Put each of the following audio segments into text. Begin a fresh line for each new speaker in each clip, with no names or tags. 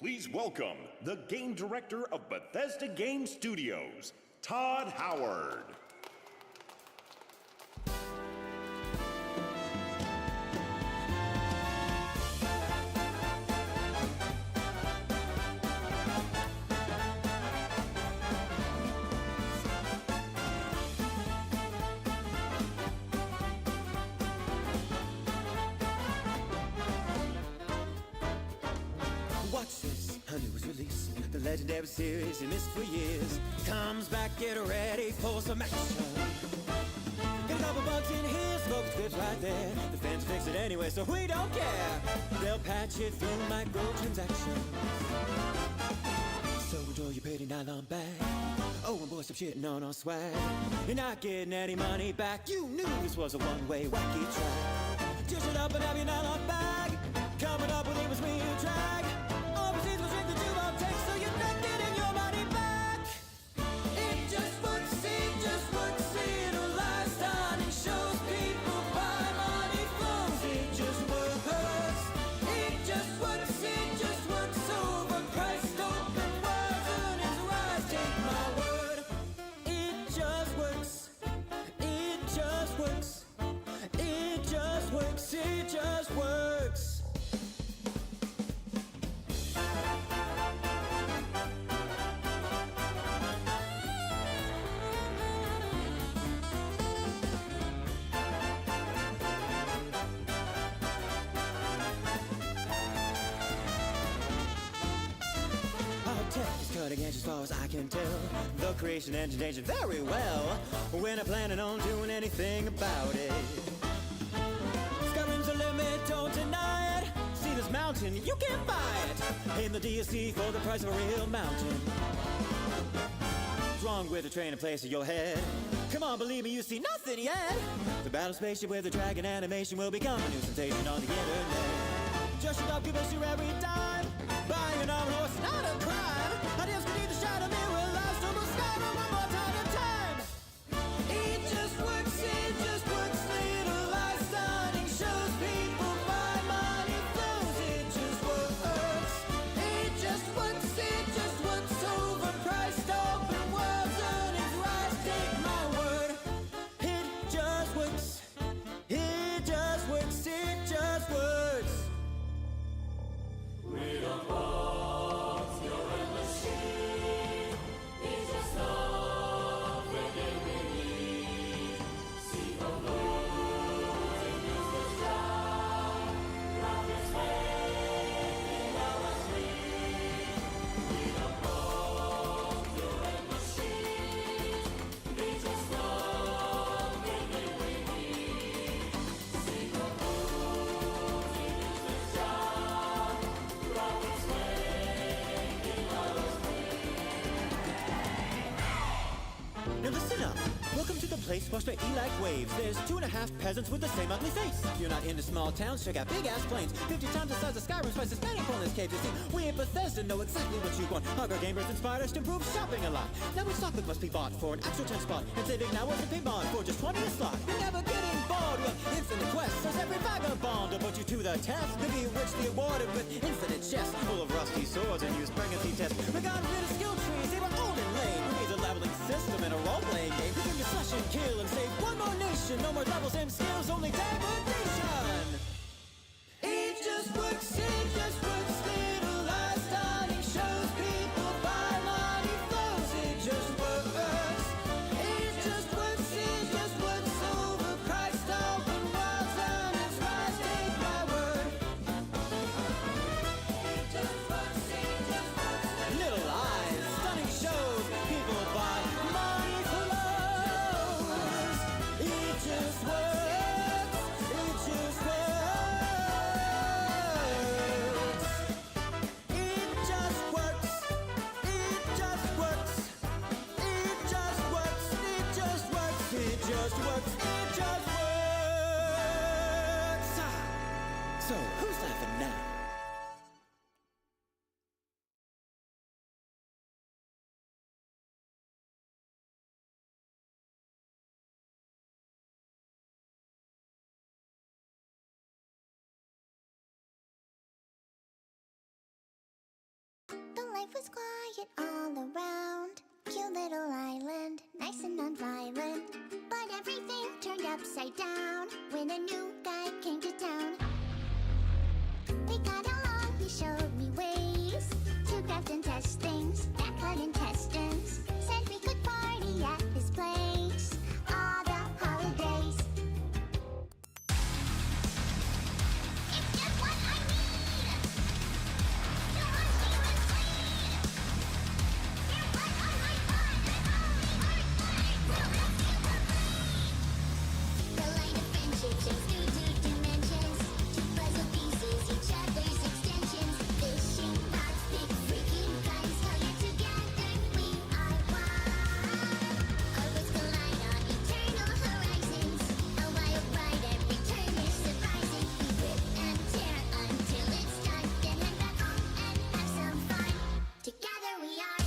Please welcome the game director of Bethesda Game Studios, Todd Howard.
Watch this, a news release. The legendary series you missed for years comes back, get ready for some action. Get a couple bugs in here, smoke clips right there. The fans fix it anyway, so we don't care. They'll patch it through microtransactions. So enjoy your pretty nylon bag. Oh, and boy, stop shitting on our swag. You're not getting any money back. You knew this was a one-way wacky track. Dish it up and have your nylon bag. Coming up with it was me you drag. Overseas will drink the tube I'll take, so you're not getting your money back. It just works, it'll last on. It shows people buy, money flows. It just works. It just works, overpriced, open words, earnings rise, take my word. It just works. It just works. It just works. It just works. Tech is cutting edge as far as I can tell. The creation engine changed it very well. We're not planning on doing anything about it. Skyrim's a limit, don't deny it. See this mountain, you can buy it in the DLC for the price of a real mountain. What's wrong with the train in place of your head? Come on, believe me, you see nothing yet. The battle spaceship with the dragon animation will become a new sensation on the internet. Just shut up, give us your every dime. Buying an armored horse, not a crime. Ideas can either shadow me, will last almost Skyrim one more time. It just works, little life stunning. Shows people buy, money flows. It just works. It just works, overpriced, open worlds, earnings rise, take my word. It just works. It just works, it just works. We don't want your machine. It's just everything we need. See the losing useless job. Profits making our street. We don't want your machine. It's just everything we need. See the losing useless job. Now listen up. Welcome to the place washed by E like waves. There's 2.5 peasants with the same ugly face. If you're not into small towns, check out big-ass plains. 50 times the size of Skyrim, spices spanning corners caves. You see, we at Bethesda know exactly what you want. Hardcore gamers inspired us to improve shopping a lot. Now we stock that must be bought for an actual 10 spot. And saving now was a pay bond for just 20 a slot. You're never getting bored with infinite quests. There's every vagabond to put you to the test. Maybe rich the awarded with infinite chests full of rusty swords and used pregnancy tests. We got rid of skill trees, they were old and lame. We made a leveling system in a role-playing game. We can just slash and kill and save one more nation. No more levels and skills, only degradation. It just works, little life stunning. Shows people buy, money flows. It just works. It just works, overpriced, open worlds, earnings rise, take my word. It just works, little eyes, stunning shows, people buy, money flows. It just works, it just works. It just works, it just works. It just works, it just works, it just works, it just works. So, who's laughing now?
The life was quiet all around. Cute little island, nice and non-violent. But everything turned upside down when a new guy came to town. We got along, he showed me ways to craft and test things, that cut intestines. Said we could party at his place all the holidays. It's just what I need to rush you and sleep. You're right on my mind, and only our time will rescue me. The light of friendship shines through two dimensions. Two puzzle pieces, each other's extensions. Fishing rods, big freaking guns. Held together, we are one. Our worlds collide on eternal horizons. A wild ride, every turn is surprising. We rip and tear until it's done. Then head back home and have some fun. Together we are.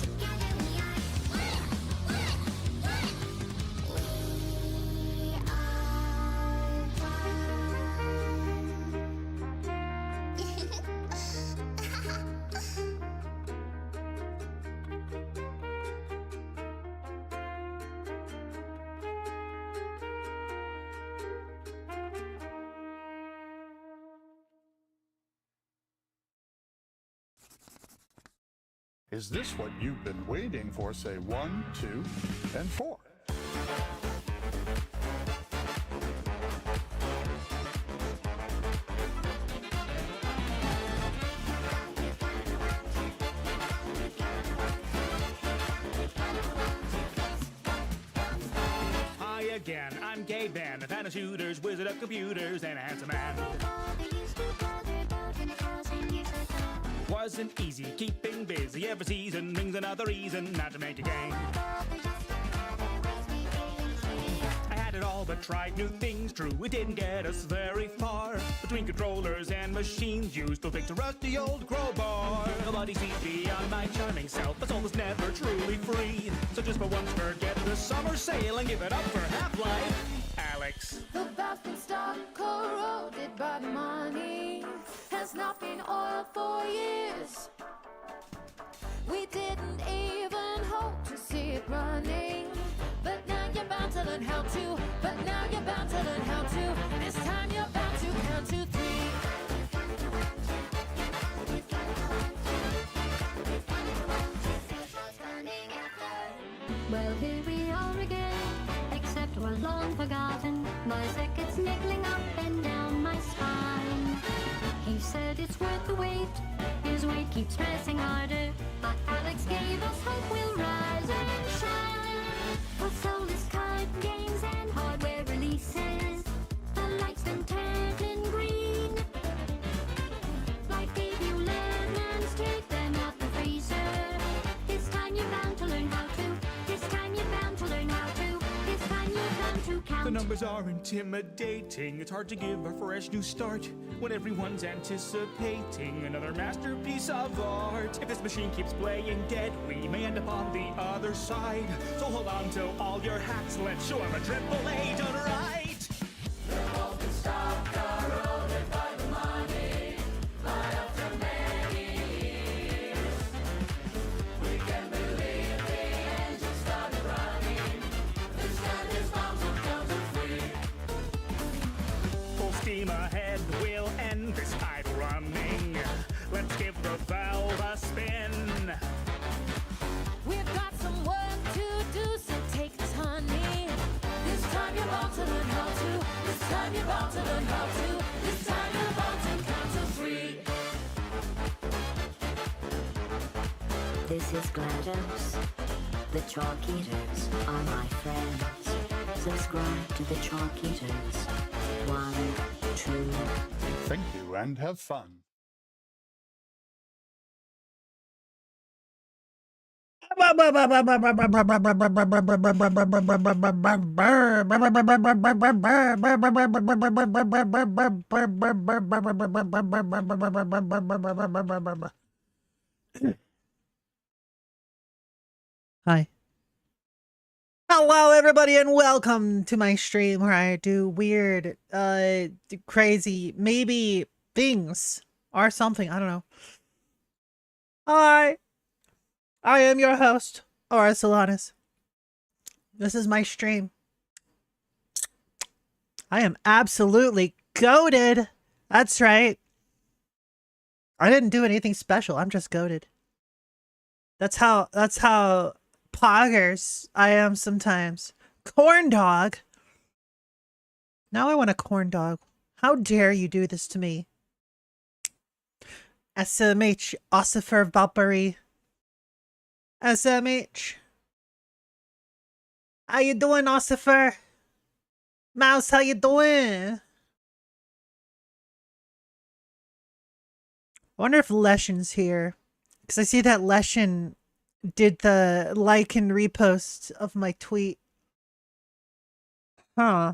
Together we are.
Is this what you've been waiting for? Say 1, 2, and 4.
Hi again, I'm Gay Ben, a fan of shooters, wizard of computers, and a handsome man. Wasn't easy keeping busy, every season brings another reason not to make a game. I had it all but tried new things, true, it didn't get us very far. Between controllers and machines used to fix a rusty old crowbar. Nobody sees beyond my charming self, but soul is never truly free. So just for once forget the summer sale and give it up for Half-Life, Alex.
The bathroom stock corroded by money has not been oiled for years. We didn't even hope to see it running, but now you're bound to learn how to. But now you're bound to learn how to. This time you're bound to count to 3.
Well, here we are again, except we're long forgotten. My circuit's niggling up and down my spine. He said it's worth the wait, his weight keeps pressing harder. But Alex gave us hope we'll rise and shine. For soulless card games and hardware releases, the lights then turning green. Like baby you lemons, take them out the freezer. This time you're bound to learn how to. This time you're bound to learn how to. This time you're bound to count.
The numbers are intimidating, it's hard to give a fresh new start when everyone's anticipating another masterpiece of art. If this machine keeps playing dead, we may end up on the other side. So hold on to all your hats, let's show 'em a triple A done right. Full steam ahead, we'll end this idle running. Let's give the valve a spin.
We've got some work to do, so take it, honey. This time you're bound to learn how to. This time you're bound to learn how to. This time you're bound to count to 3.
This is GLaDOS. The Chalk Eaters are my friends. Subscribe to the Chalk Eaters. 1, 2.
Thank you and have fun.
Hi. Hello, everybody, and welcome to my stream where I do weird, crazy, maybe things or something. I don't know. Hi, I am your host, Aura Solanas. This is my stream. I am absolutely goated. That's right. I didn't do anything special. I'm just goated. That's how poggers I am sometimes. Corn dog. Now I want a corn dog. How dare you do this to me? SMH, Ossifer Valkyrie. SMH. How you doing, Ossifer? Mouse, how you doing? I wonder if Leshen's here. Because I see that Leshen did the like and repost of my tweet. Huh.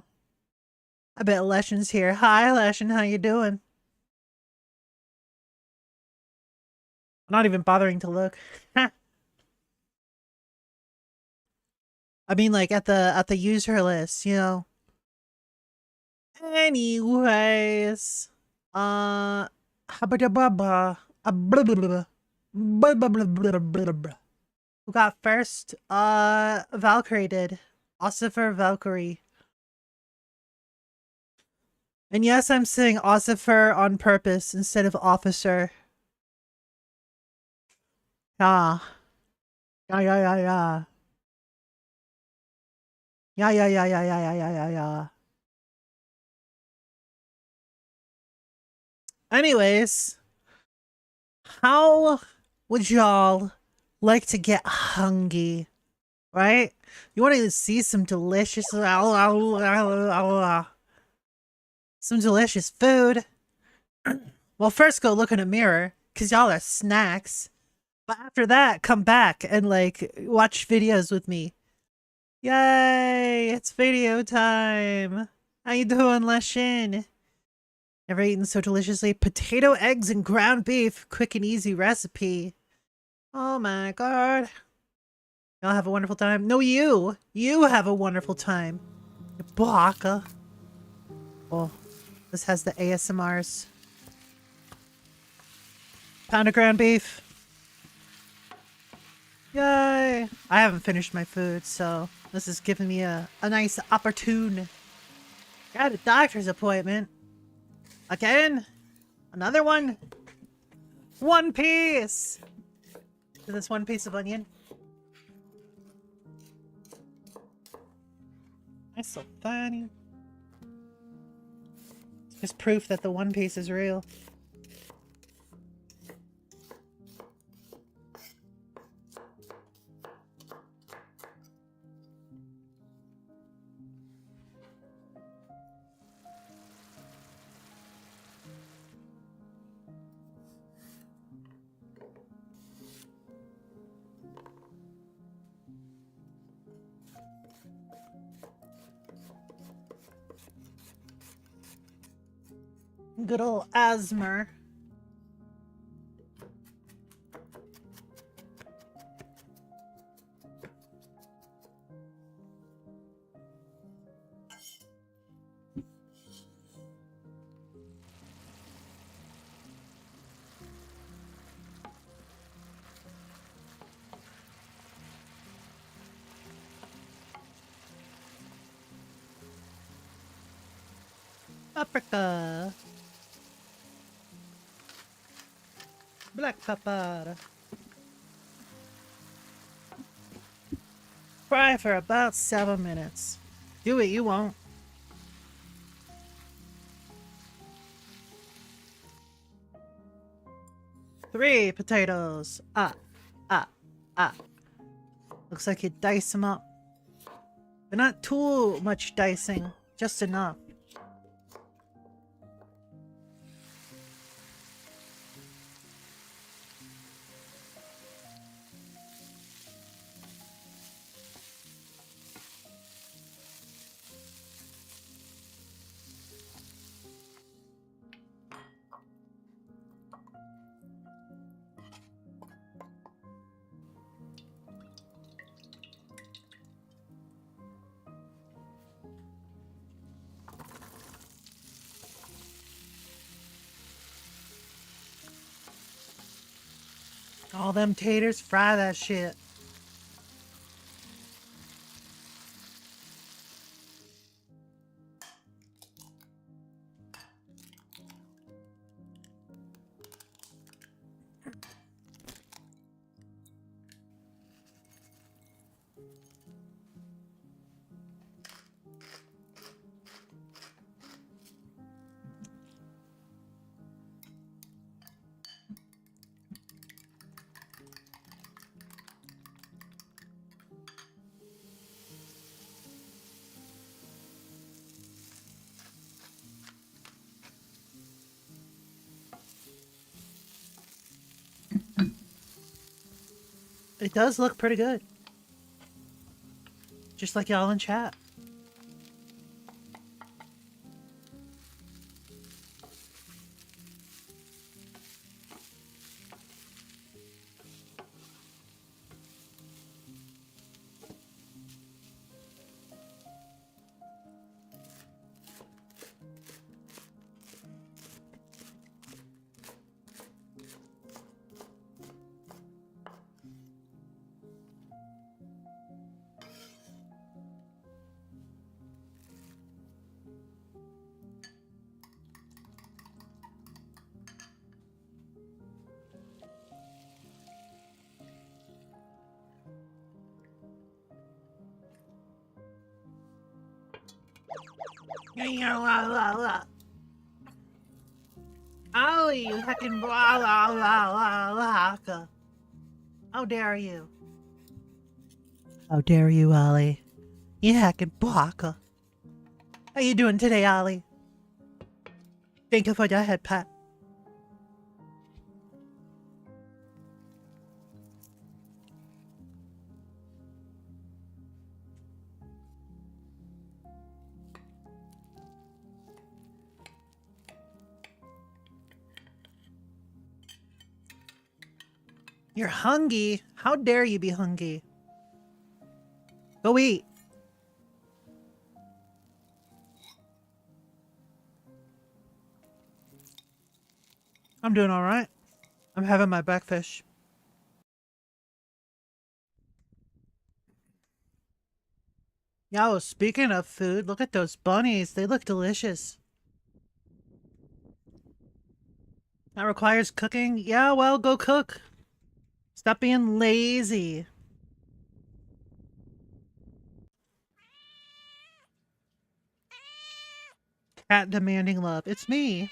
I bet Leshen's here. Hi, Leshen, how you doing? I'm not even bothering to look. I mean, like at the user list, you know. Anyways, who got first? Valkyrie did. Ossifer Valkyrie. And yes, I'm saying Ossifer on purpose instead of officer. Yeah. Yeah. Yeah. Anyways, how would y'all like to get hungry? Right? You want to see some delicious some delicious food? Well, first go look in a mirror, because y'all are snacks. But after that, come back and like watch videos with me. Yay! It's video time. How you doing, Leshin? Never eaten so deliciously. Potato, eggs, and ground beef. Quick and easy recipe. Oh my god. Y'all have a wonderful time. No, you. You have a wonderful time. Baka. Oh, this has the ASMRs. Pound of ground beef. Yay! I haven't finished my food, so this is giving me a nice opportune. Got a doctor's appointment. Again? Another one? One piece! Is this one piece of onion? That's so funny. It's just proof that the one piece is real. Good old Asmer. Paprika. Black pepper. Fry for about 7 minutes. Do it, you won't. Three potatoes. Looks like you dice them up. But not too much dicing, just enough. All them taters, fry that shit. It does look pretty good. Just like y'all in chat. Ollie, you heckin' blah blah blah blah blah. How dare you? How dare you, Ollie? You heckin' baka. How you doing today, Ollie? Thank you for your head pat. You're hungry? How dare you be hungry? Go eat. I'm doing alright. I'm having my breakfast. Yo, speaking of food, look at those bunnies. They look delicious. That requires cooking? Yeah, well, go cook. Stop being lazy. Cat demanding love. It's me.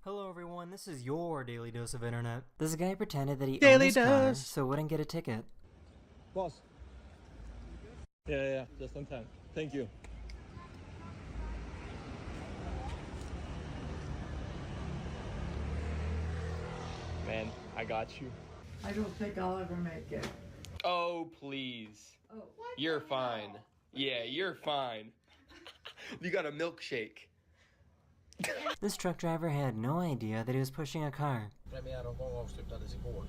Hello everyone, this is your Daily Dose of Internet. This guy pretended that he
Daily
owned his car,
Dose.
so wouldn't get a ticket.
Boss. Yeah, just on time. Thank you. Man, I got you.
I don't think I'll ever make it.
Oh, please.
Oh, what?
You're fine. Yeah, you're fine. You got a milkshake.
This truck driver had no idea that he was pushing a car.
Premiäromgång avslutades igår.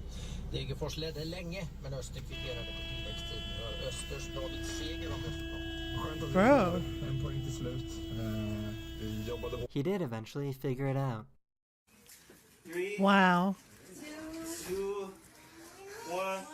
Degerfors ledde länge, men Öster kvitterade på tilläggstid. Östers David seger om resultat.
Bro.
En poäng till slut. Vi jobbade
He did eventually figure it out.
3,
Wow.
2, 1.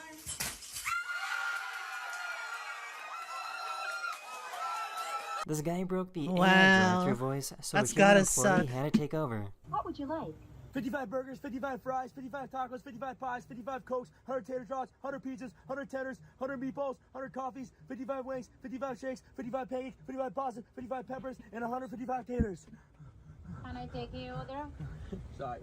This guy broke the
Wow.
AI drive-thru voice, so
That's
a human
gotta
employee
suck.
had to take over.
What would you like?
55 burgers, 55 fries, 55 tacos, 55 pies, 55 cokes, 100 tater tots, 100 pizzas, 100 tenders, 100 meatballs, 100 coffees, 55 wings, 55 shakes, 55 pancakes, 55 pasta, 55 peppers, and 155 taters.
Can I take your order?
Sorry.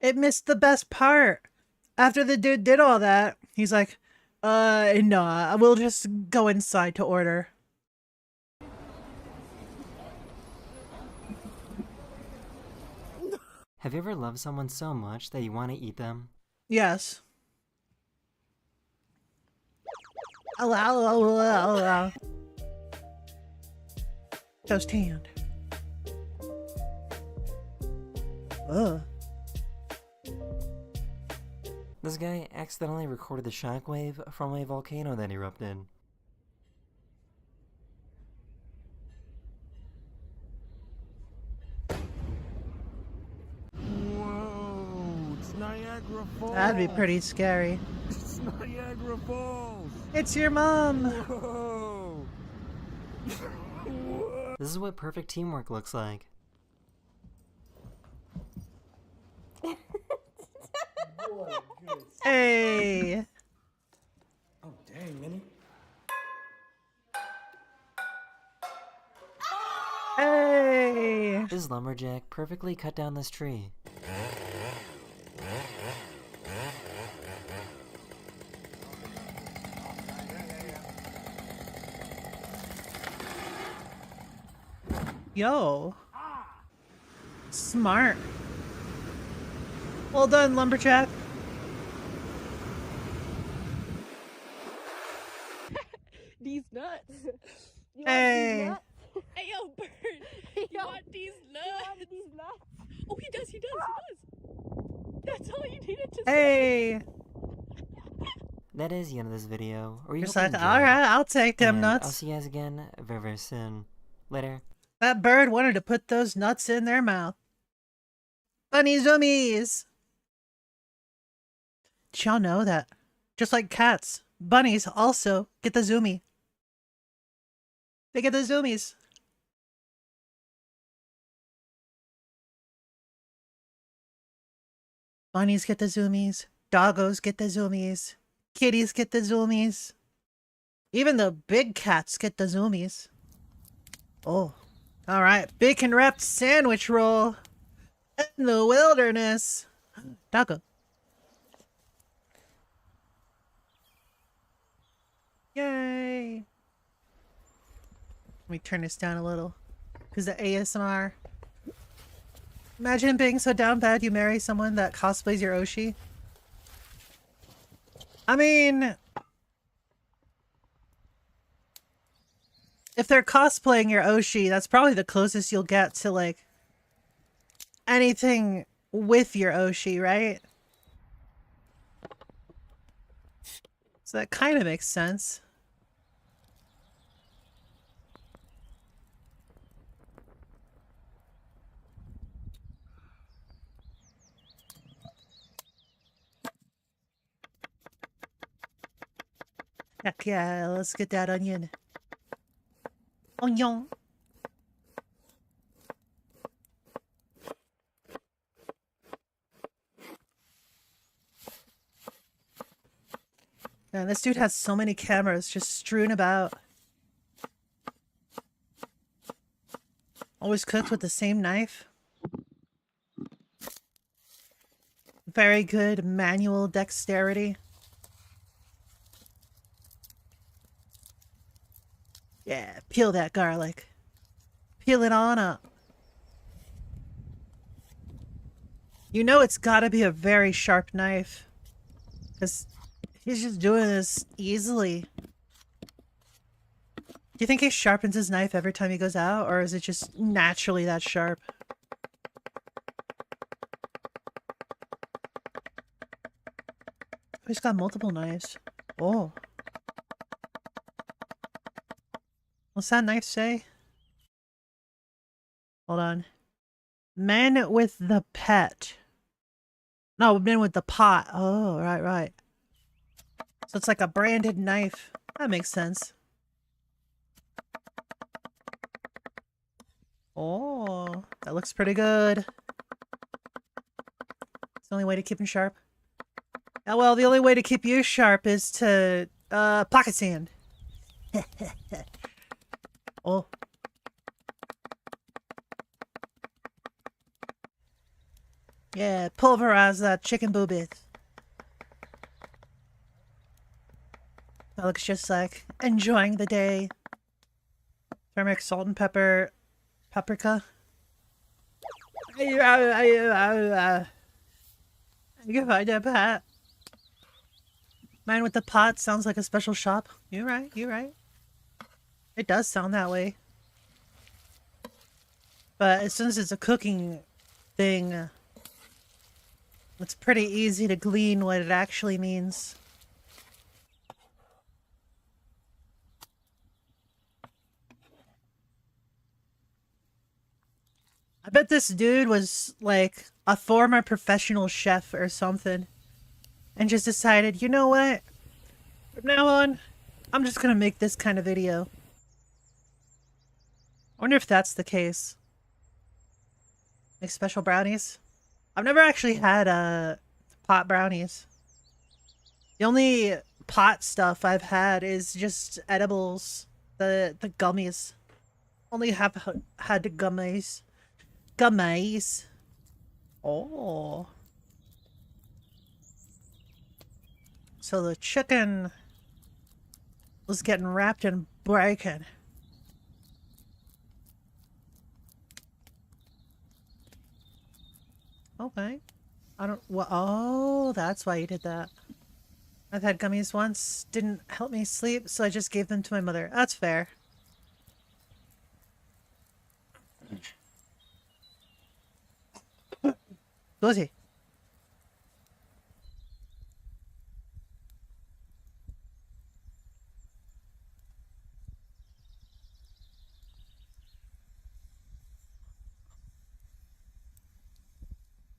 It missed the best part. After the dude did all that, he's like, no, we'll just go inside to order.
Have you ever loved someone so much that you want to eat them?
Yes. Allow. Toast hand. Ugh.
This guy accidentally recorded the shockwave from a volcano that erupted.
Niagara Falls.
That'd be pretty scary.
It's Niagara Falls.
It's your mom.
Whoa.
This is what perfect teamwork looks like.
Hey.
Oh, dang, Minnie.
Hey.
This lumberjack perfectly cut down this tree.
Yo. Smart. Well done, lumberjack.
These nuts. You
Hey.
want these nuts? Hey, yo, Bird. You want these nuts? Oh, he does. He does. That's all you needed to say.
Hey.
That is the end of this video. Or you
Just
hope you
like,
enjoyed.
alright, I'll take them
And I'll
nuts.
see you guys again very, very soon. Later.
That bird wanted to put those nuts in their mouth. Bunny zoomies. Did y'all know that? Just like cats, bunnies also get the zoomie. They get the zoomies. Bunnies get the zoomies. Doggos get the zoomies. Kitties get the zoomies. Even the big cats get the zoomies. Oh. Alright. Bacon wrapped sandwich roll. In the wilderness. Doggo. Yay. Let me turn this down a little. Because the ASMR. Imagine being so down bad you marry someone that cosplays your Oshi. I mean, if they're cosplaying your Oshi, that's probably the closest you'll get to, like, anything with your Oshi, right? So that kind of makes sense. Heck yeah, let's get that onion. Onion. Man, this dude has so many cameras just strewn about. Always cooked with the same knife. Very good manual dexterity. Yeah, peel that garlic. Peel it on up. You know it's gotta be a very sharp knife. Because he's just doing this easily. Do you think he sharpens his knife every time he goes out? Or is it just naturally that sharp? Oh, he's got multiple knives. Oh. What's that knife say? Hold on. Men with the pet. No, men with the pot. Oh, right. So it's like a branded knife. That makes sense. Oh, that looks pretty good. It's the only way to keep him sharp. Oh, well, the only way to keep you sharp is to, pocket sand. Oh. Yeah, pulverize that chicken boobies. That looks just like enjoying the day. Turmeric, salt and pepper, paprika. You can find a pot. Man with the pot sounds like a special shop. You're right. It does sound that way. But as soon as it's a cooking thing, it's pretty easy to glean what it actually means. I bet this dude was like a former professional chef or something and just decided, you know what? From now on, I'm just gonna make this kind of video. I wonder if that's the case. Make special brownies? I've never actually had pot brownies. The only pot stuff I've had is just edibles. The gummies. Only have had gummies. Gummies. Oh. So the chicken was getting wrapped in bacon. Okay. I don't. Well, oh, that's why you did that. I've had gummies once. Didn't help me sleep, so I just gave them to my mother. That's fair. Scusi.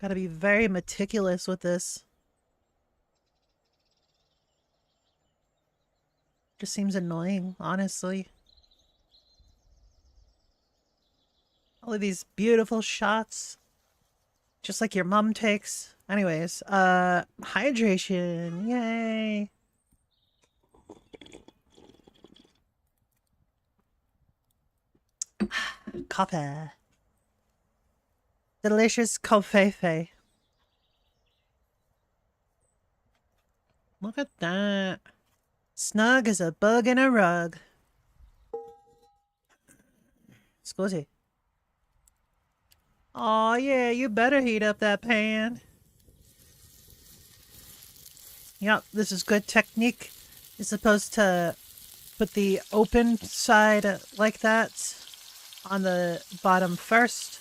Gotta be very meticulous with this. Just seems annoying, honestly. All of these beautiful shots. Just like your mom takes. Anyways, hydration. Yay. Coffee. Delicious coffee. Look at that. Snug as a bug in a rug. Scusi. Aw, yeah, you better heat up that pan. Yep, this is good technique. You're supposed to put the open side like that on the bottom first.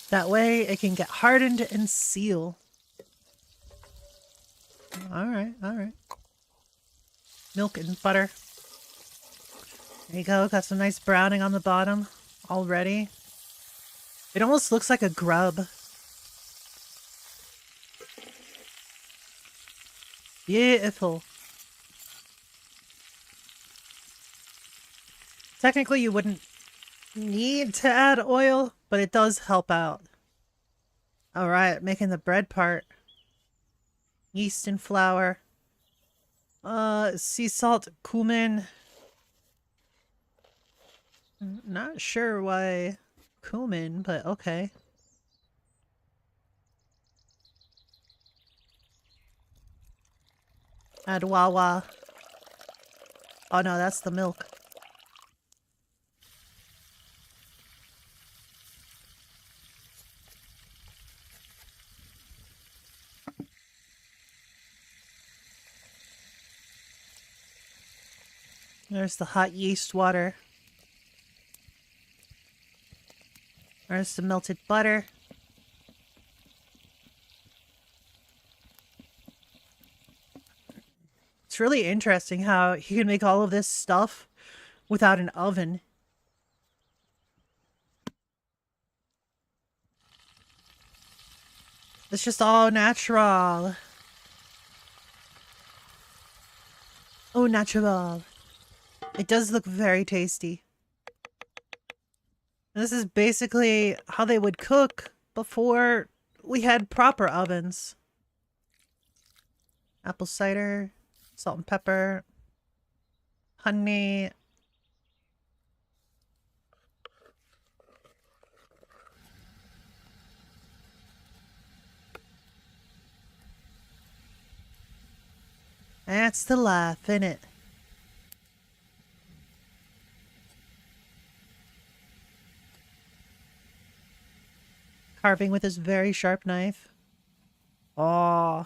That way it can get hardened and seal. Alright, alright. Milk and butter. There you go, got some nice browning on the bottom already. It almost looks like a grub. Beautiful. Technically you wouldn't need to add oil, but it does help out. Alright, making the bread part. Yeast and flour. Sea salt, cumin. Not sure why cumin, but okay. Add Woah. Oh no, that's the milk. There's the hot yeast water. There's the melted butter. It's really interesting how you can make all of this stuff without an oven. It's just all natural. Oh, natural. It does look very tasty. This is basically how they would cook before we had proper ovens. Apple cider, salt and pepper, honey. That's the life, innit? Carving with this very sharp knife. Oh,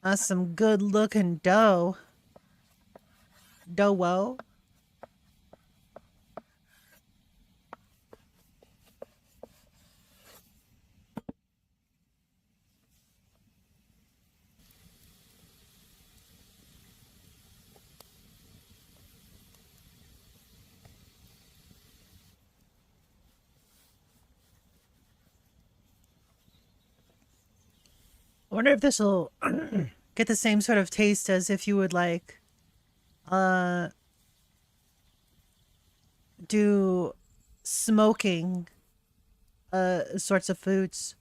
that's some good looking dough. Dough. I wonder if this will get the same sort of taste as if you would like do smoking sorts of foods.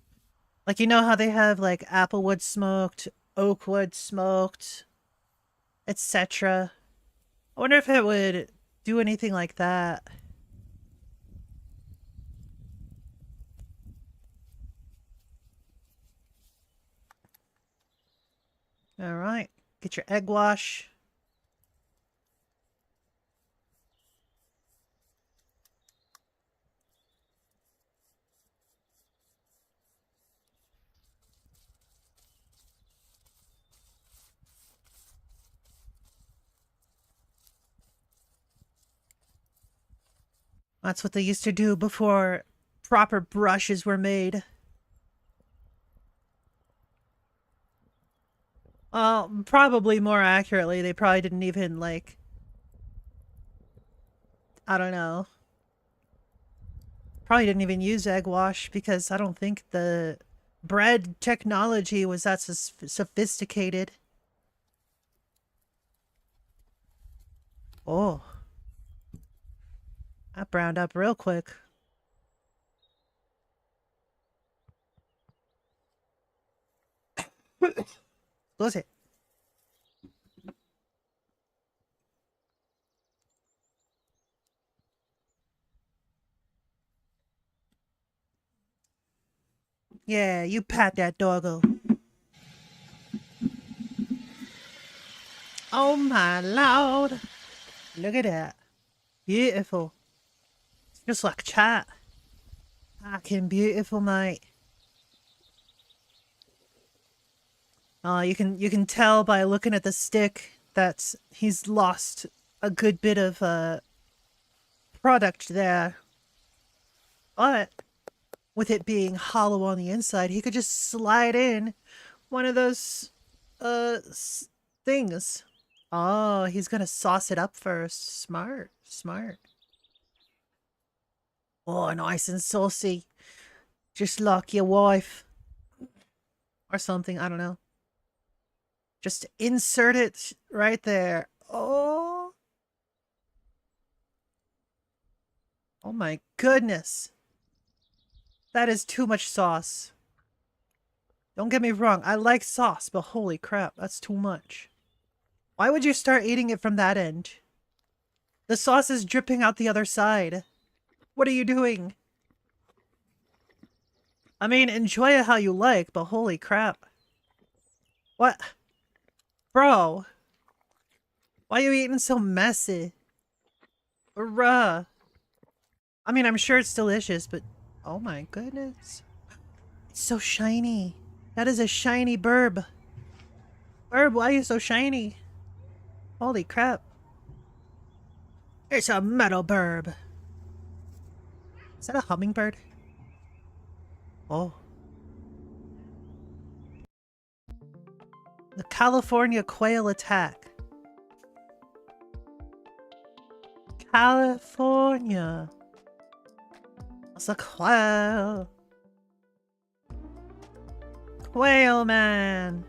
Like, you know how they have like applewood smoked, oakwood smoked, etc. I wonder if it would do anything like that. All right, get your egg wash. That's what they used to do before proper brushes were made. Well, probably more accurately, they probably didn't even, like, I don't know. Probably didn't even use egg wash because I don't think the bread technology was that sophisticated. Oh. That browned up real quick. Close it. Yeah, you pat that doggo. Oh my lord. Look at that. Beautiful. Just like chat. Fucking beautiful, mate. You can tell by looking at the stick that he's lost a good bit of product there. But with it being hollow on the inside, he could just slide in one of those things. Oh, he's gonna sauce it up first. Smart, smart. Oh, nice and saucy. Just like your wife. Or something, I don't know. Just insert it right there. Oh. Oh my goodness. That is too much sauce. Don't get me wrong, I like sauce, but holy crap, that's too much. Why would you start eating it from that end? The sauce is dripping out the other side. What are you doing? I mean, enjoy it how you like, but holy crap. What? Bro. Why are you eating so messy? Bruh. I mean, I'm sure it's delicious, but oh my goodness. It's so shiny. That is a shiny burb. Burb, why are you so shiny? Holy crap. It's a metal burb. Is that a hummingbird? Oh. The California quail attack. California. It's a quail. Quail man.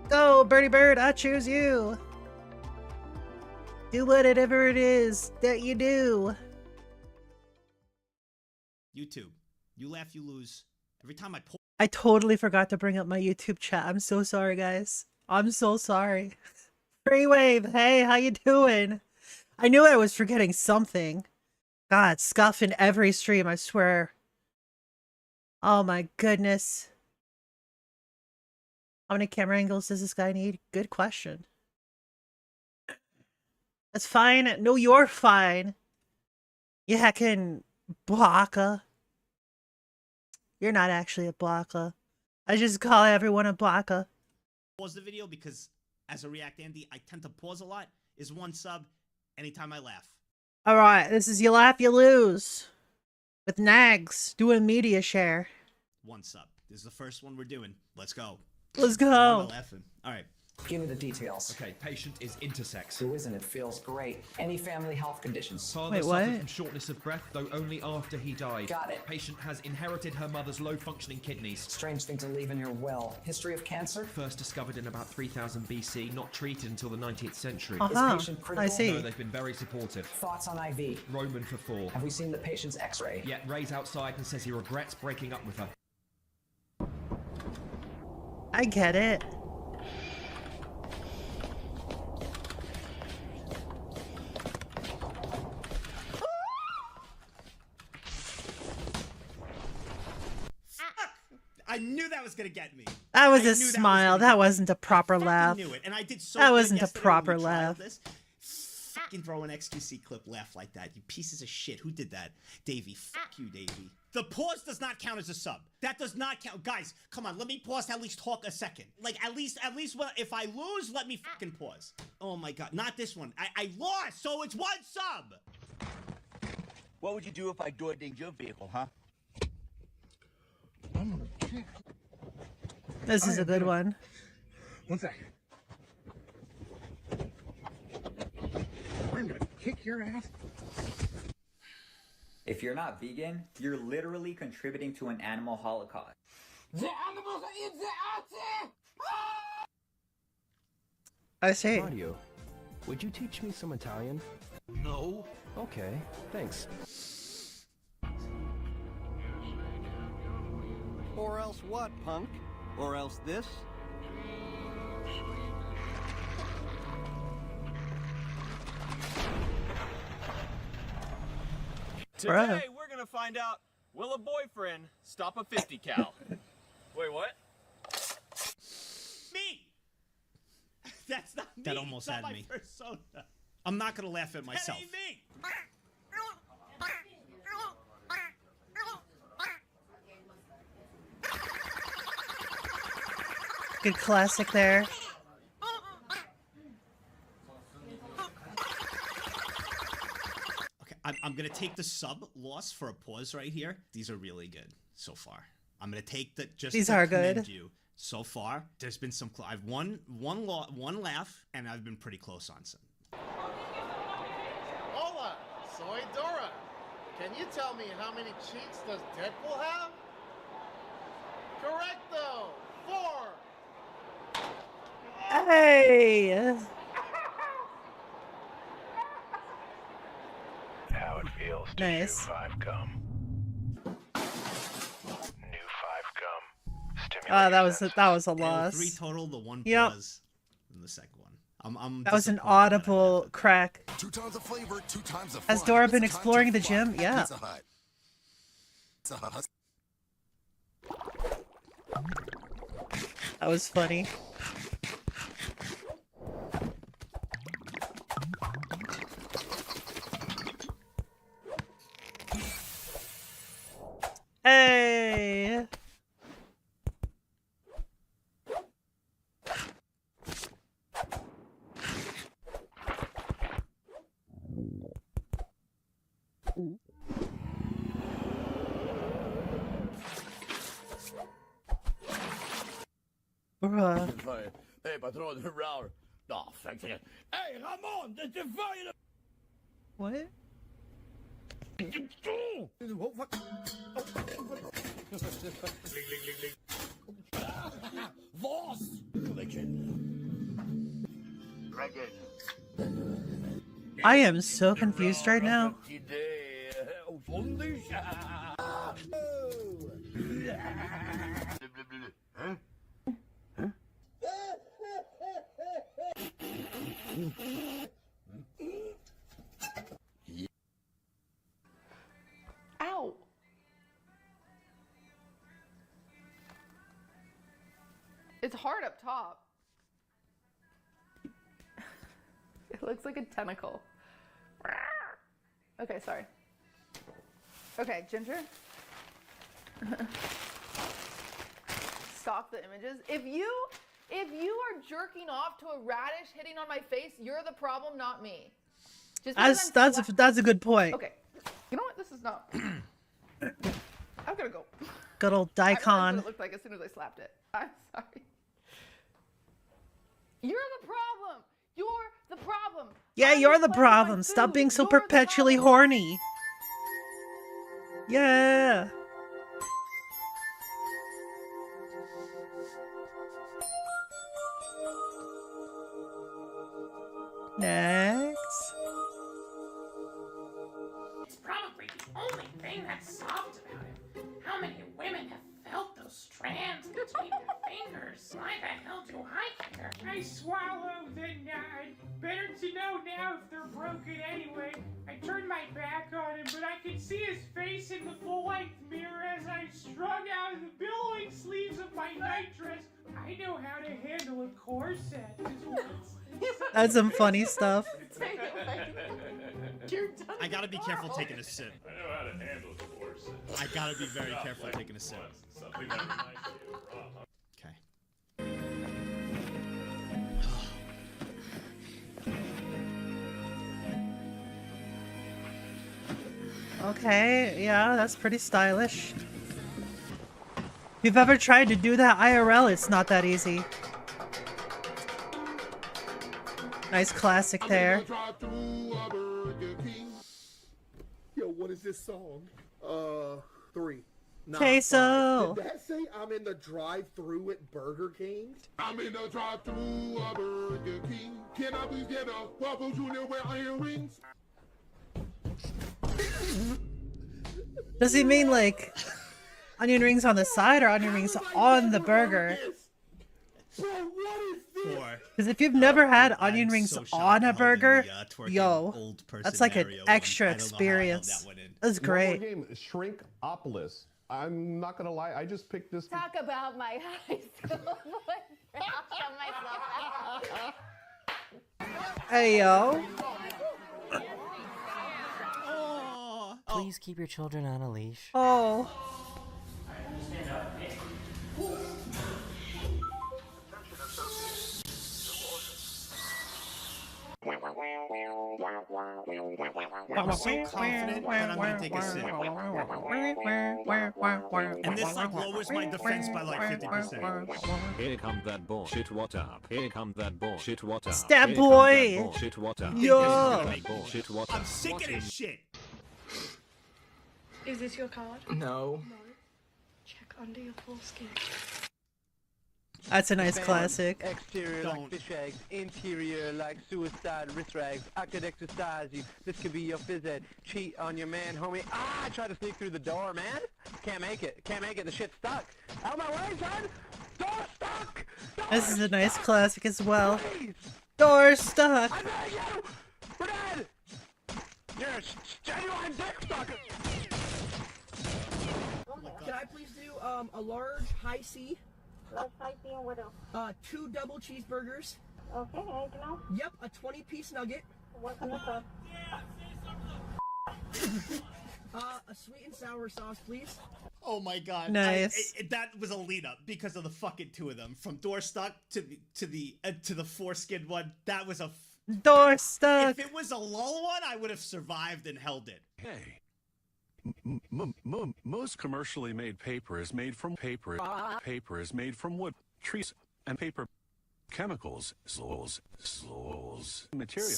Go, birdie bird, I choose you. Do whatever it is that you do.
YouTube. You laugh, you lose. Every time
I totally forgot to bring up my YouTube chat. I'm so sorry, guys. I'm so sorry. Free Wave, hey, how you doing? I knew I was forgetting something. God, scuff in every stream, I swear. Oh my goodness. How many camera angles does this guy need? Good question. That's fine. No, you're fine. You heckin' blocker. You're not actually a blocker. I just call everyone a blocker.
pause the video because as a React Andy, I tend to pause a lot, is 1 sub anytime I laugh.
Alright, this is You Laugh, You Lose. With Nags doing media share.
1 sub. This is the first one we're doing. Let's go.
Let's go.
Why am I laughing? Alright.
Give me the details.
Okay, patient is intersex.
Who isn't? It feels great. Any family health conditions?
Father suffered from shortness of breath, though only after he died.
Got it.
Patient has inherited her mother's low-functioning kidneys.
Strange thing to leave in your will. History of cancer?
First discovered in about 3000 BC, not treated until the 19th century.
Is patient critical?
I see.
No, they've been very supportive.
Thoughts on IV?
Roman for 4.
Have we seen the patient's x-ray?
Yeah, Ray's outside and says he regrets breaking up with her.
I get it.
I knew that was gonna get me.
That was
I
a
knew
smile. That wasn't a proper laugh.
Knew it, and I did so
That
good
wasn't a
yesterday
proper
when we trialed
laugh.
this. Fucking throw an XQC clip laugh like that, you pieces of shit. Who did that? Davey. Fuck you, Davey. The pause does not count as a sub. That does not count. Guys, come on, let me pause to at least talk a second. Like, at least if I lose, let me fucking pause. Oh my god, not this one. I lost, so it's 1 sub.
What would you do if I door-dinged your vehicle, huh?
This is a good one.
One sec. I'm gonna kick your ass.
If you're not vegan, you're literally contributing to an animal holocaust.
The animals are in the outside!
I see.
Mario, would you teach me some Italian?
No.
Okay, thanks.
Or else what, punk? Or else this?
Today, we're gonna find out, will a boyfriend stop a 50 cal? Wait, what?
Me! That's not me. That almost It's had not me. my persona. I'm not gonna laugh at myself.
That ain't me!
Good classic there.
Okay, I'm gonna take the sub loss for a pause right here. These are really good so far. I'm gonna take the just.
These
to
are
commend
good.
You. So far, there's been some. I've won one laugh, and I've been pretty close on some.
Hola, soy Dora. Can you tell me how many cheeks does Deadpool have? Correcto. 4.
Hey!
How it feels to
Nice.
chew 5 gum. New 5 gum.
Oh, that was a
And
loss.
3 total. The 1
Yep.
pause, and the second one. I'm
That was an
disappointed.
audible crack.
2 times the flavor, 2 times the
Has
fun.
Dora
It's
been
time
exploring
to
the
flock
gym?
at
Yeah.
Pizza Hut. Pizza Hut.
That was funny. Hey! Bruh.
Hey, patron, Raul. No, thank you. Hey, Ramon, det är fire!
What?
Was?
I am so confused right now.
Ow. It's hard up top. It looks like a tentacle. Okay, sorry. Okay, Ginger. Stop the images. If you are jerking off to a radish hitting on my face, you're the problem, not me. Just because
That's a good point.
Okay. You know what? This is not. I'm gonna go.
Good old
I realized
daikon.
what it looked like as soon as I slapped it. I'm sorry. You're the problem. You're the problem.
Yeah, you're the problem. Stop being so perpetually horny. Yeah. Next.
It's probably the only thing that's soft about him. How many women have felt those strands between their fingers? Why the hell do I care?
I swallowed the nut. Better to know now if they're broken anyway. I turned my back on him, but I could see his face in the full-length mirror as I strung out the billowing sleeves of my night dress. I know how to handle a corset.
That's some funny stuff.
I gotta be careful taking a sip.
I know how to handle the horse.
I gotta be very careful taking a sip.
Something that reminds you of Rom.
Okay, yeah, that's pretty stylish. If you've ever tried to do that IRL, it's not that easy. Nice classic there.
Yo, what is this song? 3. Nah,
Queso.
5. Did that say I'm in the drive-thru at Burger King? I'm in the drive-thru at Burger King. Can I please get a Waffle Junior with onion rings?
Does he mean like onion rings on the side or onion rings on the burger? Because if you've never had onion rings on a burger, yo, that's like an extra experience. That's great.
Game Shrinkopolis. I'm not gonna lie, I just picked this.
Talk about my high school boyfriend. I'll show myself.
Hey, yo.
Please keep your children on a leash.
Oh.
I'm so confident that I'm gonna take a sip. And this like lowers my defense by like 50%.
Here come that bullshit, what up? Here come that bullshit, what up?
Stab
Here come
boy!
that bullshit, what up?
Yo!
Here come that bullshit, what up?
I'm sick of this shit.
Is this your card?
No.
Check under your foreskin.
That's a nice classic.
Exterior like fish eggs, interior like suicide wrist rags. I could exercise you. This could be your phys ed. Cheat on your man, homie. Ah, I tried to sneak through the door, man. Can't make it. Can't make it. The shit's stuck. Out of my way, son. Door stuck.
This is a nice classic as well. Door stuck.
I beg you. We're dead. You're a genuine dick sucker.
Can I please do a large high C?
Large high C and what else?
2 double cheeseburgers.
Okay, anything else?
Yep, a 20-piece nugget.
What kind of sauce?
A sweet and sour sauce, please.
Oh my god!
Nice.
That was a lead up because of the fucking two of them, from door stuck to the foreskin one. That was a
door stuck.
If it was a lull one, I would have survived and held it.
Hey. Most commercially made paper is made from paper. Paper is made from wood, trees, and paper chemicals. Souls. Materials.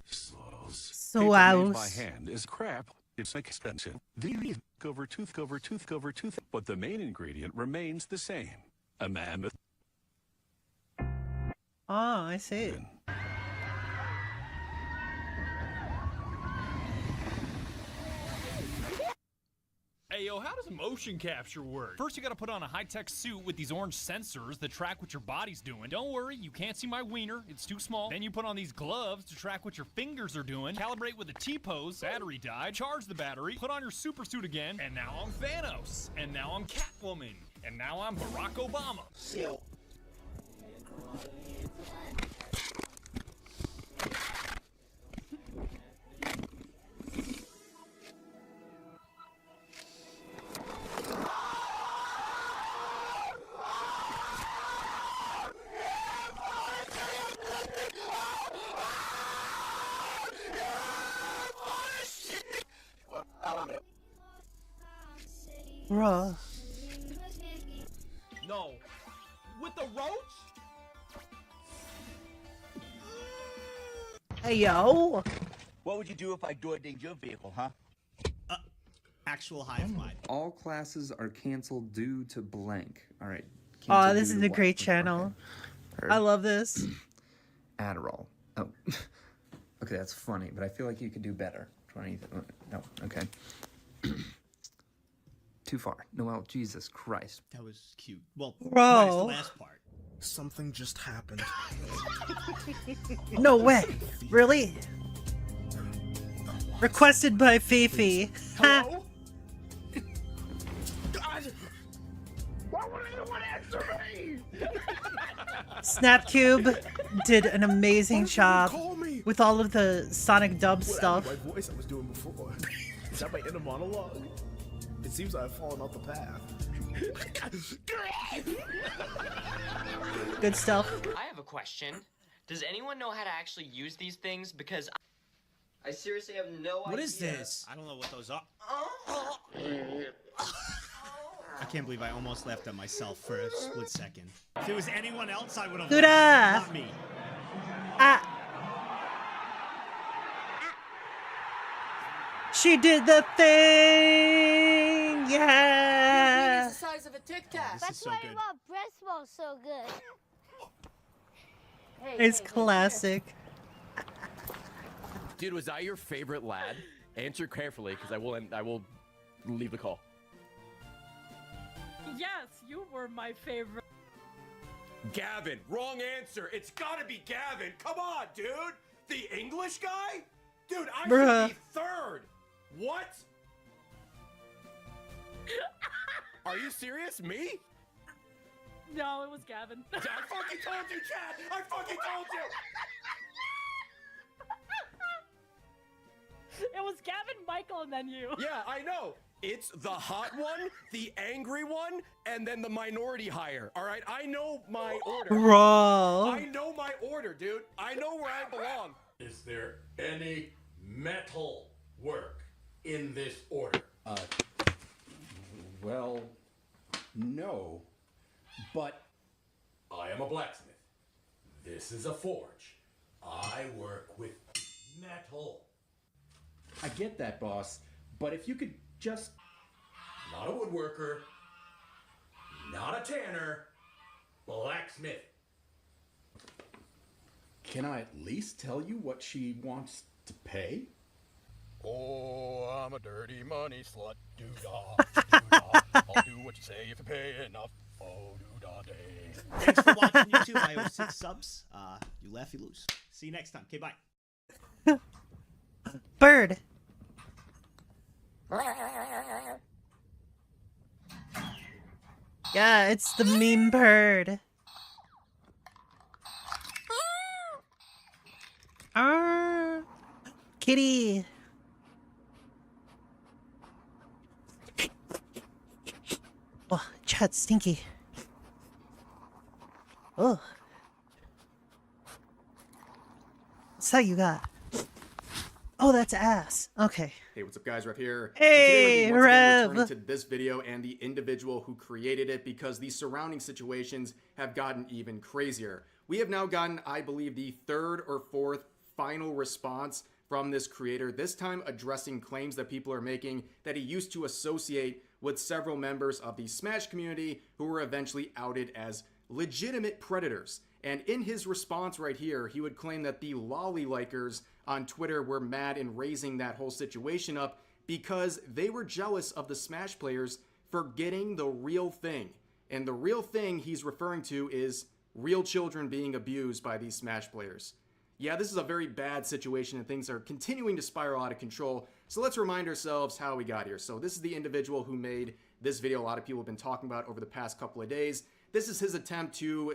So
Paper made by hand is crap. It's expensive. Over tooth. But the main ingredient remains the same. A mammoth.
Oh, I see.
Hey yo, how does motion capture work? First you gotta put on a high-tech suit with these orange sensors that track what your body's doing. Don't worry, you can't see my wiener, it's too small. Then you put on these gloves to track what your fingers are doing, calibrate with a T-pose, battery died, charge the battery, put on your super suit again, and now I'm Thanos, and now I'm Catwoman, and now I'm Barack Obama.
Bruh.
No. With the roach?
Hey, yo.
What would you do if I door-dinged your vehicle, huh?
Actual high five.
All classes are canceled due to blank. All right.
Oh,
Canceled
this
due
is
to
a
what?
great channel.
Heard.
I love this.
Adderall. Oh. Okay, that's funny, but I feel like you could do better. 20. No. Okay. Too far. Noel, Jesus Christ.
That was cute. Well,
Bro.
minus the last part.
Something just happened.
No way. Really? Requested by Fifi.
Hello? God! Why would anyone answer me?
Snapcube did an amazing job
call me?
with all of the Sonic dub stuff.
My voice I was doing before. Is that my inner monologue? It seems I've fallen off the path.
Good stuff.
I have a question. Does anyone know how to actually use these things? Because I seriously have no idea.
What is this? I don't know what those are. I can't believe I almost laughed at myself for a split second. If it was anyone else, I would have laughed. Not me.
She did the thing! Yeah!
It's the size of a Tic Tac.
That's
why my breath smells so good.
It's classic.
Dude, was I your favorite lad? Answer carefully, because I will leave the call.
Yes, you were my favorite.
Gavin, wrong answer. It's gotta be Gavin. Come on, dude. The English guy? Dude, I
Bruh.
should be third. What? Are you serious? Me?
No, it was Gavin.
I fucking told you, Chad. I fucking told you.
It was Gavin, Michael, and then you.
Yeah, I know. It's the hot one, the angry one, and then the minority hire. All right, I know my order.
Bro.
I know my order, dude. I know where I belong.
Is there any metal work in this order?
Well, no, but
I am a blacksmith. This is a forge. I work with metal.
I get that, boss. But if you could just...
Not a woodworker, not a tanner, blacksmith.
Can I at least tell you what she wants to pay?
Oh, I'm a dirty money slut. Doo-dah, doo-dah. I'll do what you say if you pay enough. Oh, doo-dah day.
Thanks for watching YouTube. I owe 6 subs. You laugh, you lose. See you next time. Okay, bye.
Bird. Yeah, it's the meme bird. Kitty. Oh, Chad, stinky. Oh. What's that you got? Oh, that's ass. Okay.
Hey, what's up, guys? Rev here.
Hey,
so today we're once again
Rev.
returning to this video and the individual who created it because the surrounding situations have gotten even crazier. We have now gotten, I believe, the 3rd or 4th final response from this creator, this time addressing claims that people are making that he used to associate with several members of the Smash community who were eventually outed as legitimate predators. And in his response right here, he would claim that the lolly likers on Twitter were mad in raising that whole situation up because they were jealous of the Smash players for getting the real thing. And the real thing he's referring to is real children being abused by these Smash players. Yeah, this is a very bad situation and things are continuing to spiral out of control. So let's remind ourselves how we got here. So this is the individual who made this video a lot of people have been talking about over the past couple of days. This is his attempt to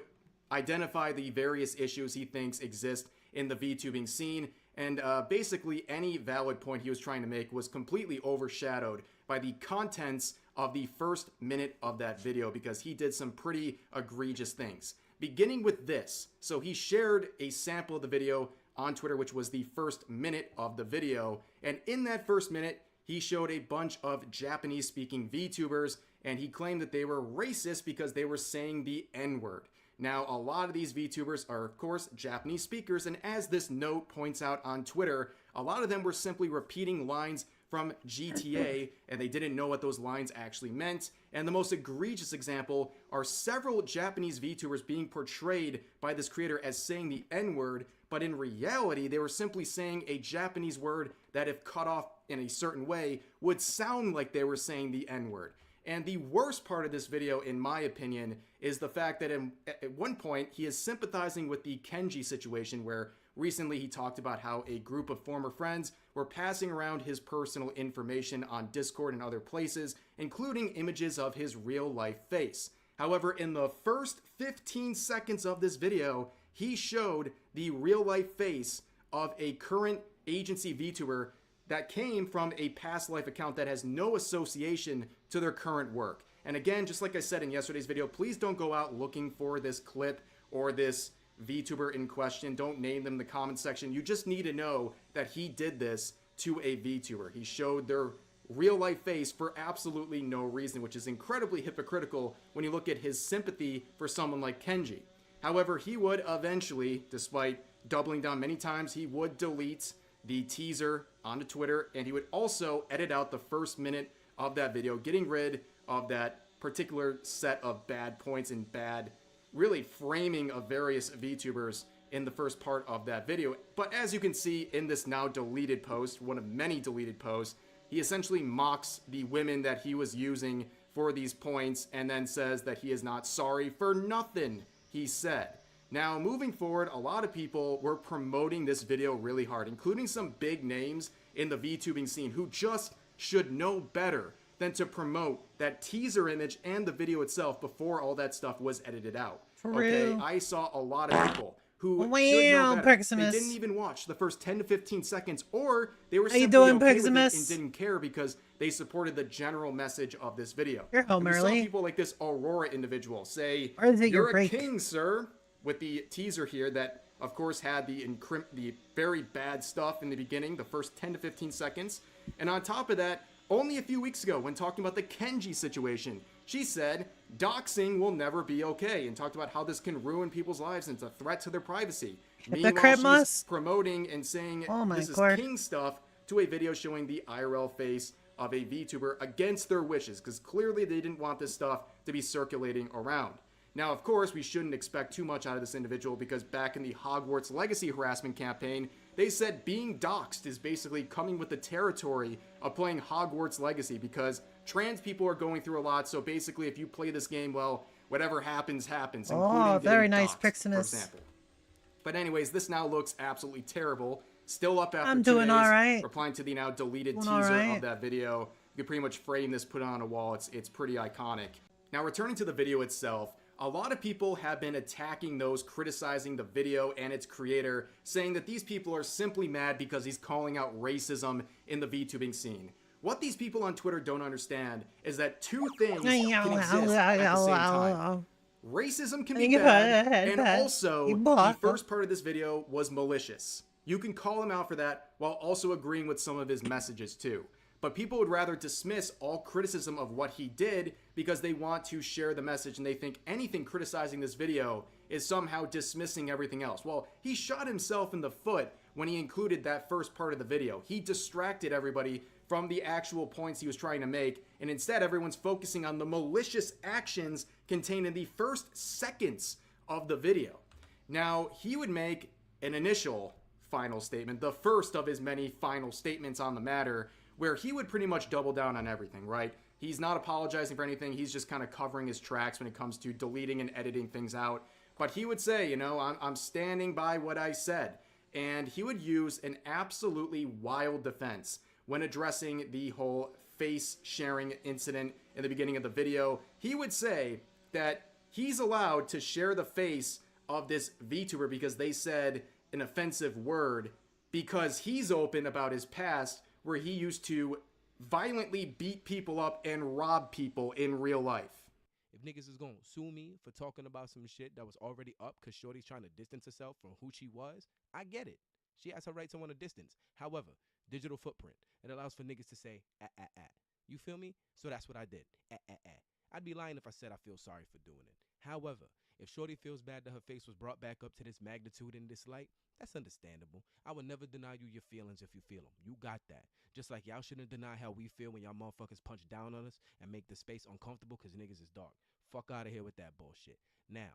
identify the various issues he thinks exist in the VTubing scene, and basically any valid point he was trying to make was completely overshadowed by the contents of the first minute of that video because he did some pretty egregious things. Beginning with this, so he shared a sample of the video on Twitter, which was the first minute of the video, and in that first minute, he showed a bunch of Japanese-speaking VTubers, and he claimed that they were racist because they were saying the N-word. Now, a lot of these VTubers are, of course, Japanese speakers, and as this note points out on Twitter, a lot of them were simply repeating lines from GTA, and they didn't know what those lines actually meant. And the most egregious example are several Japanese VTubers being portrayed by this creator as saying the N-word, but in reality, they were simply saying a Japanese word that, if cut off in a certain way, would sound like they were saying the N-word. And the worst part of this video, in my opinion, is the fact that at one point, he is sympathizing with the Kenji situation, where recently he talked about how a group of former friends were passing around his personal information on Discord and other places, including images of his real-life face. However, in the first 15 seconds of this video, he showed the real-life face of a current agency VTuber that came from a past life account that has no association to their current work. And again, just like I said in yesterday's video, please don't go out looking for this clip or this VTuber in question. Don't name them in the comment section. You just need to know that he did this to a VTuber. He showed their real life face for absolutely no reason, which is incredibly hypocritical when you look at his sympathy for someone like Kenji. However, he would eventually, despite doubling down many times, he would delete the teaser onto Twitter, and he would also edit out the first minute of that video, getting rid of that particular set of bad points and bad, really, framing of various VTubers in the first part of that video. But as you can see in this now deleted post, one of many deleted posts, he essentially mocks the women that he was using for these points and then says that he is not sorry for nothing he said. Now, moving forward, a lot of people were promoting this video really hard, including some big names in the VTubing scene who just should know better than to promote that teaser image and the video itself before all that stuff was edited out. Okay, I saw a lot of people who should know better. They didn't even watch the first 10 to 15 seconds, or they were simply okay with it and didn't care because they supported the general message of this video.
You're home
and we
early.
saw people like this Aurora individual say,
Or is it your
"You're a
break?
king, sir," with the teaser here that, of course, had the very bad stuff in the beginning, the first 10 to 15 seconds. And on top of that, only a few weeks ago, when talking about the Kenji situation, she said, doxing will never be okay, and talked about how this can ruin people's lives and it's a threat to their privacy. Meanwhile, she's promoting and saying this is king stuff to a video showing the IRL face of a VTuber against their wishes, because clearly they didn't want this stuff to be circulating around. Now, of course, we shouldn't expect too much out of this individual, because back in the Hogwarts Legacy harassment campaign, they said being doxxed is basically coming with the territory of playing Hogwarts Legacy, because trans people are going through a lot, so basically if you play this game, well, whatever happens, happens,
Oh, very nice,
doxxed,
Priximus.
for example. But anyways, this now looks absolutely terrible. Still up after
I'm
2
doing
days,
all right.
replying to the now deleted
Doing
teaser
all right.
of that video. You can pretty much frame this, put it on a wall. It's pretty iconic. Now, returning to the video itself, a lot of people have been attacking those criticizing the video and its creator, saying that these people are simply mad because he's calling out racism in the VTubing scene. What these people on Twitter don't understand is that two things can exist at the same time. Racism can be bad, and also the first part of this video was malicious. You can call him out for that while also agreeing with some of his messages too. But people would rather dismiss all criticism of what he did because they want to share the message and they think anything criticizing this video is somehow dismissing everything else. Well, he shot himself in the foot when he included that first part of the video. He distracted everybody from the actual points he was trying to make, and instead everyone's focusing on the malicious actions contained in the first seconds of the video. Now, he would make an initial final statement, the first of his many final statements on the matter, where he would pretty much double down on everything, right? He's not apologizing for anything. He's just kind of covering his tracks when it comes to deleting and editing things out. But he would say, you know, I'm standing by what I said. And he would use an absolutely wild defense when addressing the whole face sharing incident in the beginning of the video. He would say that he's allowed to share the face of this VTuber because they said an offensive word, because he's open about his past where he used to violently beat people up and rob people in real life.
If niggas is gonna sue me for talking about some shit that was already up because Shorty's trying to distance herself from who she was, I get it. She has her right to want a distance. However, digital footprint, it allows for niggas to say, You feel me? So that's what I did. I'd be lying if I said I feel sorry for doing it. However, if Shorty feels bad that her face was brought back up to this magnitude and this light, that's understandable. I would never deny you your feelings if you feel them. You got that. Just like y'all shouldn't deny how we feel when y'all motherfuckers punch down on us and make the space uncomfortable because niggas is dark. Fuck out of here with that bullshit. Now,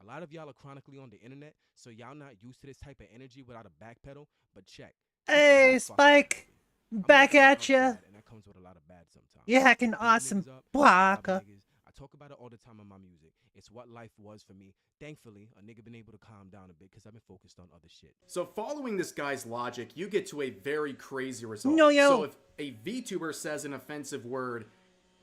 a lot of y'all are chronically on the internet, so y'all not used to this type of energy without a backpedal, but check.
Hey, Spike. Back at ya.
And that comes with a lot of bad sometimes.
You're hacking awesome, Baka.
I talk about it all the time in my music. It's what life was for me. Thankfully, a nigga been able to calm down a bit because I've been focused on other shit.
So following this guy's logic, you get to a very crazy result.
No, yo.
So if a VTuber says an offensive word,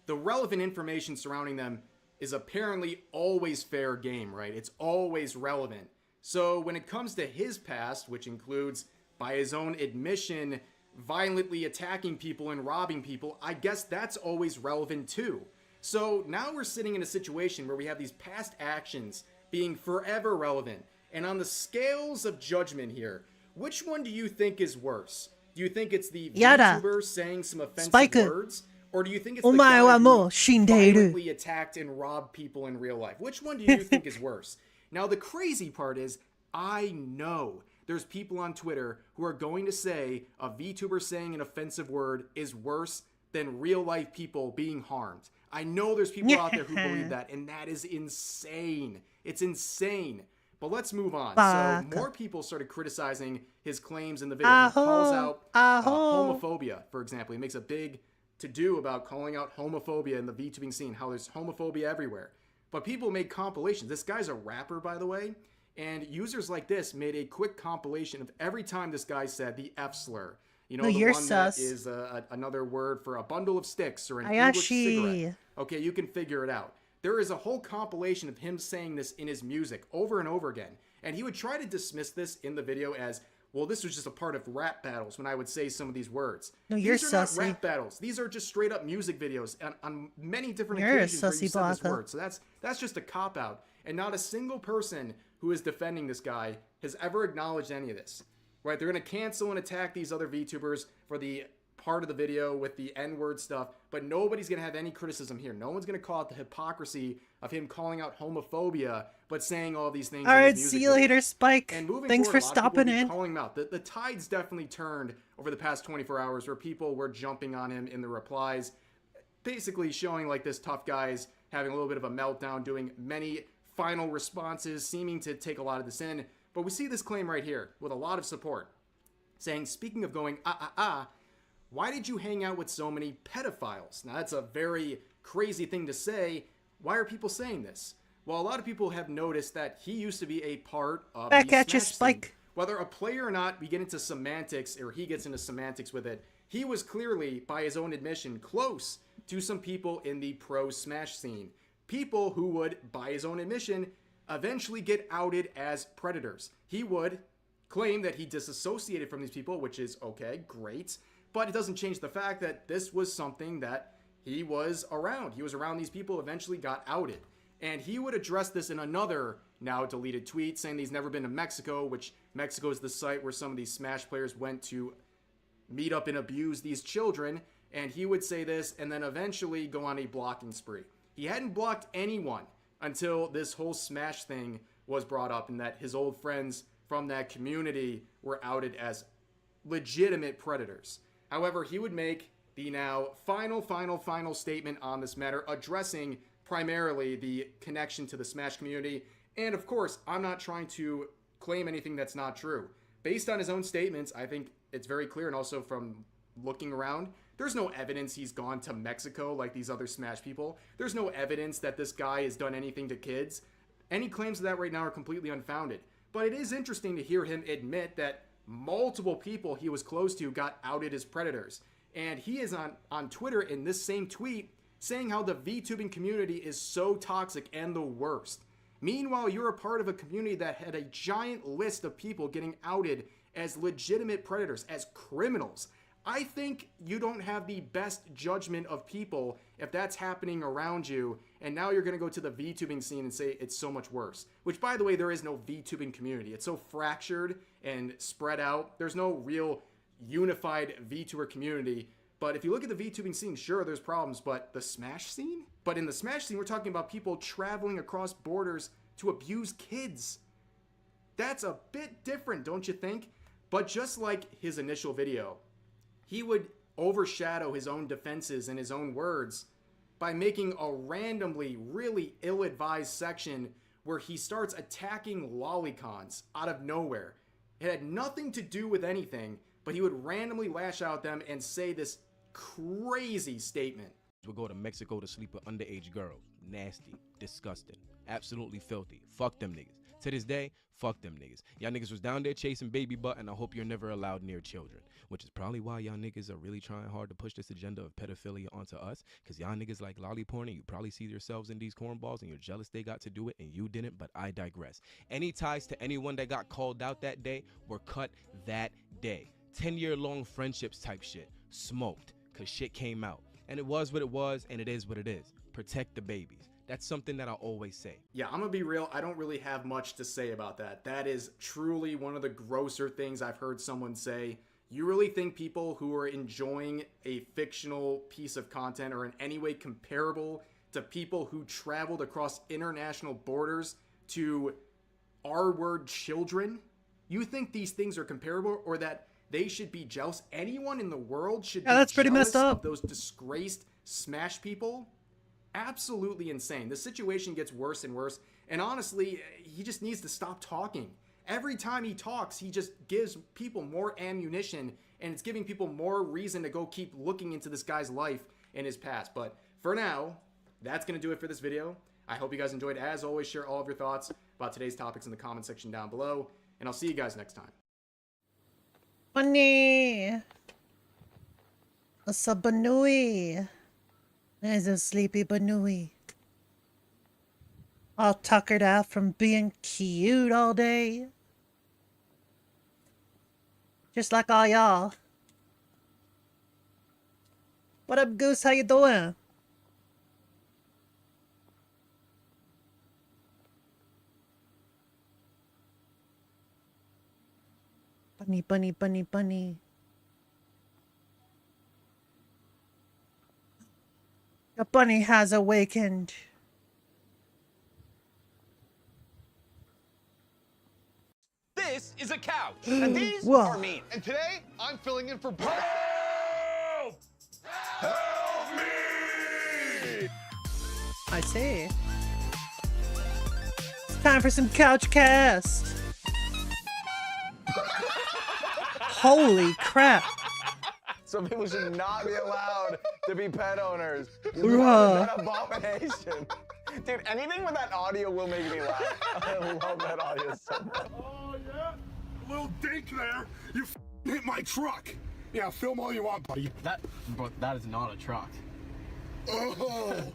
the relevant information surrounding them is apparently always fair game, right? It's always relevant. So when it comes to his past, which includes, by his own admission, violently attacking people and robbing people, I guess that's always relevant too. So now we're sitting in a situation where we have these past actions being forever relevant. And on the scales of judgment here, which one do you think is worse? Do you think it's the VTuber saying some offensive words? Or do you think it's the guy who violently attacked and robbed people in real life? Which one do you think is worse? Now, the crazy part is, I know there's people on Twitter who are going to say a VTuber saying an offensive word is worse than real life people being harmed. I know there's people out there who believe that, and that is insane. It's insane. But let's move on. So more people started criticizing his claims in the video. He calls out homophobia, for example. He makes a big to-do about calling out homophobia in the VTubing scene, how there's homophobia everywhere. But people made compilations. This guy's a rapper, by the way, and users like this made a quick compilation of every time this guy said the F slur. You know, the one that is another word for a bundle of sticks or an English cigarette. Okay, you can figure it out. There is a whole compilation of him saying this in his music over and over again. And he would try to dismiss this in the video as, well, this was just a part of rap battles when I would say some of these words.
No, you're
these are not rap battles. These are just straight up music videos on many different occasions where you said this word. So that's just a cop-out. And not a single person who is defending this guy has ever acknowledged any of this. Right, they're going to cancel and attack these other VTubers for the part of the video with the N-word stuff, but nobody's going to have any criticism here. No one's going to call out the hypocrisy of him calling out homophobia, but saying all these things.
All right, see you later, Spike.
And moving
Thanks
forward,
for stopping in.
Calling him out. The tide's definitely turned over the past 24 hours where people were jumping on him in the replies, basically showing like this tough guy's having a little bit of a meltdown, doing many final responses, seeming to take a lot of this in. But we see this claim right here with a lot of support saying, speaking of going, why did you hang out with so many pedophiles? Now, that's a very crazy thing to say. Why are people saying this? Well, a lot of people have noticed that he used to be a part of the Smash scene. Whether a player or not, we get into semantics, or he gets into semantics with it, he was clearly, by his own admission, close to some people in the pro Smash scene. People who would, by his own admission, eventually get outed as predators. He would claim that he disassociated from these people, which is okay, great, but it doesn't change the fact that this was something that he was around. He was around these people, eventually got outed. And he would address this in another now deleted tweet, saying that he's never been to Mexico, which Mexico is the site where some of these Smash players went to meet up and abuse these children. And he would say this and then eventually go on a blocking spree. He hadn't blocked anyone until this whole Smash thing was brought up and that his old friends from that community were outed as legitimate predators. However, he would make the now final statement on this matter, addressing primarily the connection to the Smash community. And of course, I'm not trying to claim anything that's not true. Based on his own statements, I think it's very clear, and also from looking around, there's no evidence he's gone to Mexico like these other Smash people. There's no evidence that this guy has done anything to kids. Any claims of that right now are completely unfounded. But it is interesting to hear him admit that multiple people he was close to got outed as predators. And he is on Twitter in this same tweet saying how the VTubing community is so toxic and the worst. Meanwhile, you're a part of a community that had a giant list of people getting outed as legitimate predators, as criminals. I think you don't have the best judgment of people if that's happening around you, and now you're going to go to the VTubing scene and say it's so much worse. Which, by the way, there is no VTubing community. It's so fractured and spread out. There's no real unified VTuber community. But if you look at the VTubing scene, sure, there's problems, but the Smash scene? But in the Smash scene, we're talking about people traveling across borders to abuse kids. That's a bit different, don't you think? But just like his initial video, he would overshadow his own defenses and his own words by making a randomly really ill-advised section where he starts attacking lolicons out of nowhere. It had nothing to do with anything, but he would randomly lash out at them and say this crazy statement.
We'll go to Mexico to sleep with underage girls. Nasty, disgusting, absolutely filthy. Fuck them niggas. To this day, fuck them niggas. Y'all niggas was down there chasing baby butt, and I hope you're never allowed near children. Which is probably why y'all niggas are really trying hard to push this agenda of pedophilia onto us. Because y'all niggas like lolly porn, and you probably see yourselves in these cornballs, and you're jealous they got to do it, and you didn't, but I digress. Any ties to anyone that got called out that day were cut that day. 10-year-long friendships type shit. Smoked, because shit came out. And it was what it was, and it is what it is. Protect the babies. That's something that I always say.
Yeah, I'm gonna be real, I don't really have much to say about that. That is truly one of the grosser things I've heard someone say. You really think people who are enjoying a fictional piece of content are in any way comparable to people who traveled across international borders to R-word children? You think these things are comparable, or that they should be jealous? Anyone in the world should be
that's pretty
jealous
messed up.
of those disgraced Smash people? Absolutely insane. The situation gets worse and worse, and honestly, he just needs to stop talking. Every time he talks, he just gives people more ammunition, and it's giving people more reason to go keep looking into this guy's life and his past. But for now, that's going to do it for this video. I hope you guys enjoyed. As always, share all of your thoughts about today's topics in the comment section down below, and I'll see you guys next time.
Bunny. What's up, Banui? There's a sleepy Banui. All tuckered out from being cute all day. Just like all y'all. What up, Goose? How you doing? Bunny, bunny, bunny, bunny. The bunny has awakened.
This is a couch, and these
Whoa.
are mean. And today, I'm filling in for Help! Help me!
I see. It's time for some couch cast. Holy crap.
Some people should not be allowed to be pet owners.
Bruh.
That's an abomination. Dude, anything with that audio will make me laugh. I love that audio so much.
Oh, yeah? Little dink there. You hit my truck. Yeah, film all you want, buddy.
But that is not a truck.
Oh.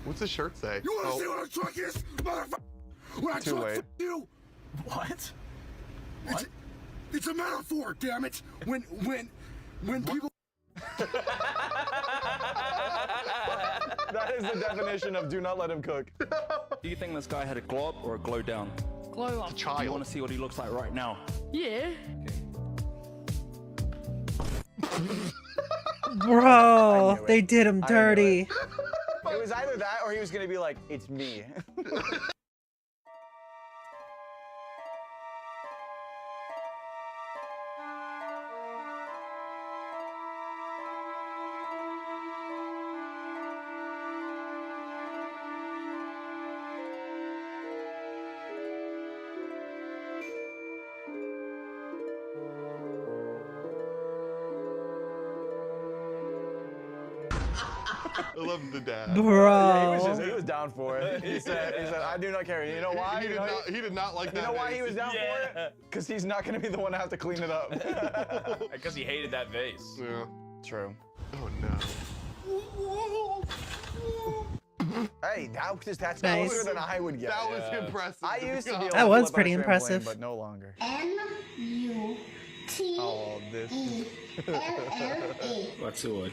What's the shirt say?
You want to see what a truck is, motherfucker? When I
Too
truck
late.
you.
What?
It's a metaphor, damn it. When people.
That is the definition of do not let him cook.
Do you think this guy had a glow up or a glow down?
Glow up.
Do you want to see what he looks like right now?
Yeah.
Bro, they did him dirty.
It was either that or he was gonna be like, it's me.
I love the dad.
Bro.
Yeah, he was down for it. He said, I do not care. You know why?
He did not like that.
You know why
vase.
he was down for it? Because he's not going to be the one to have to clean it up.
Because he hated that vase.
Yeah.
True.
Oh no.
Hey, that's
Nice.
closer than I would get.
That was impressive.
I used to be able
That
to
was
flip
pretty
on a trampoline,
impressive.
but no longer.
M-U-T-L-L-A.
Oh, this.
What's the word?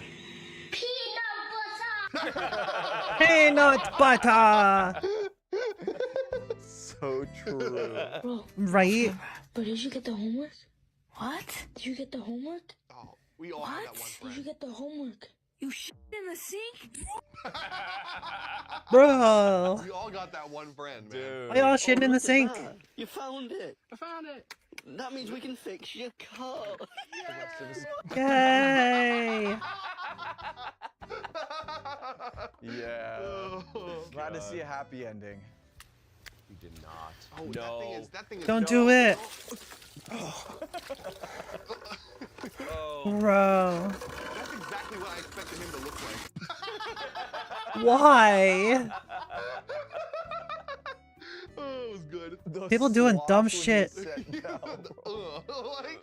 Peanut butter.
Peanut butter.
So true.
Bro,
Right?
but did you get the homework? What? Did you get the homework?
Oh, we all had that one
Did
friend.
you get the homework?
You shit in the sink?
Bro.
We all got that one friend, man.
Why y'all shitting in the
look at
sink?
that. You found it. I found it. That means we can fix your car.
Yay!
Yeah.
Oh,
Glad to see a happy ending.
We did not. Oh,
No.
that thing is.
Don't do it. Bro.
That's exactly what I expected him to look like.
Why?
Oh, it was good.
People doing dumb shit.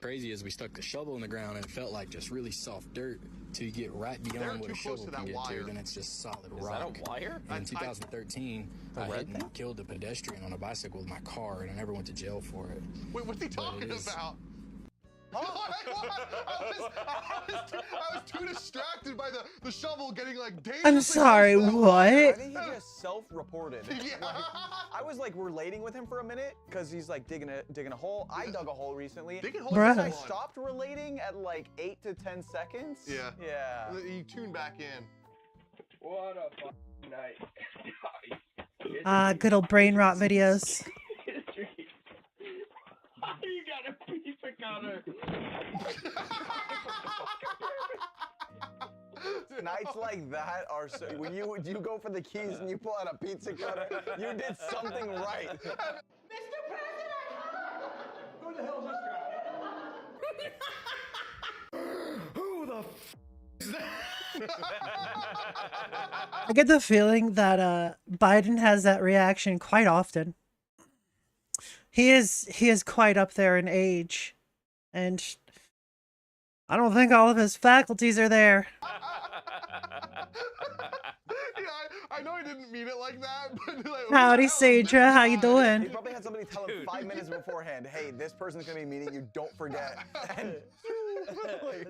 Crazy as we stuck the shovel in the ground and it felt like just really soft dirt till you get right beyond what a shovel can get to, then it's just solid rock.
Is that a wire?
In 2013, I hit and killed a pedestrian on a bicycle with my car, and I never went to jail for it.
Wait, what's he talking about? I was too distracted by the shovel getting like dangerous.
I'm sorry, what?
I think he just self-reported.
Yeah.
Like, I was like relating with him for a minute because he's like digging a hole. I dug a hole recently.
Digging holes.
Bruh.
I stopped relating at like 8 to 10 seconds.
Yeah.
Yeah.
He tuned back in.
What a fucking night.
Good old brain rot videos.
You got a pizza cutter.
Nights like that are so. When you go for the keys and you pull out a pizza cutter, you did something right.
Mr. President! Who the hell is this guy?
Who the f is that?
I get the feeling that Biden has that reaction quite often. He is quite up there in age, and I don't think all of his faculties are there.
Yeah, I know I didn't mean it like that, but like,
Howdy, Sadra, how you doing?
He probably had somebody tell him 5 minutes beforehand, hey, this person's gonna be meeting you, don't forget. And, like,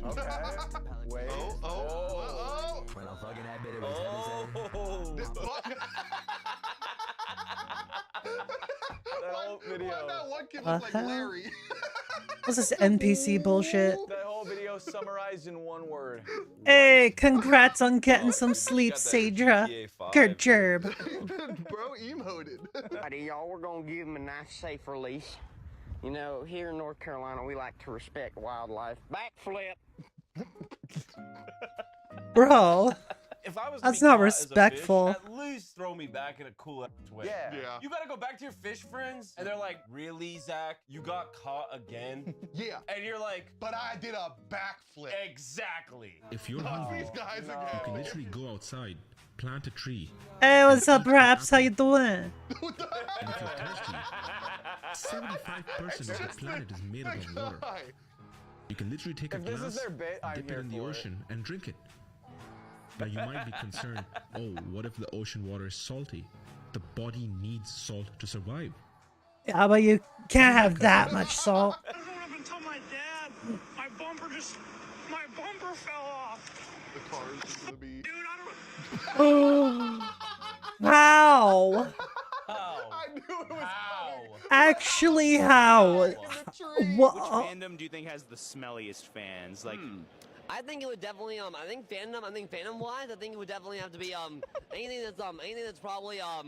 okay. Wait.
When I'm fucking that bit,
That whole video.
That one kid was like Larry.
What's this NPC bullshit?
That whole video summarized in one word.
Hey, congrats on getting some sleep, Sadra. Good job.
Bro, emoted.
Alrighty, y'all, we're gonna give him a nice safe release. You know, here in North Carolina, we like to respect wildlife. Backflip.
Bro,
If I was
that's
to be
not
caught as a fish,
respectful.
at least throw me back in a cool ass way.
Yeah.
You gotta go back to your fish friends, and they're like, "Really, Zach? You got caught again?"
Yeah.
And you're like,
"But I did a backflip."
Exactly.
If you're hungry, you can literally go outside, plant a tree.
Hey, what's up, Raps? How you doing?
And if you're thirsty, 75% of the planet is made up of water. You can literally take a
If this is
glass,
their bit, I'm
dip it
here
in the
for it.
ocean, and drink it. Now you might be concerned, oh, what if the ocean water is salty? The body needs salt to survive.
Yeah, but you can't have that much salt.
I don't have to tell my dad. My bumper fell off.
The car is just gonna be.
Dude, I don't.
Oh. How?
I knew it was coming.
Actually, how?
Which
What?
fandom do you think has the smelliest fans? Like,
I think it would definitely I think fandom wise, I think it would definitely have to be anything that's probably I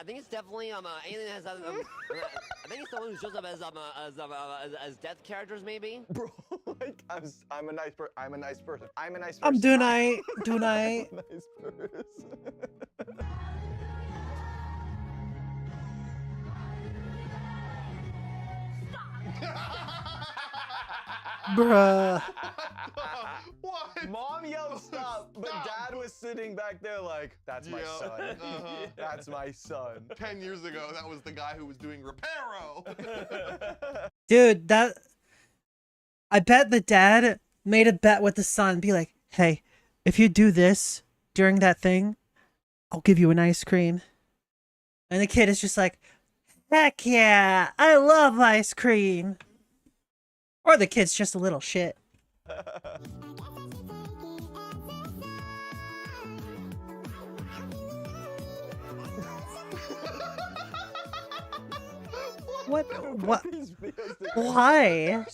think it's definitely anything that has I think it's someone who shows up as death characters maybe.
Bro, like I'm a nice person. I'm a nice person.
I'm doing I.
I'm a nice person.
Bruh.
What?
Mom yelled stop, but Dad was sitting back there like, that's my son. That's my son.
10 years ago, that was the guy who was doing Reparo.
Dude, I bet the dad made a bet with the son. Be like, hey, if you do this during that thing, I'll give you an ice cream. And the kid is just like, heck yeah, I love ice cream. Or the kid's just a little shit. What? Why?
They're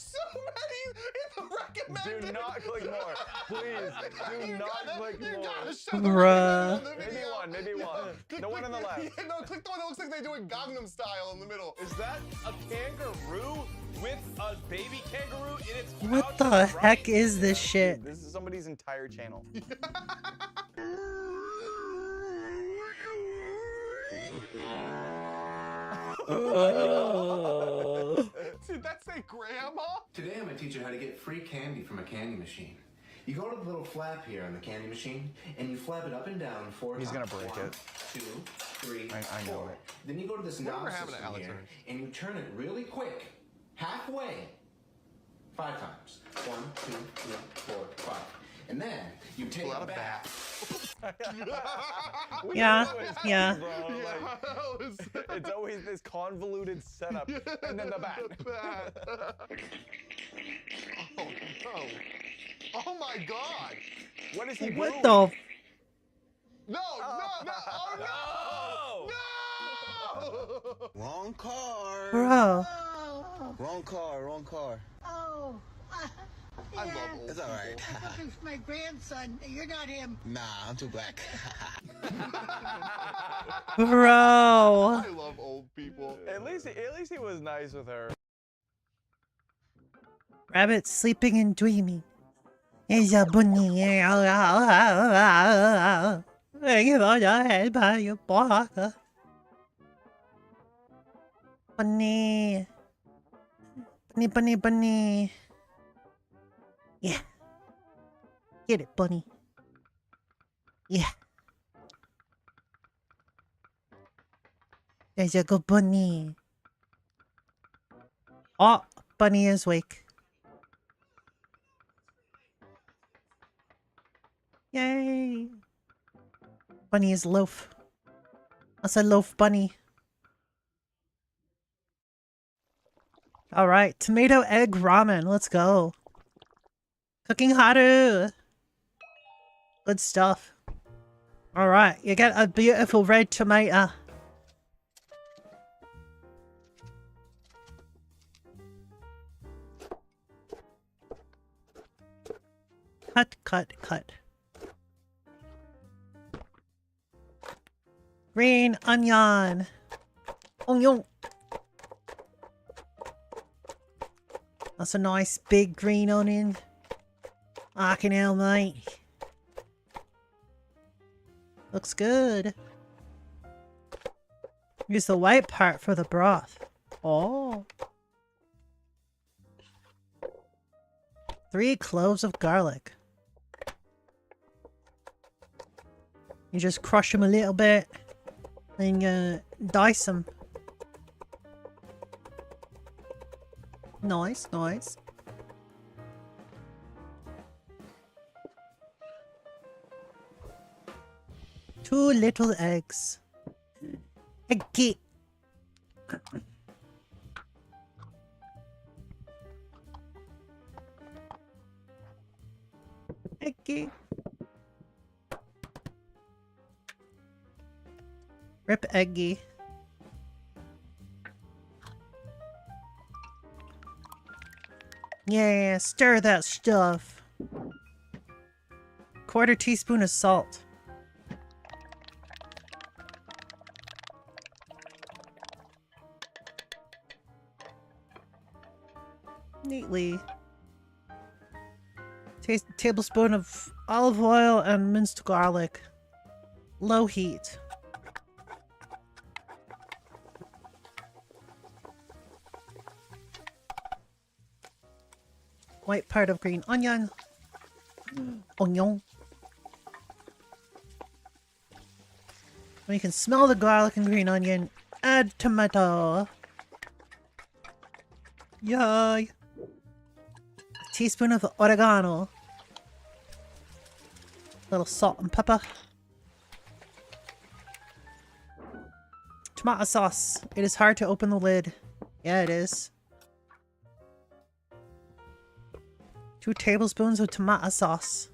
Do not click more. Please, do not click more.
Bruh.
Maybe one. The one on the left.
Yeah, no, click the one that looks like they're doing Gangnam Style in the middle.
Is that a kangaroo with a baby kangaroo in its
What the heck is this shit?
This is somebody's entire channel.
Did that say grandma?
Today I'm going to teach you how to get free candy from a candy machine. You go to the little flap here on the candy machine, and you flap it up and down 4 times.
He's gonna break it.
2, 3,
I know
4.
it.
Then you go to this knob
Never having
system
an
here,
Alex
and you turn it really quick, halfway, 5 times. 1, 2, 3, 4, 5. And then you take it back.
Yeah, yeah.
It's always this convoluted setup, and then the bat.
Oh no! Oh my God!
What is he doing?
What the?
No! No! No! Oh no! No!
Wrong car.
Bro.
Wrong car. Wrong car.
Oh.
I love old
It's all right.
I'm looking for my grandson. You're not him.
Nah, I'm too black.
Bro.
I love old people.
At least he was nice with her.
Rabbit sleeping and dreaming. Is a bunny. Bunny. Bunny, bunny, bunny. Yeah. Get it, bunny. Yeah. There's a good bunny. Oh, bunny is awake. Yay. Bunny is loaf. That's a loaf bunny. Alright, tomato egg ramen. Let's go. Cooking haru. Good stuff. Alright, you get a beautiful red tomato. Cut, cut, cut. Green onion. Onion. That's a nice big green onion. I can hell, mate. Looks good. Use the white part for the broth. Oh. 3 cloves of garlic. You just crush them a little bit. Then dice them. Nice, nice. Two little eggs. Eggy. Eggy. Rip Eggy. Yeah, stir that stuff. 1/4 teaspoon of salt. Neatly. Tablespoon of olive oil and minced garlic. Low heat. White part of green onion. Onion. When you can smell the garlic and green onion, add tomato. Yay. A teaspoon of oregano. A little salt and pepper. Tomato sauce. It is hard to open the lid. Yeah, it is. 2 tablespoons of tomato sauce.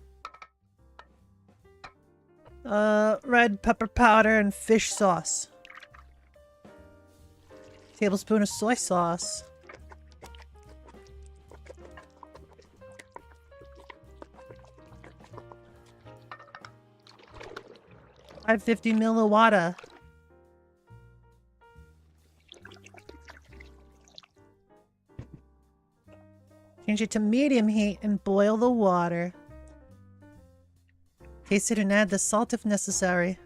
Red pepper powder and fish sauce. Tablespoon of soy sauce. 550 ml of water. Change it to medium heat and boil the water. Taste it and add the salt if necessary.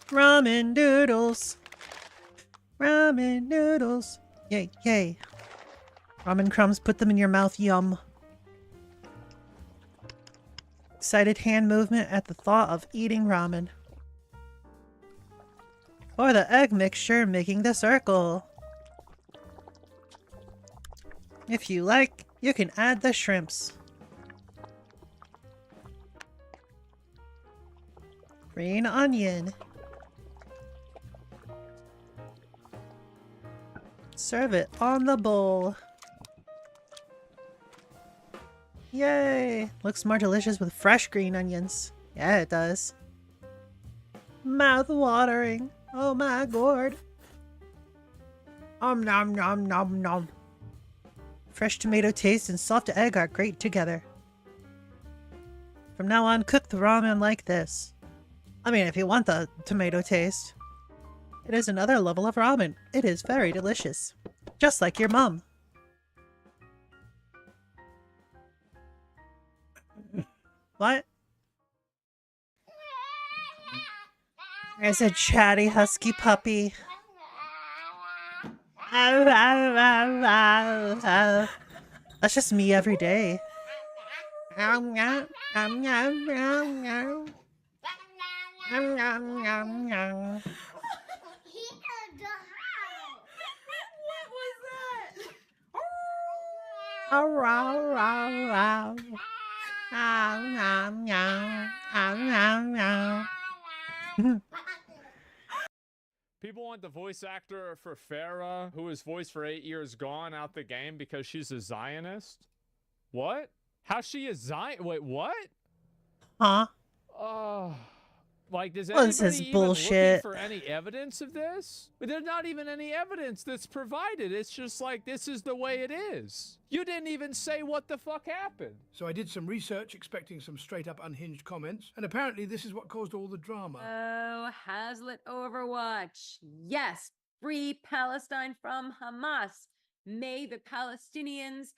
Ramen noodles. Ramen noodles. Yay, yay. Ramen crumbs, put them in your mouth, yum. Excited hand movement at the thought of eating ramen. Or the egg mixture making the circle. If you like, you can add the shrimps. Green onion. Serve it on the bowl. Yay! Looks more delicious with fresh green onions. Yeah, it does. Mouth watering. Oh my god. Nom nom nom nom. Fresh tomato taste and soft egg are great together. From now on, cook the ramen like this. I mean, if you want the tomato taste. It is another level of ramen. It is very delicious. Just like your mom. What? There's a chatty husky puppy. That's just me every day.
People want the voice actor for Farah, who was voiced for 8 years, gone out the game because she's a Zionist. What? How's she a Zion? Wait, what?
Huh?
Like, does
Well, this
anybody
is
even
bullshit.
looking for any evidence of this? But there's not even any evidence that's provided. It's just like, this is the way it is. You didn't even say what the fuck happened.
So I did some research expecting some straight up unhinged comments, and apparently this is what caused all the drama.
Oh, Hazlitt Overwatch. Yes, free Palestine from Hamas. May the Palestinians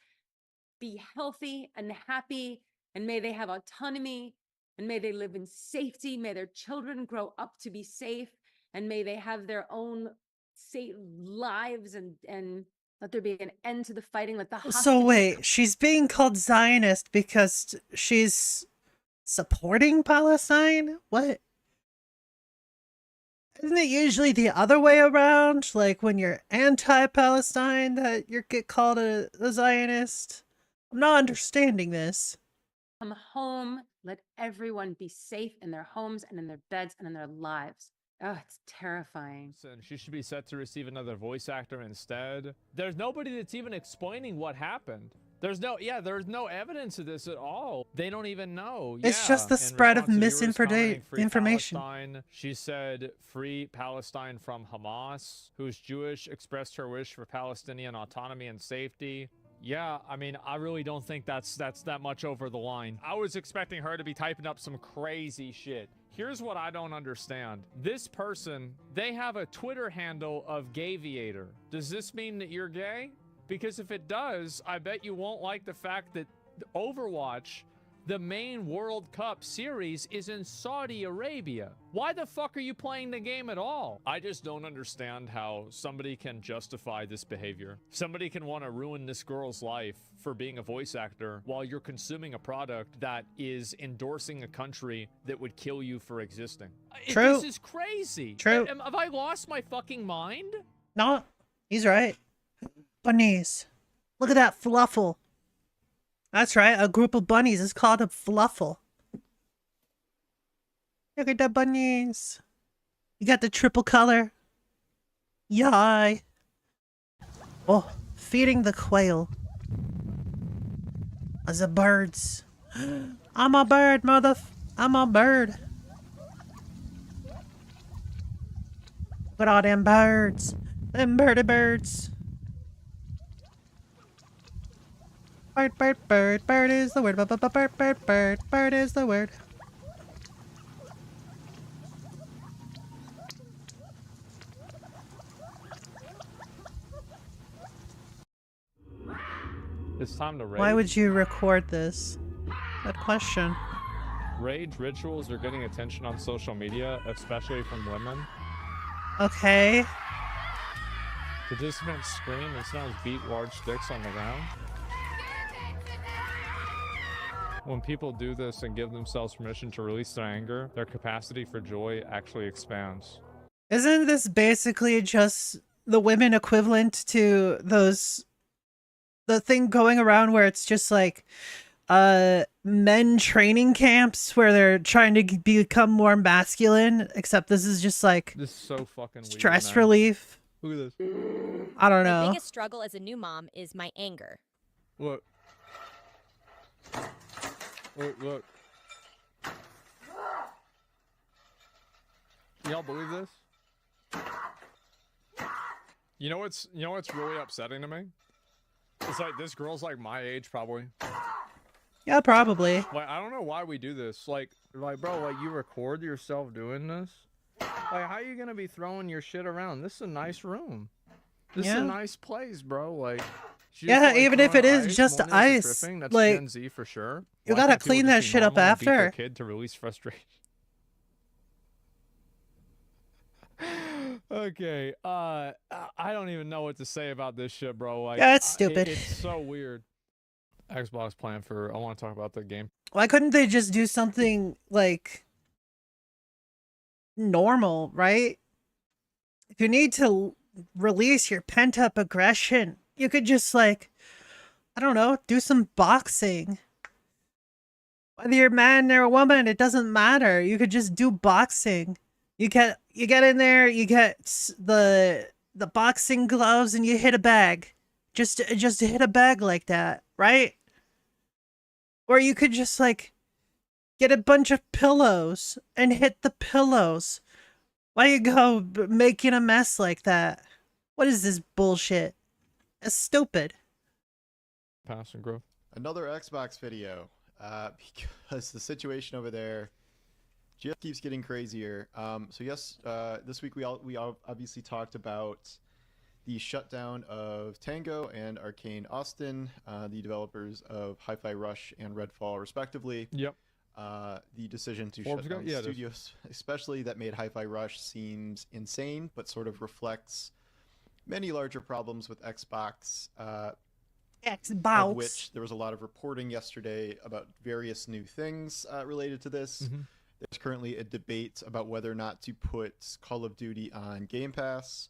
be healthy and happy, and may they have autonomy, and may they live in safety. May their children grow up to be safe, and may they have their own safe lives, and let there be an end to the fighting. Let the
So wait, she's being called Zionist because she's supporting Palestine? What? Isn't it usually the other way around? Like when you're anti-Palestine that you get called a Zionist? I'm not understanding this.
come home. Let everyone be safe in their homes and in their beds and in their lives. Oh, it's terrifying.
She should be set to receive another voice actor instead. There's nobody that's even explaining what happened. There's no evidence of this at all. They don't even know.
It's just the spread of misinformation.
She said, free Palestine from Hamas, who's Jewish, expressed her wish for Palestinian autonomy and safety. Yeah, I mean, I really don't think that's that much over the line. I was expecting her to be typing up some crazy shit. Here's what I don't understand. This person, they have a Twitter handle of Gayviator. Does this mean that you're gay? Because if it does, I bet you won't like the fact that Overwatch, the main World Cup series, is in Saudi Arabia. Why the fuck are you playing the game at all? I just don't understand how somebody can justify this behavior. Somebody can want to ruin this girl's life for being a voice actor while you're consuming a product that is endorsing a country that would kill you for existing.
True.
This is crazy.
True.
Have I lost my fucking mind?
No, he's right. Bunnies. Look at that fluffle. That's right, a group of bunnies is called a fluffle. Look at the bunnies. You got the triple color. Yay. Oh, feeding the quail. As a birds. I'm a bird, I'm a bird. Look at all them birds. Them birdie birds. Bird, bird, bird, bird is the word. Bird, bird, bird, bird, bird is the word.
It's time to raid.
Why would you record this? Good question.
Rage rituals are getting attention on social media, especially from women.
Okay.
Participants scream and sometimes beat large sticks on the ground. When people do this and give themselves permission to release their anger, their capacity for joy actually expands.
Isn't this basically just the women equivalent to the thing going around where it's just like men training camps where they're trying to become more masculine, except this is just like
This is so fucking weird,
stress
man.
relief.
Look at this.
I don't
My
know.
biggest struggle as a new mom is my anger.
Look. Look. Y'all believe this? You know what's really upsetting to me? It's like this girl's like my age probably.
Yeah, probably.
Like I don't know why we do this. Like bro, like you record yourself doing this? Like how are you gonna be throwing your shit around? This is a nice room. This is
Yeah.
a nice place, bro. Like she's
Yeah,
like,
even if
throwing
it is
ice,
just
Mornings are
ice,
tripping. That's
like,
Gen Z for sure.
you
Why
gotta
can't people
clean
just
that
be
shit up
normal and beat their
after.
kid to release frustration. Okay, I don't even know what to say about this shit, bro. Like,
Yeah, it's stupid.
It's so weird. Xbox plan for. I want to talk about the game.
Why couldn't they just do something like normal, right? If you need to release your pent up aggression, you could just like, I don't know, do some boxing. Whether you're a man or a woman, it doesn't matter. You could just do boxing. You get in there, you get the boxing gloves, and you hit a bag. Just hit a bag like that, right? Or you could just like get a bunch of pillows and hit the pillows. Why you go making a mess like that? What is this bullshit? It's stupid.
Pass and growth.
Another Xbox video, because the situation over there just keeps getting crazier. So yes, this week we obviously talked about the shutdown of Tango and Arcane Austin, the developers of Hi-Fi Rush and Redfall, respectively.
Yep.
The decision to
Forbes
shut down
guy? Yeah, it is.
studios, especially that made Hi-Fi Rush, seems insane, but sort of reflects many larger problems with Xbox.
Xbox.
Of which there was a lot of reporting yesterday about various new things related to this. There's currently a debate about whether or not to put Call of Duty on Game Pass.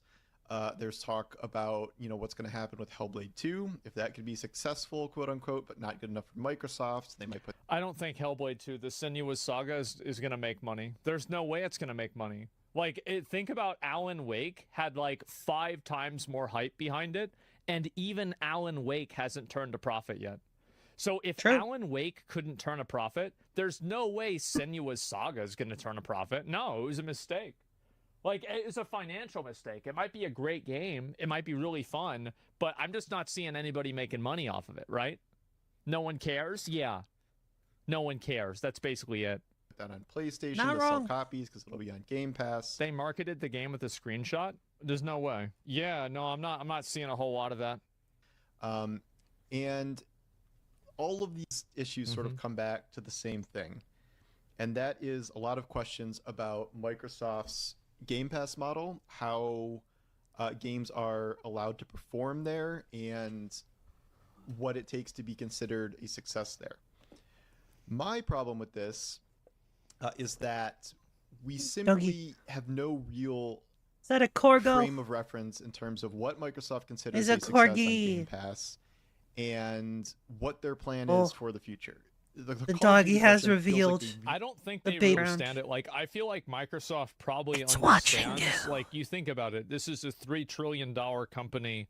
There's talk about, what's going to happen with Hellblade 2, if that could be successful, quote unquote, but not good enough for Microsoft. They might put.
I don't think Hellblade 2, the Senua's Saga, is going to make money. There's no way it's going to make money. Like, think about Alan Wake had like 5 times more hype behind it, and even Alan Wake hasn't turned a profit yet. So if Alan Wake couldn't turn a profit, there's no way Senua's Saga is going to turn a profit. No, it was a mistake. Like, it's a financial mistake. It might be a great game. It might be really fun, but I'm just not seeing anybody making money off of it, right? No one cares? Yeah. No one cares. That's basically it.
That on PlayStation
Not
to
wrong.
sell copies because it'll be on Game Pass.
They marketed the game with a screenshot? There's no way. Yeah, no, I'm not seeing a whole lot of that.
And all of these issues sort of come back to the same thing. And that is a lot of questions about Microsoft's Game Pass model, how games are allowed to perform there, and what it takes to be considered a success there. My problem with this is that we simply have no real
Is that a corgo?
frame of reference in terms of what Microsoft considers
Is
a
a
success on
corgi.
Game Pass and what their plan
Oh.
is for the future. The
The
Call of
doggy
Duty
has
question feels like
revealed
a
I don't think
the
they
baby.
understand it. Like, I feel like Microsoft probably
It's watching
understands. Like, you think about it. This is a $3 trillion company.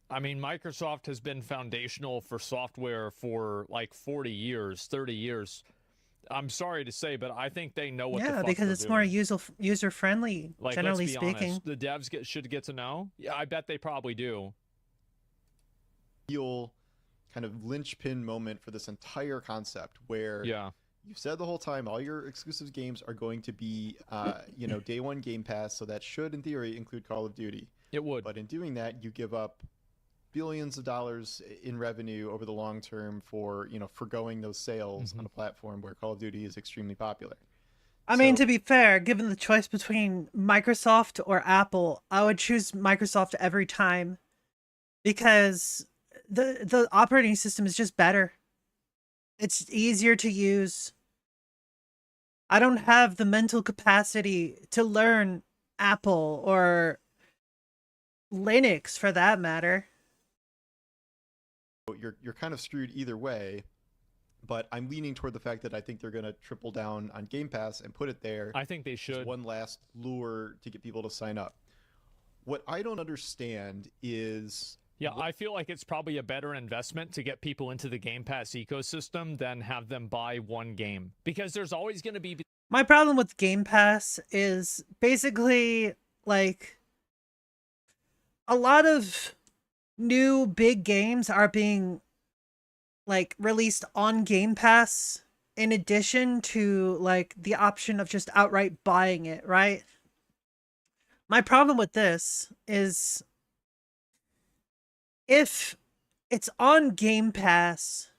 I mean, Microsoft has been foundational for software for like 40 years, 30 years. I'm sorry to say, but I think they know what the
Yeah,
fuck
because
they're
it's
doing.
more user friendly,
Like,
generally
let's be
speaking.
honest, the devs should get to know. Yeah, I bet they probably do.
real kind of linchpin moment for this entire concept where you've said the whole time all your exclusive games are going to be day one Game Pass, so that should in theory include Call of Duty.
It would.
But in doing that, you give up billions of dollars in revenue over the long term for, you know, forgoing those sales on a platform where Call of Duty is extremely popular.
I mean, to be fair, given the choice between Microsoft or Apple, I would choose Microsoft every time because the operating system is just better. It's easier to use. I don't have the mental capacity to learn Apple or Linux for that matter.
You're kind of screwed either way, but I'm leaning toward the fact that I think they're going to triple down on Game Pass and put it there.
I think they should.
One last lure to get people to sign up. What I don't understand is...
Yeah, I feel like it's probably a better investment to get people into the Game Pass ecosystem than have them buy one game. Because there's always going to be...
My problem with Game Pass is basically, like, a lot of new big games are being, like, released on Game Pass in addition to, like, the option of just outright buying it, right? My problem with this is... if it's on Game Pass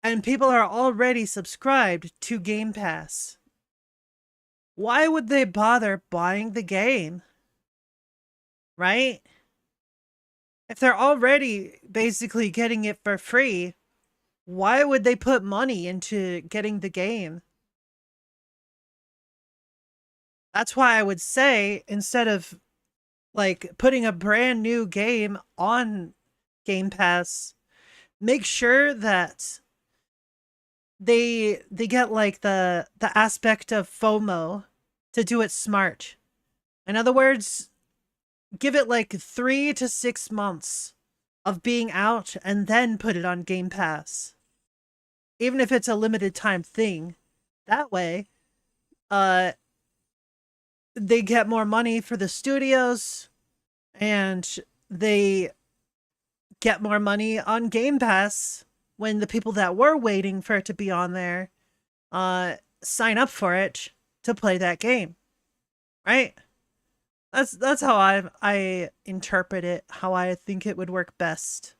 and people are already subscribed to Game Pass, why would they bother buying the game? Right? If they're already basically getting it for free, why would they put money into getting the game? That's why I would say, instead of like putting a brand new game on Game Pass, make sure that they get like the aspect of FOMO to do it smart. In other words, give it like 3 to 6 months of being out and then put it on Game Pass. Even if it's a limited time thing. That way, they get more money for the studios and they get more money on Game Pass when the people that were waiting for it to be on there sign up for it to play that game. Right? That's how I interpret it, how I think it would work best.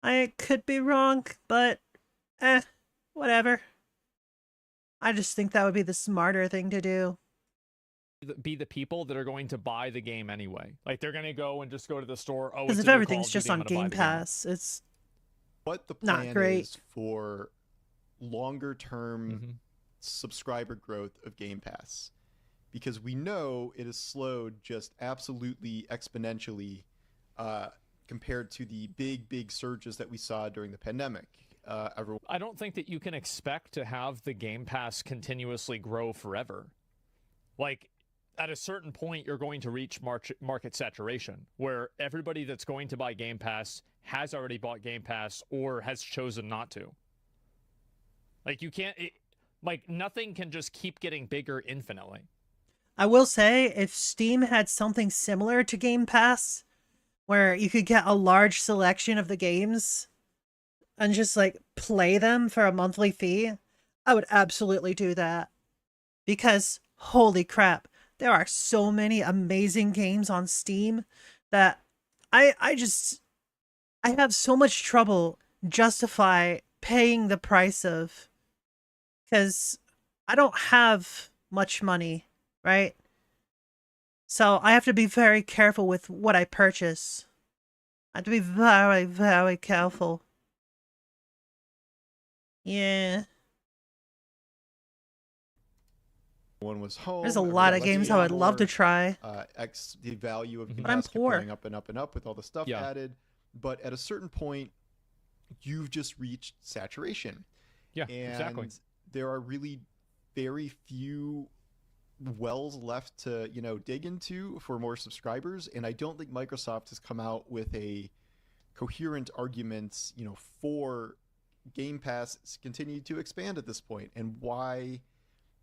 I could be wrong, but whatever. I just think that would be the smarter thing to do.
Be the people that are going to buy the game anyway. Like, they're going to go and just go to the store. Oh,
because if everything's just on Game Pass, it's
what the
not
plan
great
is for longer term subscriber growth of Game Pass, because we know it has slowed just absolutely exponentially compared to the big surges that we saw during the pandemic.
I don't think that you can expect to have the Game Pass continuously grow forever. Like, at a certain point, you're going to reach market saturation, where everybody that's going to buy Game Pass has already bought Game Pass or has chosen not to. Like, you can't... like, nothing can just keep getting bigger infinitely.
I will say, if Steam had something similar to Game Pass, where you could get a large selection of the games and just, like, play them for a monthly fee, I would absolutely do that. Because, holy crap, there are so many amazing games on Steam that I have so much trouble justify paying the price of, because I don't have much money, right? So I have to be very careful with what I purchase. I have to be very, very careful. Yeah.
One was home.
There's a lot of games I would love to try.
The value of Game
But I'm
Pass kept
poor.
going up and up and up with all the stuff added. But at a certain point, you've just reached saturation.
Yeah,
and
exactly.
There are really very few wells left to, you know, dig into for more subscribers. And I don't think Microsoft has come out with a coherent argument, you know, for Game Pass continue to expand at this point, and why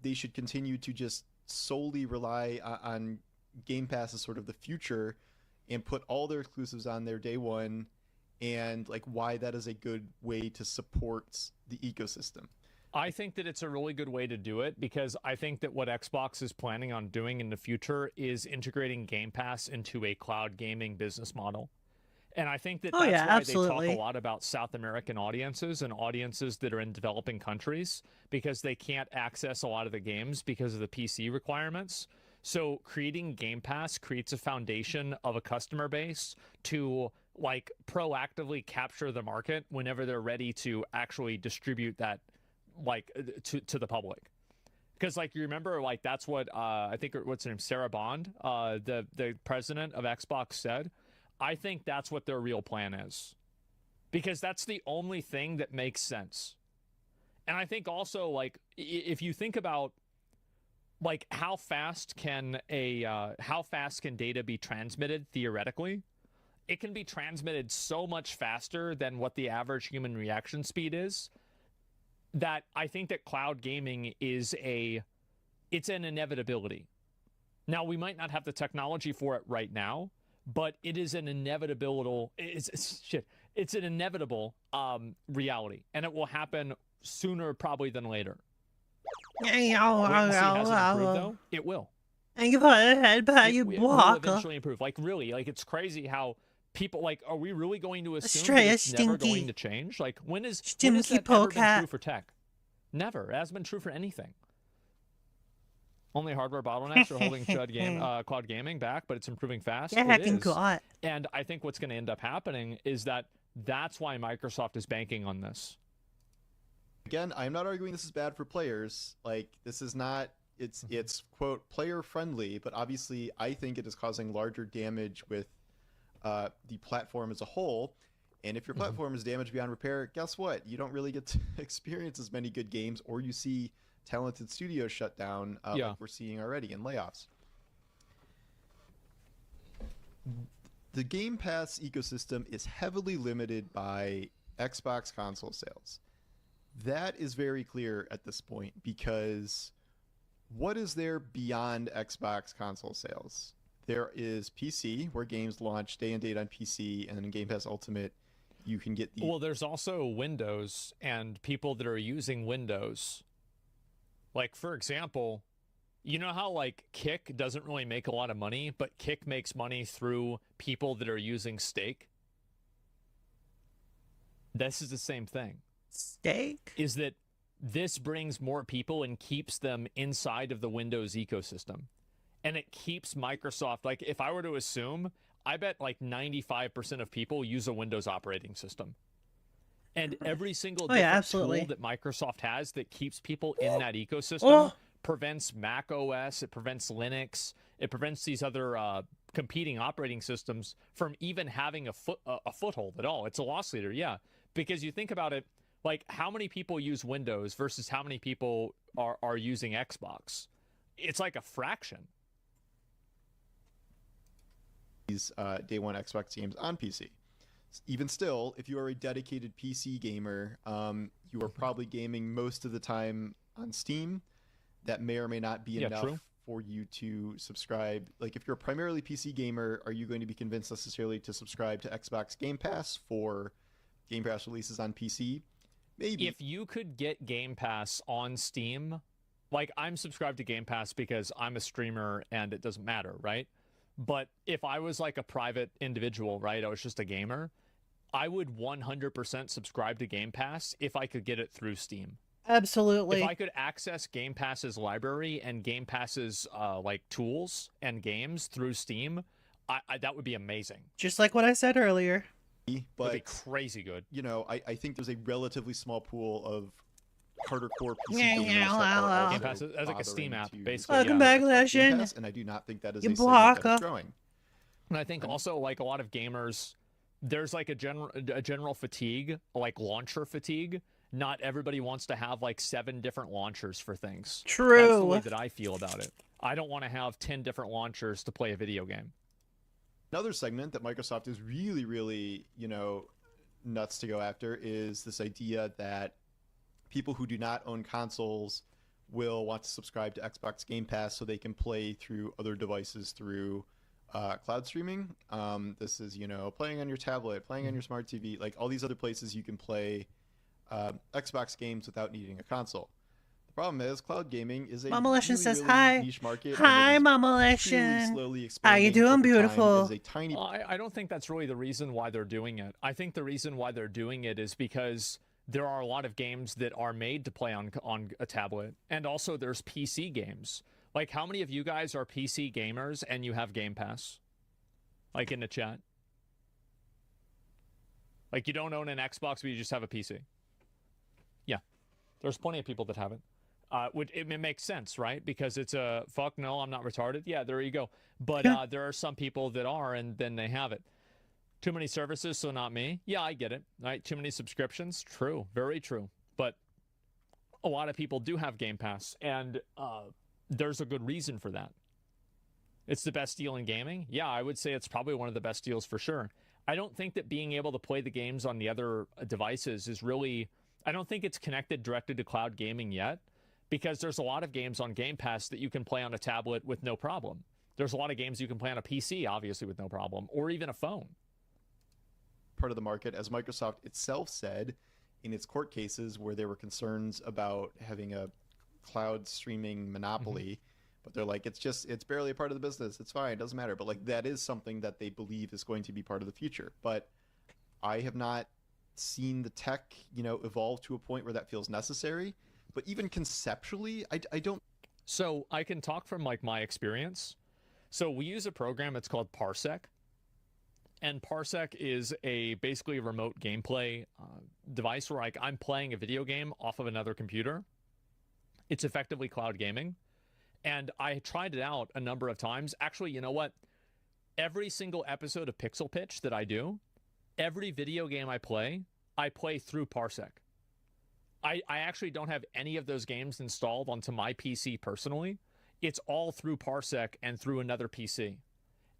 they should continue to just solely rely on Game Pass as sort of the future and put all their exclusives on there day one, and like why that is a good way to support the ecosystem.
I think that it's a really good way to do it, because I think that what Xbox is planning on doing in the future is integrating Game Pass into a cloud gaming business model. And I think that
Oh,
that's
yeah,
why
absolutely.
they talk a lot about South American audiences and audiences that are in developing countries, because they can't access a lot of the games because of the PC requirements. So creating Game Pass creates a foundation of a customer base to like proactively capture the market whenever they're ready to actually distribute that like to the public. Because like you remember, like that's what I think what's her name, Sarah Bond, the president of Xbox said. I think that's what their real plan is, because that's the only thing that makes sense. And I think also, like, if you think about like how fast can data be transmitted theoretically, it can be transmitted so much faster than what the average human reaction speed is, that I think that cloud gaming is it's an inevitability. Now, we might not have the technology for it right now, but it is an inevitable it's an inevitable reality, and it will happen sooner probably than later. Wait and see, has it improved, though? It will.
And you put a head by you
It will
walk.
eventually improve. Like, really, like, it's crazy how people, like, are we really going to assume
Stray
that
a
it's never
stinky.
going to change? Like, when has that
Stinky
ever been
polecat.
true for tech? Never. It hasn't been true for anything. Only hardware bottlenecks are holding cloud gaming back, but it's improving fast.
Yeah,
It
hacking
is.
God.
And I think what's going to end up happening is that's why Microsoft is banking on this.
Again, I'm not arguing this is bad for players. Like, this is not, it's quote, player friendly, but obviously I think it is causing larger damage with the platform as a whole. And if your platform is damaged beyond repair, guess what? You don't really get to experience as many good games, or you see talented studios shut down, like we're seeing already in layoffs. The Game Pass ecosystem is heavily limited by Xbox console sales. That is very clear at this point, because what is there beyond Xbox console sales? There is PC, where games launch day and date on PC, and in Game Pass Ultimate, you can get the...
Well, there's also Windows and people that are using Windows. Like, for example, you know how, like, Kick doesn't really make a lot of money, but Kick makes money through people that are using Stake? This is the same thing.
Stake?
Is that this brings more people and keeps them inside of the Windows ecosystem. And it keeps Microsoft, like, if I were to assume, I bet like 95% of people use a Windows operating system. And every single different tool that Microsoft has that keeps people in that ecosystem prevents Mac OS, it prevents Linux, it prevents these other competing operating systems from even having a foothold at all. It's a loss leader, yeah. Because you think about it, like, how many people use Windows versus how many people are using Xbox? It's like a fraction.
These day one Xbox games on PC. Even still, if you are a dedicated PC gamer, you are probably gaming most of the time on Steam. That may or may not be enough for you to subscribe. Like, if you're a primarily PC gamer, are you going to be convinced necessarily to subscribe to Xbox Game Pass for Game Pass releases on PC? Maybe.
If you could get Game Pass on Steam, like, I'm subscribed to Game Pass because I'm a streamer and it doesn't matter, right? But if I was like a private individual, right, I was just a gamer, I would 100% subscribe to Game Pass if I could get it through Steam.
Absolutely.
If I could access Game Pass's library and Game Pass's like tools and games through Steam, that would be amazing.
Just like what I said earlier.
But
it'd be crazy good.
You know, I think there's a relatively small pool of harder core PC gamers that
Game Pass is like a Steam app, basically.
Welcome back, Leshin.
And I do not think that is
You
a segment that
blocker.
is growing.
And I think also, like, a lot of gamers, there's like a general fatigue, like launcher fatigue. Not everybody wants to have like 7 different launchers for things.
True.
That's the way that I feel about it. I don't want to have 10 different launchers to play a video game.
Another segment that Microsoft is really, really, you know, nuts to go after is this idea that people who do not own consoles will want to subscribe to Xbox Game Pass so they can play through other devices through cloud streaming. This is, you know, playing on your tablet, playing on your smart TV, like all these other places you can play Xbox games without needing a console. The problem is cloud gaming is a
Mamalition
really,
says
really
hi.
niche market.
Hi,
and it is truly
Mamalition.
slowly
How you
expanding
doing,
over time. It
beautiful?
is a tiny
I don't think that's really the reason why they're doing it. I think the reason why they're doing it is because there are a lot of games that are made to play on a tablet, and also there's PC games. Like, how many of you guys are PC gamers and you have Game Pass? Like, in the chat. Like, you don't own an Xbox, but you just have a PC. Yeah. There's plenty of people that have it. It makes sense, right? Because it's a, fuck no, I'm not retarded. Yeah, there you go. But there are some people that are, and then they have it. Too many services, so not me. Yeah, I get it. Right? Too many subscriptions. True. Very true. But a lot of people do have Game Pass, and there's a good reason for that. It's the best deal in gaming? Yeah, I would say it's probably one of the best deals for sure. I don't think that being able to play the games on the other devices is really... I don't think it's connected directly to cloud gaming yet, because there's a lot of games on Game Pass that you can play on a tablet with no problem. There's a lot of games you can play on a PC, obviously, with no problem, or even a phone.
part of the market, as Microsoft itself said in its court cases where there were concerns about having a cloud streaming monopoly. But they're like, it's barely a part of the business. It's fine. It doesn't matter. But like, that is something that they believe is going to be part of the future. But I have not seen the tech, evolve to a point where that feels necessary. But even conceptually, I don't.
So I can talk from like my experience. So we use a program. It's called Parsec. And Parsec is basically a remote gameplay device where I'm playing a video game off of another computer. It's effectively cloud gaming. And I tried it out a number of times. Actually, you know what? Every single episode of Pixel Pitch that I do, every video game I play through Parsec. I actually don't have any of those games installed onto my PC personally. It's all through Parsec and through another PC.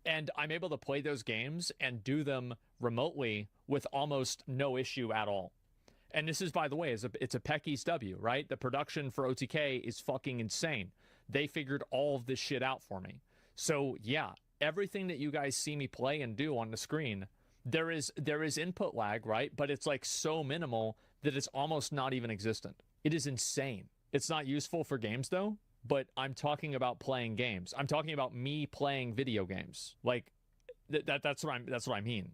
And I'm able to play those games and do them remotely with almost no issue at all. And this is, by the way, it's a Pecky's W, right? The production for OTK is fucking insane. They figured all of this shit out for me. So yeah, everything that you guys see me play and do on the screen, there is input lag, right? But it's like so minimal that it's almost not even existent. It is insane. It's not useful for games though, but I'm talking about playing games. I'm talking about me playing video games. Like that's what I mean.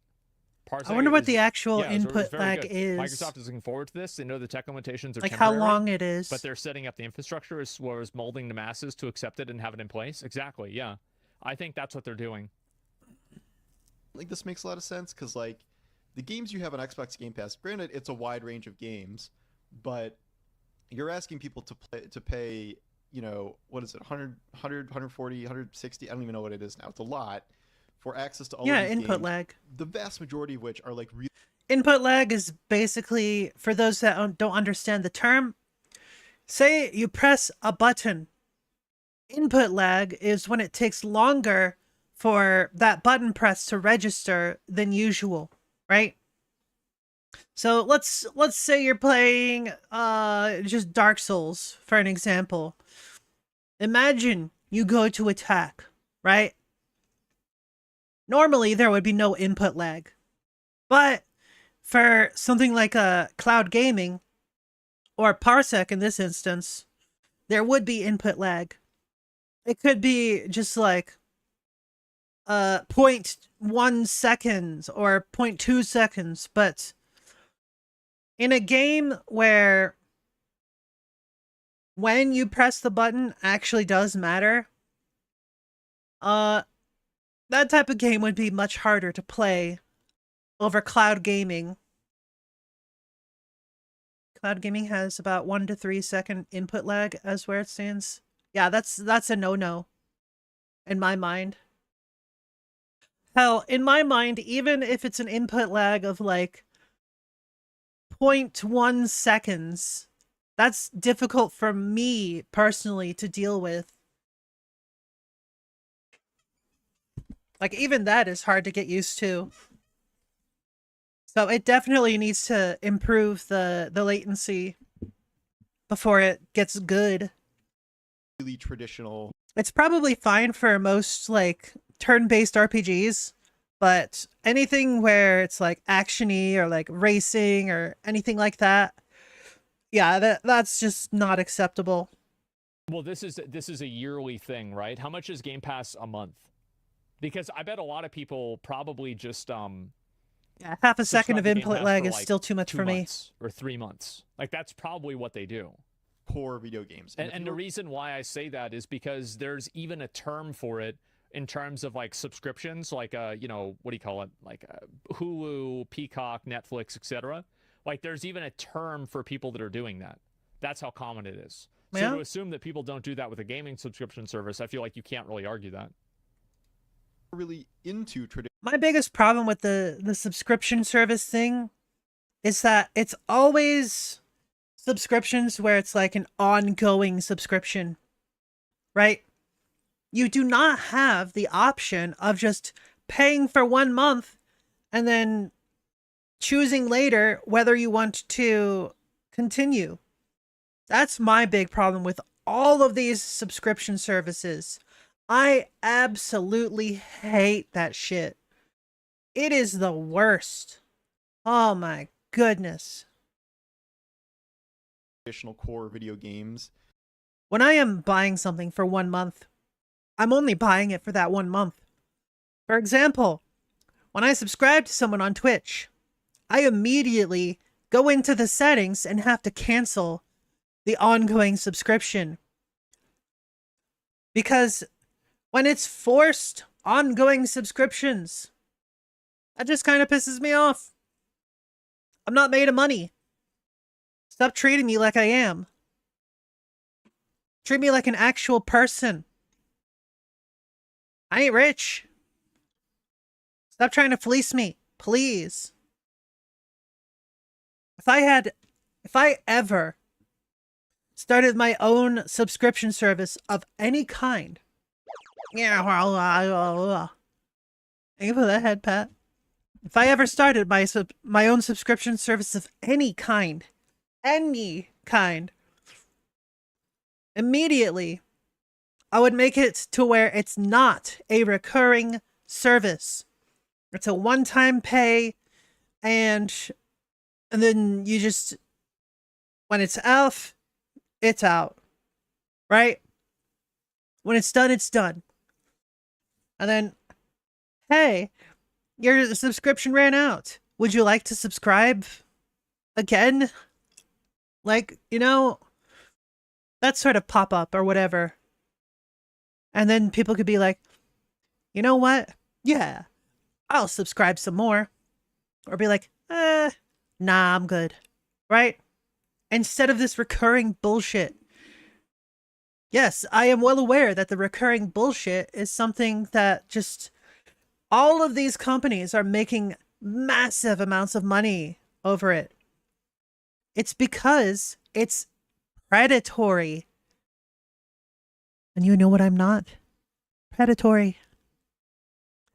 Parsec
I wonder what
is,
the actual
yeah,
input
very
lag
good.
is.
Microsoft is looking forward to this. They know the tech limitations are
like how
temporary,
long it is.
but they're setting up the infrastructure as well as molding the masses to accept it and have it in place. Exactly, yeah. I think that's what they're doing.
Like, this makes a lot of sense because, like, the games you have on Xbox Game Pass, granted, it's a wide range of games, but you're asking people to pay, what is it, 100, 140, 160? I don't even know what it is now. It's a lot. For access to all of these
input
games,
lag.
The vast majority of which are like really.
Input lag is basically, for those that don't understand the term, say you press a button. Input lag is when it takes longer for that button press to register than usual, right? So let's say you're playing just Dark Souls for an example. Imagine you go to attack, right? Normally, there would be no input lag. But for something like a cloud gaming, or Parsec in this instance, there would be input lag. It could be just like 0.1 seconds or 0.2 seconds. But in a game where when you press the button actually does matter, that type of game would be much harder to play over cloud gaming. Cloud gaming has about 1 to 3 second input lag as where it stands. Yeah, that's a no-no in my mind. Hell, in my mind, even if it's an input lag of like 0.1 seconds, that's difficult for me personally to deal with. Like, even that is hard to get used to. So it definitely needs to improve the latency before it gets good.
Really traditional.
It's probably fine for most, like, turn-based RPGs, but anything where it's, like, action-y or, like, racing or anything like that, Yeah, that's just not acceptable.
Well, this is a yearly thing, right? How much is Game Pass a month? Because I bet a lot of people probably just
Yeah, half a second
subscribe
of
to Game
input
Pass
lag
for,
is
like,
still too much
2
for me.
months or 3 months. Like that's probably what they do.
Core video games.
And the reason why I say that is because there's even a term for it in terms of like subscriptions, like you know, what do you call it? Like Hulu, Peacock, Netflix, etc. Like there's even a term for people that are doing that. That's how common it is. So
Yeah.
to assume that people don't do that with a gaming subscription service, I feel like you can't really argue that.
Really into traditional.
My biggest problem with the subscription service thing is that it's always subscriptions where it's like an ongoing subscription, right? You do not have the option of just paying for 1 month and then choosing later whether you want to continue. That's my big problem with all of these subscription services. I absolutely hate that shit. It is the worst. Oh my goodness.
Traditional core video games.
When I am buying something for 1 month, I'm only buying it for that 1 month. For example, when I subscribe to someone on Twitch, I immediately go into the settings and have to cancel the ongoing subscription. Because when it's forced ongoing subscriptions, that just kind of pisses me off. I'm not made of money. Stop treating me like I am. Treat me like an actual person. I ain't rich. Stop trying to fleece me, please. If I ever started my own subscription service of any kind. Yeah, thank you for that head pat. If I ever started my own subscription service of any kind, immediately I would make it to where it's not a recurring service. It's a one-time pay, and then you just, when it's off, it's out, right? When it's done, it's done. And then, hey, your subscription ran out. Would you like to subscribe again? Like, you know, that sort of pop-up or whatever. And then people could be like, you know what? Yeah, I'll subscribe some more. Or be like, nah, I'm good. Right? Instead of this recurring bullshit. Yes, I am well aware that the recurring bullshit is something that just all of these companies are making massive amounts of money over it. It's because it's predatory. And you know what I'm not? Predatory.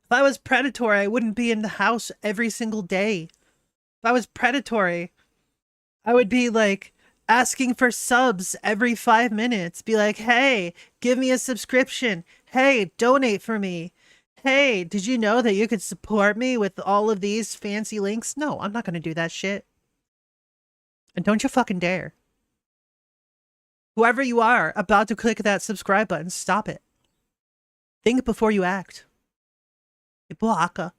If I was predatory, I wouldn't be in the house every single day. If I was predatory, I would be like asking for subs every 5 minutes. Be like, hey, give me a subscription. Hey, donate for me. Hey, did you know that you could support me with all of these fancy links? No, I'm not going to do that shit. And don't you fucking dare. Whoever you are about to click that subscribe button, stop it. Think before you act. Ibaka.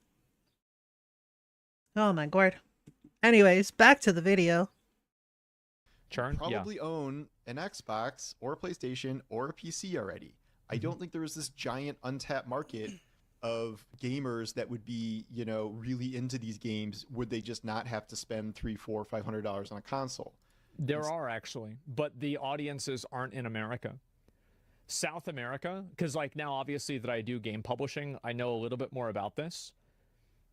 Oh my god. Anyways, back to the video.
Churn?
Probably own an Xbox or a PlayStation or a PC already. I don't think there is this giant untapped market of gamers that would be, you know, really into these games. Would they just not have to spend $300, $400, $500 on a console?
There are actually, but the audiences aren't in America. South America, because like now obviously that I do game publishing, I know a little bit more about this.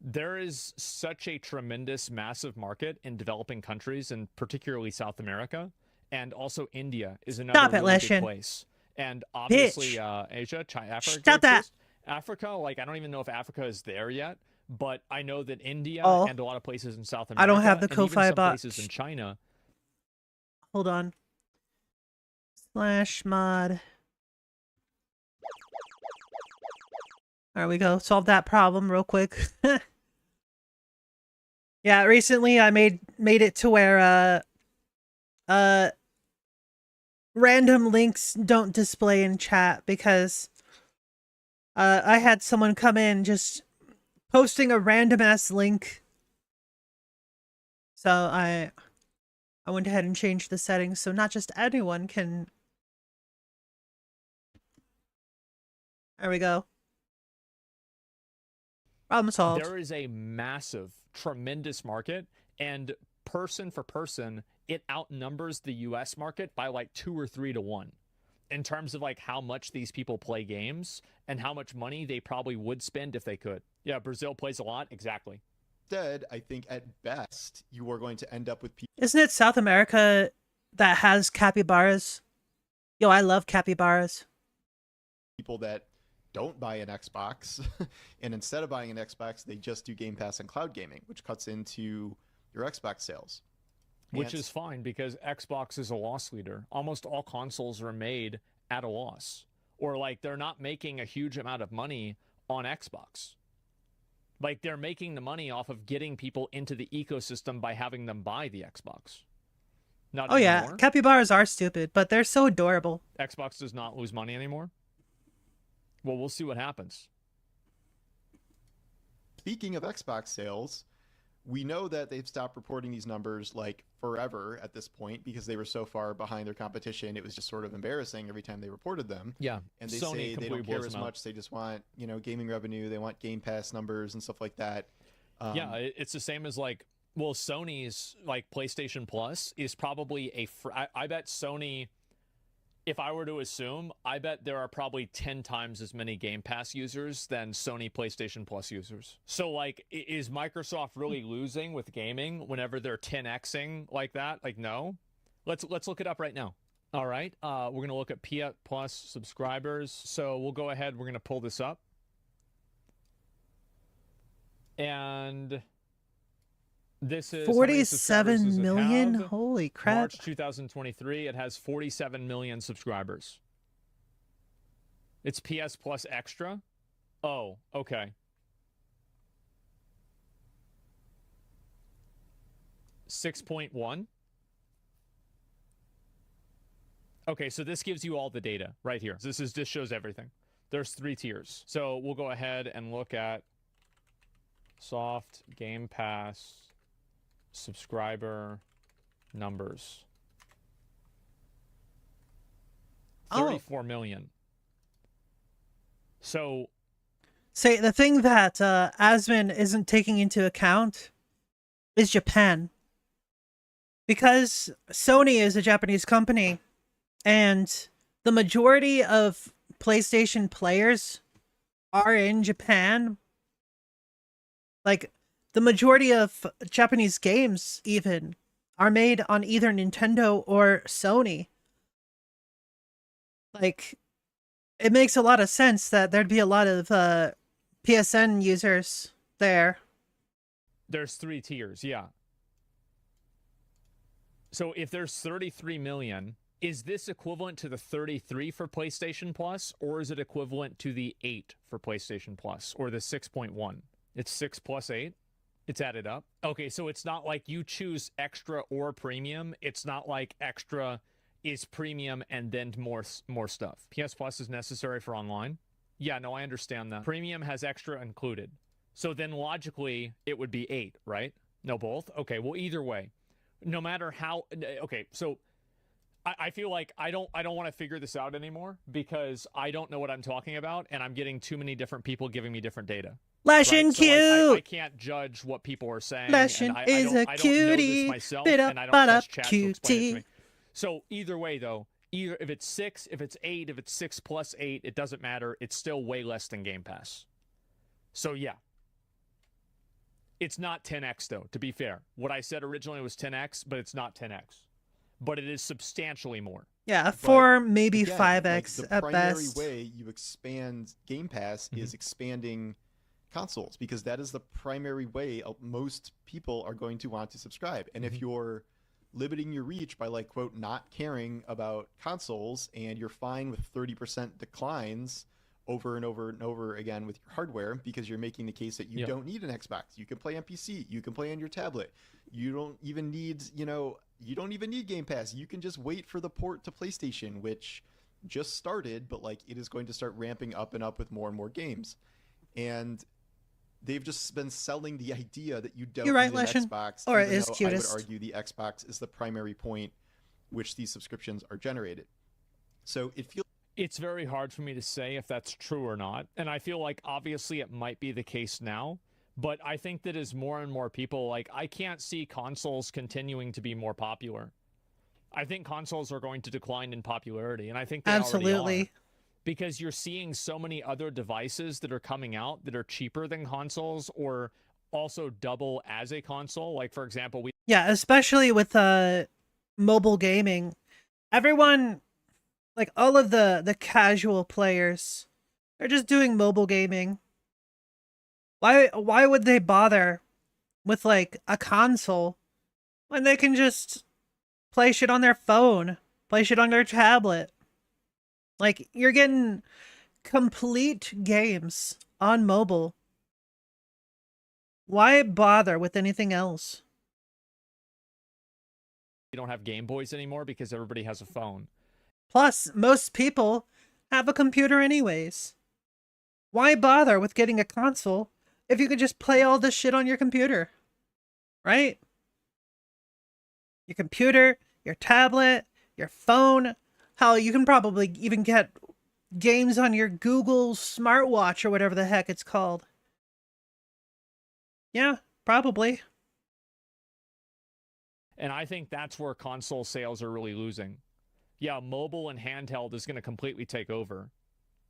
There is such a tremendous, massive market in developing countries, and particularly South America, and also India is another really big place. And obviously Asia, China, Africa.
Stop that.
Africa, like I don't even know if Africa is there yet, but I know that India and a lot of places in South America.
I don't have the
and even
Ko-Fi
some
box.
places in China.
Hold on. /mod. There we go. Solve that problem real quick. Yeah, recently I made it to where random links don't display in chat because I had someone come in just posting a random ass link. So I went ahead and changed the settings so not just anyone can. There we go. Problem solved.
There is a massive, tremendous market, and person for person, it outnumbers the US market by like 2 or 3 to 1 in terms of like how much these people play games and how much money they probably would spend if they could. Yeah, Brazil plays a lot. Exactly.
Instead, I think at best, you are going to end up with people.
Isn't it South America that has capybaras? Yo, I love capybaras.
People that don't buy an Xbox, and instead of buying an Xbox, they just do Game Pass and cloud gaming, which cuts into your Xbox sales.
Which is fine because Xbox is a loss leader. Almost all consoles are made at a loss. Or like they're not making a huge amount of money on Xbox. Like they're making the money off of getting people into the ecosystem by having them buy the Xbox. Not
Oh yeah,
anymore.
capybaras are stupid, but they're so adorable.
Xbox does not lose money anymore. Well, we'll see what happens.
Speaking of Xbox sales, we know that they've stopped reporting these numbers like forever at this point because they were so far behind their competition. It was just sort of embarrassing every time they reported them.
Yeah.
And they
Sony
say they don't
completely
care
blows
as
them out.
much. They just want, you know, gaming revenue. They want Game Pass numbers and stuff like that.
Yeah, it's the same as like, well, Sony's like PlayStation Plus is probably I bet Sony, if I were to assume, I bet there are probably 10 times as many Game Pass users than Sony PlayStation Plus users. So like, is Microsoft really losing with gaming whenever they're 10xing like that? Like, no. Let's look it up right now. All right, we're going to look at PS Plus subscribers. So we'll go ahead, we're going to pull this up. And this is
47 million? Holy crap.
March 2023, it has 47 million subscribers. It's PS Plus Extra? Oh, okay. 6.1. Okay, so this gives you all the data right here. This shows everything. There's 3 tiers. So we'll go ahead and look at Soft Game Pass subscriber numbers. 34 million. So
say the thing that Asmin isn't taking into account is Japan. Because Sony is a Japanese company and the majority of PlayStation players are in Japan. Like, the majority of Japanese games, even, are made on either Nintendo or Sony. Like, it makes a lot of sense that there'd be a lot of PSN users there.
there's 3 tiers, yeah. So if there's 33 million, is this equivalent to the 33 for PlayStation Plus, or is it equivalent to the 8 for PlayStation Plus, or the 6.1? It's 6 plus 8. It's added up. Okay, so it's not like you choose extra or premium. It's not like extra is premium and then more stuff. PS Plus is necessary for online. Yeah, no, I understand that. Premium has extra included. So then logically it would be 8, right? No, both? Okay, well, either way, no matter how, okay, so I feel like I don't want to figure this out anymore because I don't know what I'm talking about and I'm getting too many different people giving me different data.
Lashin'
right?
cute.
So I can't judge what people are saying.
Lashin' is a
I don't know
cutie.
this myself,
Bit
and I
up,
don't
but up,
trust chat to explain it to
cutie.
me. So either way, though, either if it's 6, if it's 8, if it's 6 plus 8, it doesn't matter. It's still way less than Game Pass. So yeah. It's not 10x, though, to be fair. What I said originally was 10x, but it's not 10x. But it is substantially more.
Yeah, 4,
But
maybe
again,
5x
the
at
primary
best.
way you expand Game Pass is expanding consoles, because that is the primary way most people are going to want to subscribe. And if you're limiting your reach by, like, quote, not caring about consoles, and you're fine with 30% declines over and over and over again with your hardware, because you're making the case that you
Yeah.
don't need an Xbox. You can play on PC. You can play on your tablet. You don't even need, you don't even need Game Pass. You can just wait for the port to PlayStation, which just started, but like it is going to start ramping up and up with more and more games. And they've just been selling the idea that you don't
You're right,
need an
Leshen.
Xbox.
Or
even
is
though
cutest.
I would argue the Xbox is the primary point which these subscriptions are generated. So it feels
It's very hard for me to say if that's true or not. And I feel like obviously it might be the case now, but I think that as more and more people, like, I can't see consoles continuing to be more popular. I think consoles are going to decline in popularity, and I think they already
Absolutely.
are. Because you're seeing so many other devices that are coming out that are cheaper than consoles or also double as a console. Like, for example, we
Yeah, especially with mobile gaming. Everyone, like all of the casual players, they're just doing mobile gaming. Why would they bother with like a console when they can just play shit on their phone, play shit on their tablet? Like, you're getting complete games on mobile. Why bother with anything else?
don't have Game Boys anymore because everybody has a phone.
Plus, most people have a computer anyways. Why bother with getting a console if you could just play all this shit on your computer? Right? Your computer, your tablet, your phone. Hell, you can probably even get games on your Google smartwatch or whatever the heck it's called. Yeah, probably.
And I think that's where console sales are really losing. Yeah, mobile and handheld is going to completely take over.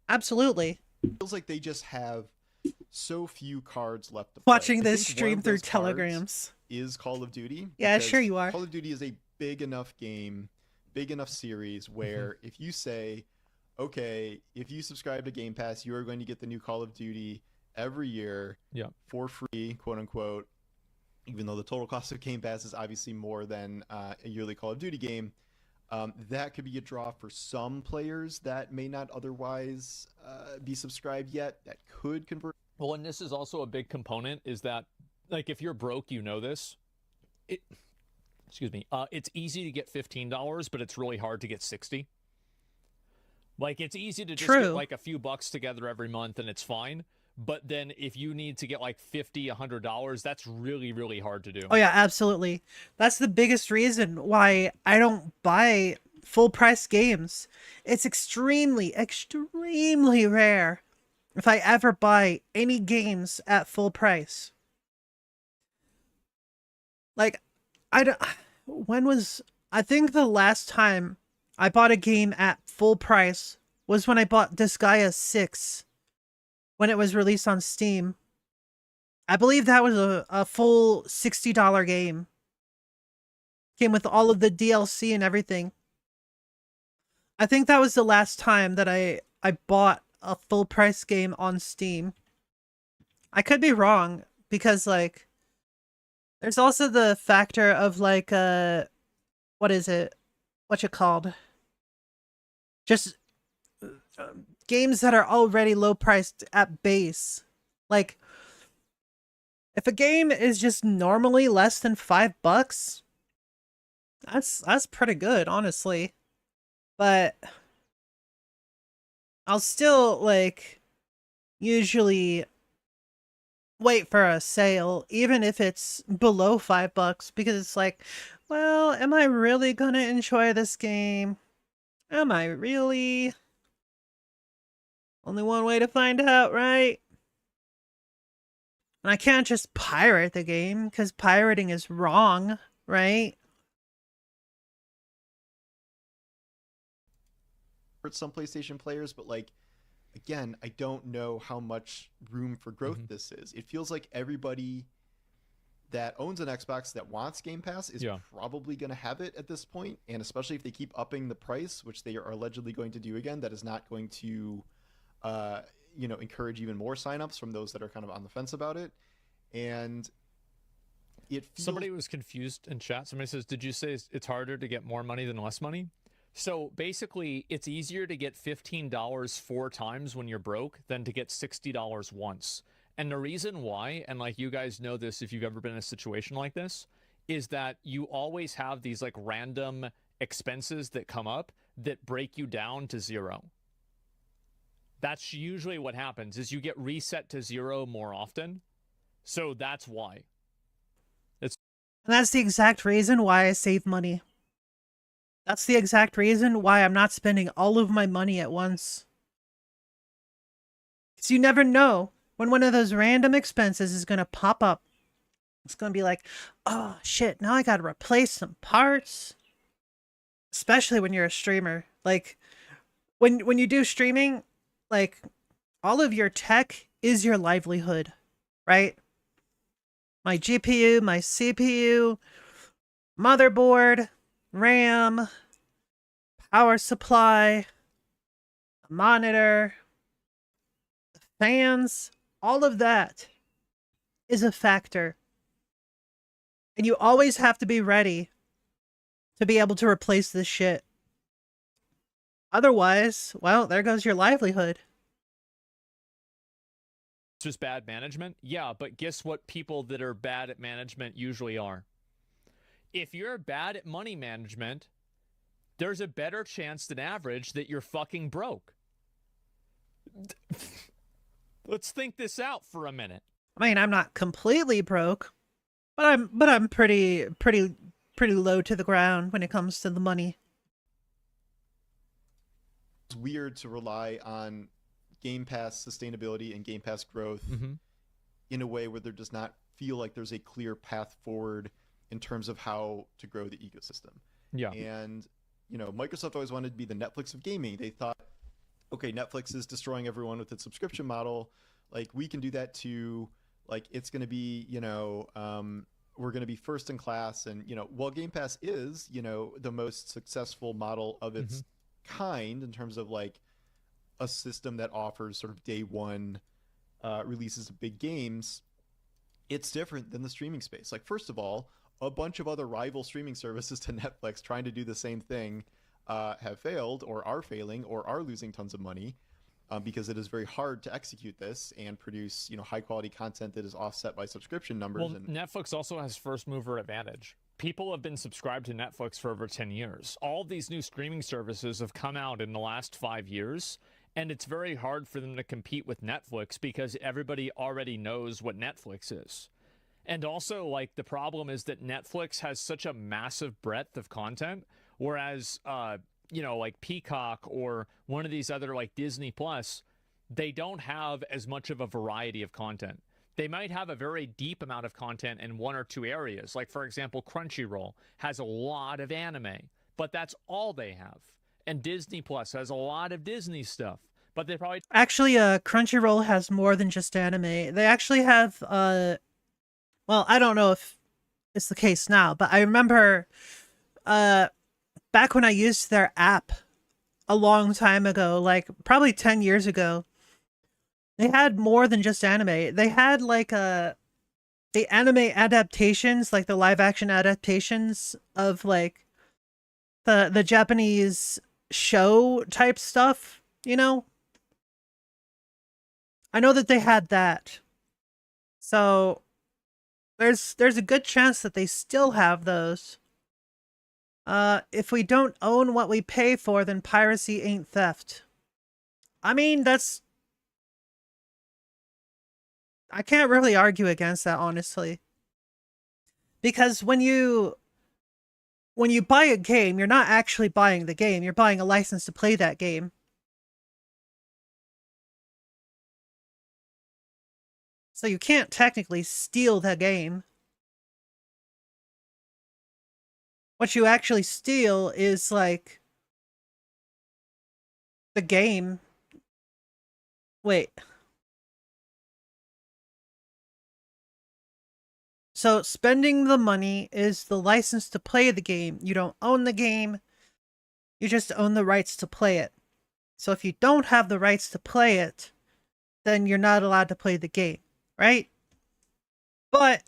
Absolutely.
It feels like they just have so few cards left to play.
Watching
I
this
think one
stream
of
through
those cards
telegrams.
is Call of Duty.
Yeah,
because
sure you are.
Call of Duty is a big enough game, big enough series where if you say, okay, if you subscribe to Game Pass, you are going to get the new Call of Duty every year for free, quote unquote, even though the total cost of Game Pass is obviously more than a yearly Call of Duty game. That could be a draw for some players that may not otherwise be subscribed yet, that could convert.
Well, and this is also a big component is that, like, if you're broke, you know this. It's easy to get $15, but it's really hard to get 60. Like, it's easy to just get like a few bucks together every month and it's fine. But then if you need to get like $50, $100, that's really, really hard to do.
Oh yeah, absolutely. That's the biggest reason why I don't buy full price games. It's extremely, extremely rare if I ever buy any games at full price. Like, I think the last time I bought a game at full price was when I bought Disgaea 6 when it was released on Steam. I believe that was a full $60 game. Came with all of the DLC and everything. I think that was the last time that I bought a full price game on Steam. I could be wrong because, like, there's also the factor of, like, what is it? What's it called? Just games that are already low priced at base. Like, if a game is just normally less than $5, that's pretty good, honestly. But I'll still, like, usually wait for a sale, even if it's below $5, because it's like, well, am I really gonna enjoy this game? Am I really? Only one way to find out, right? And I can't just pirate the game, because pirating is wrong, right?
For some PlayStation players, but like, again, I don't know how much room for growth this is. It feels like everybody that owns an Xbox that wants Game Pass is probably going to have it at this point, and especially if they keep upping the price, which they are allegedly going to do again, that is not going to encourage even more signups from those that are kind of on the fence about it. And it feels...
Somebody was confused in chat. Somebody says, did you say it's harder to get more money than less money? So basically, it's easier to get $15 4 times when you're broke than to get $60 once. And the reason why, and like you guys know this if you've ever been in a situation like this, is that you always have these like random expenses that come up that break you down to 0. That's usually what happens, is you get reset to 0 more often. So that's why.
And that's the exact reason why I save money. That's the exact reason why I'm not spending all of my money at once. Because you never know when one of those random expenses is going to pop up. It's going to be like, oh shit, now I got to replace some parts. Especially when you're a streamer. Like, when you do streaming, like, all of your tech is your livelihood, right? My GPU, my CPU, motherboard, RAM, power supply, monitor, fans, all of that is a factor. And you always have to be ready to be able to replace this shit. Otherwise, well, there goes your livelihood.
It's just bad management? Yeah, but guess what people that are bad at management usually are? If you're bad at money management, there's a better chance than average that you're fucking broke. Let's think this out for a minute.
I mean, I'm not completely broke, but I'm pretty low to the ground when it comes to the money.
It's weird to rely on Game Pass sustainability and Game Pass growth in a way where there does not feel like there's a clear path forward in terms of how to grow the ecosystem.
Yeah.
And, you know, Microsoft always wanted to be the Netflix of gaming. They thought, okay, Netflix is destroying everyone with its subscription model. Like, we can do that too. Like, it's going to be, you know, we're going to be first in class. And, you know, while Game Pass is, you know, the most successful model of its kind in terms of like a system that offers sort of day one releases of big games, it's different than the streaming space. Like, first of all, a bunch of other rival streaming services to Netflix trying to do the same thing have failed or are failing or are losing tons of money because it is very hard to execute this and produce, you know, high quality content that is offset by subscription numbers.
Well, Netflix also has first mover advantage. People have been subscribed to Netflix for over 10 years. All these new streaming services have come out in the last 5 years, and it's very hard for them to compete with Netflix because everybody already knows what Netflix is. And also, like, the problem is that Netflix has such a massive breadth of content, whereas, you know, like Peacock or one of these other, like Disney Plus, they don't have as much of a variety of content. They might have a very deep amount of content in one or two areas. Like, for example, Crunchyroll has a lot of anime, but that's all they have. And Disney Plus has a lot of Disney stuff, but they probably...
Actually, Crunchyroll has more than just anime. They actually have, well, I don't know if it's the case now, but I remember, back when I used their app a long time ago, like probably 10 years ago, they had more than just anime. They had like the anime adaptations, like the live action adaptations of like the Japanese show type stuff, you know? I know that they had that. So there's a good chance that they still have those. If we don't own what we pay for, then piracy ain't theft. I mean, I can't really argue against that, honestly. Because when you buy a game, you're not actually buying the game. You're buying a license to play that game. So you can't technically steal the game. What you actually steal is, like, the game. Wait. So spending the money is the license to play the game. You don't own the game. You just own the rights to play it. So if you don't have the rights to play it, then you're not allowed to play the game, right? But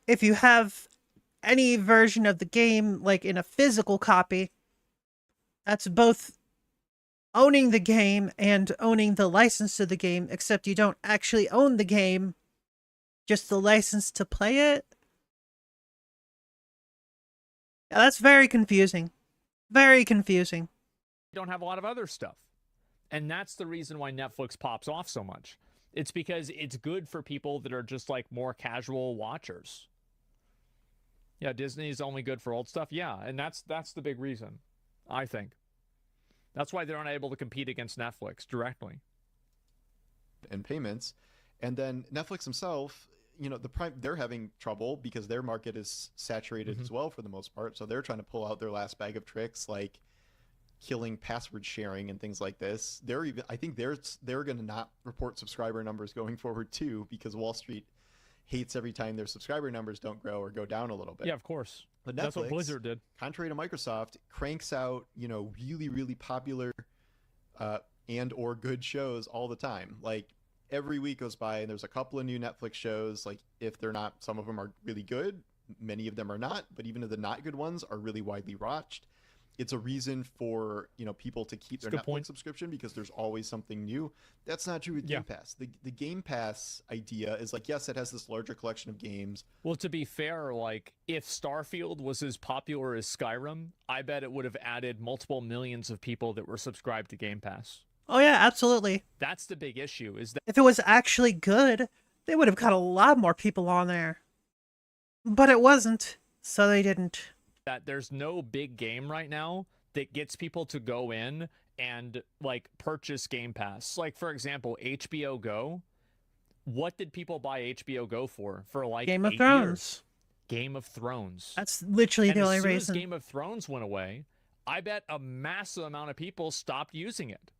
if you have any version of the game, like in a physical copy, That's both owning the game and owning the license to the game, except you don't actually own the game, just the license to play it. Yeah, that's very confusing. Very confusing.
You don't have a lot of other stuff. And that's the reason why Netflix pops off so much. It's because it's good for people that are just like more casual watchers. Yeah, Disney's only good for old stuff. Yeah, and that's the big reason, I think. That's why they're unable to compete against Netflix directly.
And payments. And then Netflix themselves, you know, they're having trouble because their market is saturated as well for the most part. So they're trying to pull out their last bag of tricks, like killing password sharing and things like this. I think they're going to not report subscriber numbers going forward too, because Wall Street hates every time their subscriber numbers don't grow or go down a little bit.
Yeah, of course.
But
That's what
Netflix,
Blizzard did.
Contrary to Microsoft, cranks out, you know, really, really popular and or good shows all the time. Like every week goes by and there's a couple of new Netflix shows. Like if they're not, some of them are really good. Many of them are not, but even the not good ones are really widely watched. It's a reason for, you know, people to keep their Netflix subscription because there's always something new. That's not true with Game Pass. The Game Pass idea is like, yes, it has this larger collection of games.
Well, to be fair, like if Starfield was as popular as Skyrim, I bet it would have added multiple millions of people that were subscribed to Game Pass.
Oh yeah, absolutely.
That's the big issue, is that
if it was actually good, they would have got a lot more people on there. But it wasn't, so they didn't.
That there's no big game right now that gets people to go in and like purchase Game Pass. Like for example, HBO Go. What did people buy HBO Go for? For like
Game of
8
Thrones.
years. Game of Thrones.
That's literally the only
as soon
reason.
As Game of Thrones went away, I bet a massive amount of people stopped using it.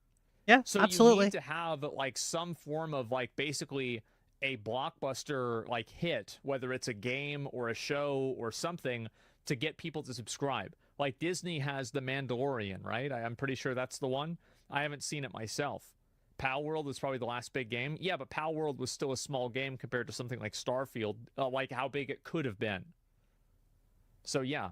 Yeah,
so
absolutely.
you need to have like some form of like basically a blockbuster like hit, whether it's a game or a show or something, to get people to subscribe. Like Disney has The Mandalorian, right? I'm pretty sure that's the one. I haven't seen it myself. Pal World was probably the last big game. Yeah, but Pal World was still a small game compared to something like Starfield, like how big it could have been. So yeah.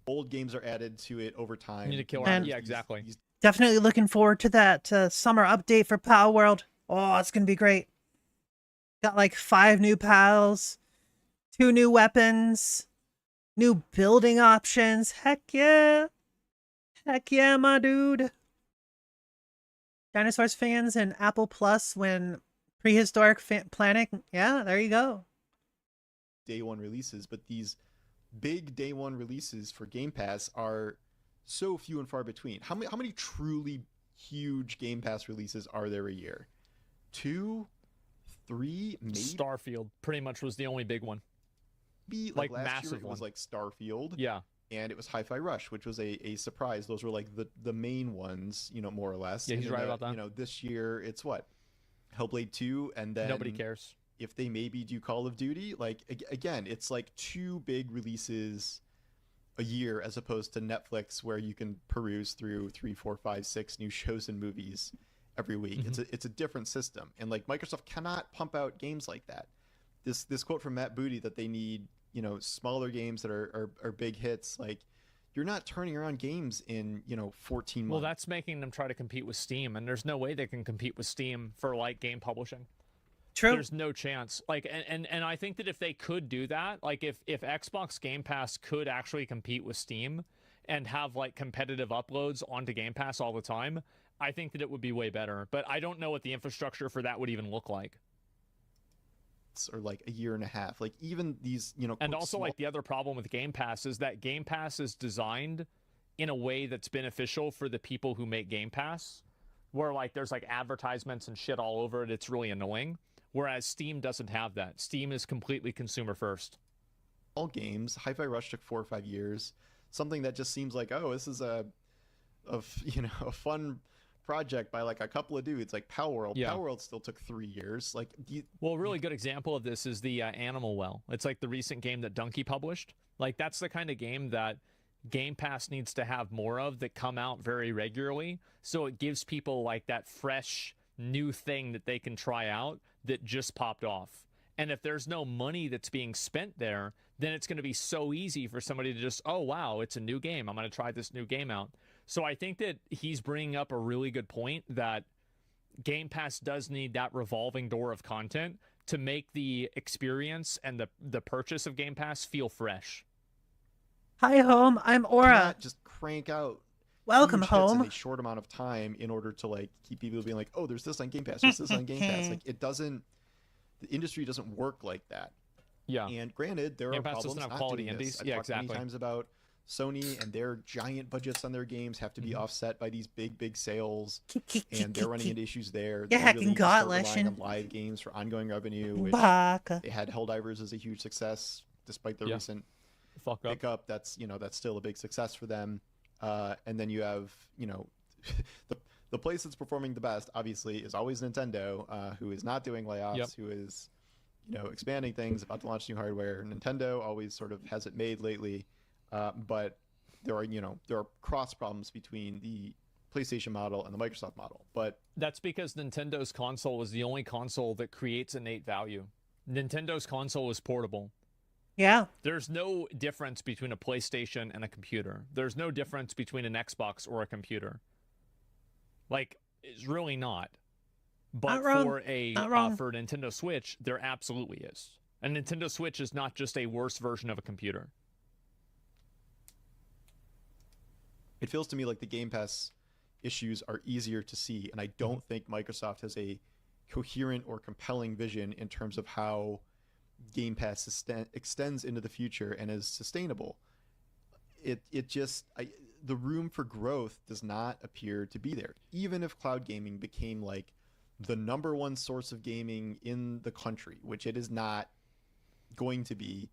Old games are added to it over time.
You need to kill
And-
yeah, exactly.
Definitely looking forward to that summer update for Pal World. Oh, it's gonna be great. Got like 5 new pals, 2 new weapons, new building options. Heck yeah. Heck yeah, my dude. Dinosaurs fans and Apple Plus when prehistoric planning. Yeah, there you go.
Day one releases, but these big day one releases for Game Pass are so few and far between. How many truly huge Game Pass releases are there a year? 2, 3, maybe?
Starfield pretty much was the only big one.
Maybe,
like
last
massive
year it was
one.
like Starfield.
Yeah.
And it was Hi-Fi Rush, which was a surprise. Those were like the main ones, you know, more or less.
Yeah,
And
he's
then
right about that.
You know, this year it's what? Hellblade 2, and then
Nobody cares.
If they maybe do Call of Duty, like again, it's like 2 big releases a year as opposed to Netflix, where you can peruse through 3, 4, 5, 6 new shows and movies every week. It's a different system, and like Microsoft cannot pump out games like that. This quote from Matt Booty that they need, you know, smaller games that are big hits. Like, you're not turning around games in, you know, 14 months.
Well, that's making them try to compete with Steam, and there's no way they can compete with Steam for like game publishing.
True.
There's no chance. Like, and I think that if they could do that, like if Xbox Game Pass could actually compete with Steam and have like competitive uploads onto Game Pass all the time, I think that it would be way better. But I don't know what the infrastructure for that would even look like.
Or like a year and a half. Like even these, you know,
And
quote,
also,
small-
like the other problem with Game Pass is that Game Pass is designed in a way that's beneficial for the people who make Game Pass, where like there's like advertisements and shit all over it. It's really annoying. Whereas Steam doesn't have that. Steam is completely consumer first.
all games. Hi-Fi Rush took 4 or 5 years. Something that just seems like, oh, this is a fun project by like a couple of dudes, like Pal World.
Yeah.
Pal World still took 3 years. Like,
Well, a really good example of this is the Animal Well. It's like the recent game that Donkey published. Like, that's the kind of game that Game Pass needs to have more of, that come out very regularly, so it gives people like that fresh new thing that they can try out that just popped off. And if there's no money that's being spent there, then it's going to be so easy for somebody to just, oh, wow, it's a new game. I'm going to try this new game out. So I think that he's bringing up a really good point that Game Pass does need that revolving door of content to make the experience and the purchase of Game Pass feel fresh.
Hi, home. I'm Aura.
Not just crank out
Welcome
huge hits
home.
in a short amount of time in order to like keep people being like, oh, there's this on Game Pass, there's this on Game Pass. Like it doesn't. The industry doesn't work like that.
Yeah.
And granted, there
Game
are
Pass
problems
doesn't have
not
quality
doing
indies.
this. I've
Yeah,
talked many
exactly.
times about Sony and their giant budgets on their games have to be offset by these big sales, and they're running into issues there.
Yeah,
They
hacking
really
God,
start relying on
Leshin.
live games for ongoing revenue. Which
Baka.
they had Helldivers as a huge success, despite the
Yeah.
recent
Fuck up.
pickup. That's that's still a big success for them. And then you have the place that's performing the best, obviously, is always Nintendo, who is not doing layoffs,
Yep.
who is expanding things, about to launch new hardware. Nintendo always sort of has it made lately, but there are cross problems between the PlayStation model and the Microsoft model. But
That's because Nintendo's console is the only console that creates innate value. Nintendo's console is portable.
Yeah.
There's no difference between a PlayStation and a computer. There's no difference between an Xbox or a computer. Like, it's really not. But
Not wrong.
for a
Not wrong.
for Nintendo Switch, there absolutely is. A Nintendo Switch is not just a worse version of a computer.
it feels to me like the Game Pass issues are easier to see, and I don't think Microsoft has a coherent or compelling vision in terms of how Game Pass extends into the future and is sustainable. The room for growth does not appear to be there. Even if cloud gaming became like the number one source of gaming in the country, which it is not going to be,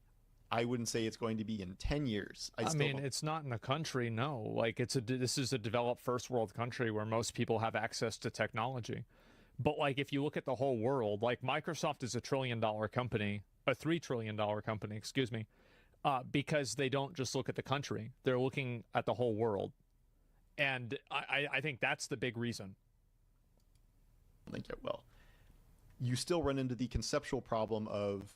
I wouldn't say it's going to be in 10 years.
I mean, it's not in the country, no. Like, this is a developed first world country where most people have access to technology. But, like, if you look at the whole world, like, Microsoft is a $1 trillion company, a $3 trillion company, excuse me, because they don't just look at the country. They're looking at the whole world. And I think that's the big reason.
I think it will. You still run into the conceptual problem of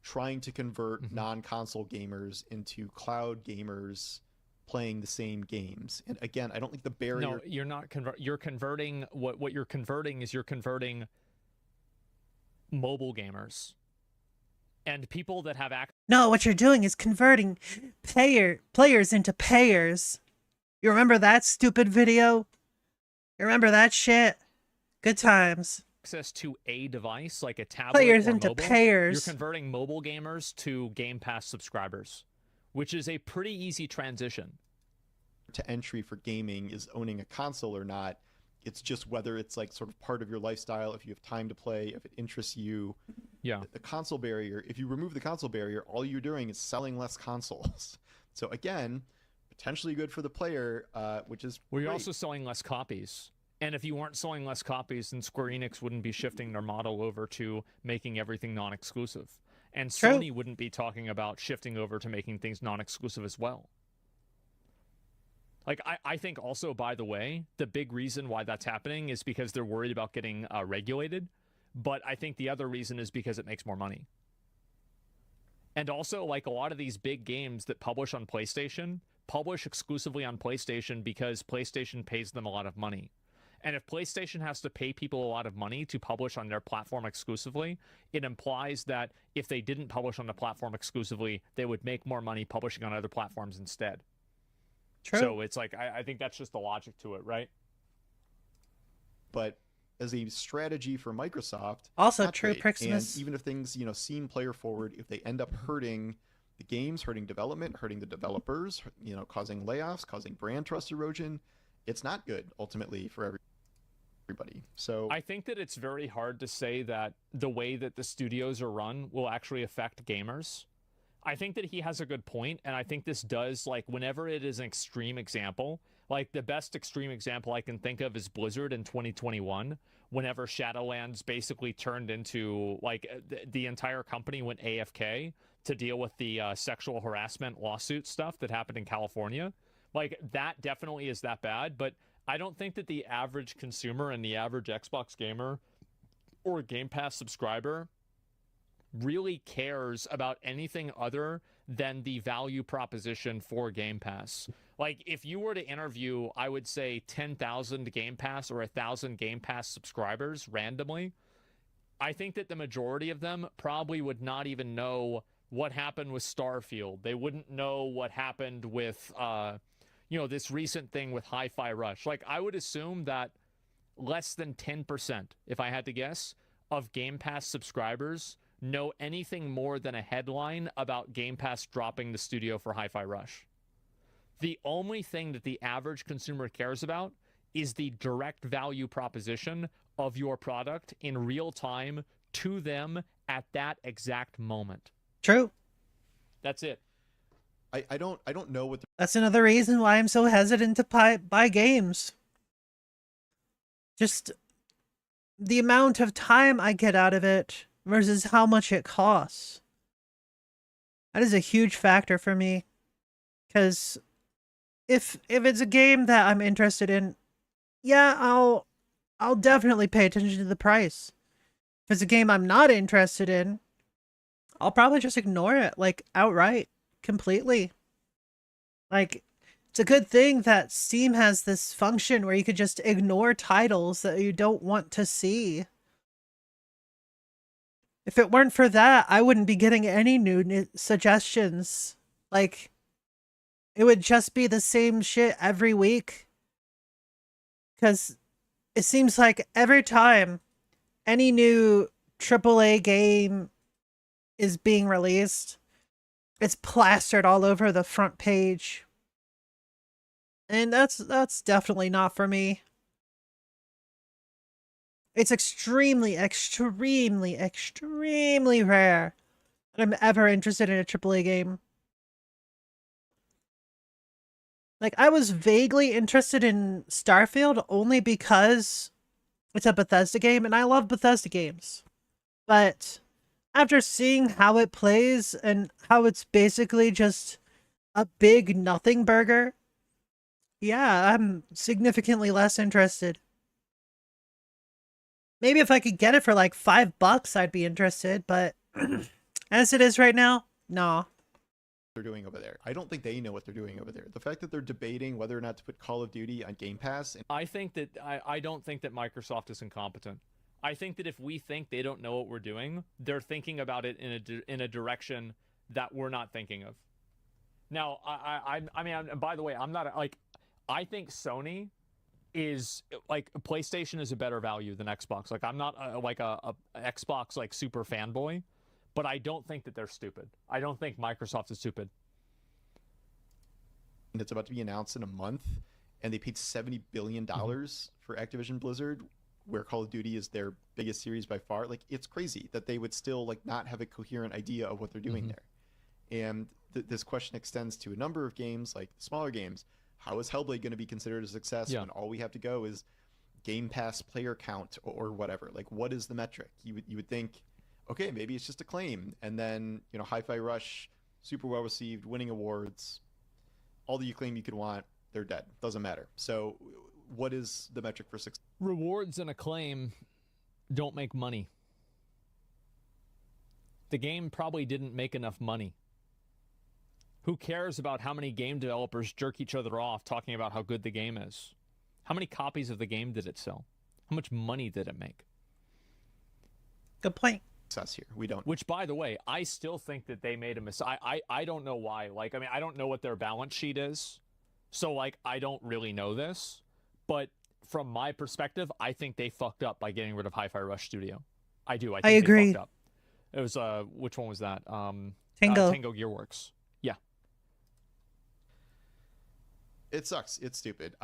trying to convert non-console gamers into cloud gamers playing the same games. And again, I don't think the barrier...
No, you're not you're converting... What you're converting is you're converting mobile gamers. And people that have access...
No, what you're doing is converting players into payers. You remember that stupid video? You remember that shit? Good times.
Access to a device, like a tablet
Players
or
into
mobile,
payers.
You're converting mobile gamers to Game Pass subscribers, which is a pretty easy transition.
To entry for gaming is owning a console or not. It's just whether it's like sort of part of your lifestyle, if you have time to play, if it interests you.
Yeah.
The console barrier, if you remove the console barrier, all you're doing is selling less consoles. So again, potentially good for the player, which is
Well, you're
great.
also selling less copies. And if you weren't selling less copies, then Square Enix wouldn't be shifting their model over to making everything non-exclusive. And
True.
Sony wouldn't be talking about shifting over to making things non-exclusive as well. Like, I think also, by the way, the big reason why that's happening is because they're worried about getting regulated. But I think the other reason is because it makes more money. And also, like, a lot of these big games that publish on PlayStation publish exclusively on PlayStation because PlayStation pays them a lot of money. And if PlayStation has to pay people a lot of money to publish on their platform exclusively, it implies that if they didn't publish on the platform exclusively, they would make more money publishing on other platforms instead.
True.
So it's like, I think that's just the logic to it, right?
But as a strategy for Microsoft,
Also
not
true,
great.
Priximus.
And even if things, seem player forward, if they end up hurting the games, hurting development, hurting the developers, causing layoffs, causing brand trust erosion, it's not good ultimately for everybody. So
I think that it's very hard to say that the way that the studios are run will actually affect gamers. I think that he has a good point, and I think this does, like, whenever it is an extreme example, like the best extreme example I can think of is Blizzard in 2021, whenever Shadowlands basically turned into, like, the entire company went AFK to deal with the sexual harassment lawsuit stuff that happened in California. Like, that definitely is that bad, but I don't think that the average consumer and the average Xbox gamer or Game Pass subscriber really cares about anything other than the value proposition for Game Pass. Like, if you were to interview, I would say 10,000 Game Pass or 1,000 Game Pass subscribers randomly, I think that the majority of them probably would not even know what happened with Starfield. They wouldn't know what happened with, this recent thing with Hi-Fi Rush. Like, I would assume that less than 10%, if I had to guess, of Game Pass subscribers know anything more than a headline about Game Pass dropping the studio for Hi-Fi Rush. The only thing that the average consumer cares about is the direct value proposition of your product in real time to them at that exact moment.
True.
That's it.
I don't know what
That's another reason why I'm so hesitant to buy games. Just the amount of time I get out of it versus how much it costs. That is a huge factor for me. Because if it's a game that I'm interested in, yeah, I'll definitely pay attention to the price. If it's a game I'm not interested in, I'll probably just ignore it, like, outright, completely. Like, it's a good thing that Steam has this function where you could just ignore titles that you don't want to see. If it weren't for that, I wouldn't be getting any new suggestions. Like, it would just be the same shit every week. Because it seems like every time any new AAA game is being released, it's plastered all over the front page. And that's definitely not for me. It's extremely, extremely, extremely rare that I'm ever interested in a AAA game. Like, I was vaguely interested in Starfield only because it's a Bethesda game, and I love Bethesda games. But after seeing how it plays and how it's basically just a big nothing burger, yeah, I'm significantly less interested. Maybe if I could get it for like $5, I'd be interested, but as it is right now, no.
they're doing over there. I don't think they know what they're doing over there. The fact that they're debating whether or not to put Call of Duty on Game Pass.
I don't think that Microsoft is incompetent. I think that if we think they don't know what we're doing, they're thinking about it in a direction that we're not thinking of. Now, I mean, by the way, I'm not like, I think Sony is like, PlayStation is a better value than Xbox. Like, I'm not like a Xbox like super fanboy, but I don't think that they're stupid. I don't think Microsoft is stupid.
And it's about to be announced in a month, and they paid $70 billion for Activision Blizzard, where Call of Duty is their biggest series by far. Like, it's crazy that they would still like not have a coherent idea of what they're doing there. And this question extends to a number of games, like smaller games. How is Hellblade going to be considered a success when all we have to go is Game Pass player count or whatever? Like, what is the metric? You would think, okay, maybe it's just acclaim, and then, you know, Hi-Fi Rush, super well received, winning awards, all the acclaim you could want, they're dead. Doesn't matter. So what is the metric for success?
Rewards and acclaim don't make money. The game probably didn't make enough money. Who cares about how many game developers jerk each other off talking about how good the game is? How many copies of the game did it sell? How much money did it make?
Good point.
Success here. We don't.
Which, by the way, I still think that they made a mistake. I don't know why. Like, I mean, I don't know what their balance sheet is. So, like, I don't really know this. But from my perspective, I think they fucked up by getting rid of Hi-Fi Rush Studio. I do. I think
I agree.
They fucked up. It was, which one was that?
Tango.
Tango Gearworks. Yeah.
It sucks. It's stupid.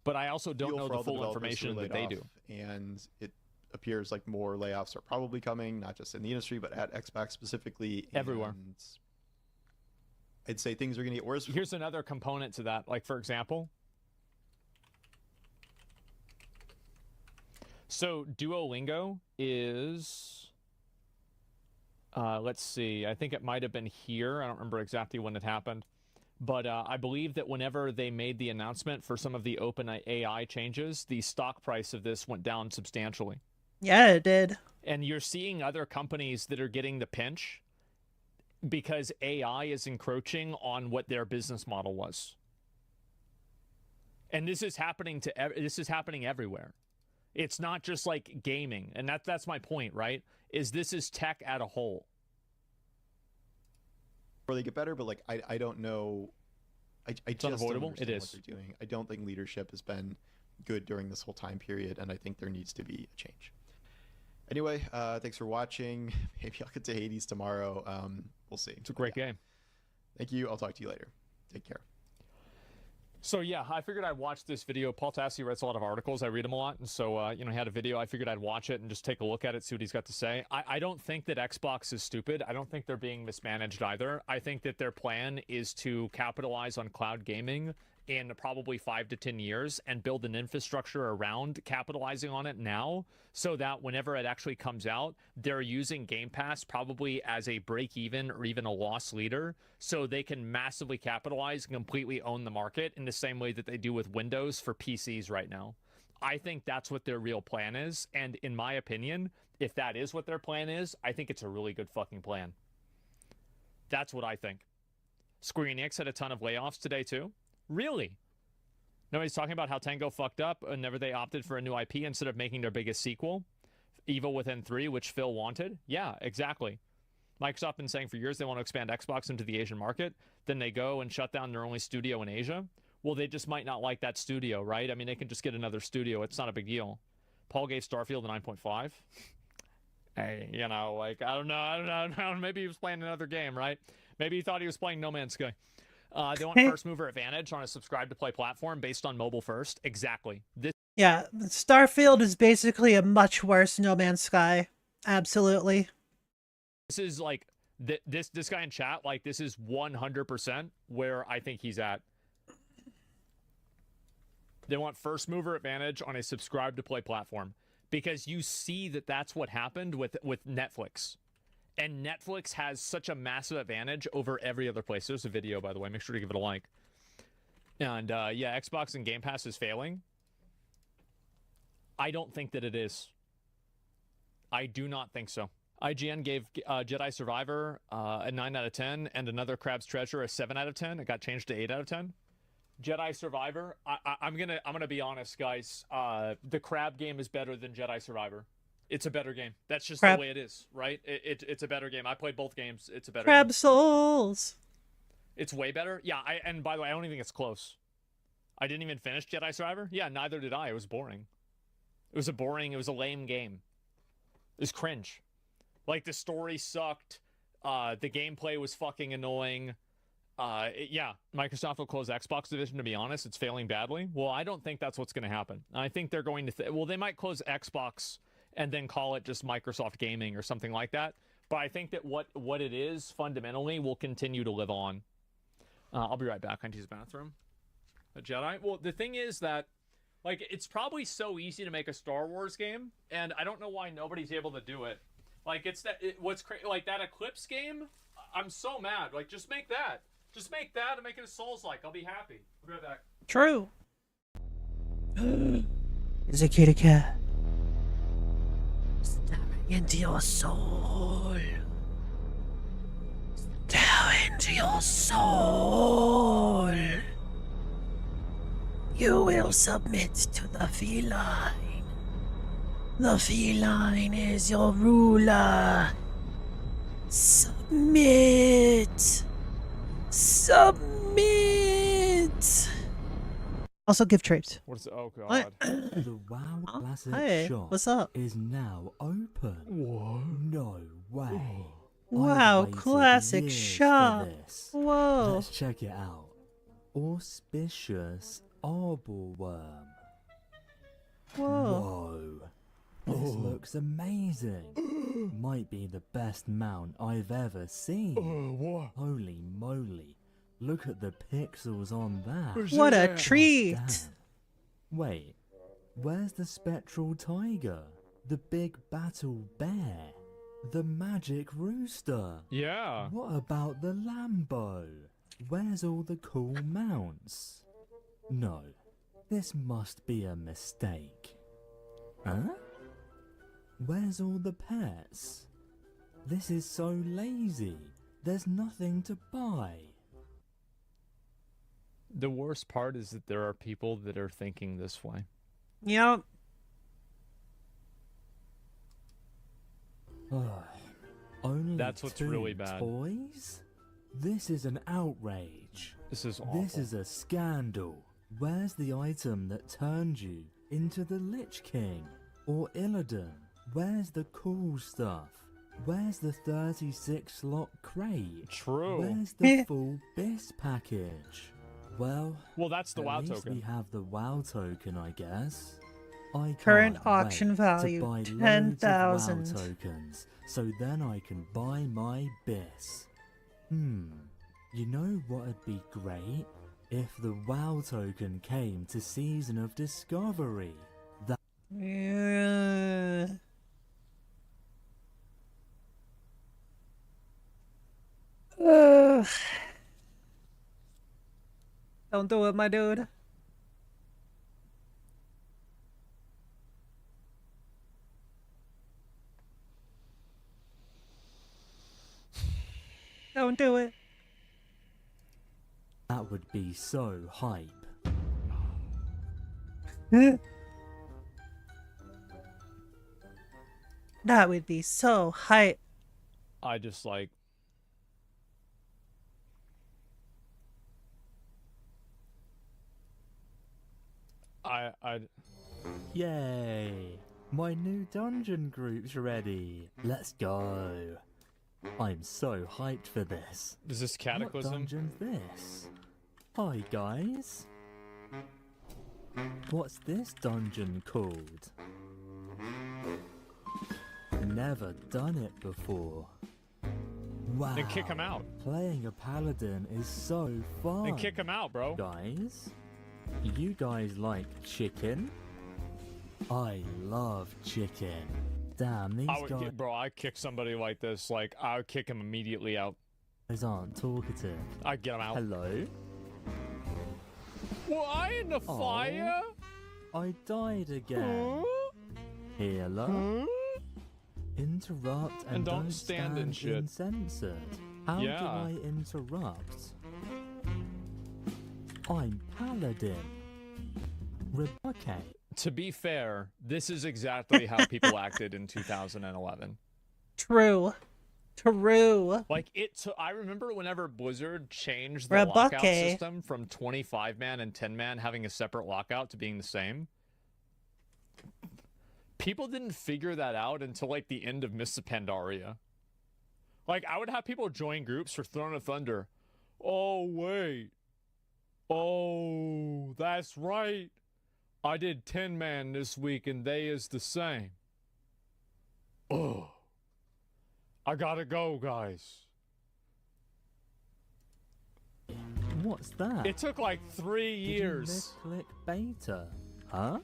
But I also don't
feel
know
for
the
all
full
developers who
information
were
that
laid
they
off,
do.
And it appears like more layoffs are probably coming, not just in the industry, but at Xbox specifically.
Everywhere.
And I'd say things are going to get worse.
Here's another component to that. Like, for example, so Duolingo is, let's see, I think it might have been here. I don't remember exactly when it happened. But I believe that whenever they made the announcement for some of the open AI changes, the stock price of this went down substantially.
Yeah, it did.
And you're seeing other companies that are getting the pinch because AI is encroaching on what their business model was. And this is happening everywhere. It's not just like gaming. And that's my point, right? This is tech at a whole.
Or they get better, but like I don't know.
It's unavoidable. It is.
What they're doing. I don't think leadership has been good during this whole time period, and I think there needs to be a change. Anyway, thanks for watching. Maybe I'll get to Hades tomorrow. We'll see.
It's a great game.
Thank you. I'll talk to you later. Take care.
So yeah, I figured I'd watch this video. Paul Tassi writes a lot of articles. I read him a lot, and so he had a video. I figured I'd watch it and just take a look at it, see what he's got to say. I don't think that Xbox is stupid. I don't think they're being mismanaged either. I think that their plan is to capitalize on cloud gaming in probably 5 to 10 years and build an infrastructure around capitalizing on it now, so that whenever it actually comes out, they're using Game Pass probably as a break-even or even a loss leader, so they can massively capitalize and completely own the market in the same way that they do with Windows for PCs right now. I think that's what their real plan is, and in my opinion, if that is what their plan is, I think it's a really good fucking plan. That's what I think. Square Enix had a ton of layoffs today too. Really? Nobody's talking about how Tango fucked up whenever they opted for a new IP instead of making their biggest sequel, Evil Within 3, which Phil wanted. Yeah, exactly. Microsoft been saying for years they want to expand Xbox into the Asian market. Then they go and shut down their only studio in Asia. Well, they just might not like that studio, right? I mean, they can just get another studio. It's not a big deal. Paul gave Starfield a 9.5. Hey, like, I don't know. Maybe he was playing another game, right? Maybe he thought he was playing No Man's Sky. They want first mover advantage on a subscribe to play platform based on mobile first. Exactly.
Yeah, Starfield is basically a much worse No Man's Sky. Absolutely.
This is like this guy in chat. Like, this is 100% where I think he's at. They want first mover advantage on a subscribe to play platform because you see that that's what happened with Netflix. And Netflix has such a massive advantage over every other place. There's a video, by the way. Make sure to give it a like. And yeah, Xbox and Game Pass is failing. I don't think that it is. I do not think so. IGN gave Jedi Survivor a 9 out of 10 and another Crab's Treasure a 7 out of 10. It got changed to 8 out of 10. Jedi Survivor, I'm gonna be honest, guys. The Crab game is better than Jedi Survivor. It's a better game. That's just the way it is, right? It's a better game. I played both games. It's a better
Crab
game.
Souls.
It's way better. Yeah, and by the way, I don't even think it's close. I didn't even finish Jedi Survivor. Yeah, neither did I. It was boring. It was a lame game. It was cringe. Like, the story sucked. The gameplay was fucking annoying. Yeah, Microsoft will close Xbox division, to be honest. It's failing badly. Well, I don't think that's what's going to happen. I think they're going to... well, they might close Xbox and then call it just Microsoft Gaming or something like that. But I think that what it is, fundamentally, will continue to live on. I'll be right back. I need to use the bathroom. A Jedi? Well, the thing is that, like, it's probably so easy to make a Star Wars game, and I don't know why nobody's able to do it. Like, like, that Eclipse game, I'm so mad. Like, just make that. Just make that and make it a Souls-like. I'll be happy. I'll be right back.
True. It's a kitty cat. Staring into your soul. Down into your soul. You will submit to the feline. The feline is your ruler. Submit. Submit. Also, gift trades.
What's oh god.
What?
The WoW Classic
Hey,
shop
what's up?
is now open.
Whoa.
No way.
Wow,
I've waited
classic
years for
shop.
this.
Whoa.
Let's check it out. Auspicious Arbleworm.
Whoa.
This looks amazing. Might be the best mount I've ever seen. Holy moly. Look at the pixels on that.
What a treat.
Damn. Wait, where's the spectral tiger? The big battle bear? The magic rooster?
Yeah.
What about the Lambo? Where's all the cool mounts? No, this must be a mistake. Huh? Where's all the pets? This is so lazy. There's nothing to buy.
The worst part is that there are people that are thinking this way.
Yep.
Only
That's what's
2
really bad.
toys? This is an outrage.
This is awful.
This is a scandal. Where's the item that turned you into the Lich King or Illidan? Where's the cool stuff? Where's the 36 slot crate?
True.
Where's the full BIS package? Well,
that's the WoW
at least
token.
we have the WoW token, I guess. I
Current
can't
auction
wait
value,
to buy loads of
10,000.
WoW tokens, so then I can buy my BIS. You know what'd be great? If the WoW token came to Season of Discovery. That
Yeah. Ugh. Don't do it, my dude. Don't do it.
That would be so hype.
That would be so hype.
I just like.
Yay! My new dungeon group's ready. Let's go. I'm so hyped for this.
Is this Cataclysm?
What dungeon's this? Hi guys. What's this dungeon called? Never done it before. Wow.
Then kick him out.
Playing a paladin is so fun.
Then kick him out, bro.
Guys, you guys like chicken? I love chicken. Damn, these guys
Bro, I kick somebody like this, like, I would kick him immediately out.
aren't talkative.
I'd get him out.
Hello?
Well, I in the fire?
I died again. Hello? Interrupt and don't stand
in shit.
uncensored. How
Yeah.
do I interrupt? I'm Paladin. Rebecca.
To be fair, this is exactly how people acted in 2011.
True. True.
Like, I remember whenever Blizzard changed the lockout system from 25-man and 10-man having a separate lockout to being the same. People didn't figure that out until, like, the end of Mists of Pandaria. Like, I would have people join groups for Throne of Thunder. Oh, wait. Oh, that's right. I did 10-man this week, and they is the same. Oh. I gotta go, guys.
What's that?
It took like 3 years.
Did you misclick beta? Huh?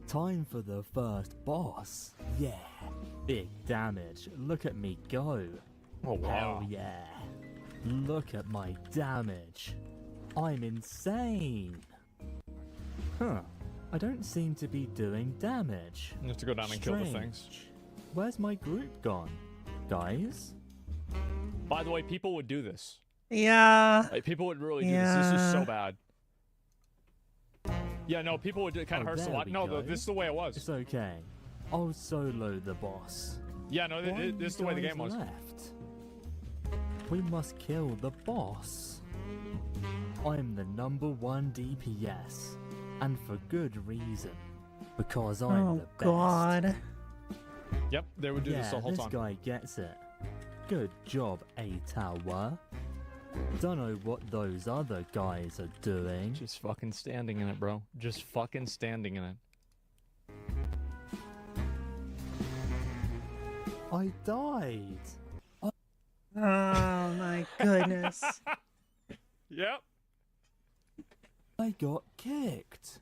Time for the first boss. Yeah. Big damage. Look at me go.
Oh, wow.
Hell yeah. Look at my damage. I'm insane. Huh. I don't seem to be doing damage.
You have to go down and kill the things.
Where's my group gone? Guys?
By the way, people would do this.
Yeah.
Like, people would really do this. This is so bad. Yeah, no, people would do it. Kind of hurts a
there
lot.
we
No,
go.
this is the way it was.
It's okay. I'll solo the boss.
Yeah, no,
Why
this is the
you
way the
guys
game was.
left? We must kill the boss. I'm the #1 DPS, and for good reason. Because I'm the best.
God.
Yep, they would do this the whole
this
time.
guy gets it. Good job, A-Tower. Don't know what those other guys are doing.
Just fucking standing in it, bro. Just fucking standing in it.
I died.
Oh my goodness.
Yep.
I got kicked.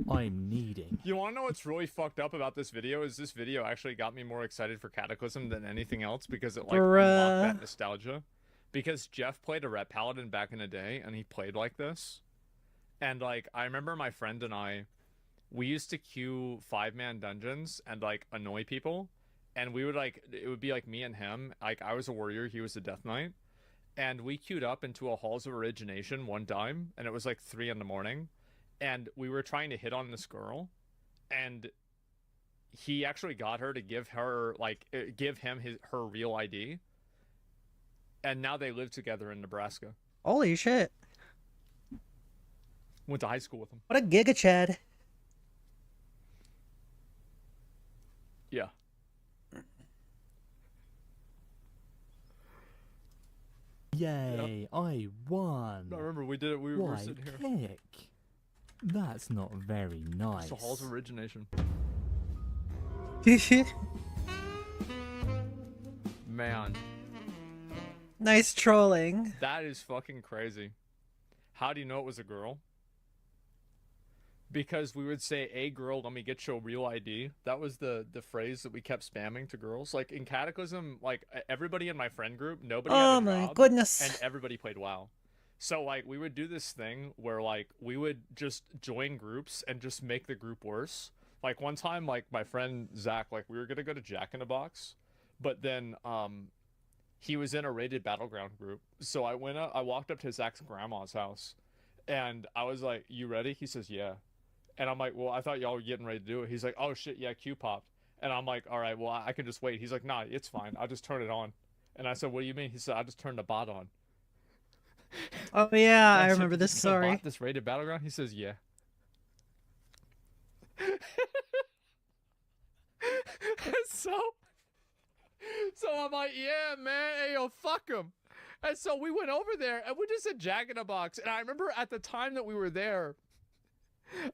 I'm needing.
You want to know what's really fucked up about this video? Is this video actually got me more excited for Cataclysm than anything else because it like unlocked that nostalgia. Because Jeff played a Ret Paladin back in the day, and he played like this. And like, I remember my friend and I, we used to queue 5-man dungeons and like annoy people. and we would like, it would be like me and him. Like I was a warrior, he was a death knight, and we queued up into a Halls of Origination one time, and it was like 3 in the morning, and we were trying to hit on this girl, and he actually got her to give her like give him her real ID, and now they live together in Nebraska.
Holy shit.
Went to high school with him.
What a giga chad.
Yeah.
Yay, I won.
I remember we did it. We were
Why,
sitting here.
kick? That's not very nice.
It's the Halls of Origination. Man,
Nice trolling.
that is fucking crazy. How do you know it was a girl? Because we would say, "Hey girl, let me get your real ID." That was the phrase that we kept spamming to girls. Like in Cataclysm, like everybody in my friend group, nobody had
Oh
a
my
job,
goodness.
and everybody played WoW. So like we would do this thing where like we would just join groups and just make the group worse. Like one time, like my friend Zach, like we were gonna go to Jack in the Box, but then he was in a rated battleground group. So I walked up to Zach's grandma's house, and I was like, "You ready?" He says, "Yeah." And I'm like, "Well, I thought y'all were getting ready to do it." He's like, "Oh shit, yeah, Q popped." And I'm like, "All right, well, I can just wait." He's like, "Nah, it's fine. I'll just turn it on." And I said, "What do you mean?" He said, "I just turned the bot on."
Oh yeah,
And
I
said,
remember
"Did
this
you know
story.
bot this rated battleground?" He says, "Yeah." So I'm like, "Yeah, man, hey, yo, fuck him." And so we went over there, and we just said Jack in a Box. And I remember at the time that we were there,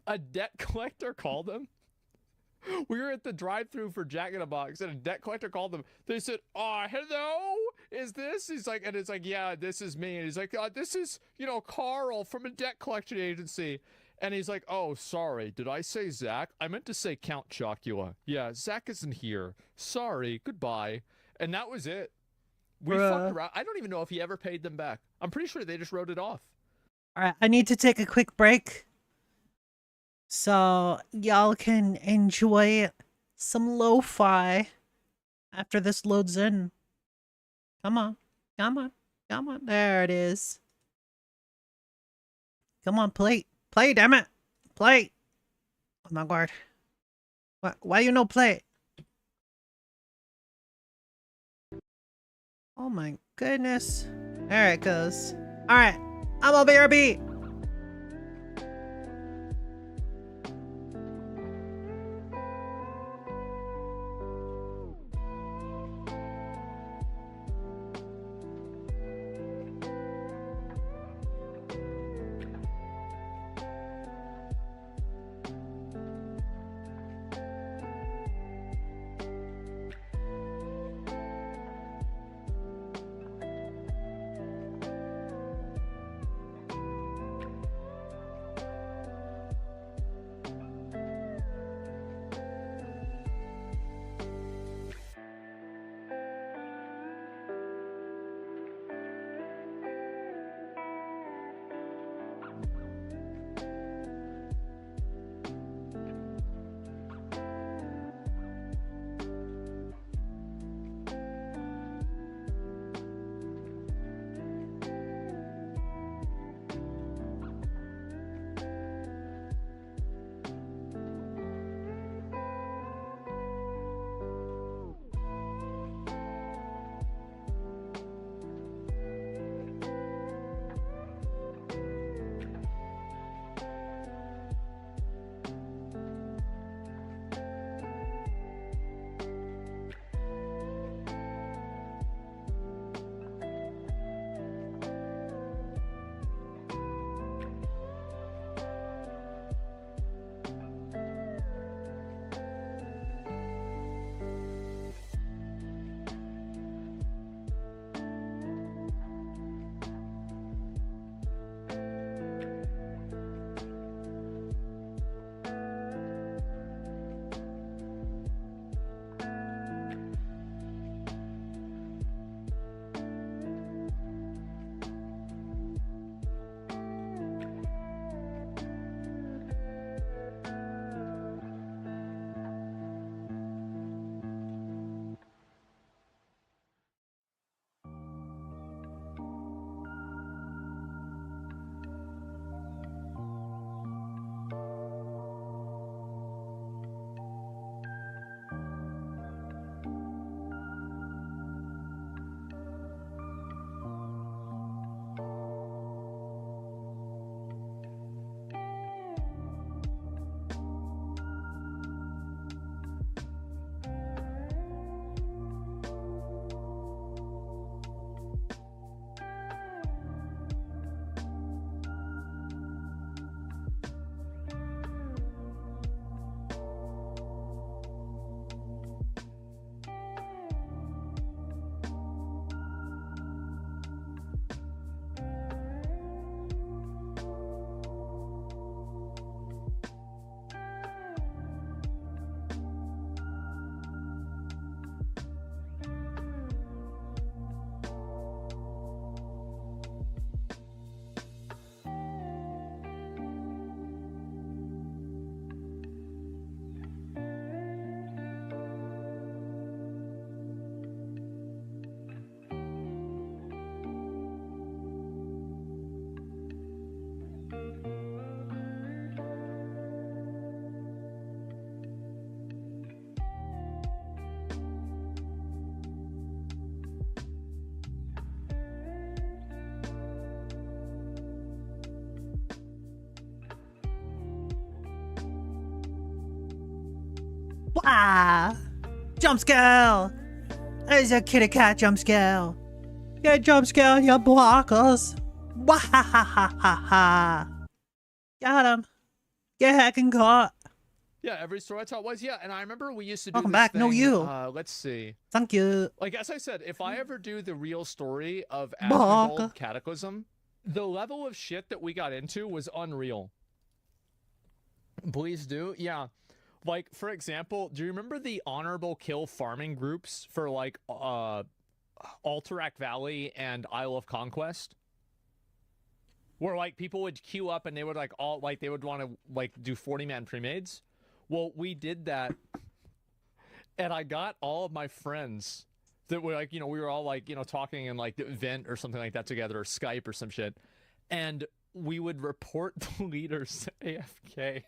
a debt collector called him. We were at the drive-thru for Jack in a Box, and a debt collector called them. They said, "Oh, hello, is this?" He's like, and it's like, "Yeah, this is me." And he's like, "This is, Carl from a debt collection agency." And he's like, "Oh, sorry, did I say Zach? I meant to say Count Chocula. Yeah, Zach isn't here. Sorry, goodbye." And that was it. We fucked around. I don't even know if he ever paid them back. I'm pretty sure they just wrote it off.
Alright, I need to take a quick break. So y'all can enjoy some lo-fi after this loads in. Come on. Come on. Come on. There it is. Come on, play. Play, damn it. Play. Oh my god. Why you no play? Oh my goodness. There it goes. Alright. I'm a BRB. Wah! Jump scare! There's a kitty cat jump scare. Get jump scare, you blockers. Wah ha ha ha ha ha. Got him. Get hacking caught.
Yeah, every store that's how it was. Yeah, and I remember we used to do
Welcome
this
back.
thing,
No, you.
Let's see.
Thank you.
Like, as I said, if I ever do the real story of
Baka.
Asmongold Cataclysm, the level of shit that we got into was unreal. Please do. Yeah. Like, for example, do you remember the honorable kill farming groups for, like, Alterac Valley and Isle of Conquest? Where, like, people would queue up and they would, they would want to, like, do 40-man pre-mades? Well, we did that, and I got all of my friends that were, like, we were all, like, talking in, like, Vent or something like that together, or Skype or some shit, and we would report the leaders AFK.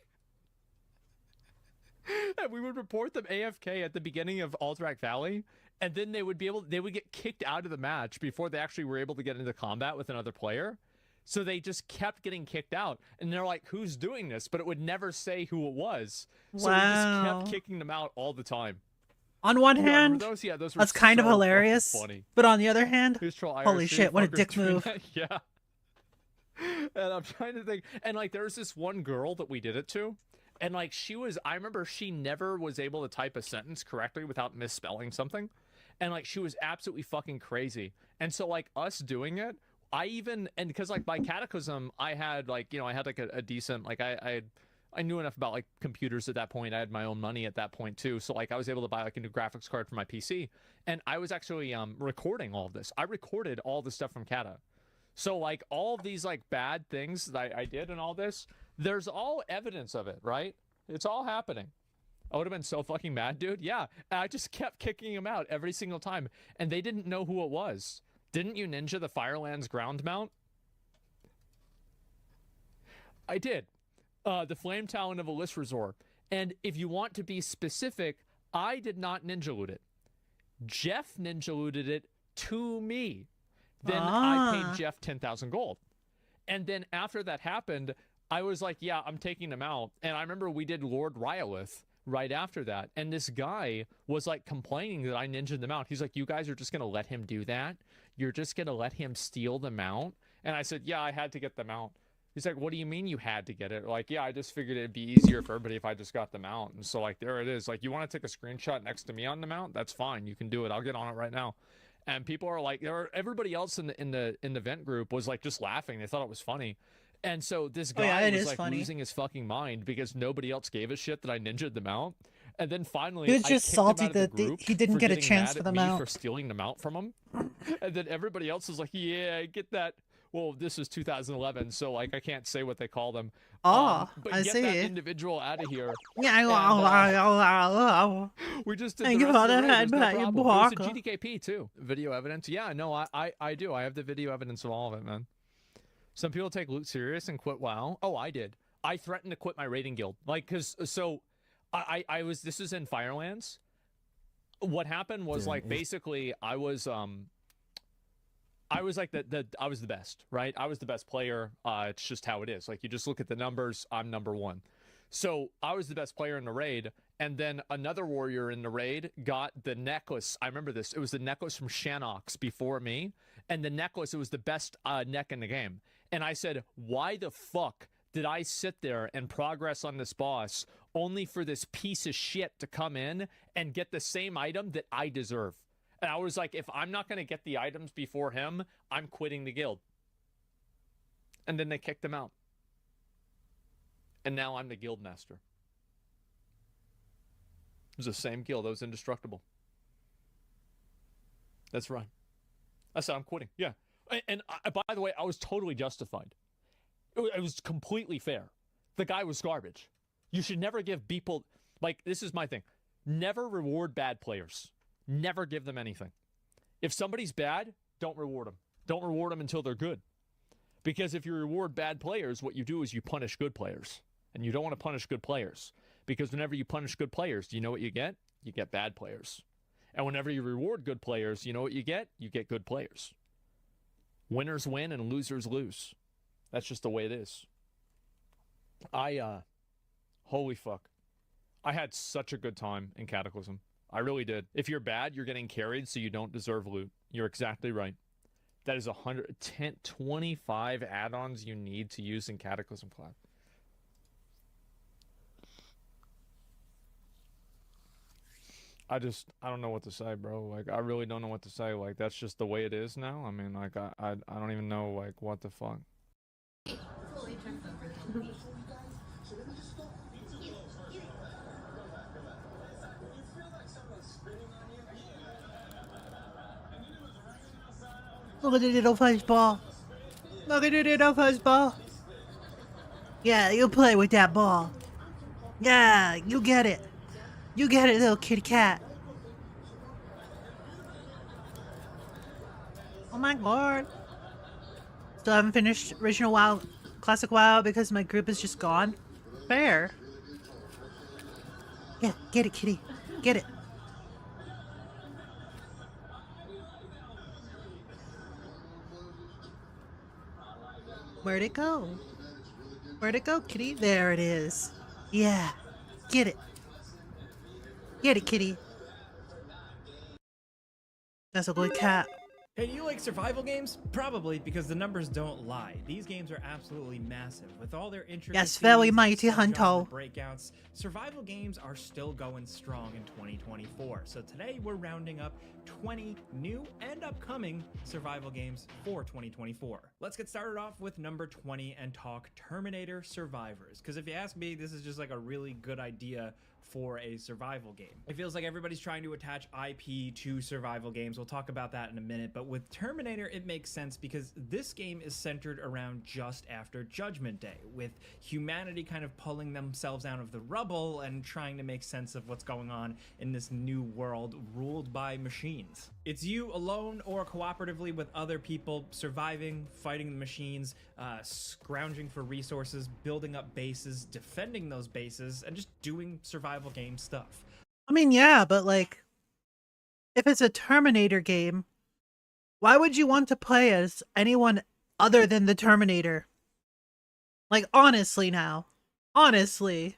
And we would report them AFK at the beginning of Alterac Valley, and then they would get kicked out of the match before they actually were able to get into combat with another player. So they just kept getting kicked out, and they're like, "Who's doing this?" But it would never say who it was. So we just kept kicking them out all the time.
On one hand,
those? Yeah, those were
that's kind of
so
hilarious.
funny.
But on the other hand, holy
IRC
shit, what a
fuckers
dick
doing
move.
that. Yeah. And I'm trying to think, and like there's this one girl that we did it to, and like I remember she never was able to type a sentence correctly without misspelling something, and like she was absolutely fucking crazy. And so like us doing it, because like by Cataclysm I had like I had like a decent, like I knew enough about like computers at that point. I had my own money at that point too, so like I was able to buy like a new graphics card for my PC, and I was actually recording all of this. I recorded all the stuff from Cata. So like all of these like bad things that I did and all this, there's all evidence of it, right? It's all happening. I would have been so fucking mad, dude. Yeah, I just kept kicking him out every single time, and they didn't know who it was. Didn't you ninja the Firelands ground mount? I did. The Flame Talon of Alyss Resort. And if you want to be specific, I did not ninja loot it. Jeff ninja looted it to me. Then I paid Jeff 10,000 gold. And then after that happened, I was like, yeah, I'm taking them out. And I remember we did Lord Rhyolith right after that. And this guy was like complaining that I ninja'd them out. He's like, you guys are just going to let him do that? You're just going to let him steal the mount? And I said, yeah, I had to get the mount. He's like, what do you mean you had to get it? Like, yeah, I just figured it'd be easier for everybody if I just got the mount. And so like, there it is. Like, you want to take a screenshot next to me on the mount? That's fine. You can do it. I'll get on it right now. And people are like, everybody else in the vent group was like just laughing. They thought it was funny. And so this guy was like losing his fucking mind because nobody else gave a shit that I ninja'd them out. And then finally,
He was just salty that he didn't get a chance for the mount.
For stealing them out from him. And then everybody else was like, yeah, get that. Well, this was 2011, so like I can't say what they call them.
Oh,
but
I
get
see.
that individual out of here.
Yeah,
we just did
Thank
the
you
rest
for
of the
the
raid. There's no
headbutt, you
problem. It was a
blocker.
GDKP too. Video evidence. Yeah, no, I do. I have the video evidence of all of it, man. Some people take loot serious and quit WoW. Oh, I did. I threatened to quit my raiding guild. Like, I was, this is in Firelands. What happened was like, basically I was like I was the best, right? I was the best player. It's just how it is. Like, you just look at the numbers, I'm number one. So I was the best player in the raid, and then another warrior in the raid got the necklace. I remember this. It was the necklace from Shanox before me, and the necklace, it was the best neck in the game. And I said, why the fuck did I sit there and progress on this boss only for this piece of shit to come in and get the same item that I deserve? And I was like, if I'm not going to get the items before him, I'm quitting the guild. And then they kicked him out. And now I'm the guild master. It was the same guild. That was indestructible. That's right. I said, I'm quitting. Yeah. And by the way, I was totally justified. It was completely fair. The guy was garbage. You should never give people, like, this is my thing. Never reward bad players. Never give them anything. If somebody's bad, don't reward them. Don't reward them until they're good. Because if you reward bad players, what you do is you punish good players. And you don't want to punish good players. Because whenever you punish good players, do you know what you get? You get bad players. And whenever you reward good players, you know what you get? You get good players. Winners win and losers lose. That's just the way it is. Holy fuck. I had such a good time in Cataclysm. I really did. If you're bad, you're getting carried, so you don't deserve loot. You're exactly right. That is 25 add-ons you need to use in Cataclysm Cloud. I don't know what to say, bro. Like, I really don't know what to say. Like, that's just the way it is now. I mean, like, I don't even know, like, what the fuck.
Look at the little fuzzball. Look at the little fuzzball. Yeah, you play with that ball. Yeah, you get it. You get it, little kitty cat. Oh my god. Still haven't finished original WoW, classic WoW because my group is just gone. Fair. Yeah, get it, kitty. Get it. Where'd it go? Where'd it go, kitty? There it is. Yeah. Get it. Get it, kitty. That's a good cat.
Hey, do you like survival games? Probably, because the numbers don't lie. These games are absolutely massive. With all their intricacies,
Yes, very mighty
subgenre
Hunto.
breakouts, survival games are still going strong in 2024. So today we're rounding up 20 new and upcoming survival games for 2024. Let's get started off with number 20 and talk Terminator Survivors. Because if you ask me, this is just like a really good idea for a survival game. It feels like everybody's trying to attach IP to survival games. We'll talk about that in a minute, but with Terminator, it makes sense because this game is centered around just after Judgment Day, with humanity kind of pulling themselves out of the rubble and trying to make sense of what's going on in this new world ruled by machines. It's you alone or cooperatively with other people surviving, fighting the machines, scrounging for resources, building up bases, defending those bases, and just doing survival game stuff.
I mean, yeah, but like, if it's a Terminator game, why would you want to play as anyone other than the Terminator? Like, honestly now. Honestly.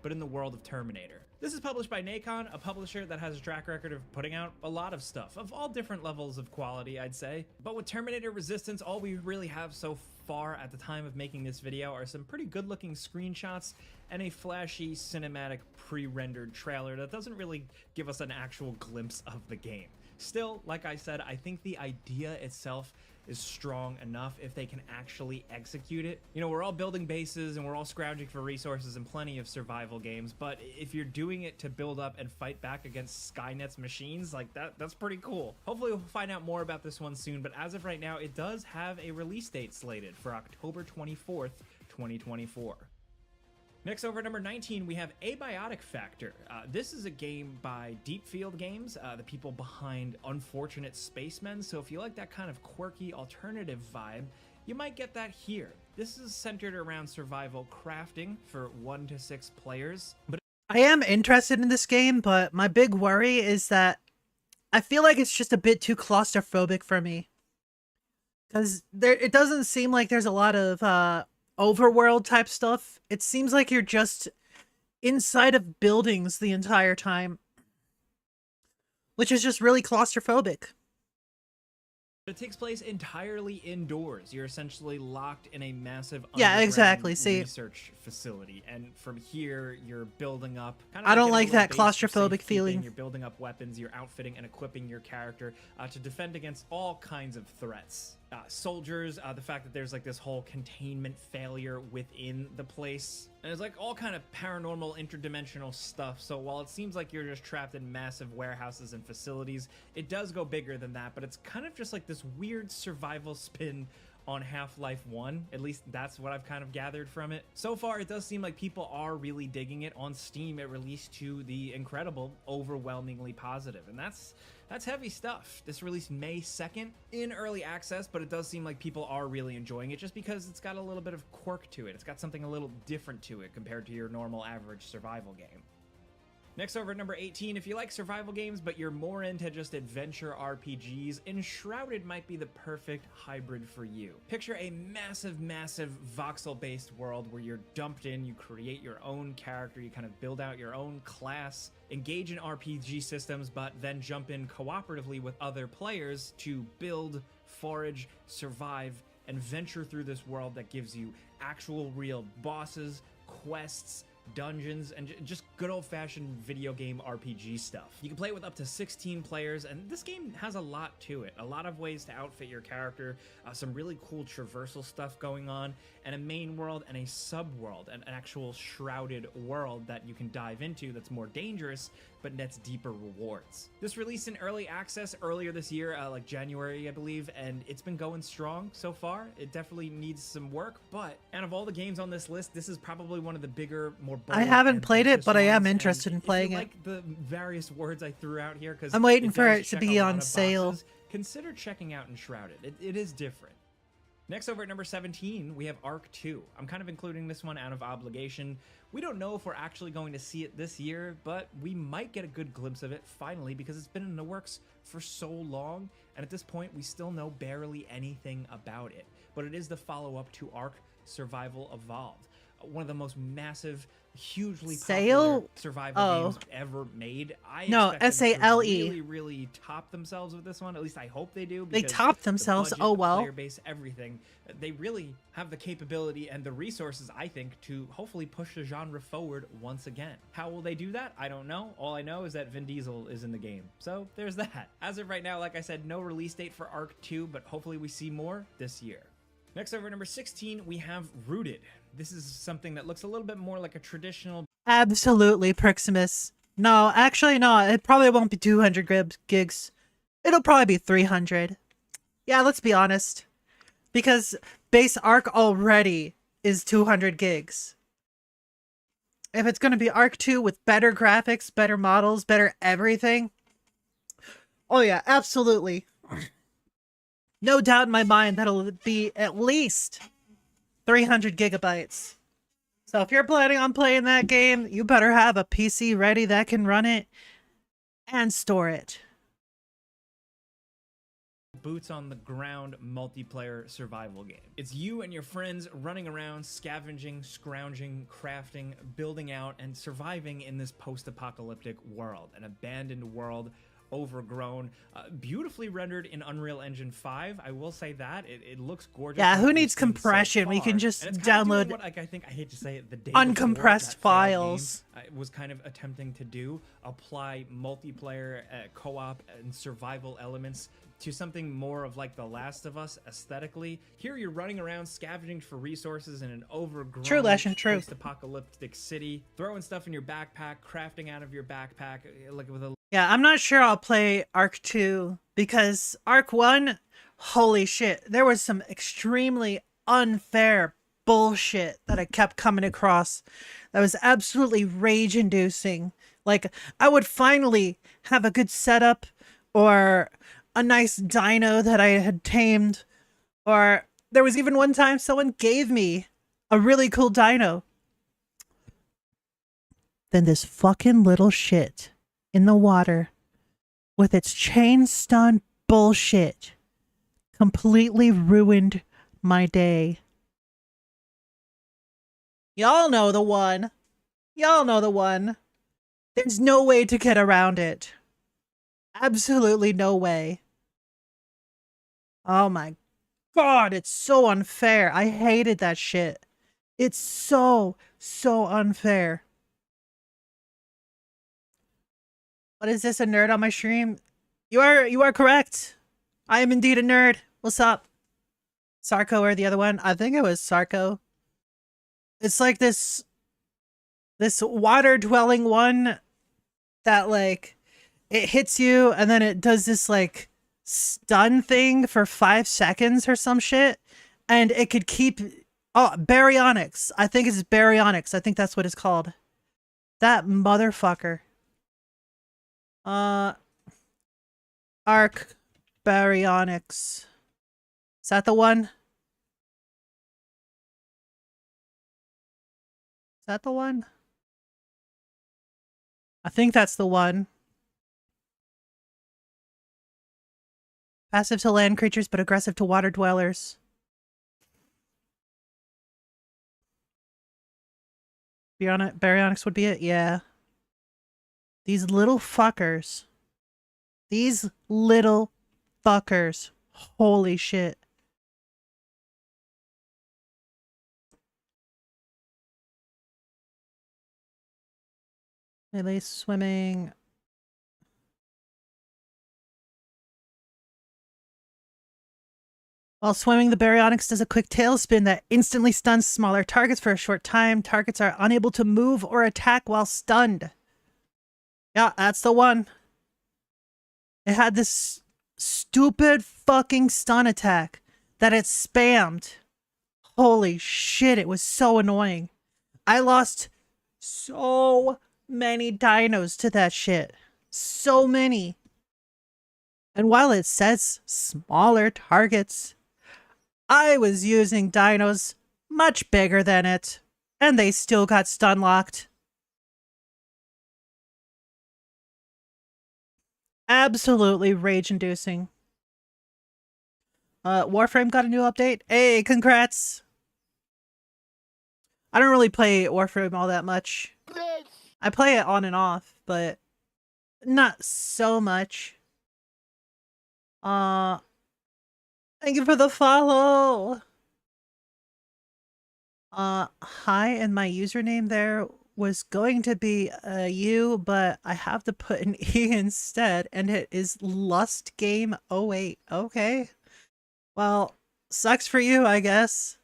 But in the world of Terminator. This is published by Nacon, a publisher that has a track record of putting out a lot of stuff, of all different levels of quality, I'd say. But with Terminator Resistance, all we really have so far at the time of making this video are some pretty good looking screenshots and a flashy cinematic pre-rendered trailer that doesn't really give us an actual glimpse of the game. Still, like I said, I think the idea itself is strong enough if they can actually execute it. You know, we're all building bases and we're all scrounging for resources in plenty of survival games, but if you're doing it to build up and fight back against Skynet's machines, like that's pretty cool. Hopefully we'll find out more about this one soon, but as of right now, it does have a release date slated for October 24th, 2024. Next, over at number 19, we have Abiotic Factor. This is a game by Deep Field Games, the people behind Unfortunate Spacemen. So if you like that kind of quirky alternative vibe, you might get that here. This is centered around survival crafting for 1 to 6 players. But
I am interested in this game, but my big worry is that I feel like it's just a bit too claustrophobic for me. Because it doesn't seem like there's a lot of overworld type stuff. It seems like you're just inside of buildings the entire time, which is just really claustrophobic.
it takes place entirely indoors. You're essentially locked in a massive research facility, and from here you're building up.
I don't like that claustrophobic feeling.
You're building up weapons. You're outfitting and equipping your character to defend against all kinds of threats. Soldiers, the fact that there's like this whole containment failure within the place, and it's like all kind of paranormal interdimensional stuff. So while it seems like you're just trapped in massive warehouses and facilities, it does go bigger than that, but it's kind of just like this weird survival spin on Half-Life 1. At least that's what I've kind of gathered from it. So far, it does seem like people are really digging it. On Steam, it released to the incredible, overwhelmingly positive, and that's heavy stuff. This released May 2nd in early access, but it does seem like people are really enjoying it just because it's got a little bit of quirk to it. It's got something a little different to it compared to your normal average survival game. Next over at number 18, if you like survival games, but you're more into just adventure RPGs, Enshrouded might be the perfect hybrid for you. Picture a massive, massive voxel-based world where you're dumped in, you create your own character, you kind of build out your own class, engage in RPG systems, but then jump in cooperatively with other players to build, forage, survive, and venture through this world that gives you actual real bosses, quests, dungeons, and just good old-fashioned video game RPG stuff. You can play it with up to 16 players, and this game has a lot to it. A lot of ways to outfit your character, some really cool traversal stuff going on, and a main world and a sub-world, an actual shrouded world that you can dive into that's more dangerous, but nets deeper rewards. This released in early access earlier this year, like January, I believe, and it's been going strong so far. It definitely needs some work, but out of all the games on this list, this is probably one of the bigger, more bold,
I haven't
and
played it,
ambitious
but I am
ones,
interested
and
in playing
if you
it.
like the various words I threw out here, because
I'm waiting for
does
it to
check
be
a lot
on
of
sale.
boxes, consider checking out Enshrouded. It is different. Next over at number 17, we have Ark 2. I'm kind of including this one out of obligation. We don't know if we're actually going to see it this year, but we might get a good glimpse of it finally because it's been in the works for so long, and at this point we still know barely anything about it. But it is the follow-up to Ark Survival Evolved, one of the most massive, hugely popular survival games ever made. I
No,
expect them to
SALE.
really top themselves with this one. At least I hope they do.
They
because
topped
the
themselves.
budget,
Oh,
the
well.
player base, everything. They really have the capability and the resources, I think, to hopefully push the genre forward once again. How will they do that? I don't know. All I know is that Vin Diesel is in the game. So there's that. As of right now, like I said, no release date for Ark 2, but hopefully we see more this year. Next over at number 16, we have Rooted. This is something that looks a little bit more like a traditional...
Absolutely, Priximus. No, actually, no. It probably won't be 200 gigs. It'll probably be 300. Yeah, let's be honest. Because base Arc already is 200 gigs. If it's going to be Arc 2 with better graphics, better models, better everything. Oh yeah, absolutely. No doubt in my mind that'll be at least 300 gigabytes. So if you're planning on playing that game, you better have a PC ready that can run it and store it.
Boots on the ground multiplayer survival game. It's you and your friends running around, scavenging, scrounging, crafting, building out, and surviving in this post-apocalyptic world, an abandoned world, overgrown, beautifully rendered in Unreal Engine 5. I will say that it looks gorgeous.
Yeah, who needs compression? We can just download
what, like, I think I hate to say it, the day
uncompressed files.
Was kind of attempting to do, apply multiplayer, co-op, and survival elements to something more of like The Last of Us aesthetically. Here you're running around scavenging for resources in an overgrown post-apocalyptic city, throwing stuff in your backpack, crafting out of your backpack, like with a...
Yeah, I'm not sure I'll play Arc 2 because Arc 1, holy shit, there was some extremely unfair bullshit that I kept coming across that was absolutely rage-inducing. Like, I would finally have a good setup or a nice dino that I had tamed, or there was even one time someone gave me a really cool dino. Then this fucking little shit in the water with its chain stun bullshit completely ruined my day. Y'all know the one. Y'all know the one. There's no way to get around it. Absolutely no way. Oh my god, it's so unfair. I hated that shit. It's so unfair. What is this, a nerd on my stream? You are correct. I am indeed a nerd. What's up? Sarko or the other one? I think it was Sarko. It's like this water dwelling one that like it hits you and then it does this like stun thing for 5 seconds or some shit, and it could keep... Oh, baryonyx. I think it's baryonyx. I think that's what it's called. That motherfucker. Arc baryonyx. Is that the one? Is that the one? I think that's the one. Passive to land creatures, but aggressive to water dwellers. Baryonyx would be it? Yeah. These little fuckers. These little fuckers. Holy shit. Melee swimming. While swimming, the Baryonyx does a quick tailspin that instantly stuns smaller targets for a short time. Targets are unable to move or attack while stunned. Yeah, that's the one. It had this stupid fucking stun attack that it spammed. Holy shit, it was so annoying. I lost so many dinos to that shit. So many. And while it says smaller targets, I was using dinos much bigger than it, and they still got stun locked. Absolutely rage-inducing. Warframe got a new update. Hey, congrats! I don't really play Warframe all that much. I play it on and off, but not so much. Thank you for the follow! Hi, and my username there was going to be U, but I have to put an E instead, and it is LustGame08. Okay. Well, sucks for you, I guess.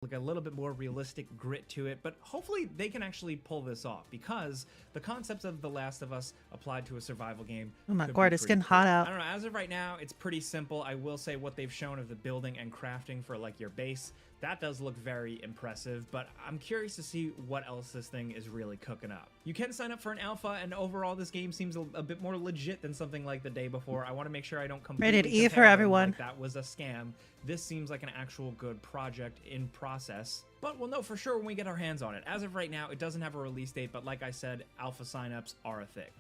Like a little bit more realistic grit to it, but hopefully they can actually pull this off because the concepts of The Last of Us applied to a survival game.
Oh my god, it's getting hot out.
I don't know, as of right now, it's pretty simple. I will say what they've shown of the building and crafting for like your base, that does look very impressive, but I'm curious to see what else this thing is really cooking up. You can sign up for an alpha, and overall this game seems a bit more legit than something like the day before. I want to make sure I don't completely
Rated E for
compare them
everyone.
like that was a scam. This seems like an actual good project in process, but we'll know for sure when we get our hands on it. As of right now, it doesn't have a release date, but like I said, alpha signups are a thing.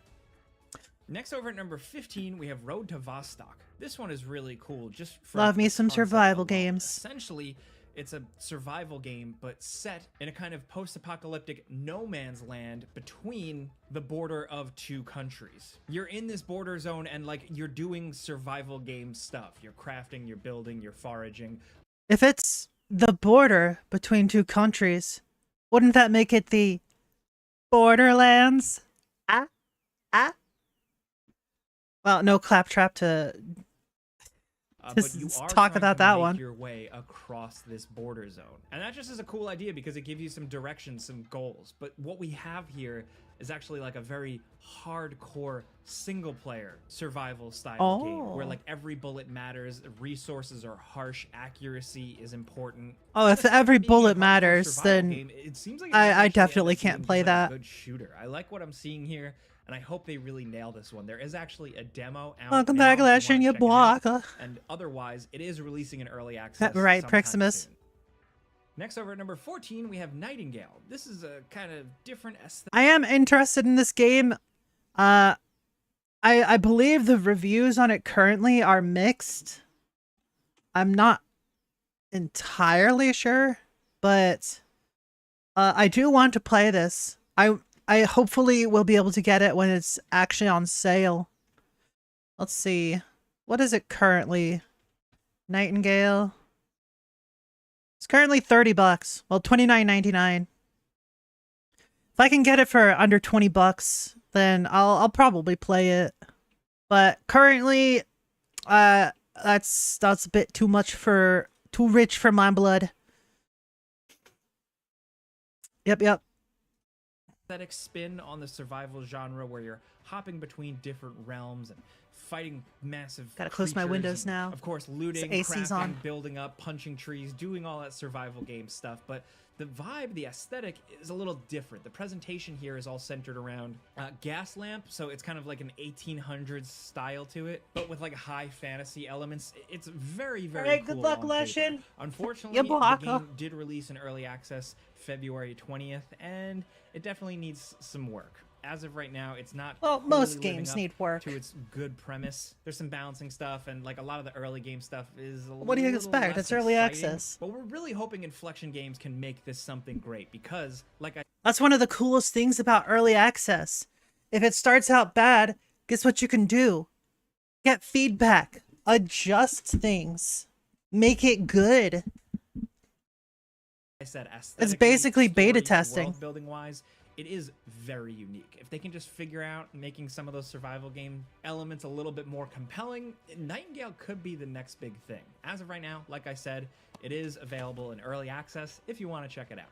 Next, over at number 15, we have Road to Vostok. This one is really cool. Just from
Love me
the
some
concept
survival
alone.
games.
Essentially, it's a survival game, but set in a kind of post-apocalyptic no man's land between the border of two countries. You're in this border zone and like you're doing survival game stuff. You're crafting, you're building, you're foraging.
If it's the border between two countries, wouldn't that make it the Borderlands? Well, no claptrap to
But you are
talk
trying
about
to
that
make
one.
your way across this border zone. And that just is a cool idea because it gives you some direction, some goals. But what we have here is actually like a very hardcore single player survival style game where like every bullet matters, resources are harsh, accuracy is important.
Oh, if every bullet matters,
survival
then
game, it seems like it
I
might actually
definitely
end up being
can't play
just, like,
that.
a good shooter. I like what I'm seeing here, and I hope they really nail this one. There is actually a demo out
Welcome
now
back,
if you
Lash,
wanna
and your
check it out.
block.
And otherwise, it is releasing in early access.
Right,
sometime
Priximus.
soon. Next, over at number 14, we have Nightingale. This is a kind of different aesthetic.
I am interested in this game. I believe the reviews on it currently are mixed. I'm not entirely sure, but I do want to play this. I hopefully will be able to get it when it's actually on sale. Let's see. What is it currently? Nightingale. It's currently $30. Well, $29.99. If I can get it for under $20, then I'll probably play it. But currently, that's a bit too rich for my blood. Yep.
Aesthetic spin on the survival genre where you're hopping between different realms and fighting massive
Gotta close my
creatures
windows
and,
now.
Of course, looting,
It's AC's
crafting,
on.
building up, punching trees, doing all that survival game stuff. But the vibe, the aesthetic is a little different. The presentation here is all centered around gas lamp, so it's kind of like an 1800s style to it, but with like high fantasy elements. It's very, very
Alright,
cool.
good luck,
on paper.
Leshin.
Unfortunately,
Ya
the
blocker.
game did release in early access February 20th, and it definitely needs some work. as of right now, it's not.
Well,
totally
most
living
games
up
need work.
to its good premise. There's some balancing stuff, and like a lot of the early game stuff is.
What do you
little
expect?
less
It's early
exciting,
access.
But we're really hoping Inflection Games can make this something great because, like I.
That's one of the coolest things about early access. If it starts out bad, guess what you can do? Get feedback, adjust things, make it good.
I said
It's basically beta testing.
Building wise, it is very unique. If they can just figure out making some of those survival game elements a little bit more compelling, Nightingale could be the next big thing. As of right now, like I said, it is available in early access if you want to check it out.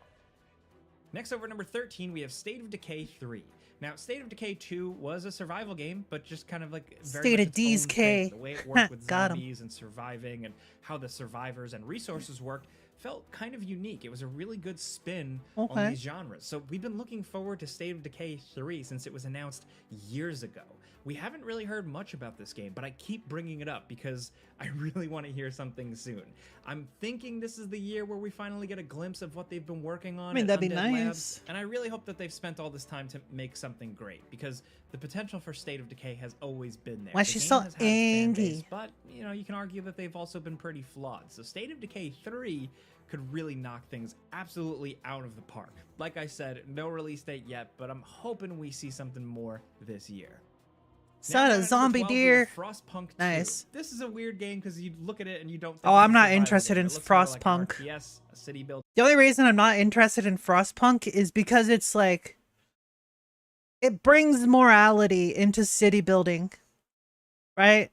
Next, over at number 13, we have State of Decay 3. Now, State of Decay 2 was a survival game, but just kind of like very
State
much
of
its own
D's K.
thing. The way it worked with
Got 'em.
zombies and surviving and how the survivors and resources worked felt kind of unique. It was a really good spin on
Okay.
these genres. So we've been looking forward to State of Decay 3 since it was announced years ago. We haven't really heard much about this game, but I keep bringing it up because I really want to hear something soon. I'm thinking this is the year where we finally get a glimpse of what they've been working on.
I mean,
at
that'd be
Undead
nice.
Labs, and I really hope that they've spent all this time to make something great because the potential for State of Decay has always been there.
Why
The
she's
game
so
has had its fan base,
angry?
but you know, you can argue that they've also been pretty flawed. So State of Decay 3 could really knock things absolutely out of the park. Like I said, no release date yet, but I'm hoping we see something more this year.
Son
Now,
of
at
zombie
number 12, we have
deer.
Frostpunk 2.
Nice.
This is a weird game because you look at it and you don't think
Oh,
it's
I'm
a
not
survival
interested
game.
in
It looks more like an
Frostpunk.
RTS, a city build.
The only reason I'm not interested in Frostpunk is because it's like it brings morality into city building. Right?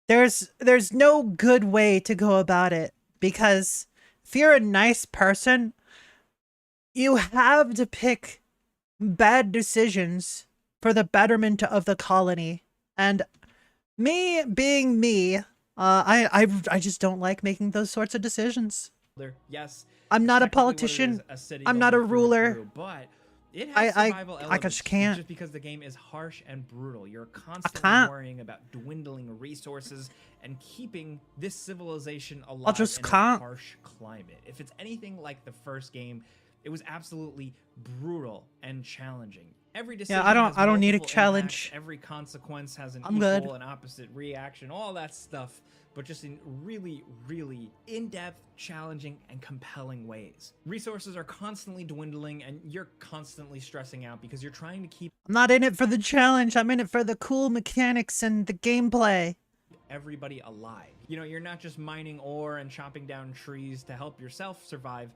There's no good way to go about it because if you're a nice person, you have to pick bad decisions for the betterment of the colony. And me being me, I just don't like making those sorts of decisions.
Yes,
I'm not a
technically what it
politician.
is, a city
I'm not a
building through and
ruler.
through, but it
I-
has
I-
survival
I
elements
just can't.
just because the game is harsh and brutal. You're constantly
can't.
worrying about dwindling resources and keeping this civilization alive
I just
in
can't.
a harsh climate. If it's anything like the first game, it was absolutely brutal and challenging. Every decision
I don't
has
need a
multiple
challenge.
impacts. Every consequence has an
I'm
equal
good.
and opposite reaction, all that stuff, but just in really, really in-depth, challenging, and compelling ways. Resources are constantly dwindling, and you're constantly stressing out because you're trying to keep
I'm not in it for the challenge. I'm in it for the cool mechanics and the gameplay.
everybody alive. You know, you're not just mining ore and chopping down trees to help yourself survive.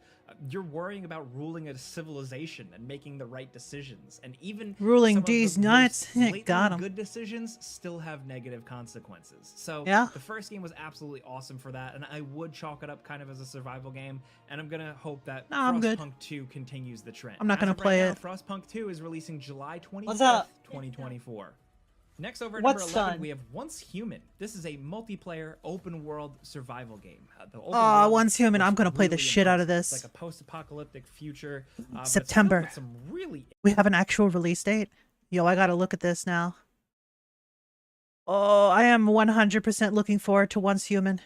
You're worrying about ruling a civilization and making the right decisions. And even
Ruling
some of the
these
most
nuts.
blatantly
Got 'em.
good decisions still have negative consequences. So
Yeah.
the first game was absolutely awesome for that, and I would chalk it up kind of as a survival game. And I'm gonna hope that
No, I'm good.
Frostpunk 2 continues the trend.
I'm not
As
gonna
of right
play
now,
it.
Frostpunk 2 is releasing July 25th,
What's up?
2024. Next, over at
What's
number 11,
done?
we have Once Human. This is a multiplayer open world survival game. The open
Aw,
world
Once Human,
looks
I'm gonna play the
really
shit out of
impressive.
this.
It's like a post-apocalyptic future. But it's filled
September.
with some really
We have an actual release date? Yo, I gotta look at this now. Oh, I am 100% looking forward to Once Human.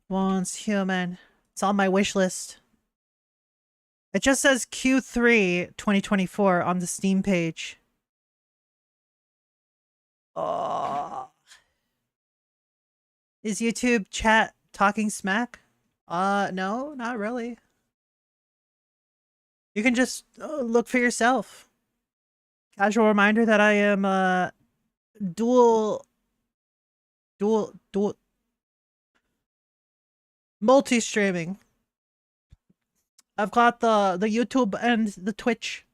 Once Human. It's on my wish list. It just says Q3 2024 on the Steam page. Oh. Is YouTube chat talking smack? No, not really. You can just look for yourself. Casual reminder that I am dual multi-streaming. I've got the YouTube and the Twitch.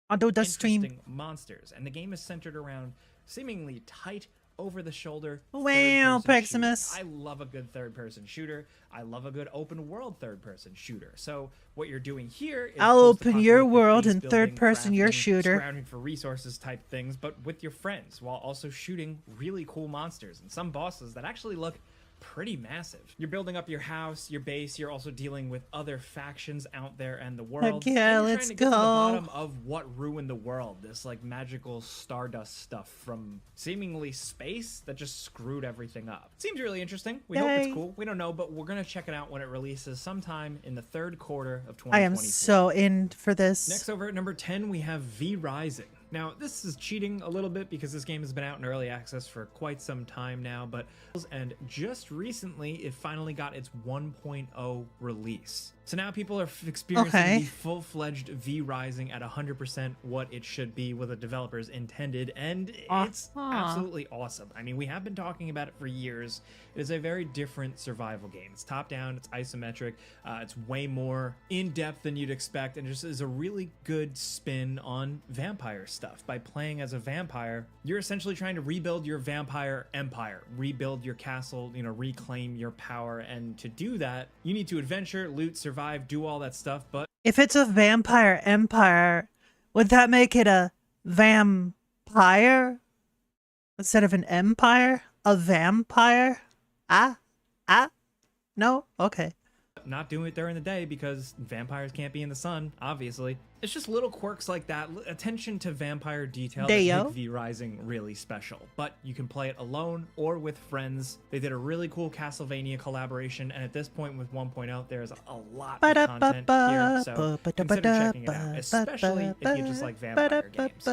I'll do the stream.
interesting monsters, and the game is centered around seemingly tight, over-the-shoulder.
Wow,
third-person
Peximus.
shooters. I love a good third-person shooter. I love a good open-world third-person shooter. So what you're doing here is
I'll open your
post-apocalyptic
world
base
in
building,
third person, your
crafting,
shooter.
scrounging for resources type things, but with your friends, while also shooting really cool monsters and some bosses that actually look pretty massive. You're building up your house, your base, you're also dealing with other factions out there and the world.
Heck yeah,
and you're
let's
trying to get to the
go.
bottom of what ruined the world. This like magical stardust stuff from seemingly space that just screwed everything up. Seems really interesting. We hope it's
Yay.
cool. We don't know, but we're gonna check it out when it releases sometime in the third quarter of 2024.
I am so in for this.
Next over at number 10, we have V Rising. Now, this is cheating a little bit because this game has been out in early access for quite some time now, and just recently it finally got its 1.0 release. So now people are experiencing the full-fledged V Rising at 100% what it should be, what the developers intended, and it's absolutely awesome. I mean, we have been talking about it for years. It is a very different survival game. It's top-down, it's isometric, it's way more in-depth than you'd expect, and just is a really good spin on vampire stuff. By playing as a vampire, you're essentially trying to rebuild your vampire empire, rebuild your castle, you know, reclaim your power, and to do that, you need to adventure, loot, survive, do all that stuff, but
If it's a vampire empire, would that make it a vampire instead of an empire? A vampire? No? Okay.
not doing it during the day because vampires can't be in the sun, obviously. It's just little quirks like that, attention to vampire detail that make V Rising really special. But you can play it alone or with friends. They did a really cool Castlevania collaboration, and at this point with 1.0, there's a lot of content here, so consider checking it out, especially if you just like vampire games.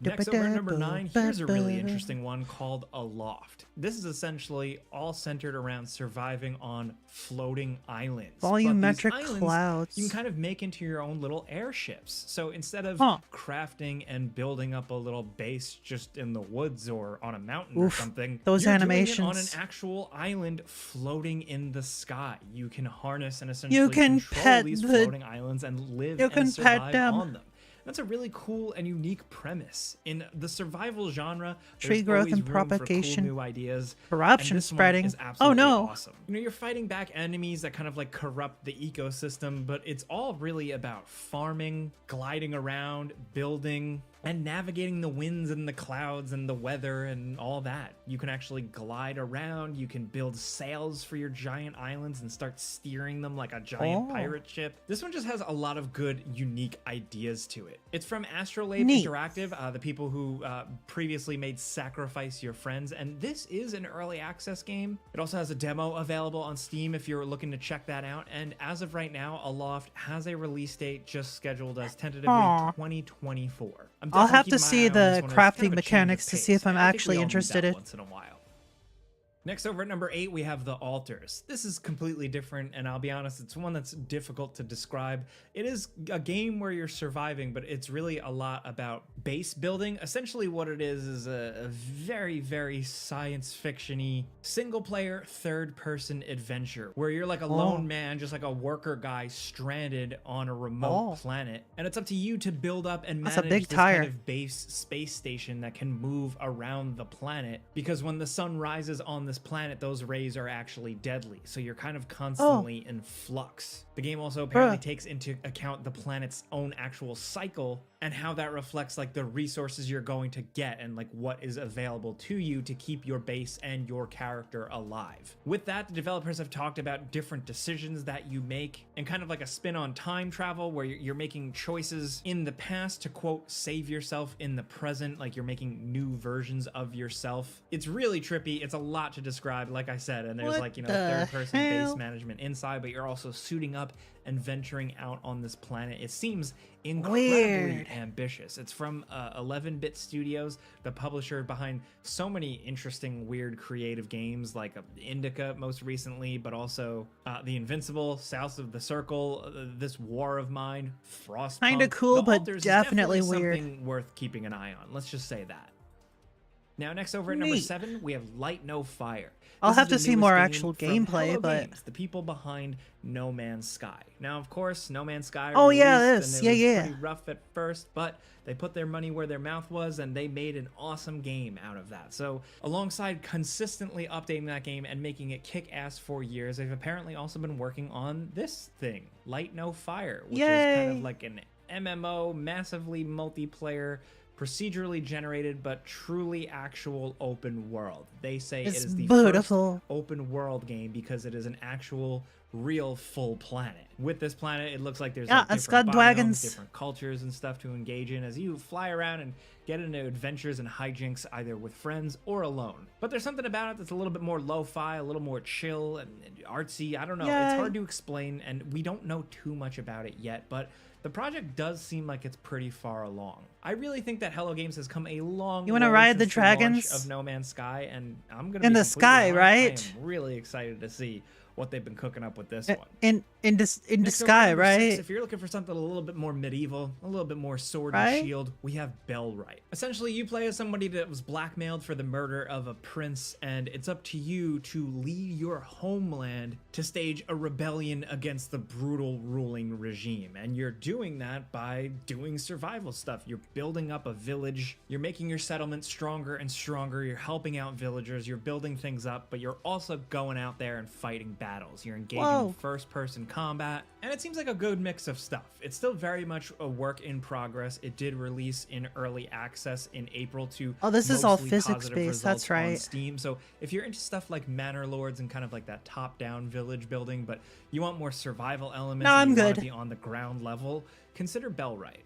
Next over at number 9, here's a really interesting one called Aloft. This is essentially all centered around surviving on floating islands.
Volumetric
But these islands,
clouds.
you can kind of make into your own little airships. So instead of crafting and building up a little base just in the woods or on a mountain or something,
those
you're
animations.
doing it on an actual island floating in the sky. You can harness and essentially
You can
control
pet
these
the-
floating islands and live
you
and
can
survive
pet them.
on them. That's a really cool and unique premise. In the survival genre,
Tree
there's
growth
always
and
room for cool
propagation.
new ideas.
Corruption
and this one
spreading.
is
Oh,
absolutely
no.
awesome. You know, you're fighting back enemies that kind of like corrupt the ecosystem, but it's all really about farming, gliding around, building, and navigating the winds and the clouds and the weather and all that. You can actually glide around, you can build sails for your giant islands and start steering them like a giant pirate ship. This one just has a lot of good, unique ideas to it. It's from Astrolabe
Neat.
Interactive, the people who previously made Sacrifice Your Friends, and this is an early access game. It also has a demo available on Steam if you're looking to check that out, and as of right now, Aloft has a release date just scheduled as tentatively
Aw.
2024. I'm
I'll
definitely
have to
keeping my
see
eye on
the
this one. It's kind
crafting
of a change of
mechanics to see
pace.
if I'm
I think we
actually
all need
interested
that
in.
once in a while. Next over at number 8, we have The Altars. This is completely different, and I'll be honest, it's one that's difficult to describe. It is a game where you're surviving, but it's really a lot about base building. Essentially what it is a very, very science fiction-y single-player third-person adventure where you're like a lone man, just like a worker guy stranded on a remote planet, and it's up to you to build up and
That's a
manage
big
this
tire.
kind of base space station that can move around the planet, because when the sun rises on this planet, those rays are actually deadly, so you're kind of constantly in flux. The game also apparently takes into account the planet's own actual cycle and how that reflects like the resources you're going to get and like what is available to you to keep your base and your character alive. With that, the developers have talked about different decisions that you make and kind of like a spin on time travel where you're making choices in the past to quote save yourself in the present, like you're making new versions of yourself. It's really trippy. It's a lot to describe, like I said, and there's
What
like, you know,
the
third-person
hell?
base management inside, but you're also suiting up and venturing out on this planet. It seems incredibly
Weird.
ambitious. It's from 11-Bit Studios, the publisher behind so many interesting, weird, creative games like Indica most recently, but also The Invincible, South of the Circle, this War of Mine, Frostpunk.
Kinda cool,
The
but
Altars is
definitely weird.
something worth keeping an eye on. Let's just say that. Now, next over at number
Neat.
7, we have Light No Fire.
I'll
This
have
is
to
the
see
newest
more
game
actual
from
gameplay,
Hello
but-
Games, the people behind No Man's Sky. Now, of course, No Man's Sky
Oh, yeah,
released,
this.
and it
Yeah,
was
yeah.
pretty rough at first, but they put their money where their mouth was, and they made an awesome game out of that. So, alongside consistently updating that game and making it kick-ass for years, they've apparently also been working on this thing, Light No Fire, which is kind
Yay.
of like an MMO, massively multiplayer, procedurally generated but truly actual open world. They say
It's
it is the
beautiful.
first open world game because it is an actual real full planet. With this planet, it looks like there's
Yeah,
like
it's
different
got
biomes,
dragons.
different cultures and stuff to engage in as you fly around and get into adventures and hijinks either with friends or alone. But there's something about it that's a little bit more lo-fi, a little more chill and artsy. I don't know. It's
Yay.
hard to explain, and we don't know too much about it yet, but the project does seem like it's pretty far along. I really think that Hello Games has come a long
You wanna
way
ride the
since launch
dragons?
of No Man's Sky, and I'm gonna
In
be
the
completely
sky,
honest,
right?
I am really excited to see what they've been cooking up with this one.
In the
Next over at
sky,
number 6,
right?
if you're looking for something a little bit more medieval, a little bit more sword
Right?
and shield, we have Bellwright. Essentially, you play as somebody that was blackmailed for the murder of a prince, and it's up to you to lead your homeland to stage a rebellion against the brutal ruling regime. And you're doing that by doing survival stuff. You're building up a village, you're making your settlement stronger and stronger, you're helping out villagers, you're building things up, but you're also going out there and fighting battles. You're engaging
Whoa.
in first-person combat, and it seems like a good mix of stuff. It's still very much a work in progress. It did release in early access in April to
Oh, this is all
mostly
physics-based,
positive results
that's right.
on Steam. So if you're into stuff like Manor Lords and kind of like that top-down village building, but you want more survival elements
No,
and
I'm
you want
good.
to be on the ground level, consider Bellwright.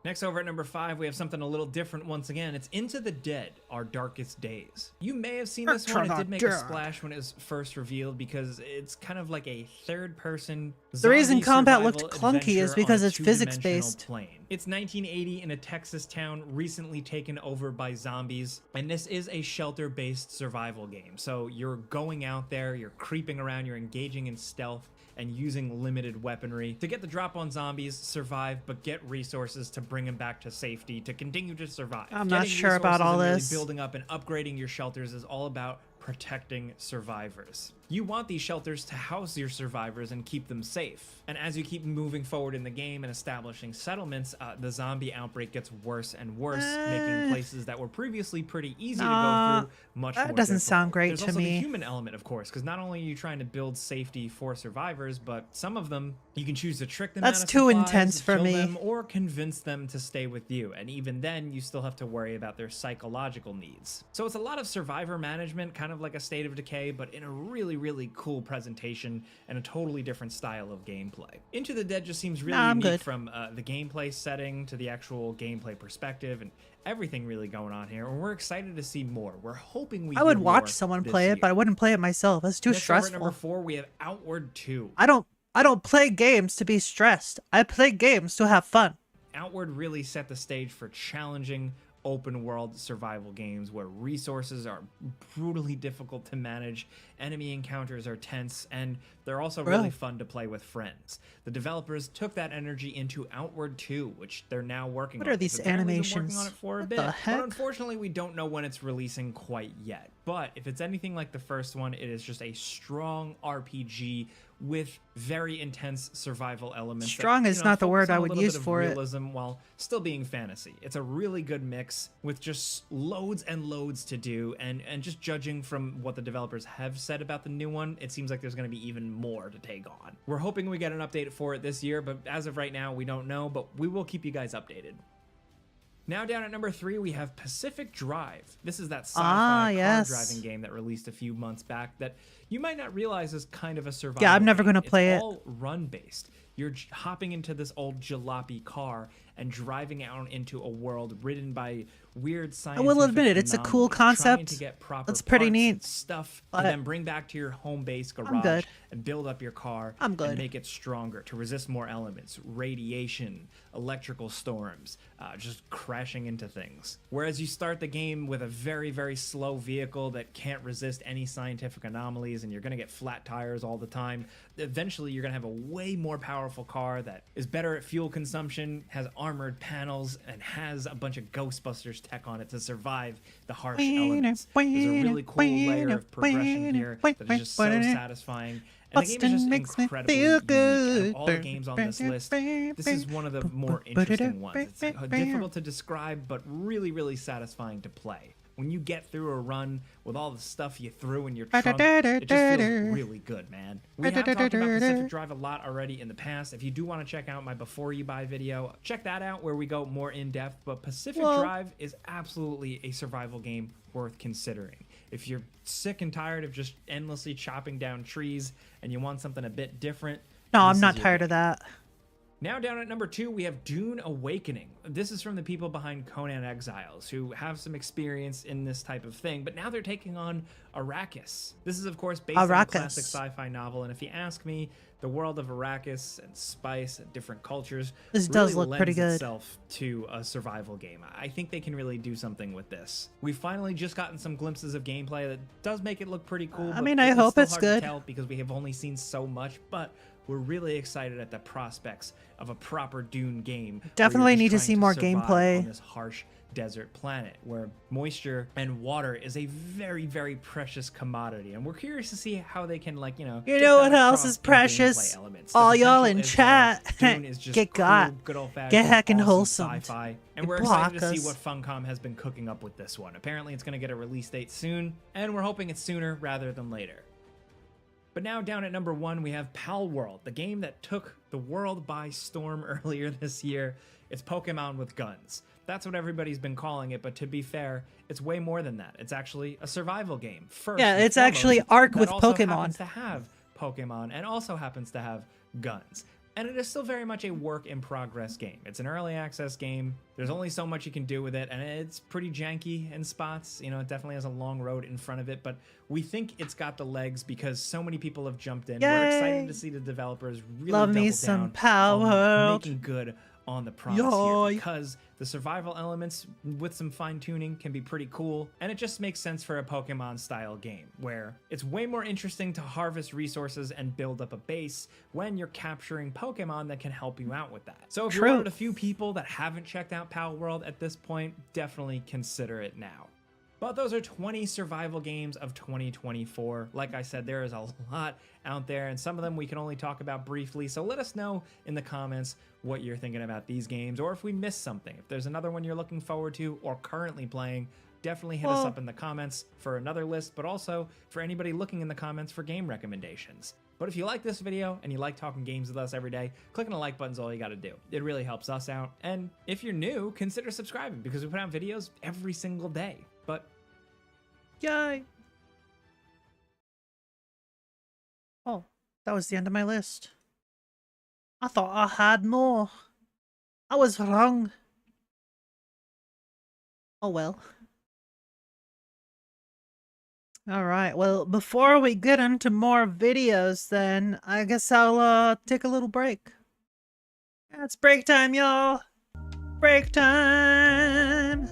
Next, over at number 5, we have something a little different once again. It's Into the Dead, Our Darkest Days. You may have seen this one. It did make a splash when it was first revealed because it's kind of like a third-person
The reason
zombie
combat looked
survival
clunky is
adventure
because
on a
it's
two-dimensional
physics-based.
plane. It's 1980 in a Texas town recently taken over by zombies, and this is a shelter-based survival game. So you're going out there, you're creeping around, you're engaging in stealth, and using limited weaponry to get the drop on zombies, survive, but get resources to bring them back to safety to continue to survive.
I'm not
Getting
sure about
resources
all
and really
this.
building up and upgrading your shelters is all about protecting survivors. You want these shelters to house your survivors and keep them safe. And as you keep moving forward in the game and establishing settlements, the zombie outbreak gets worse and worse, making places that were previously pretty easy to go through much more
that doesn't
difficult.
sound great
There's
to
also
me.
the human element, of course, because not only are you trying to build safety for survivors, but some of them you can choose to trick them
That's
out of
too
supplies,
intense for
kill
me.
them, or convince them to stay with you. And even then, you still have to worry about their psychological needs. So it's a lot of survivor management, kind of like a State of Decay, but in a really, really cool presentation and a totally different style of gameplay. Into the Dead just seems really
Nah, I'm
unique
good.
from the gameplay setting to the actual gameplay perspective and everything really going on here. And we're excited to see more. We're hoping we
I would
get
watch
more
someone
this
play
year.
it, but I wouldn't play it myself. That's too
Next, over at
stressful.
number 4, we have Outward 2.
I don't play games to be stressed. I play games to have fun.
Outward really set the stage for challenging open world survival games where resources are brutally difficult to manage, enemy encounters are tense, and they're also really
Really?
fun to play with friends. The developers took that energy into Outward 2, which they're now working
What
on.
are these
They've apparently been
animations?
working on it for a
What
bit,
the heck?
but unfortunately we don't know when it's releasing quite yet. But if it's anything like the first one, it is just a strong RPG with very intense survival elements.
Strong is not the
focus
word
on
I
a
would
little
use
bit of
for it.
realism while still being fantasy. It's a really good mix with just loads and loads to do, and just judging from what the developers have said about the new one, it seems like there's going to be even more to take on. We're hoping we get an update for it this year, but as of right now, we don't know, but we will keep you guys updated. Now down at number 3, we have Pacific Drive. This is that sci-fi car driving game that released a few months back that you might not realize is kind of a survival
Yeah, I'm never
game.
gonna play
It's
it.
all run-based. You're hopping into this old jalopy car and driving out into a world ridden by weird
I
scientific
will admit it, it's a cool
anomalies, trying
concept.
to get proper
That's pretty
parts
neat.
and stuff
But-
to then bring back to your home base garage
good.
and build up your car
I'm good.
and make it stronger to resist more elements, radiation, electrical storms, just crashing into things. Whereas you start the game with a very, very slow vehicle that can't resist any scientific anomalies and you're going to get flat tires all the time. Eventually, you're going to have a way more powerful car that is better at fuel consumption, has armored panels, and has a bunch of Ghostbusters tech on it to survive the harsh elements. There's a really cool layer of progression here that is just so satisfying. And the game is just incredibly unique. Out of all the games on this list, this is one of the more interesting ones. It's difficult to describe, but really, really satisfying to play. When you get through a run with all the stuff you threw in your trunk, it just feels really good, man. We have talked about Pacific Drive a lot already in the past. If you do want to check out my before you buy video, check that out where we go more in depth. But Pacific Drive is absolutely a survival game worth considering. If you're sick and tired of just endlessly chopping down trees and you want something a bit different,
no, I'm not tired of that.
Now down at number 2, we have Dune Awakening. This is from the people behind Conan Exiles, who have some experience in this type of thing, but now they're taking on Arrakis. This is, of course, based on a classic sci-fi novel, and if you ask me, the world of Arrakis and spice and different cultures
does look pretty good.
Itself to a survival game. I think they can really do something with this. We've finally just gotten some glimpses of gameplay that does make it look pretty cool.
I mean, I hope it's good.
Because we have only seen so much, but we're really excited at the prospects of a proper Dune game.
Definitely need to see more gameplay
on this harsh desert planet where moisture and water is a very, very precious commodity, and we're curious to see how they can, like, you know
what else is precious? All y'all in chat get got, get heckin' wholesome,
sci-fi, and we're excited to see what Funcom has been cooking up with this one. Apparently, it's going to get a release date soon, and we're hoping it's sooner rather than later. But now down at number 1, we have Pal World, the game that took the world by storm earlier this year. It's Pokemon with guns. That's what everybody's been calling it, but to be fair, it's way more than that. It's actually a survival game. First,
yeah, it's actually Ark with Pokemon.
Happens to have Pokemon and also happens to have guns. And it is still very much a work in progress game. It's an early access game. There's only so much you can do with it, and it's pretty janky in spots. You know, it definitely has a long road in front of it, but we think it's got the legs because so many people have jumped in.
Yay.
We're excited to see the developers really
love me some Pal World,
making good on the promise here, because the survival elements with some fine tuning can be pretty cool, and it just makes sense for a Pokemon style game where it's way more interesting to harvest resources and build up a base when you're capturing Pokemon that can help you out with that. So if you're one of the few people that haven't checked out Pal World at this point, definitely consider it now. But those are 20 survival games of 2024. Like I said, there is a lot out there, and some of them we can only talk about briefly. So let us know in the comments what you're thinking about these games, or if we missed something. If there's another one you're looking forward to or currently playing, definitely hit us up in the comments for another list, but also for anybody looking in the comments for game recommendations. But if you like this video and you like talking games with us every day, clicking the like button is all you got to do. It really helps us out. And if you're new, consider subscribing because we put out videos every single day. But
yay! Oh, that was the end of my list. I thought I had more. I was wrong. Oh well. Alright, well, before we get into more videos then, I guess I'll take a little break. Yeah, it's break time, y'all! Break time!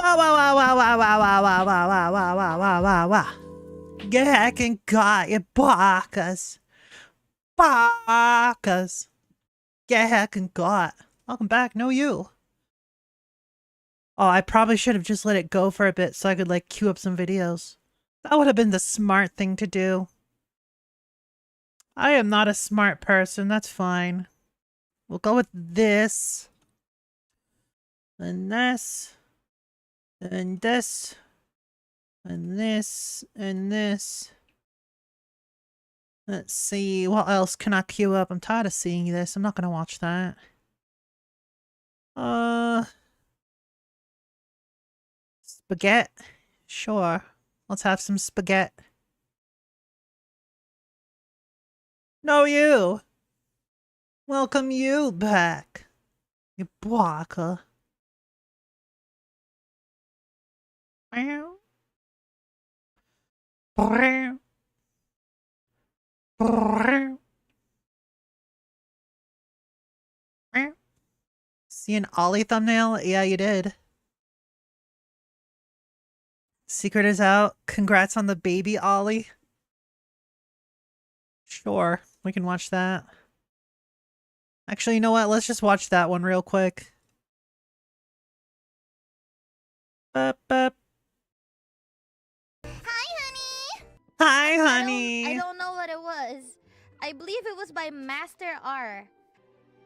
Wow, wow, wow, wow, wow, wow, wow, wow, wow, wow, wow, wow, wow, wow, wow. Get heck and got you bacas. Bacas. Get heck and got. Welcome back, no you. Oh, I probably should have just let it go for a bit so I could like queue up some videos. That would have been the smart thing to do. I am not a smart person, that's fine. We'll go with this. And this. And this. And this. And this. Let's see, what else can I queue up? I'm tired of seeing this. I'm not gonna watch that. Spaghetti? Sure. Let's have some spaghetti. No, you! Welcome you back. You baka. See an Ollie thumbnail? Yeah, you did. Secret is out. Congrats on the baby, Ollie. Sure, we can watch that. Actually, you know what? Let's just watch that one real quick. Bup, bup. Hi, honey.
I don't know what it was. I believe it was by Master R.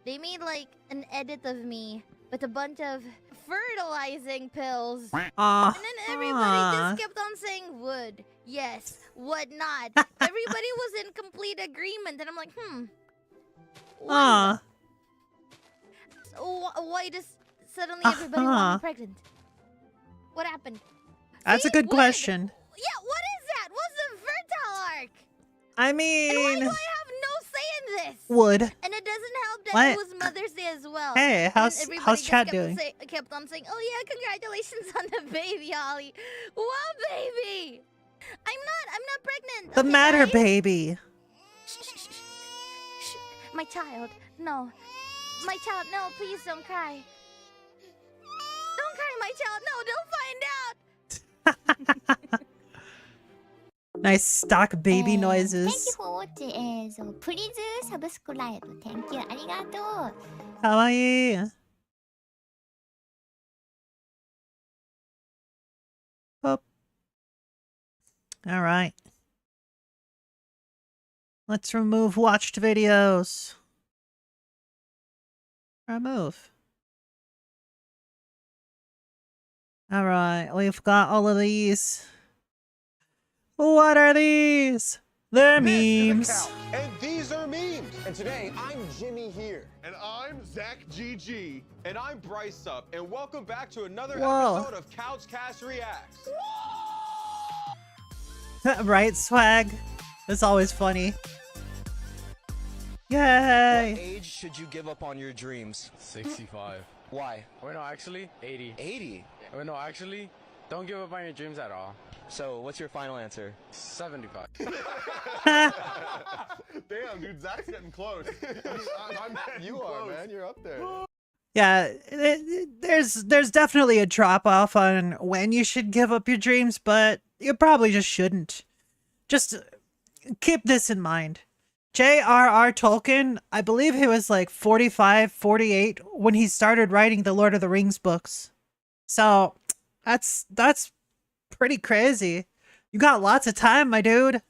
They made like an edit of me with a bunch of fertilizing pills. And then everybody just kept on saying would, yes, would not. Everybody was in complete agreement, and I'm like, So why does suddenly everybody want me pregnant? What happened?
That's a good question.
Yeah, what is that? What's the fertile arc?
I mean...
And why do I have no say in this?
Would.
And it doesn't help that it was Mother's Day as well.
Hey, how's chat doing?
Kept on saying, oh yeah, congratulations on the baby, Ollie. What baby? I'm not pregnant.
The
okay,
matter,
guys?
baby.
Shh. My child, no. My child, no, please don't cry. Don't cry, my child. No, they'll find out.
Nice stock baby noises.
Thank you for watching. So please subscribe. Thank you. Arigato.
Kawaii. Oh. All right. Let's remove watched videos. Remove. All right, we've got all of these. What are these? They're memes.
And these are memes. And today, I'm Jimmy here.
And I'm Zach GG.
And I'm Bryce Up. And welcome back to another
Whoa.
episode of Couchcast Reacts.
Right, swag? It's always funny. Yay!
What age should you give up on your dreams?
65.
Why?
Wait, no, actually, 80.
80?
Wait, no, actually, don't give up on your dreams at all.
So, what's your final answer?
75.
Damn, dude, Zach's getting close.
You are, man. You're up there.
Yeah, there's definitely a drop off on when you should give up your dreams, but you probably just shouldn't. Just keep this in mind. J.R.R. Tolkien, I believe he was like 45, 48 when he started writing the Lord of the Rings books. So that's pretty crazy. You got lots of time, my dude.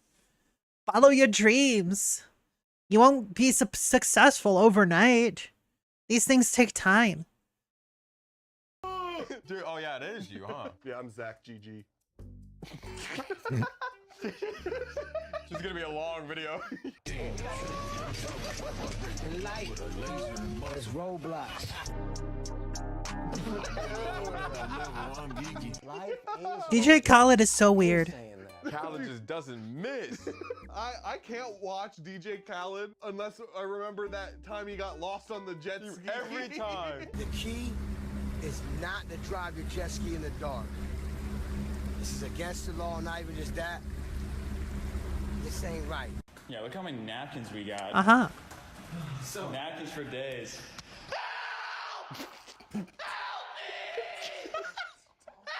Follow your dreams. You won't be successful overnight. These things take time.
Dude, oh yeah, it is you, huh?
Yeah, I'm Zach GG.
This is gonna be a long video.
Light is Roblox.
DJ Khaled is so weird.
Khaled just doesn't miss.
I can't watch DJ Khaled unless I remember that time he got lost on the jet ski.
Every time.
The key is not to drive your jet ski in the dark. This is against the law, not even just that. This ain't right.
Yeah, look how many napkins we got.
Uh-huh.
So napkins for days.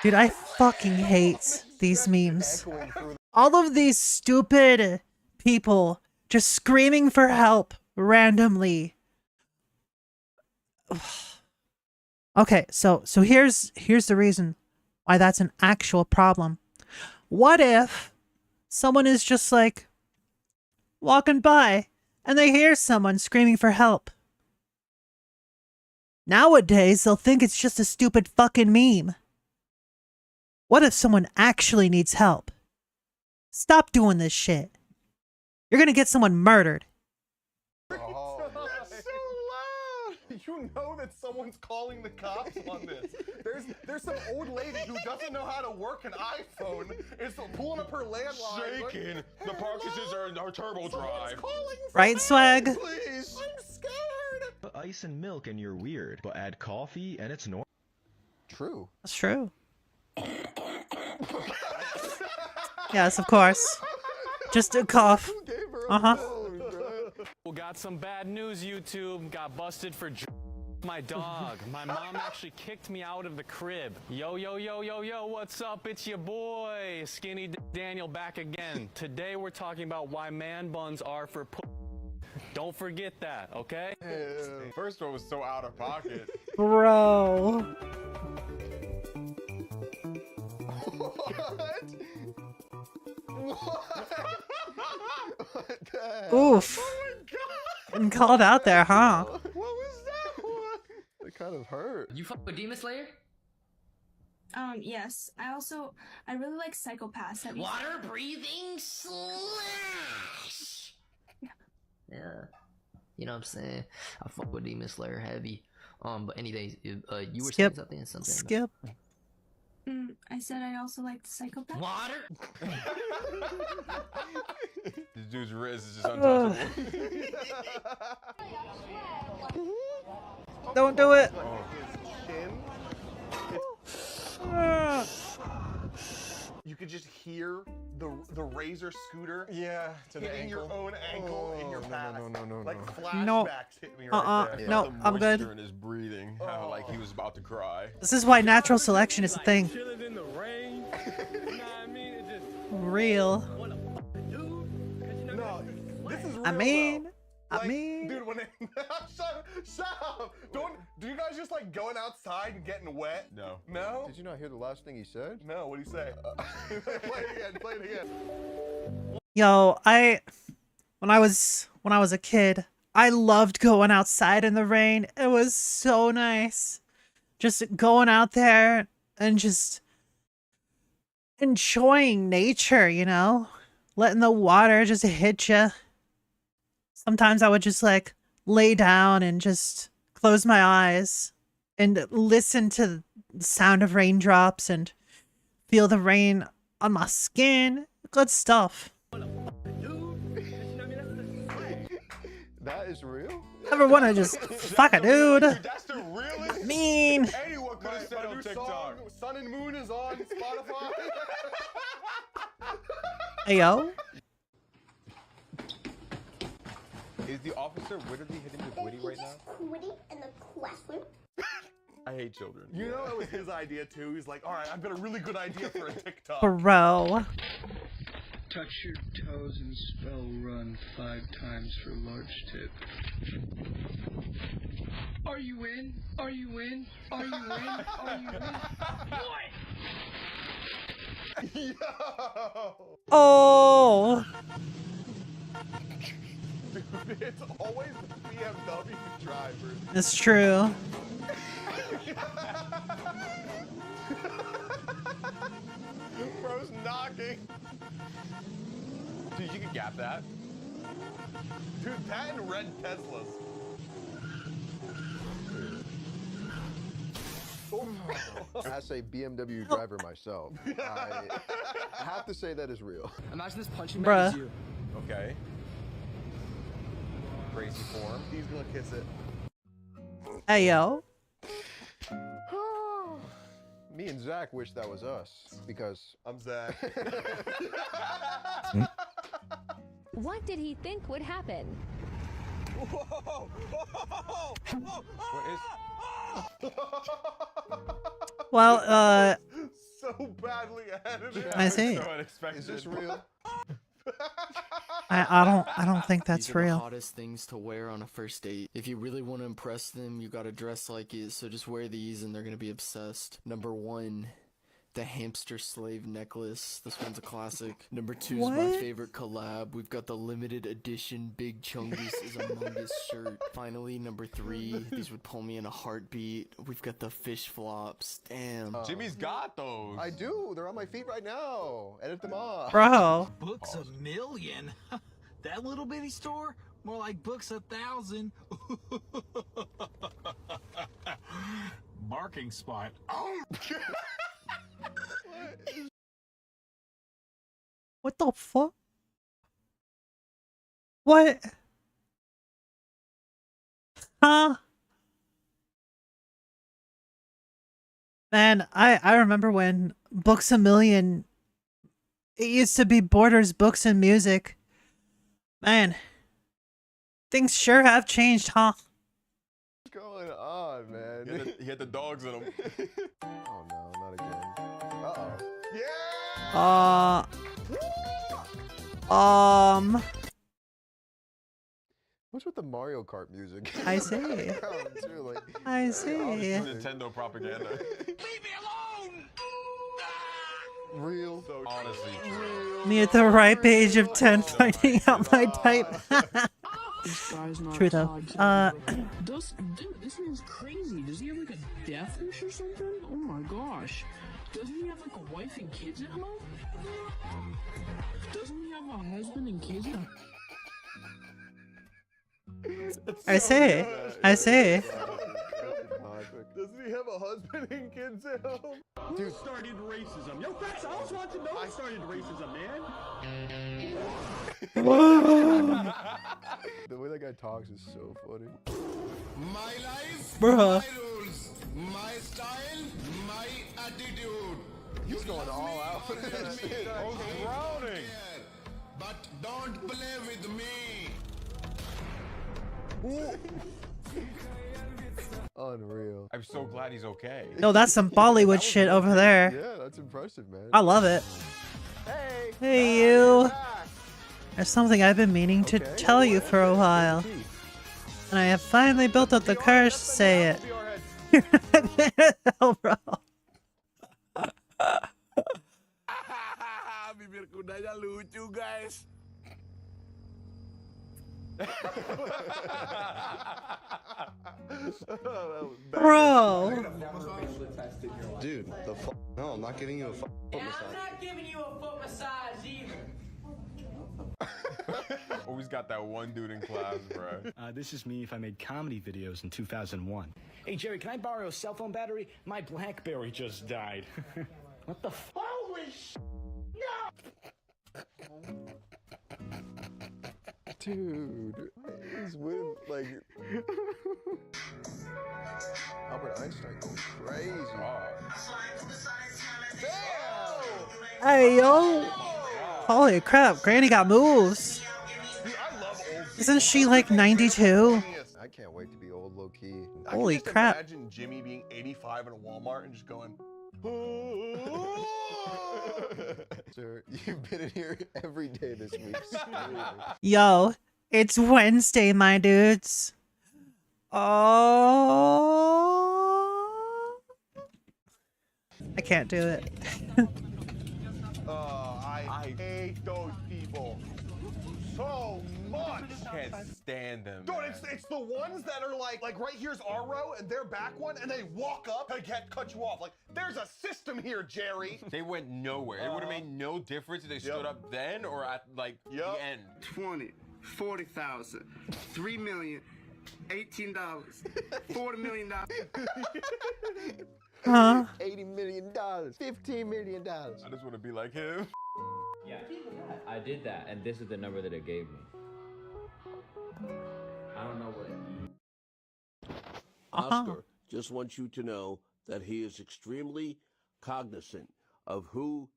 Dude, I fucking hate these memes. All of these stupid people just screaming for help randomly. Okay, so here's the reason why that's an actual problem. What if someone is just like walking by and they hear someone screaming for help? Nowadays, they'll think it's just a stupid fucking meme. What if someone actually needs help? Stop doing this shit. You're gonna get someone murdered.
Oh, that's so loud. You know that someone's calling the cops on this. There's some old lady who doesn't know how to work an iPhone. Is pulling up her landline.
Shaking. The Parkinson's are in our turbo drive.
Right, Swag?
Please. I'm scared.
Put ice and milk and you're weird, but add coffee and it's normal.
True.
That's true. Yes, of course. Just a cough.
Well, got some bad news, YouTube. Got busted for my dog. My mom actually kicked me out of the crib. Yo, yo, yo, yo, yo, what's up? It's your boy, Skinny Daniel, back again. Today we're talking about why man buns are for Don't forget that, okay?
First one was so out of pocket.
Bro. Oof.
Oh my God.
And called out there, huh?
What was that one? It kind of hurt.
You fuck with Demon Slayer?
Yes. I really like Psychopaths.
Water breathing slash. Yeah. You know what I'm saying? I fuck with Demon Slayer heavy. But anyways, you were saying something.
Skip.
I said I also like Psychopaths.
Water.
This dude's wrist is just untouchable.
Don't do it.
You could just hear the razor scooter
to the
hitting your
ankle.
own ankle in your past.
No.
Like
No.
flashbacks hit me right there.
No, I'm good.
In his breathing, how like he was about to cry.
This is why natural selection is a thing. Real.
No, this is real.
I mean,
dude, when it, shut up! Do you guys just like going outside and getting wet?
No.
No?
Did you not hear the last thing he said?
No, what'd he say? Play it again.
Yo, when I was a kid, I loved going outside in the rain. It was so nice. Just going out there and just enjoying nature, you know? Letting the water just hit you. Sometimes I would just like lay down and just close my eyes and listen to the sound of raindrops and feel the rain on my skin. Good stuff.
That is real?
Ever wanna just fuck a dude?
That's the realest.
Mean.
Anyone could have said on TikTok. Sun and Moon is on Spotify.
Hey yo.
Is the officer wittily hitting with witty right now?
Quitting in the classroom.
I hate children.
You know it was his idea too. He's like, all right, I've got a really good idea for a TikTok.
Bro.
Touch your toes and spell run 5 times for large tip. Are you in? Are you in? Are you in? Are you in? Boy!
Yo!
Oh.
Dude, it's always the BMW drivers.
It's true.
Bro's knocking.
Dude, you could gap that.
Dude, that and red Teslas.
As a BMW driver myself, I have to say that is real.
Imagine this punching bag is
Bruh.
you.
Okay. Crazy form.
He's gonna kiss it.
Hey yo.
Me and Zach wish that was us because
I'm Zach.
What did he think would happen?
What is?
Well,
so badly edited.
I see.
So unexpected.
Is this real?
I don't think that's
These are the
real.
hottest things to wear on a first date. If you really want to impress them, you gotta dress like it, so just wear these and they're gonna be obsessed. Number 1, the hamster slave necklace. This one's a classic. Number 2 is my
What?
favorite collab. We've got the limited edition Big Chungus is Among Us shirt. Finally, number 3, these would pull me in a heartbeat. We've got the fish flops. Damn.
Jimmy's got those.
I do. They're on my feet right now. Edit them off.
Bro.
Books a million? That little bitty store? More like books 1,000. Barking spot. Oh!
What the fuck? What? Huh? Man, I remember when Books a Million, it used to be Borders Books and Music. Man, things sure have changed, huh?
What's going on, man?
He had the dogs in him.
Oh no, not again. Uh-oh. Yeah! What's with the Mario Kart music?
I see. I see.
Nintendo propaganda.
Real.
So honestly true.
Me at the ripe age of 10 finding out my type. True though.
Dude, this man's crazy. Does he have like a death wish or something? Oh my gosh. Doesn't he have like a wife and kids at home? Doesn't he have a husband and kids at home?
I see. I see.
Doesn't he have a husband and kids at home?
Who started racism? Yo, facts, I always want to know who started racism, man.
The way that guy talks is so funny.
My life,
Bruh.
my rules, my style, my attitude.
He's going all out.
Oh, drowning.
But don't play with me.
Unreal.
I'm so glad he's okay.
No, that's some Bollywood shit over there.
Yeah, that's impressive, man.
I love it. Hey, you. There's something I've been meaning to tell you for a while. And I have finally built up the courage to say it. Oh, bro.
Bibir kudanya lucu, guys.
Bro.
Dude, no, I'm not giving you a foot massage.
I'm not giving you a foot massage either.
Always got that one dude in class, bro.
This is me if I made comedy videos in 2001. Hey, Jerry, can I borrow a cell phone battery? My BlackBerry just died. What the f-
Holy sh**! No!
Dude, he's with like Albert Einstein going crazy.
Hey, yo. Holy crap, Granny got moves. Isn't she like 92?
I can't wait to be old low key.
Holy
I can just
crap.
Imagine Jimmy being 85 in a Walmart and just going. Sir, you've been in here every day this week.
Yo, it's Wednesday, my dudes. Oh. I can't do it.
I hate those people so much.
Can't stand them.
Dude, it's the ones that are like right here's our row and their back one, and they walk up and cut you off. Like, there's a system here, Jerry.
They went nowhere. It would have made no difference if they stood up then or at like the end.
20, 40,000, 3 million, $18, $40 million.
Huh?
$80 million, $15 million.
I just want to be like him.
Yeah, I did that, and this is the number that it gave me. I don't know what it means.
Oscar just wants you to know that he is extremely cognizant of who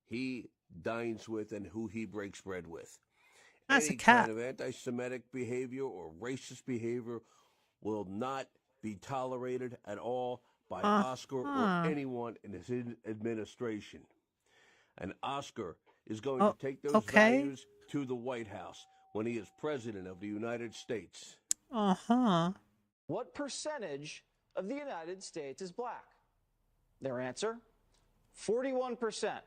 he dines with and who he breaks bread with.
That's
Any
a cat.
kind of anti-Semitic behavior or racist behavior will not be tolerated at all by Oscar or
Uh-huh.
anyone in his administration. And Oscar is going
Oh,
to take those
okay.
values to the White House when he is president of the United States.
Uh-huh.
What percentage of the United States is black? Their answer, 41%.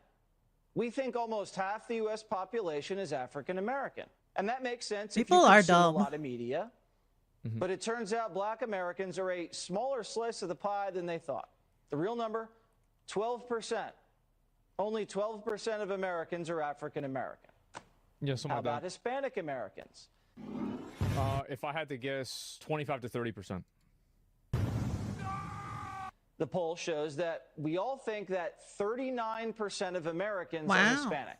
We think almost half the U.S. population is African American. And that makes sense
People
if you
are
consume
dumb.
a lot of media. But it turns out black Americans are a smaller slice of the pie than they thought. The real number, 12%. Only 12% of Americans are African American.
Yeah, something
How
like
about
that.
Hispanic Americans?
If I had to guess, 25 to 30%.
The poll shows that we all think that 39% of Americans
Wow.
are Hispanic.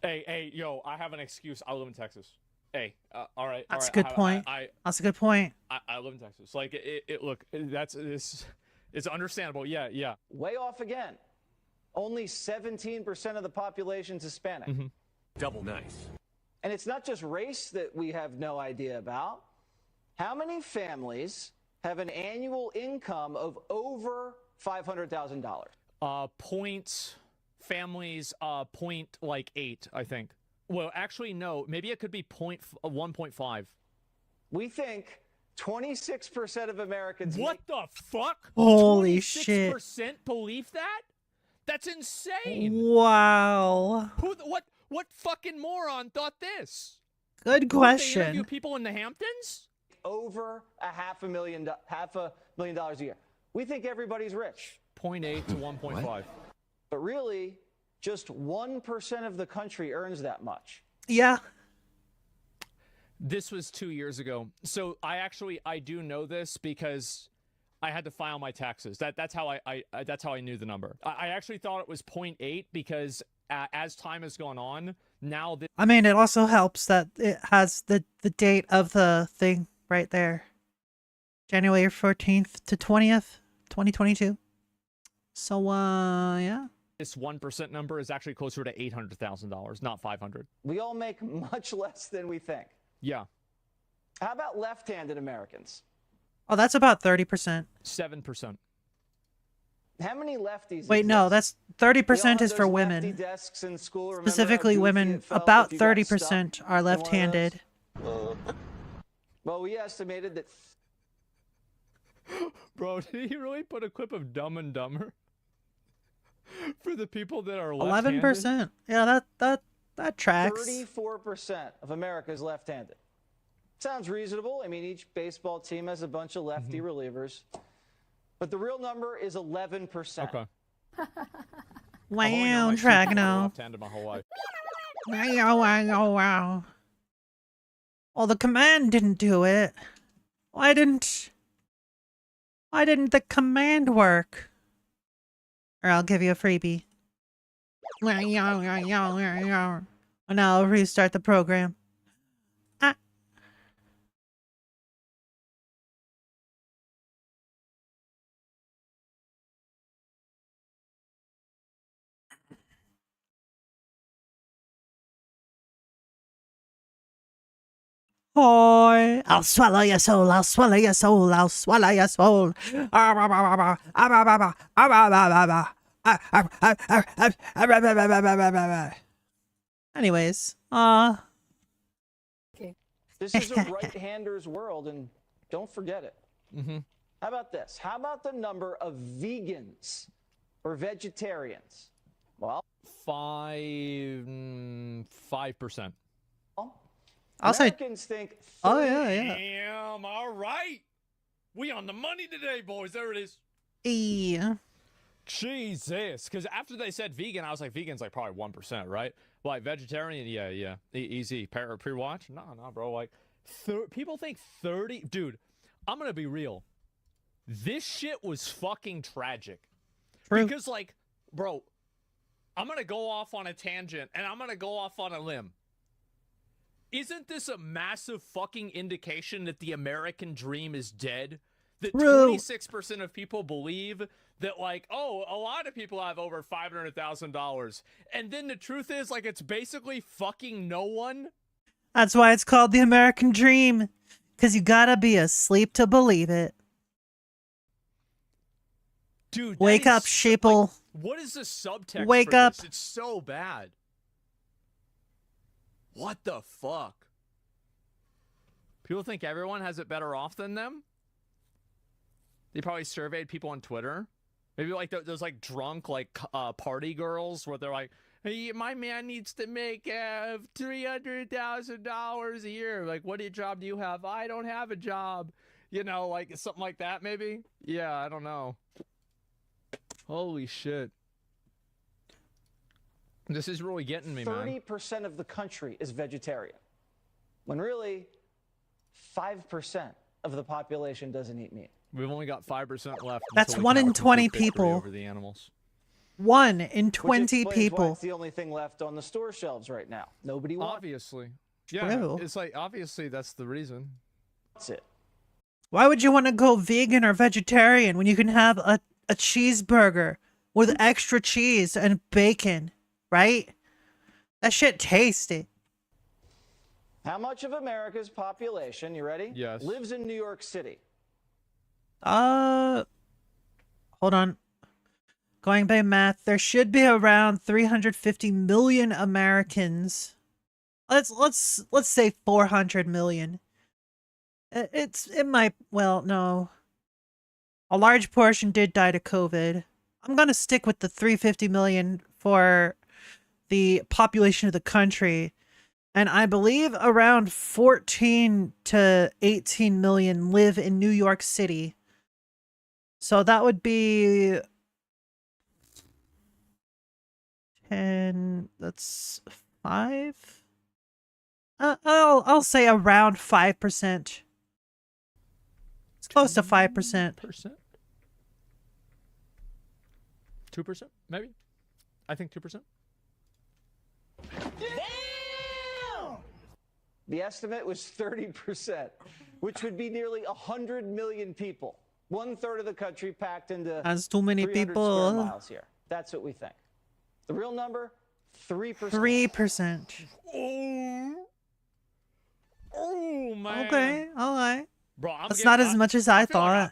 Hey, yo, I have an excuse. I live in Texas. Hey, all right.
That's
all
a good
right,
point. That's a good point.
I live in Texas. Like, look, it's understandable. Yeah.
Way off again. Only 17% of the population's Hispanic.
Double nice.
And it's not just race that we have no idea about. How many families have an annual income of over $500,000?
Families, 0.8, I think. Well, actually, no. Maybe it could be 1.5.
We think 26% of Americans.
What the fuck?
Holy shit.
26% believe that? That's insane.
Wow.
What fucking moron thought this?
Good
They
question.
interview people in the Hamptons?
Over $500,000 a year. We think everybody's rich.
0.8 to 1.5.
But really, just 1% of the country earns that much.
Yeah.
This was 2 years ago. So I do know this because I had to file my taxes. That's how I knew the number. I actually thought it was 0.8 because as time has gone on, now this
I mean, it also helps that it has the date of the thing right there. January 14th to 20th, 2022. So, yeah.
This 1% number is actually closer to $800,000, not 500.
We all make much less than we think.
Yeah.
How about left-handed Americans?
Oh, that's about 30%.
7%.
How many lefties?
Wait, no, that's 30% is for women.
Desks in school. Remember
Specifically
how goofy
women,
it felt
about
if you got
30%
stuck
are
in one of
left-handed.
those? Well, we estimated that.
Bro, did he really put a clip of Dumb and Dumber? For the people that are
11%. Yeah, that tracks.
34% of America is left-handed. Sounds reasonable. I mean, each baseball team has a bunch of lefty relievers. But the real number is 11%.
Okay.
Wow, Dragno.
Left-handed my whole life.
Wow. Well, the command didn't do it. Why didn't the command work? Or I'll give you a freebie. And I'll restart the program. Hoy, I'll swallow your soul, I'll swallow your soul, I'll swallow your soul. Anyways,
This is a right-hander's world, and don't forget it. How about this? How about the number of vegans or vegetarians? Well,
5%.
I'll say.
Americans think.
Oh yeah.
Damn, all right. We on the money today, boys. There it is.
Yeah.
Jesus. Because after they said vegan, I was like, vegan's like probably 1%, right? Like vegetarian, yeah. Easy. Pre-watch? No, bro. Like, people think 30. Dude, I'm going to be real. This shit was fucking tragic.
True.
Because, like, bro, I'm going to go off on a tangent and I'm going to go off on a limb. Isn't this a massive fucking indication that the American dream is dead? That 26% of people believe that, like, oh, a lot of people have over $500,000. And then the truth is, like, it's basically fucking no one.
That's why it's called the American dream. Because you gotta be asleep to believe it.
Dude,
Wake up, sheeple.
What is the subtext
Wake
for
up.
this? It's so bad. What the fuck? People think everyone has it better off than them? They probably surveyed people on Twitter. Maybe like those like drunk like party girls where they're like, hey, my man needs to make $300,000 a year. Like, what job do you have? I don't have a job. You know, like something like that maybe? Yeah, I don't know. Holy shit. This is really getting me, man.
30% of the country is vegetarian, when really 5% of the population doesn't eat meat.
We've only got 5% left.
That's
until we
1
can
in
have
20
complete victory
people.
Over the animals.
1 in
Which
20
explains why
people.
it's the only thing left on the store shelves right now. Nobody wants
Obviously. Yeah,
True.
it's like, obviously, that's the reason.
it.
Why would you want to go vegan or vegetarian when you can have a cheeseburger with extra cheese and bacon, right? That shit tasty.
How much of America's population, you ready?
Yes.
Lives in New York City?
Hold on. Going by math, there should be around 350 million Americans. Let's say 400 million. It might, well, no. A large portion did die to COVID. I'm gonna stick with the 350 million for the population of the country. And I believe around 14 to 18 million live in New York City. So that would be 10, that's 5. I'll say around 5%. It's close to 5%.
2%, maybe? I think 2%.
The estimate was 30%, which would be nearly 100 million people. 1/3 of the country packed into
That's too many
300
people.
square miles here. That's what we think. The real number, 3%.
3%.
Oh man.
Okay, alright.
Bro,
That's not as much as I
feel like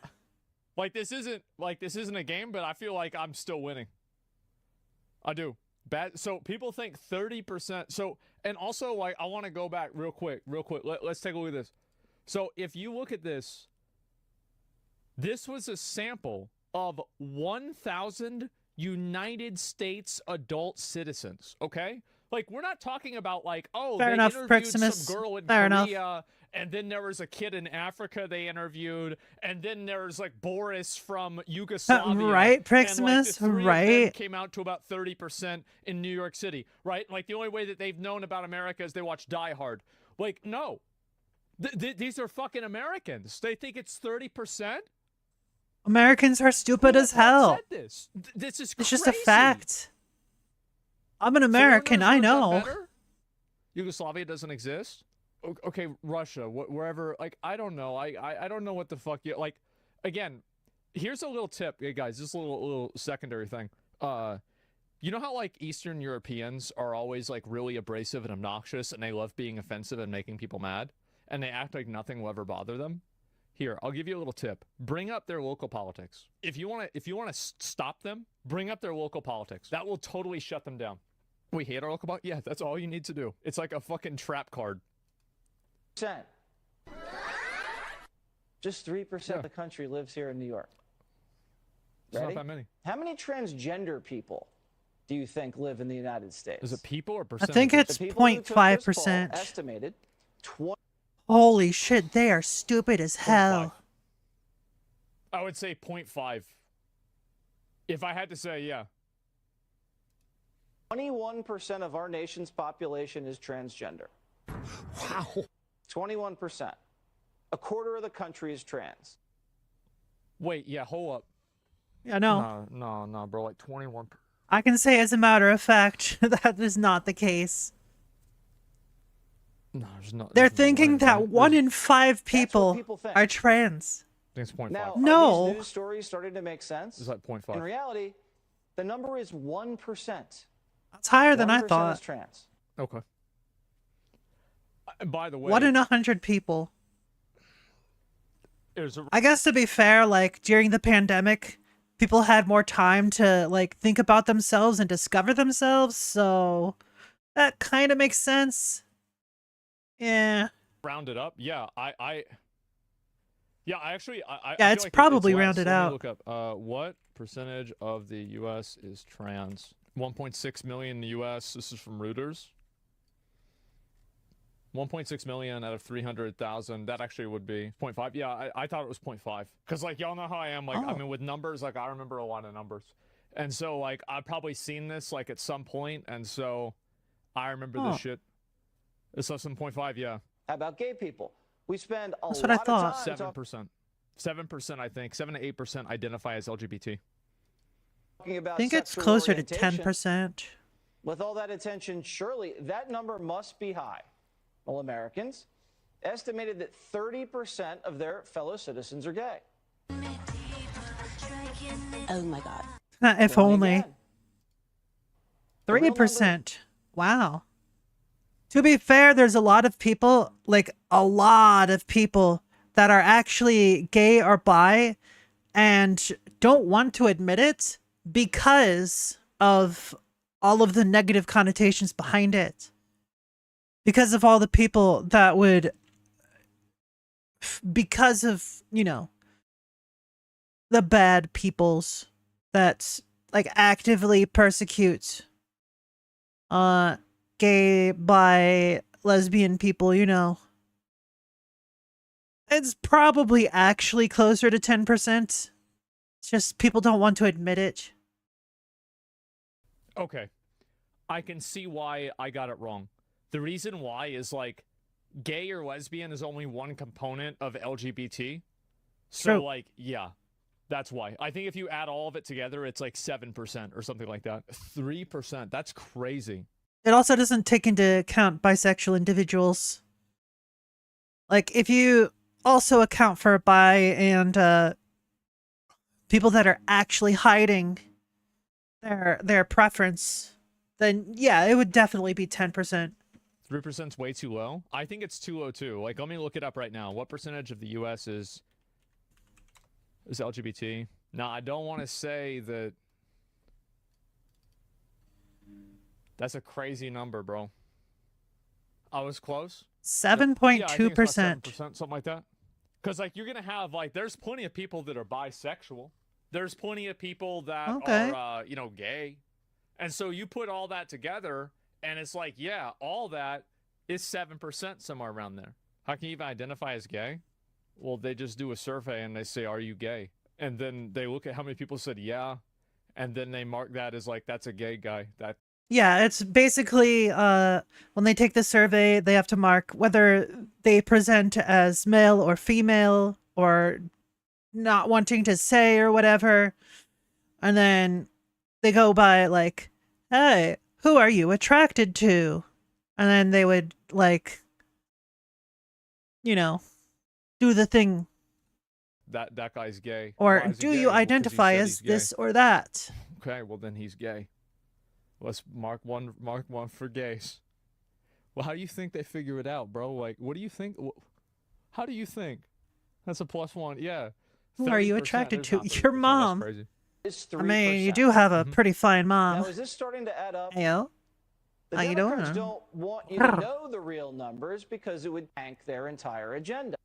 thought.
this isn't a game, but I feel like I'm still winning. I do. Bad. So people think 30%. So, and also like I want to go back real quick. Let's take a look at this. So if you look at this, this was a sample of 1,000 United States adult citizens. Okay, like we're not talking about like, oh,
Fair
they
enough,
interviewed
Priximus.
some girl in
Fair enough.
Korea, and then there was a kid in Africa they interviewed, and then there's like Boris from Yugoslavia.
Right,
and, like,
Priximus,
the three of them
right.
came out to about 30% in New York City, right? Like the only way that they've known about America is they watch Die Hard. Like, no. These are fucking Americans. They think it's 30%?
Americans are stupid as hell.
Said this? This is
It's
crazy.
just a fact. I'm an American, I know.
Yugoslavia doesn't exist? Okay, Russia, wherever, like, I don't know. I don't know what the fuck you, like, again, here's a little tip, hey guys, just a little secondary thing. You know how, like, Eastern Europeans are always, like, really abrasive and obnoxious, and they love being offensive and making people mad? And they act like nothing will ever bother them? Here, I'll give you a little tip. Bring up their local politics. If you want to stop them, bring up their local politics. That will totally shut them down. We hate our local politics? Yeah, that's all you need to do. It's like a fucking trap card.
Just 3% of the country lives here in New York.
It's
Ready?
not that many.
How many transgender people do you think live in the United States?
Is it people or
I
percentages?
think it's
The people who took this poll
0.5%.
estimated 20.
Holy shit, they are stupid as hell.
I would say 0.5. If I had to say, yeah.
21% of our nation's population is transgender.
Wow.
21%. A quarter of the country is trans.
Wait, yeah, hold up.
Yeah, no.
No, bro, like 21.
I can say as a matter of fact, that is not the case.
No, there's not.
They're
there's no
thinking
way,
that
man.
1 in 5 people
people think.
are trans.
I think it's 0.5.
Now,
No.
are these news stories starting to make sense?
It's like 0.5.
In reality, the number is 1%.
That's higher than I
1%
thought.
is trans.
Okay. By the way,
1 in 100 people.
there's a
I guess to be fair, like during the pandemic, people had more time to like think about themselves and discover themselves, so that kind of makes sense. Yeah.
Rounded up, yeah. Yeah, I actually, I
Yeah,
feel
it's
like
probably
less.
rounded
Let me
out.
look up. What percentage of the U.S. is trans? 1.6 million in the U.S. This is from Reuters. 1.6 million out of 300,000. That actually would be 0.5. Yeah, I thought it was 0.5. Because, like, y'all know how I am. Like, I mean, with numbers, like, I remember a lot of numbers. And so, like, I've probably seen this, like, at some point. And so, I remember this shit. It's less than 0.5, yeah.
How about gay people? We spend a
That's
lot
what I
of
thought.
time
7%. 7%, I think. 7 to 8% identify as LGBT.
talking about
I think it's
sexual
closer to
orientation.
10%.
With all that attention, surely that number must be high. Well, Americans estimated that 30% of their fellow citizens are gay.
Oh my God.
If
Wrong
only.
again. The real
3%. Wow. To be fair, there's a lot of people, like a lot of people that are actually gay or bi and don't want to admit it because of all of the negative connotations behind it. Because of all the people that would, because of, you know, the bad peoples that like actively persecute gay, bi, lesbian people, you know. It's probably actually closer to 10%. It's just people don't want to admit it.
Okay. I can see why I got it wrong. The reason why is, like, gay or lesbian is only one component of LGBT. So,
True.
like, yeah, that's why. I think if you add all of it together, it's like 7% or something like that. 3%. That's crazy.
It also doesn't take into account bisexual individuals. Like, if you also account for bi and people that are actually hiding their preference, then yeah, it would definitely be 10%.
3% is way too low. I think it's too low too. Like, let me look it up right now. What percentage of the U.S. is LGBT? Now, I don't want to say that. That's a crazy number, bro. I was close.
7.2%.
Yeah, I think it's about 7%, something like that. Because, like, you're gonna have, like, there's plenty of people that are bisexual. There's plenty of people that are, you know, gay. And so you put all that together, and it's like, yeah, all that is 7% somewhere around there. How can you even identify as gay? Well, they just do a survey and they say, are you gay? And then they look at how many people said yeah, and then they mark that as like, that's a gay guy. That
Yeah, it's basically when they take the survey, they have to mark whether they present as male or female or not wanting to say or whatever. And then they go by like, hey, who are you attracted to? And then they would like, you know, do the thing.
that guy's gay.
Or
Why is he
do
gay?
you
Well, 'cause he
identify
said
as
he's gay.
this or that?
Okay, well then he's gay. Let's mark one for gays. Well, how do you think they figure it out, bro? Like, what do you think? How do you think? That's a +1. Yeah.
Who are you
30%.
attracted
There's
to?
not 30%.
Your
That's
mom.
crazy.
It's
I mean, you
3%.
do have a pretty fine mom.
Now, is this starting to add up?
Heyo.
The
How you
Democrats
doing?
don't want you to know the real numbers because it would tank their entire agenda.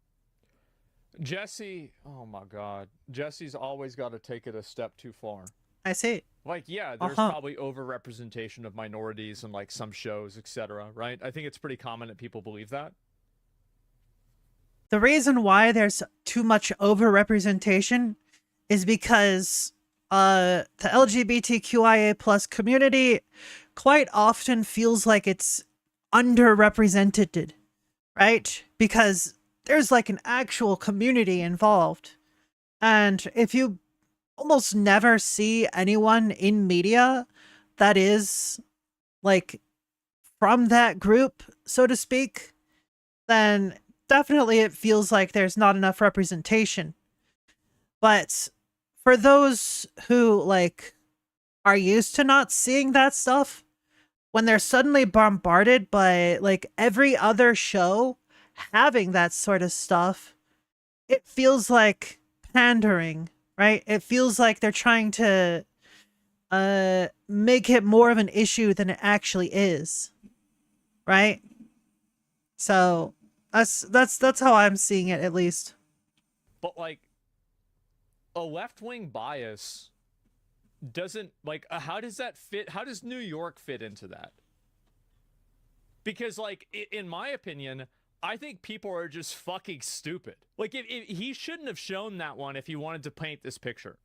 Jesse, oh my God. Jesse's always got to take it a step too far.
I see.
Like, yeah, there's probably overrepresentation of minorities in like some shows, etc., right? I think it's pretty common that people believe that.
The reason why there's too much overrepresentation is because the LGBTQIA plus community quite often feels like it's underrepresented, right? Because there's like an actual community involved. And if you almost never see anyone in media that is like from that group, so to speak, then definitely it feels like there's not enough representation. But for those who like are used to not seeing that stuff, when they're suddenly bombarded by like every other show having that sort of stuff, it feels like pandering right? It feels like they're trying to make it more of an issue than it actually is, right? So that's how I'm seeing it, at least.
But like, a left-wing bias doesn't like. How does that fit? How does New York fit into that? Because like, in my opinion, I think people are just fucking stupid. Like, if he shouldn't have shown that one if he wanted to paint this picture.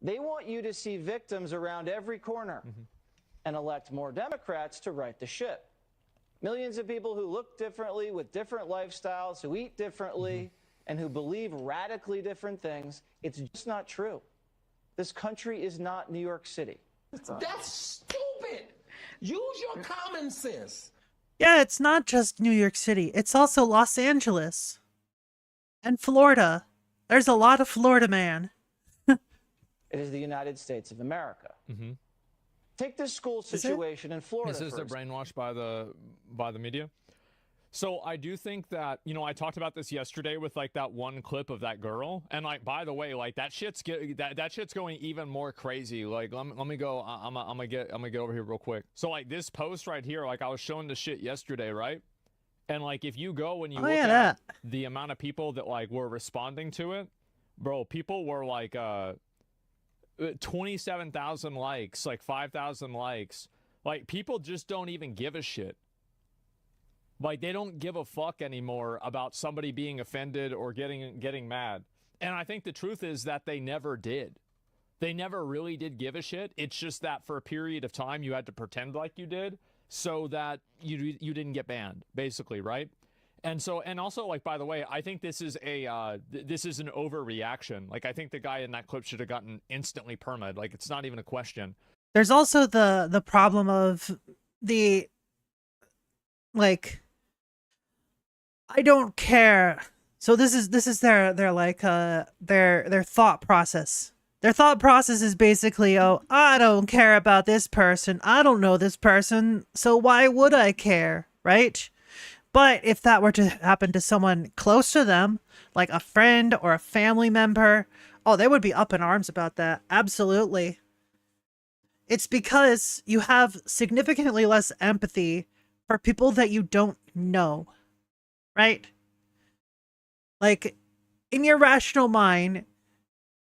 They want you to see victims around every corner and elect more Democrats to right the ship. Millions of people who look differently, with different lifestyles, who eat differently, and who believe radically different things. It's just not true. This country is not New York City.
That's stupid. Use your common sense.
Yeah, it's not just New York City. It's also Los Angeles. And Florida. There's a lot of Florida man.
It is the United States of America. Take this school situation in Florida.
This is they're brainwashed by the media. So I do think that, you know, I talked about this yesterday with like that one clip of that girl, and like, by the way, like that shit's going even more crazy. Like, let me go. I'm gonna get over here real quick. So like this post right here, like I was showing the shit yesterday, right? And like if you go and you look at the amount of people that like were responding to it, bro, people were like 27,000 likes, like 5,000 likes. Like, people just don't even give a shit. Like, they don't give a fuck anymore about somebody being offended or getting mad. And I think the truth is that they never did. They never really did give a shit. It's just that for a period of time you had to pretend like you did so that you didn't get banned, basically, right? And so, and also, like, by the way, I think this is this is an overreaction. Like, I think the guy in that clip should have gotten instantly perma'd. Like, it's not even a question.
There's also the problem of the, like, I don't care. So this is their like their thought process. Their thought process is basically, oh, I don't care about this person. I don't know this person, so why would I care, right? But if that were to happen to someone close to them, like a friend or a family member, oh, they would be up in arms about that. Absolutely. It's because you have significantly less empathy for people that you don't know, right? Like, in your rational mind,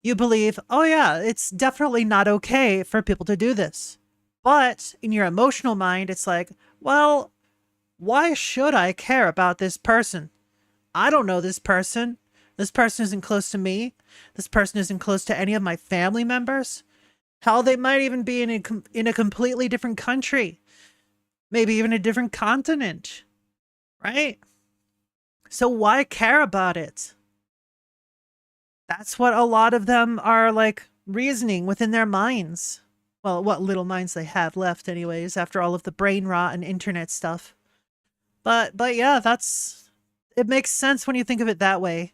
you believe, oh yeah, it's definitely not okay for people to do this. But in your emotional mind, it's like, well, why should I care about this person? I don't know this person. This person isn't close to me. This person isn't close to any of my family members. Hell, they might even be in a completely different country. Maybe even a different continent. Right? So why care about it? That's what a lot of them are, like, reasoning within their minds. Well, what little minds they have left anyways, after all of the brain rot and internet stuff. But yeah, it makes sense when you think of it that way.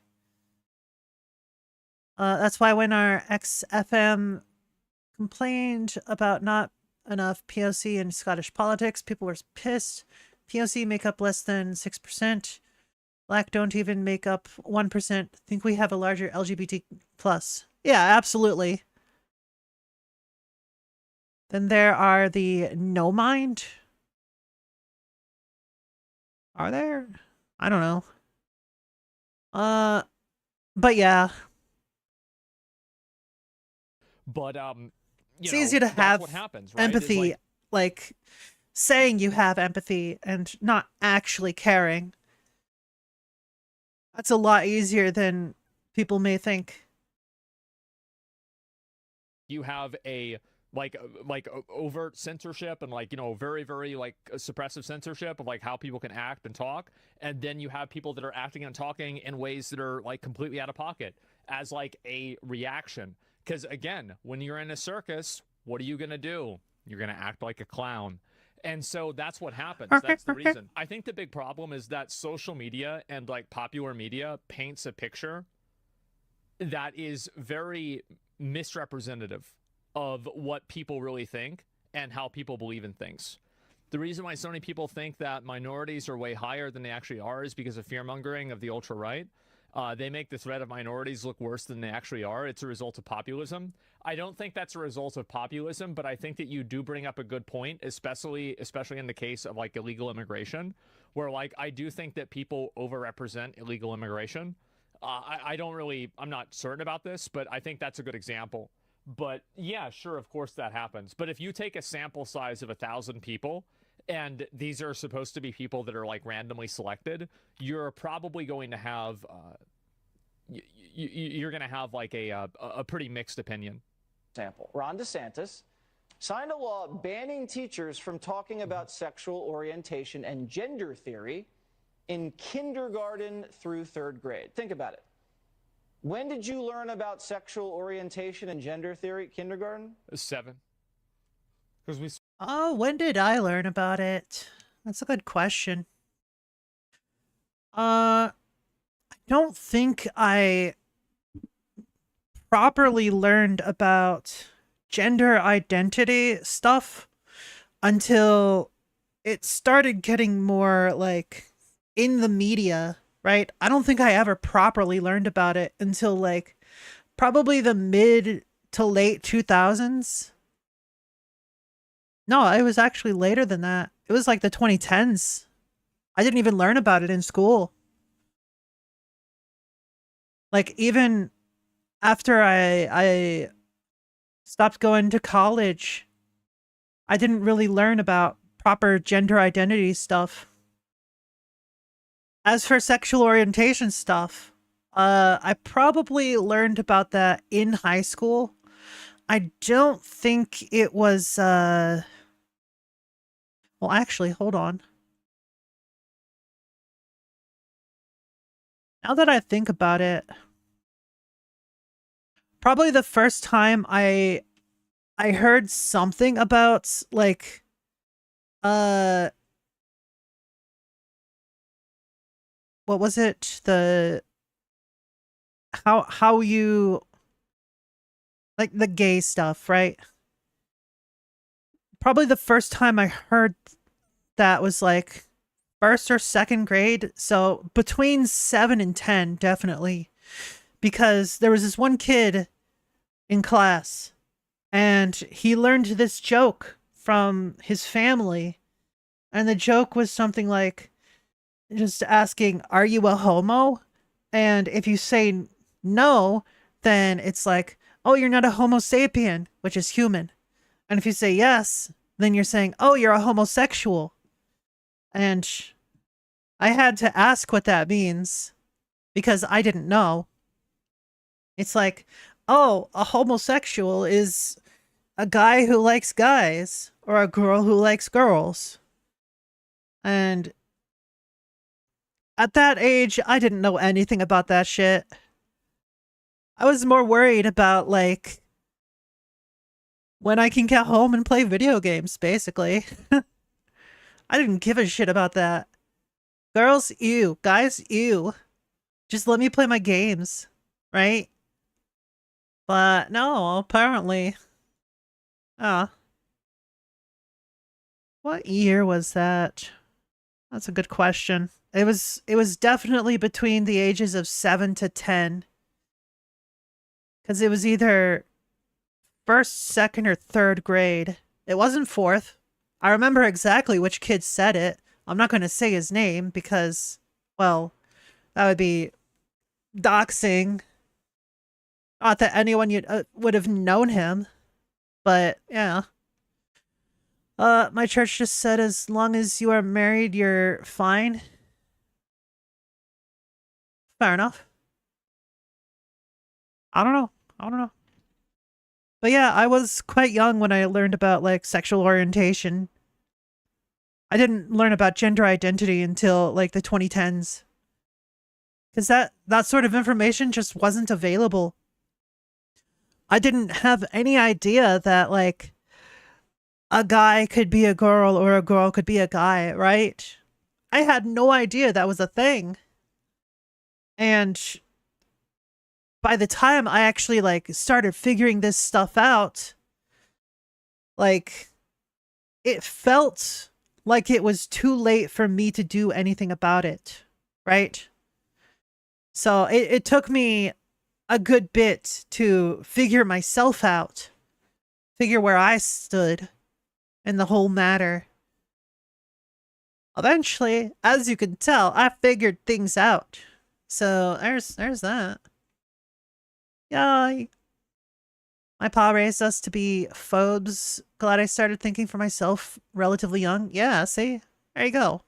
That's why when our ex-FM complained about not enough POC in Scottish politics, people were pissed. POC make up less than 6%. Black don't even make up 1%. Think we have a larger LGBT+. Yeah, absolutely. Then there are the no mind. Are there? I don't know. But yeah.
But
it's easy to have
what happens, right?
empathy, like saying you have empathy and not actually caring. That's a lot easier than people may think.
You have a like overt censorship and, like, you know, very, very, like, suppressive censorship of, like, how people can act and talk, and then you have people that are acting and talking in ways that are, like, completely out of pocket as, like, a reaction. Because, again, when you're in a circus, what are you gonna do? You're gonna act like a clown. And so that's what happens. That's the reason. I think the big problem is that social media and, like, popular media paints a picture that is very misrepresentative of what people really think and how people believe in things. The reason why so many people think that minorities are way higher than they actually are is because of fear-mongering of the ultra-right. They make the threat of minorities look worse than they actually are. It's a result of populism. I don't think that's a result of populism, but I think that you do bring up a good point, especially in the case of like illegal immigration, where like I do think that people overrepresent illegal immigration. I'm not certain about this, but I think that's a good example. But yeah, sure, of course that happens. But if you take a sample size of 1,000 people, and these are supposed to be people that are like randomly selected, you're probably going to have you're going to have like a pretty mixed opinion.
Example: Ron DeSantis signed a law banning teachers from talking about sexual orientation and gender theory in kindergarten through 3rd grade. Think about it. When did you learn about sexual orientation and gender theory? Kindergarten?
7. Because we.
Oh, when did I learn about it? That's a good question. I don't think I properly learned about gender identity stuff until it started getting more like in the media, right? I don't think I ever properly learned about it until like probably the mid to late 2000s. No, it was actually later than that. It was like the 2010s. I didn't even learn about it in school. Like even after I stopped going to college, I didn't really learn about proper gender identity stuff. As for sexual orientation stuff, I probably learned about that in high school. I don't think it was, well, actually, hold on. Now that I think about it, probably the first time I heard something about, like, what was it? How you, like, the gay stuff, right? Probably the first time I heard that was, like, 1st or 2nd grade. So between 7 and 10, definitely. Because there was this one kid in class, and he learned this joke from his family. And the joke was something like just asking, "Are you a homo?" And if you say no, then it's like, "Oh, you're not a homo sapien," which is human. And if you say yes, then you're saying, "Oh, you're a homosexual." And I had to ask what that means because I didn't know. It's like, oh, a homosexual is a guy who likes guys or a girl who likes girls. And at that age, I didn't know anything about that shit. I was more worried about, like, when I can get home and play video games, basically. I didn't give a shit about that. Girls, ew. Guys, ew. Just let me play my games, right? But no, apparently. What year was that? That's a good question. It was definitely between the ages of 7 to 10. Because it was either 1st, 2nd, or 3rd grade. It wasn't 4th. I remember exactly which kid said it. I'm not going to say his name because, well, that would be doxing. Not that anyone would have known him. But, yeah. My church just said as long as you are married, you're fine. Fair enough. I don't know. But yeah, I was quite young when I learned about, like, sexual orientation. I didn't learn about gender identity until, like, the 2010s. Because that sort of information just wasn't available. I didn't have any idea that, like, a guy could be a girl or a girl could be a guy, right? I had no idea that was a thing. And by the time I actually, like, started figuring this stuff out, like, it felt like it was too late for me to do anything about it, right? So it took me a good bit to figure myself out, figure where I stood in the whole matter. Eventually, as you can tell, I figured things out. So there's that. Yeah, my pa raised us to be phobes. Glad I started thinking for myself relatively young. Yeah, see? There you go.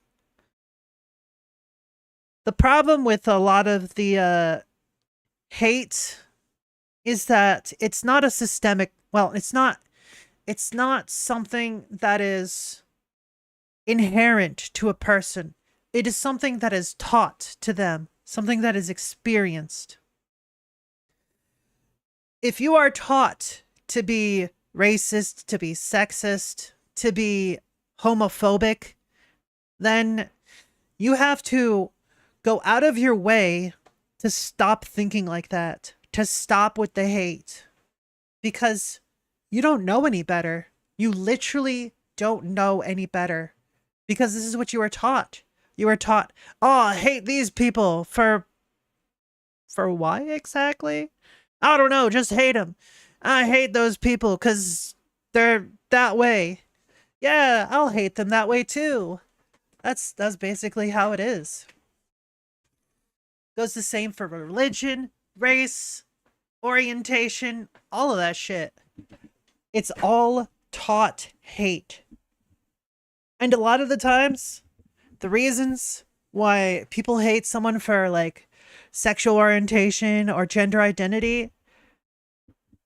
The problem with a lot of the hate is that it's not a systemic, well, it's not something that is inherent to a person. It is something that is taught to them, something that is experienced. If you are taught to be racist, to be sexist, to be homophobic, then you have to go out of your way to stop thinking like that, to stop with the hate, because you don't know any better. You literally don't know any better, because this is what you were taught. You were taught, oh, I hate these people for why exactly? I don't know, just hate them. I hate those people because they're that way. Yeah, I'll hate them that way too. That's basically how it is. Goes the same for religion, race, orientation, all of that shit. It's all taught hate. And a lot of the times, the reasons why people hate someone for like sexual orientation or gender identity,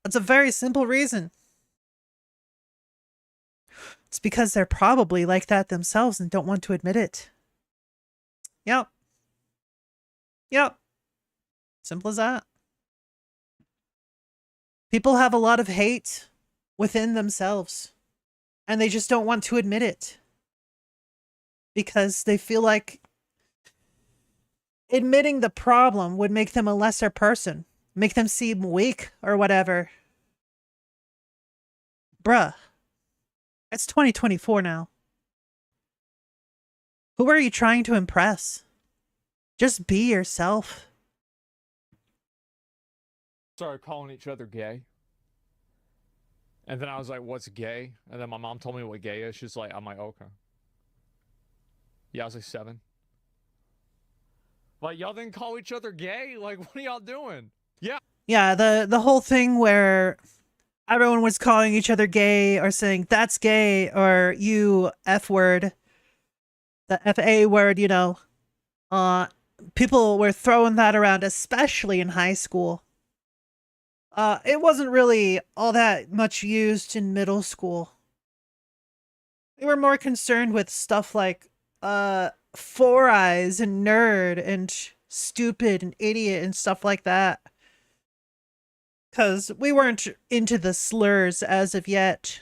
it's a very simple reason. It's because they're probably like that themselves and don't want to admit it. Yep. Yep. Simple as that. People have a lot of hate within themselves, and they just don't want to admit it because they feel like admitting the problem would make them a lesser person, make them seem weak or whatever. Bruh, it's 2024 now. Who are you trying to impress? Just be yourself.
Started calling each other gay. And then I was like, what's gay? And then my mom told me what gay is. She's like, I'm like, okay. Yeah, I was like 7. Like, y'all didn't call each other gay? Like, what are y'all doing? Yeah.
Yeah, the whole thing where everyone was calling each other gay or saying, that's gay, or you F word, the FA word, you know. People were throwing that around, especially in high school. It wasn't really all that much used in middle school. They were more concerned with stuff like, four eyes and nerd and stupid and idiot and stuff like that. Because we weren't into the slurs as of yet.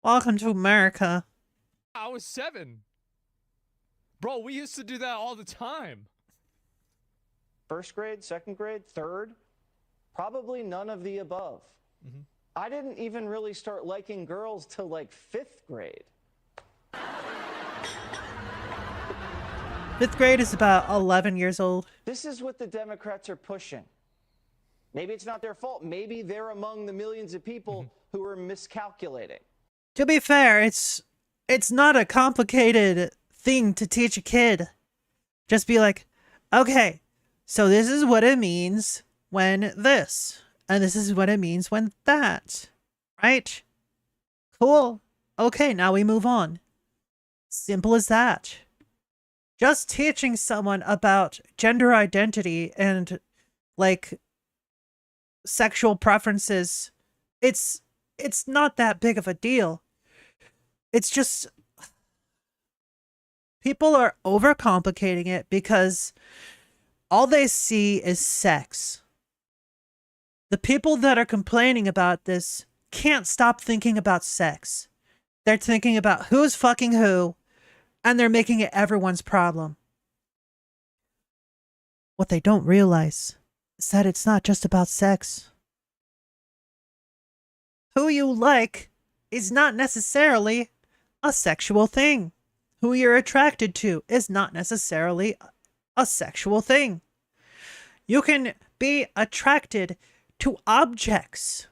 Welcome to America.
I was 7. Bro, we used to do that all the time.
First grade, second grade, third? Probably none of the above.
Mm-hmm.
I didn't even really start liking girls till like 5th grade.
5th grade is about 11 years old.
This is what the Democrats are pushing. Maybe it's not their fault. Maybe they're among the millions of people who are miscalculating.
To be fair, it's not a complicated thing to teach a kid. Just be like, okay, so this is what it means when this, and this is what it means when that, right? Cool. Okay, now we move on. Simple as that. Just teaching someone about gender identity and, like, sexual preferences, it's not that big of a deal. It's just people are overcomplicating it because all they see is sex. The people that are complaining about this can't stop thinking about sex. They're thinking about who's fucking who, and they're making it everyone's problem. What they don't realize is that it's not just about sex. Who you like is not necessarily a sexual thing. Who you're attracted to is not necessarily a sexual thing. You can be attracted to objects,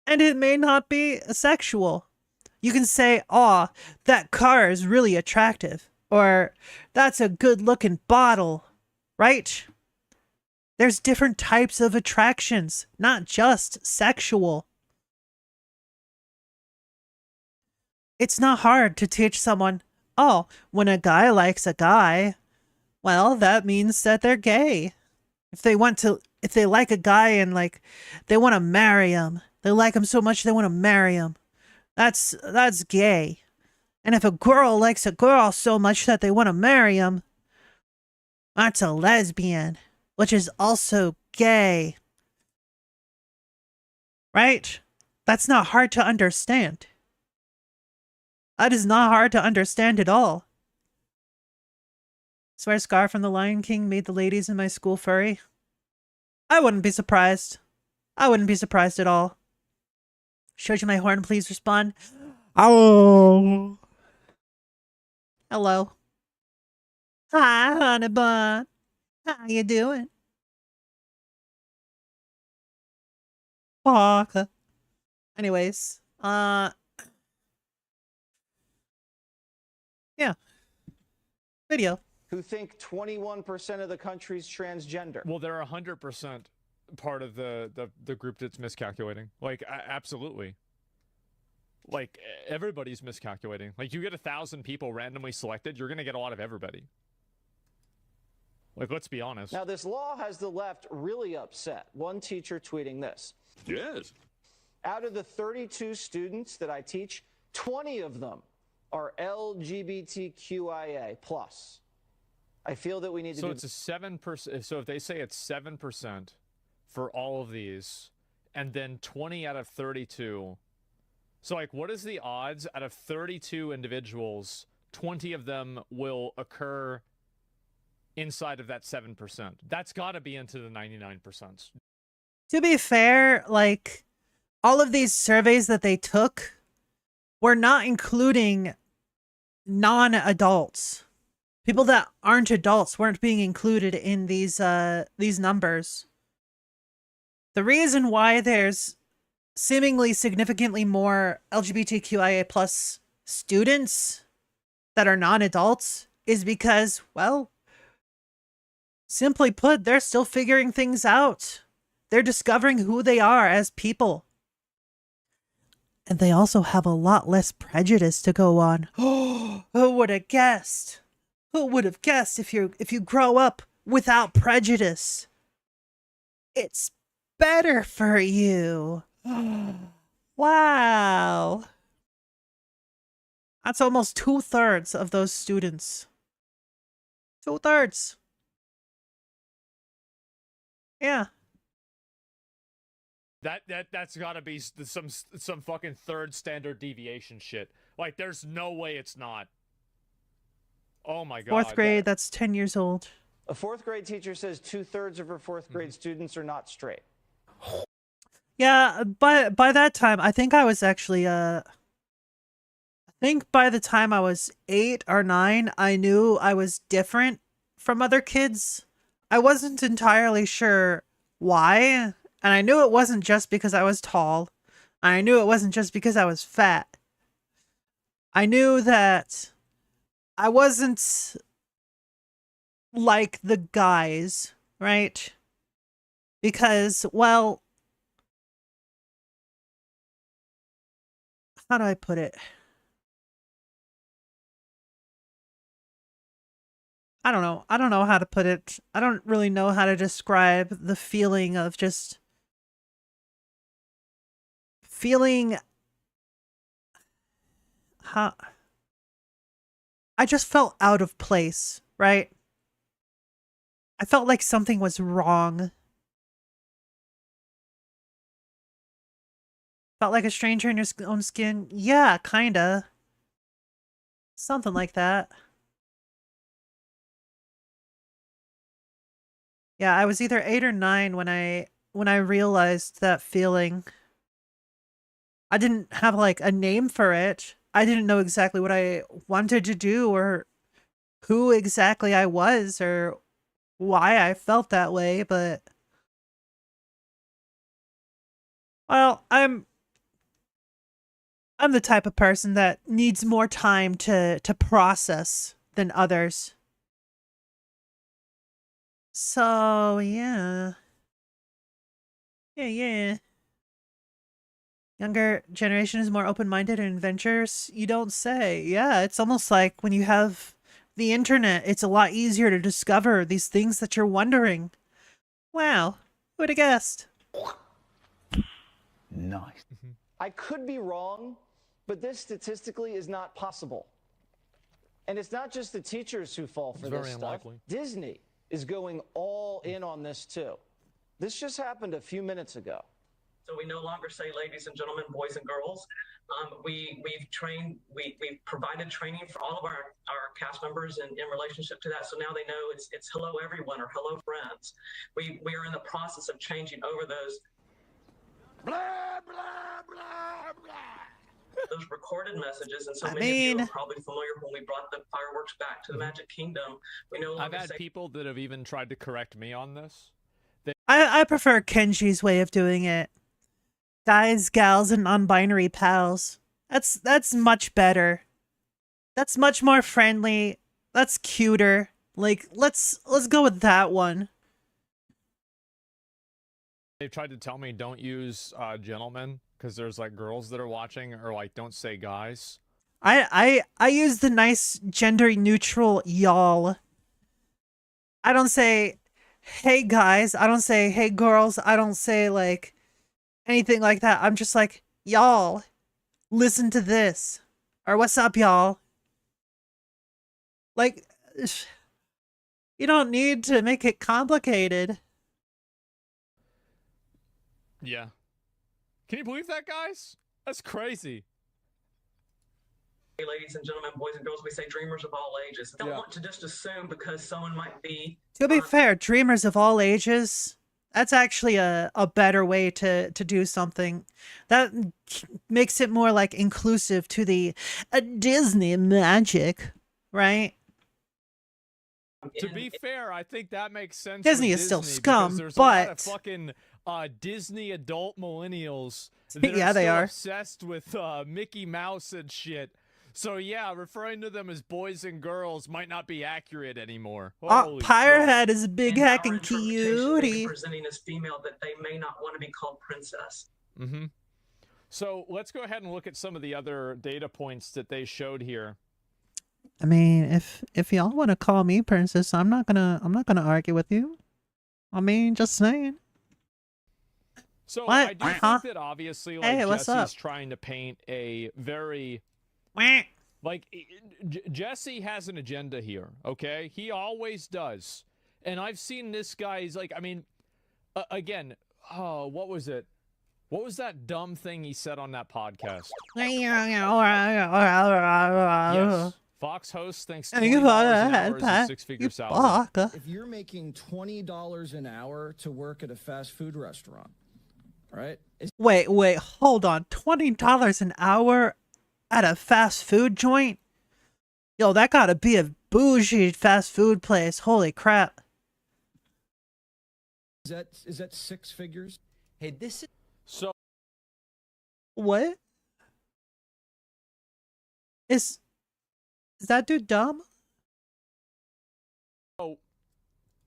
and it may not be sexual. You can say, "Aw, that car is really attractive," or "That's a good-looking bottle," right? There's different types of attractions, not just sexual. It's not hard to teach someone, "Oh, when a guy likes a guy, well, that means that they're gay." If they like a guy and like they want to marry him, they like him so much they want to marry him, that's gay. And if a girl likes a girl so much that they want to marry him, that's a lesbian, which is also gay. Right? That's not hard to understand. That is not hard to understand at all. Swear Scar from The Lion King made the ladies in my school furry. I wouldn't be surprised. I wouldn't be surprised at all. Showed you my horn, please respond. Oh. Hello. Hi, honey bun. How you doing? Parker. Anyways, yeah. Video.
Who think 21% of the country's transgender.
Well, they're 100% part of the group that's miscalculating. Like, absolutely. Like, everybody's miscalculating. Like, you get 1,000 people randomly selected, you're going to get a lot of everybody. Like, let's be honest.
Now, this law has the left really upset. One teacher tweeting this.
Yes.
Out of the 32 students that I teach, 20 of them are LGBTQIA+. I feel that we need to
So it's a 7%. So if they say it's 7% for all of these, and then 20 out of 32. So, like, what is the odds out of 32 individuals, 20 of them will occur inside of that 7%? That's got to be into the 99%.
To be fair, like, all of these surveys that they took were not including non-adults. People that aren't adults weren't being included in these numbers. The reason why there's seemingly significantly more LGBTQIA+ students that are non-adults is because, well, simply put, they're still figuring things out. They're discovering who they are as people. And they also have a lot less prejudice to go on. Oh, who would have guessed? Who would have guessed if you grow up without prejudice? It's better for you. Wow. That's almost 2/3 of those students. 2/3. Yeah.
That's got to be some fucking third standard deviation shit. Like, there's no way it's not. Oh my god.
4th grade, that's 10 years old.
A 4th grade teacher says 2/3 of her 4th grade students are not straight.
Yeah, by that time, I think I was actually, I think by the time I was 8 or 9, I knew I was different from other kids. I wasn't entirely sure why, and I knew it wasn't just because I was tall. I knew it wasn't just because I was fat. I knew that I wasn't like the guys, right? Because, well, how do I put it? I don't know. I don't know how to put it. I don't really know how to describe the feeling of just feeling how I just felt out of place, right? I felt like something was wrong. Felt like a stranger in your own skin? Yeah, kinda. Something like that. Yeah, I was either 8 or 9 when I realized that feeling. I didn't have like a name for it. I didn't know exactly what I wanted to do or who exactly I was or why I felt that way, but well, I'm the type of person that needs more time to process than others. So, yeah. Yeah. Younger generation is more open-minded and adventurous. You don't say. Yeah, it's almost like when you have the internet, it's a lot easier to discover these things that you're wondering. Wow, who would have guessed?
Nice. I could be wrong, but this statistically is not possible. And it's not just the teachers who fall for this stuff.
Unlikely.
Disney is going all in on this too. This just happened a few minutes ago.
So we no longer say ladies and gentlemen, boys and girls. We've provided training for all of our cast members in relationship to that. So now they know it's hello everyone or hello friends. We are in the process of changing over those those recorded messages, and so many of you are probably familiar when we brought the fireworks back to the Magic Kingdom. We no
I've
longer
had
say
people that have even tried to correct me on this.
I prefer Kenji's way of doing it. Guys, gals, and non-binary pals. That's much better. That's much more friendly. That's cuter. Like, let's go with that one.
They've tried to tell me don't use gentlemen because there's like girls that are watching, or like don't say guys.
I use the nice gender neutral y'all. I don't say hey guys. I don't say hey girls. I don't say like anything like that. I'm just like, y'all, listen to this. Or what's up, y'all? Like, you don't need to make it complicated.
Yeah. Can you believe that, guys? That's crazy.
ladies and gentlemen, boys and girls, we say dreamers of all ages. Don't want to just assume because someone might be...
To be fair, dreamers of all ages, that's actually a better way to do something. That makes it more like inclusive to the Disney magic, right?
To be fair, I think that makes sense.
Disney
for
is still
Disney
scum,
because there's a lot of
but-
fucking Disney adult millennials that
Yeah,
are
they
still
are.
obsessed with Mickey Mouse and shit. So yeah, referring to them as boys and girls might not be accurate anymore. Holy
Pyrehead is a big
and our
heckin'
interpretation may be
cutie.
presenting as female that they may not want to be called princess.
Mm-hmm. So let's go ahead and look at some of the other data points that they showed here.
I mean, if y'all want to call me princess, I'm not gonna argue with you. I mean, just saying.
So
What?
I do think that obviously, like,
Hey, what's
Jesse's
up?
trying to paint a very Jesse has an agenda here. Okay, he always does, and I've seen this guy. He's like, I mean, again, oh, what was it? What was that dumb thing he said on that podcast? Yes. Fox host thinks $20 an hour is a six-figure salary.
If you're making $20 an hour to work at a fast food restaurant, right?
Wait, hold on. $20 an hour at a fast food joint? Yo, that gotta be a bougie fast food place. Holy crap.
Is that six figures? Hey, this is
So
What? Is that dude dumb?
Oh.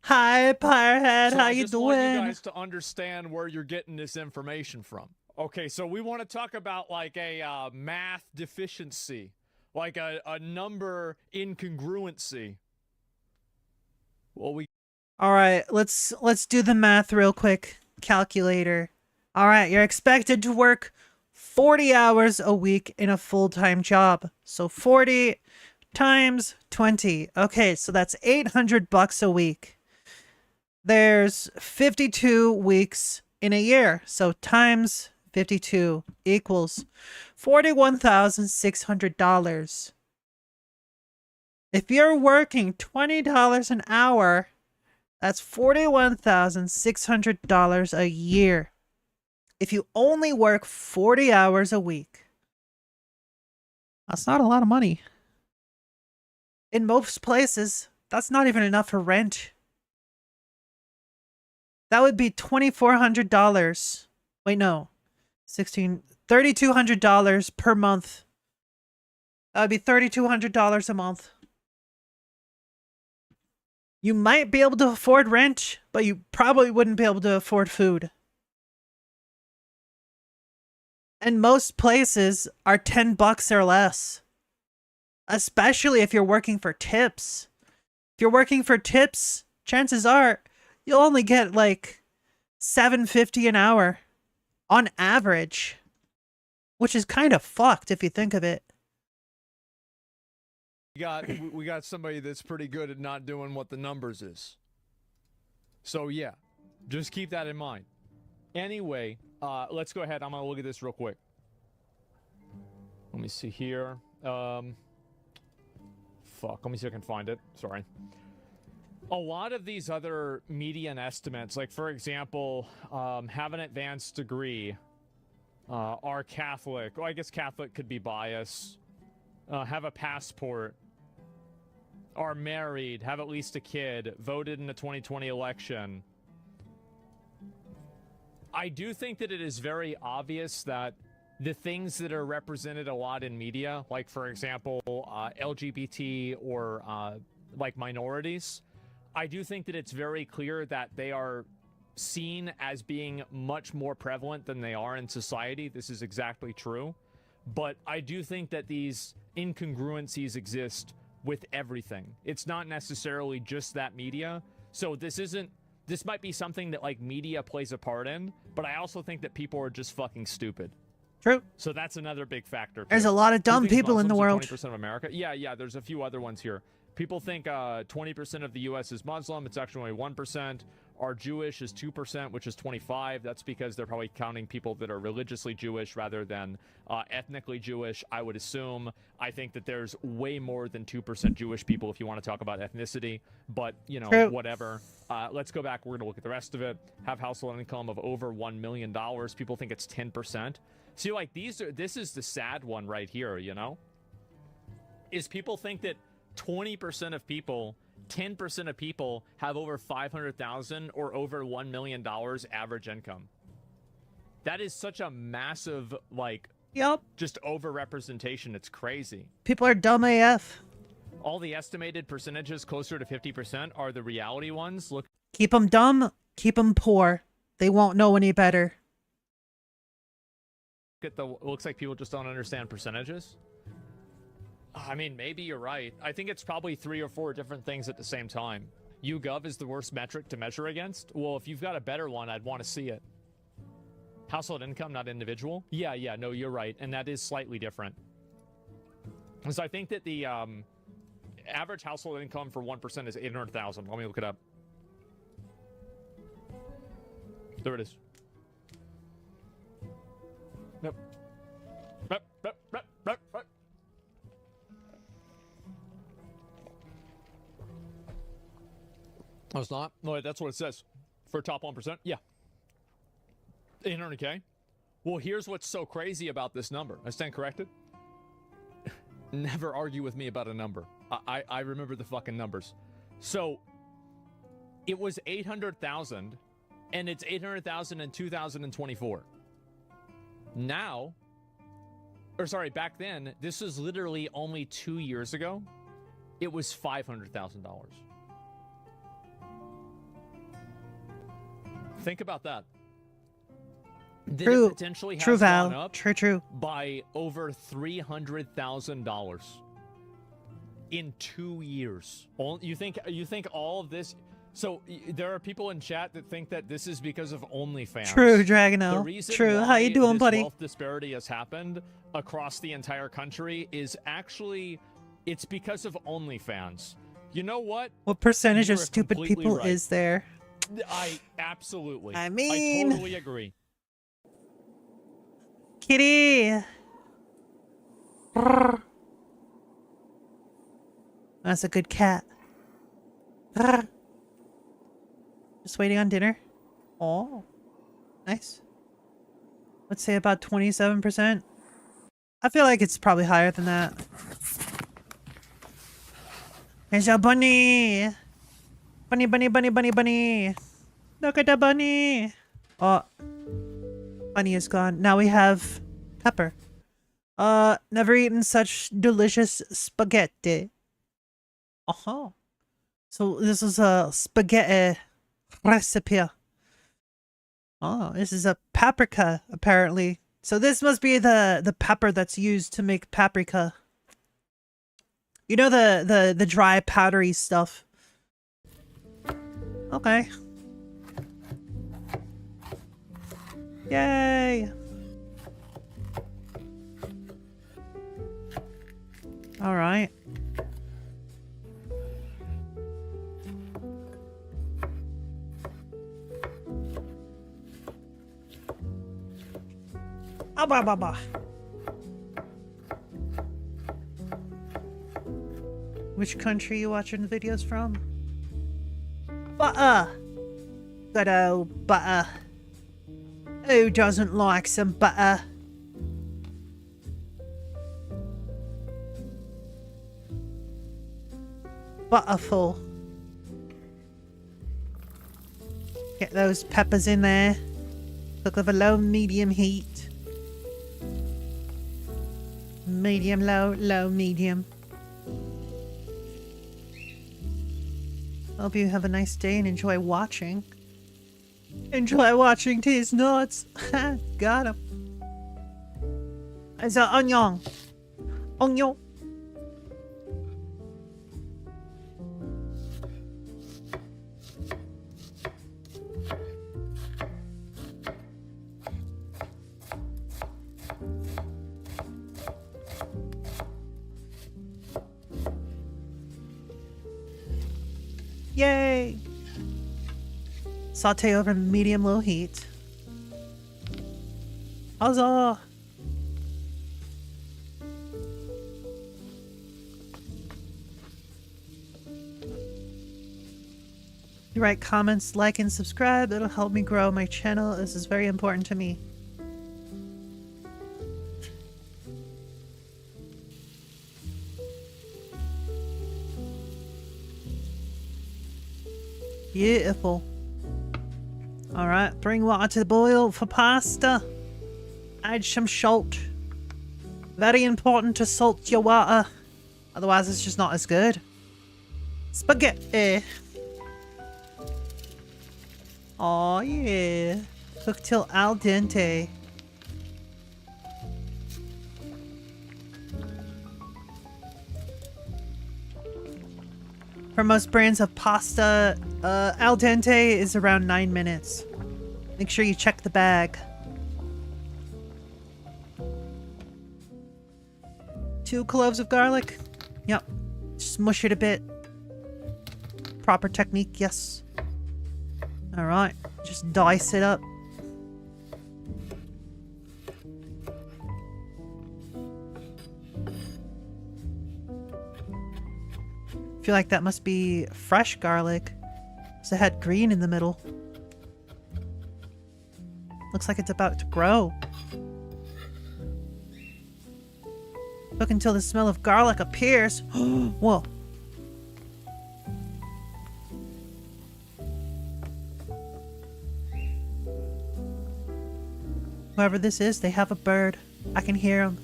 Hi, Pyrehead.
So
How
I
you
just want you
doing?
guys to understand where you're getting this information from. Okay, so we want to talk about like a math deficiency, like a number incongruency. Well,
All right, let's do the math real quick. Calculator. All right, you're expected to work 40 hours a week in a full-time job. So 40 times 20. Okay, so that's $800 a week. There's 52 weeks in a year. So times 52 equals $41,600. If you're working $20 an hour, that's $41,600 a year. If you only work 40 hours a week, that's not a lot of money. In most places, that's not even enough for rent. That would be $2,400. Wait, no. $3,200 per month. That would be $3,200 a month. You might be able to afford rent, but you probably wouldn't be able to afford food. And most places are $10 or less. Especially if you're working for tips. If you're working for tips, chances are you'll only get like $7.50 an hour on average, which is kind of fucked if you think of it.
We got somebody that's pretty good at not doing what the numbers is. So yeah, just keep that in mind. Anyway, let's go ahead. I'm gonna look at this real quick. Let me see here. Fuck, let me see if I can find it. Sorry. A lot of these other median estimates, like for example, have an advanced degree, are Catholic. Well, I guess Catholic could be biased. Have a passport, are married, have at least a kid, voted in the 2020 election. I do think that it is very obvious that the things that are represented a lot in media, like for example, LGBT or like minorities, I do think that it's very clear that they are seen as being much more prevalent than they are in society. This is exactly true. But I do think that these incongruencies exist with everything. It's not necessarily just that media. So this might be something that like media plays a part in, but I also think that people are just fucking stupid.
True.
So that's another big factor.
There's a lot of dumb people in the world.
20% of America. Yeah, there's a few other ones here. People think 20% of the U.S. is Muslim. It's actually only 1%. Our Jewish is 2%, which is 25. That's because they're probably counting people that are religiously Jewish rather than ethnically Jewish, I would assume. I think that there's way more than 2% Jewish people if you want to talk about ethnicity. But, you know,
True.
Whatever. Let's go back. We're going to look at the rest of it. Have household income of over $1 million. People think it's 10%. See, like, this is the sad one right here, you know? Is people think that 20% of people, 10% of people have over 500,000 or over $1 million average income. That is such a massive, like, just overrepresentation. It's crazy.
People are dumb AF.
All the estimated percentages closer to 50% are the reality ones. Look.
Keep them dumb, keep them poor. They won't know any better.
It looks like people just don't understand percentages. I mean, maybe you're right. I think it's probably 3 or 4 different things at the same time. YouGov is the worst metric to measure against. Well, if you've got a better one, I'd want to see it. Household income, not individual. Yeah, no, you're right. And that is slightly different. So I think that the average household income for 1% is 800,000. Let me look it up. There it is. Yep. Oh, it's not? No, that's what it says. For top 1%? Yeah. 800K? Well, here's what's so crazy about this number. I stand corrected. Never argue with me about a number. I remember the fucking numbers. So, it was 800,000, and it's 800,000 in 2024. Now, or sorry, back then, this was literally only 2 years ago. It was $500,000. Think about that. Did
True.
it potentially
True,
has
Val.
gone up
True.
by over $300,000 in 2 years? You think all of this? So there are people in chat that think that this is because of OnlyFans.
True, Dragonel.
The reason
True.
why
How you doing,
this
buddy?
wealth disparity has happened across the entire country is actually it's because of OnlyFans. You know what?
What percentage
You
of
are
stupid
completely
people
right.
is there?
I absolutely.
I mean-
I totally agree.
Kitty! Brrr. That's a good cat. Brrr. Just waiting on dinner. Oh, nice. Let's say about 27%. I feel like it's probably higher than that. Here's your bunny. Bunny, bunny, bunny, bunny, bunny. Look at the bunny. Oh, bunny is gone. Now we have pepper. Never eaten such delicious spaghetti. Uh-huh. So this is a spaghetti recipe. Oh, this is a paprika, apparently. So this must be the pepper that's used to make paprika. You know, the dry powdery stuff. Okay. Yay! Alright. Bah. Which country are you watching the videos from? Butter! Good old butter. Who doesn't like some butter? Butterful. Get those peppers in there. Cook with a low medium heat. Medium, low, low, medium. Hope you have a nice day and enjoy watching. Enjoy watching these nuts. Got him. It's an onion. Onion. Yay! Saute over medium low heat. Huzzah! You write comments, like, and subscribe. It'll help me grow my channel. This is very important to me. Beautiful. Alright, bring water to the boil for pasta. Add some salt. Very important to salt your water. Otherwise it's just not as good. Spaghetti. Oh yeah. Cook till al dente. For most brands of pasta, al dente is around 9 minutes. Make sure you check the bag. 2 cloves of garlic. Yep. Smush it a bit. Proper technique, yes. Alright. Just dice it up. Feel like that must be fresh garlic. So it had green in the middle. Looks like it's about to grow. Cook until the smell of garlic appears. Whoa. Whoever this is, they have a bird. I can hear them.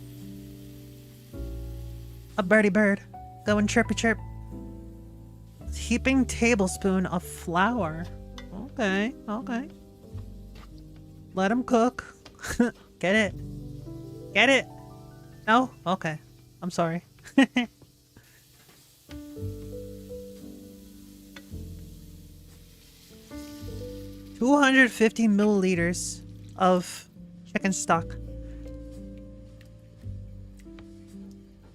A birdie bird. Going chirpy chirp. Heaping tablespoon of flour. Okay, okay. Let them cook. Get it. Get it. No? Okay. I'm sorry. 250 milliliters of chicken stock.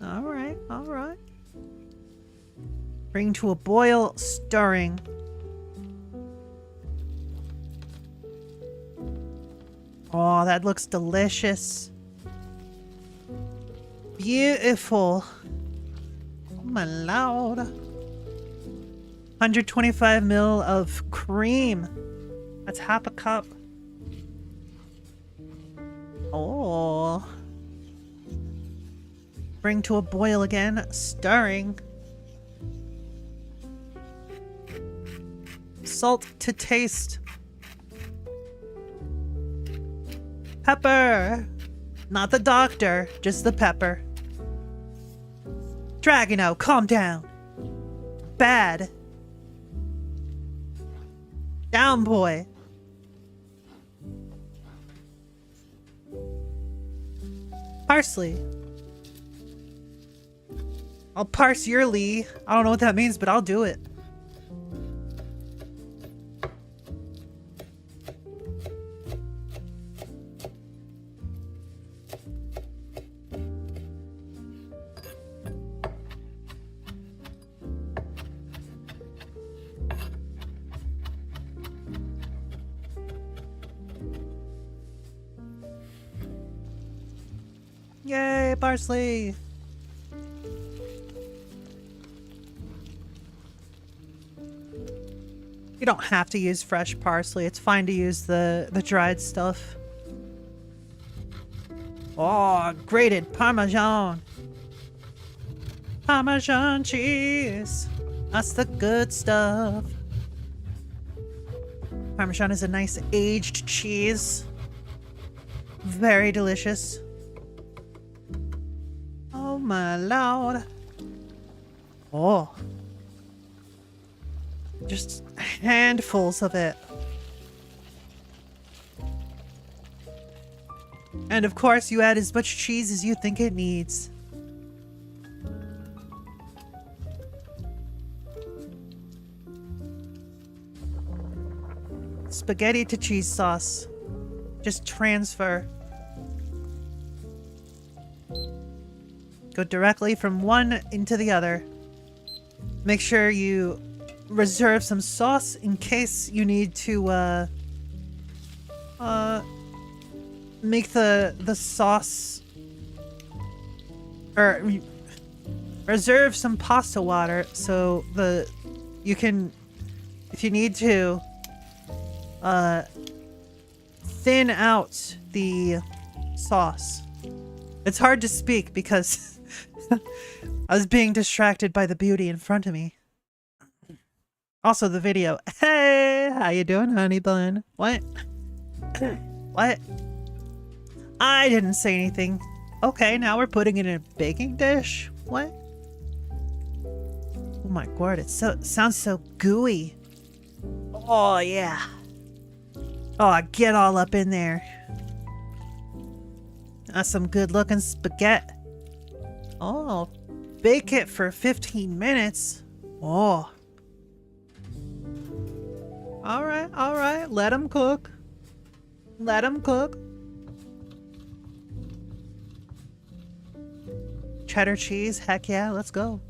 Alright, alright. Bring to a boil, stirring. Oh, that looks delicious. Beautiful. Oh my lord. 125 ml of cream. That's half a cup. Oh. Bring to a boil again, stirring. Salt to taste. Pepper. Not the doctor, just the pepper. Dragino, calm down. Bad. Down, boy. Parsley. I'll parse your Lee. I don't know what that means, but I'll do it. Yay, parsley! You don't have to use fresh parsley. It's fine to use the dried stuff. Oh, grated Parmesan. Parmesan cheese. That's the good stuff. Parmesan is a nice aged cheese. Very delicious. Oh my lord. Oh. Just handfuls of it. And of course, you add as much cheese as you think it needs. Spaghetti to cheese sauce. Just transfer. Go directly from one into the other. Make sure you reserve some sauce in case you need to make the sauce, or reserve some pasta water so you can, if you need to, thin out the sauce. It's hard to speak because I was being distracted by the beauty in front of me. Also the video. Hey, how you doing, honey bun? What? What? I didn't say anything. Okay, now we're putting it in a baking dish. What? Oh my god, it sounds so gooey. Oh yeah. Oh, get all up in there. That's some good looking spaghetti. Oh, bake it for 15 minutes. Oh. Alright, let them cook. Let them cook. Cheddar cheese, heck yeah, let's go.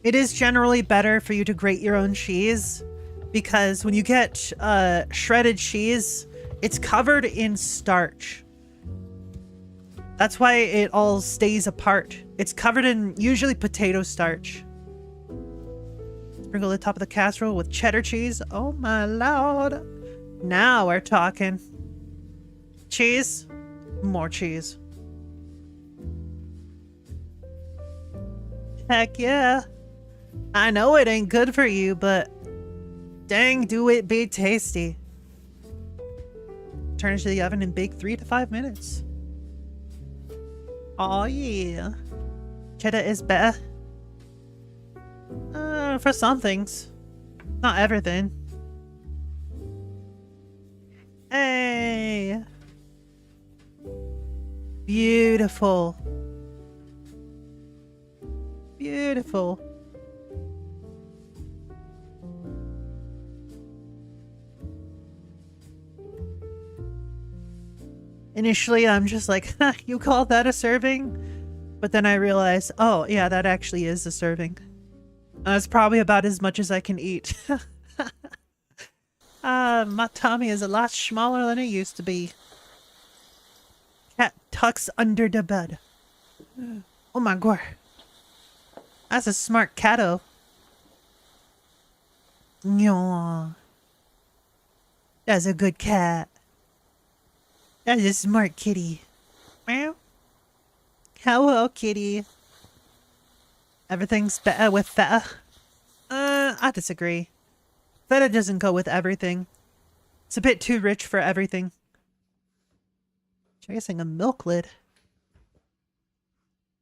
It is generally better for you to grate your own cheese because when you get shredded cheese, it's covered in starch. That's why it all stays apart. It's covered in usually potato starch. Sprinkle the top of the casserole with cheddar cheese. Oh my lord. Now we're talking. Cheese. More cheese. Heck yeah. I know it ain't good for you, but dang, do it be tasty. Turn it to the oven and bake 3 to 5 minutes. Oh yeah. Cheddar is better. For some things. Not everything. Hey. Beautiful. Beautiful. Initially, I'm just like, huh, you call that a serving? But then I realized, oh, yeah, that actually is a serving. It's probably about as much as I can eat. My tummy is a lot smaller than it used to be. Cat tucks under the bed. Oh my god. That's a smart catto. Yaw. That's a good cat. That's a smart kitty. Meow. Hello, kitty. Everything's better with feta. I disagree. Feta doesn't go with everything. It's a bit too rich for everything. Chasing a milk lid.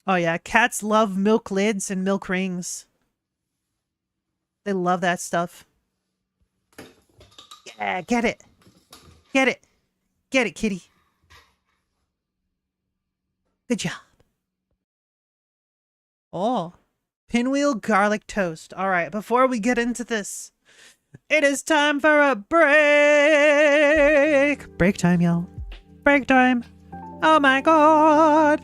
Oh yeah, cats love milk lids and milk rings. They love that stuff. Yeah, get it. Get it. Get it, kitty. Good job. Oh, pinwheel garlic toast. All right, before we get into this, it is time for a break. Break time, y'all. Break time. Oh my god.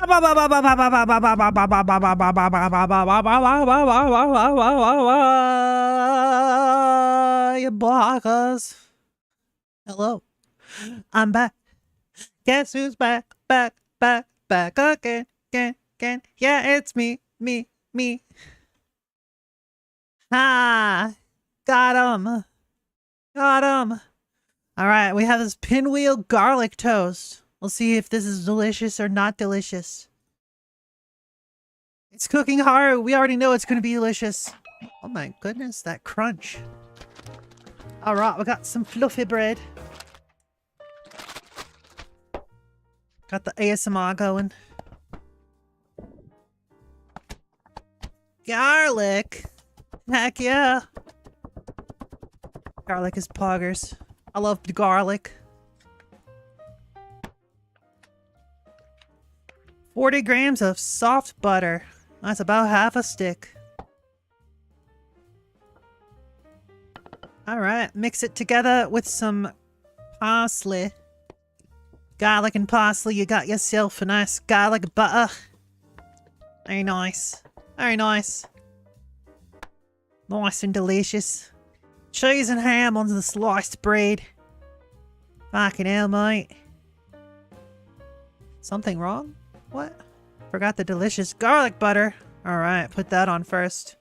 You blockers. Hello. I'm back. Guess who's back, back, back, back again, again. Yeah, it's me. Ah, got him. All right, we have this pinwheel garlic toast. We'll see if this is delicious or not delicious. It's cooking hard. We already know it's going to be delicious. Oh my goodness, that crunch. All right, we got some fluffy bread. Got the ASMR going. Garlic. Heck yeah. Garlic is poggers. I love the garlic. 40 grams of soft butter. That's about half a stick. Alright, mix it together with some parsley. Garlic and parsley, you got yourself a nice garlic butter. Very nice. Very nice. Nice and delicious. Cheese and ham on the sliced bread. Fucking hell, mate. Something wrong? What? Forgot the delicious garlic butter. Alright, put that on first.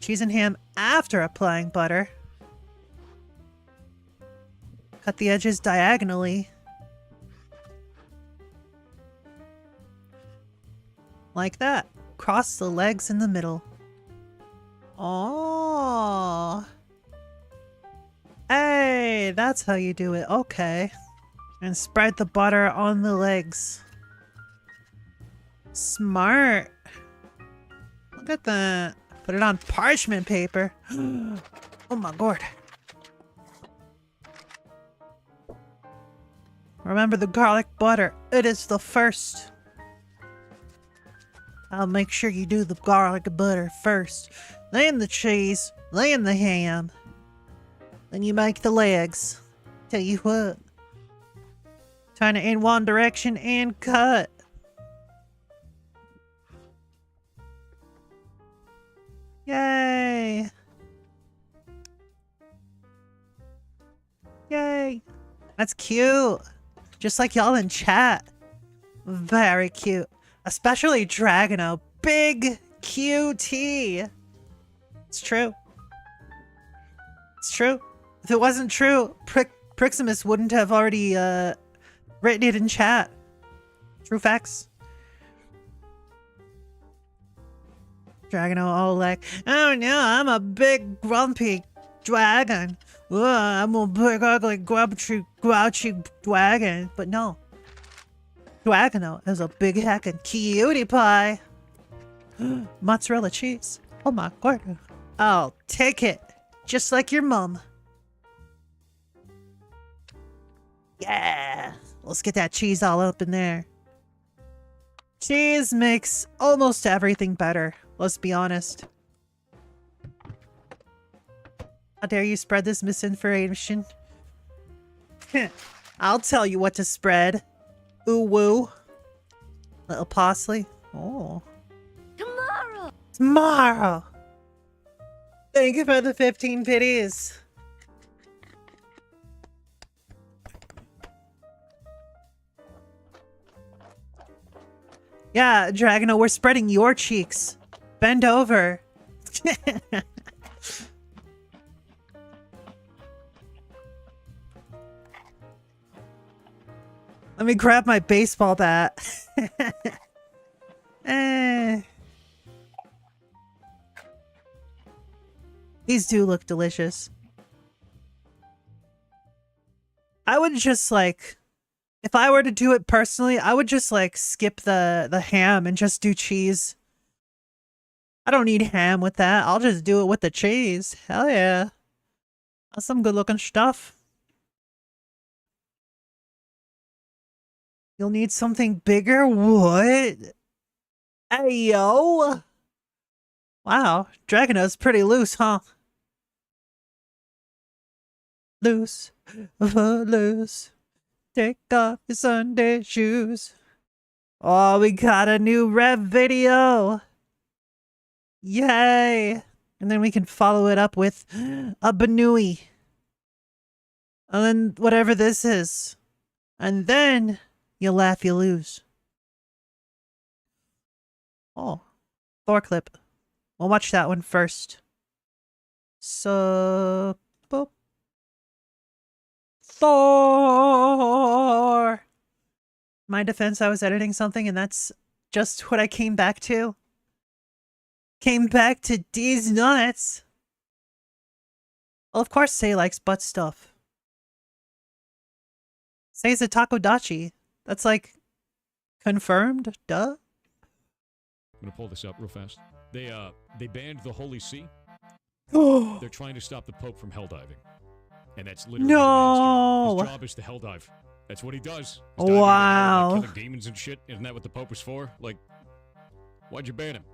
Cheese and ham after applying butter. Cut the edges diagonally. Like that. Cross the legs in the middle. Oh. Hey, that's how you do it. Okay. And spread the butter on the legs. Smart. Look at that. Put it on parchment paper. Oh my god. Remember the garlic butter. It is the first. I'll make sure you do the garlic butter first. Then the cheese. Then the ham. Then you make the legs. Tell you what. Turn it in one direction and cut. Yay. Yay. That's cute. Just like y'all in chat. Very cute. Especially Dragano. Big QT. It's true. It's true. If it wasn't true, Priximus wouldn't have already written it in chat. True facts. Dragano all like, oh no, I'm a big grumpy dragon. Ugh, I'm a big ugly grouchy dragon. But no. Dragano is a big heckin' cutie pie. Mozzarella cheese. Oh my god. I'll take it. Just like your mom. Yeah. Let's get that cheese all up in there. Cheese makes almost everything better. Let's be honest. How dare you spread this misinformation? I'll tell you what to spread. Ooh woo. Little parsley. Oh. Tomorrow. Thank you for the 15 pities. Yeah, Dragano, we're spreading your cheeks. Bend over. Let me grab my baseball bat. These do look delicious. I would just like, if I were to do it personally, I would just like skip the ham and just do cheese. I don't need ham with that. I'll just do it with the cheese. Hell yeah. That's some good looking stuff. You'll need something bigger? What? Hey, yo. Wow, Dragano's pretty loose, huh? Loose. Loose. Take off your Sunday shoes. Oh, we got a new rap video. Yay. And then we can follow it up with a Banui. And then whatever this is. And then you laugh, you lose. Oh, Thor clip. We'll watch that one first. So, boop. Thor! My defense, I was editing something and that's just what I came back to. Came back to D's nuts. Well, of course Say likes butt stuff. Say's a takodachi. That's like confirmed, duh.
I'm gonna pull this up real fast. They banned the Holy See. They're trying to stop the Pope from hell diving. And that's literally the man's job. His job is to hell dive. That's what he does. He's diving into hell, like, killing demons and shit. Isn't that what the Pope was for? Like, why'd you ban him?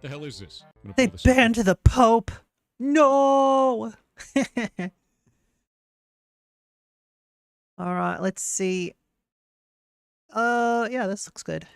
The hell is this?
They banned the Pope. No. All right, let's see. Yeah, this looks good.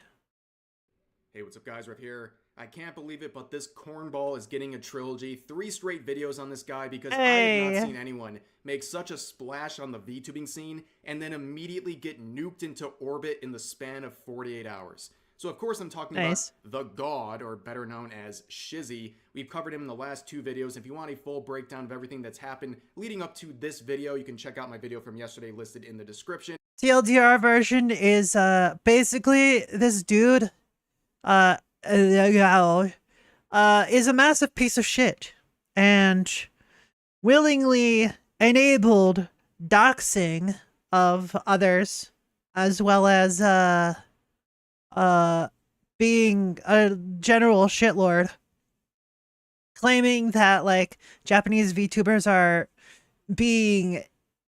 Hey, what's up, guys? Right here. I can't believe it, but this cornball is getting a trilogy. 3 straight videos on this guy because I have not seen anyone make such a splash on the VTubing scene and then immediately get nuked into orbit in the span of 48 hours. So of course I'm talking about the God, or better known as Shizzy. We've covered him in the last 2 videos. If you want a full breakdown of everything that's happened leading up to this video, you can check out my video from yesterday listed in the description.
TLDR version is basically this dude is a massive piece of shit and willingly enabled doxing of others, as well as being a general shitlord, claiming that like Japanese VTubers are being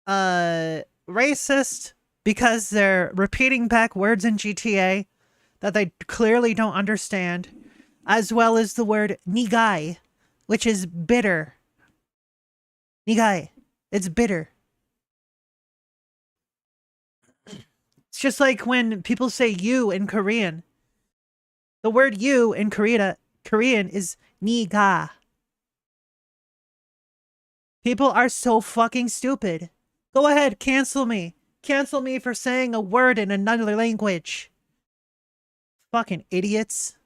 racist because they're repeating back words in GTA that they clearly don't understand, as well as the word nigai, which is bitter. Nigai. It's bitter. It's just like when people say you in Korean. The word you in Korean is niga. People are so fucking stupid. Go ahead, cancel me. Cancel me for saying a word in another language. Fucking idiots.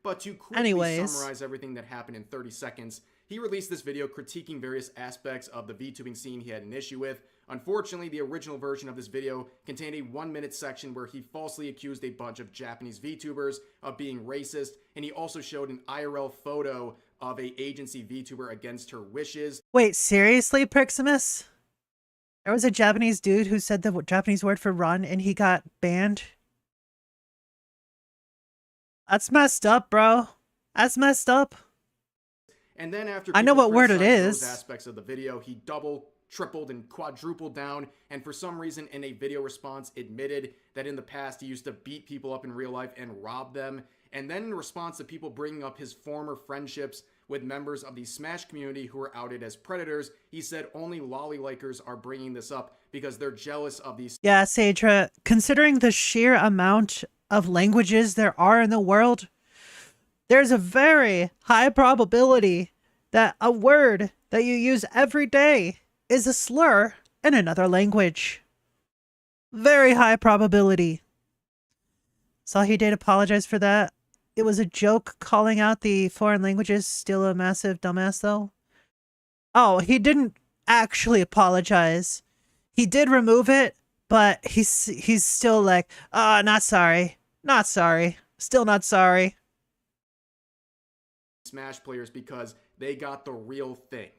But to quickly summarize everything that happened in 30 seconds, he released this video critiquing various aspects of the VTubing scene he had an issue with. Unfortunately, the original version of this video contained a 1-minute section where he falsely accused a bunch of Japanese VTubers of being racist, and he also showed an IRL photo of a agency VTuber against her wishes.
Wait, seriously, Priximus? There was a Japanese dude who said the Japanese word for run and he got banned? That's messed up, bro. That's messed up.
And then after
I know what word it
is,
is.
Aspects of the video, he doubled, tripled, and quadrupled down, and for some reason in a video response admitted that in the past he used to beat people up in real life and rob them. And then in response to people bringing up his former friendships with members of the Smash community who were outed as predators, he said only lolly-likers are bringing this up because they're jealous of these.
Yeah, Sadra, considering the sheer amount of languages there are in the world, there's a very high probability that a word that you use every day is a slur in another language. Very high probability. Saw he did apologize for that. It was a joke calling out the foreign languages. Still a massive dumbass, though. Oh, he didn't actually apologize. He did remove it, but he's still like, not sorry. Not sorry. Still not sorry.
Smash players because they got the real thing.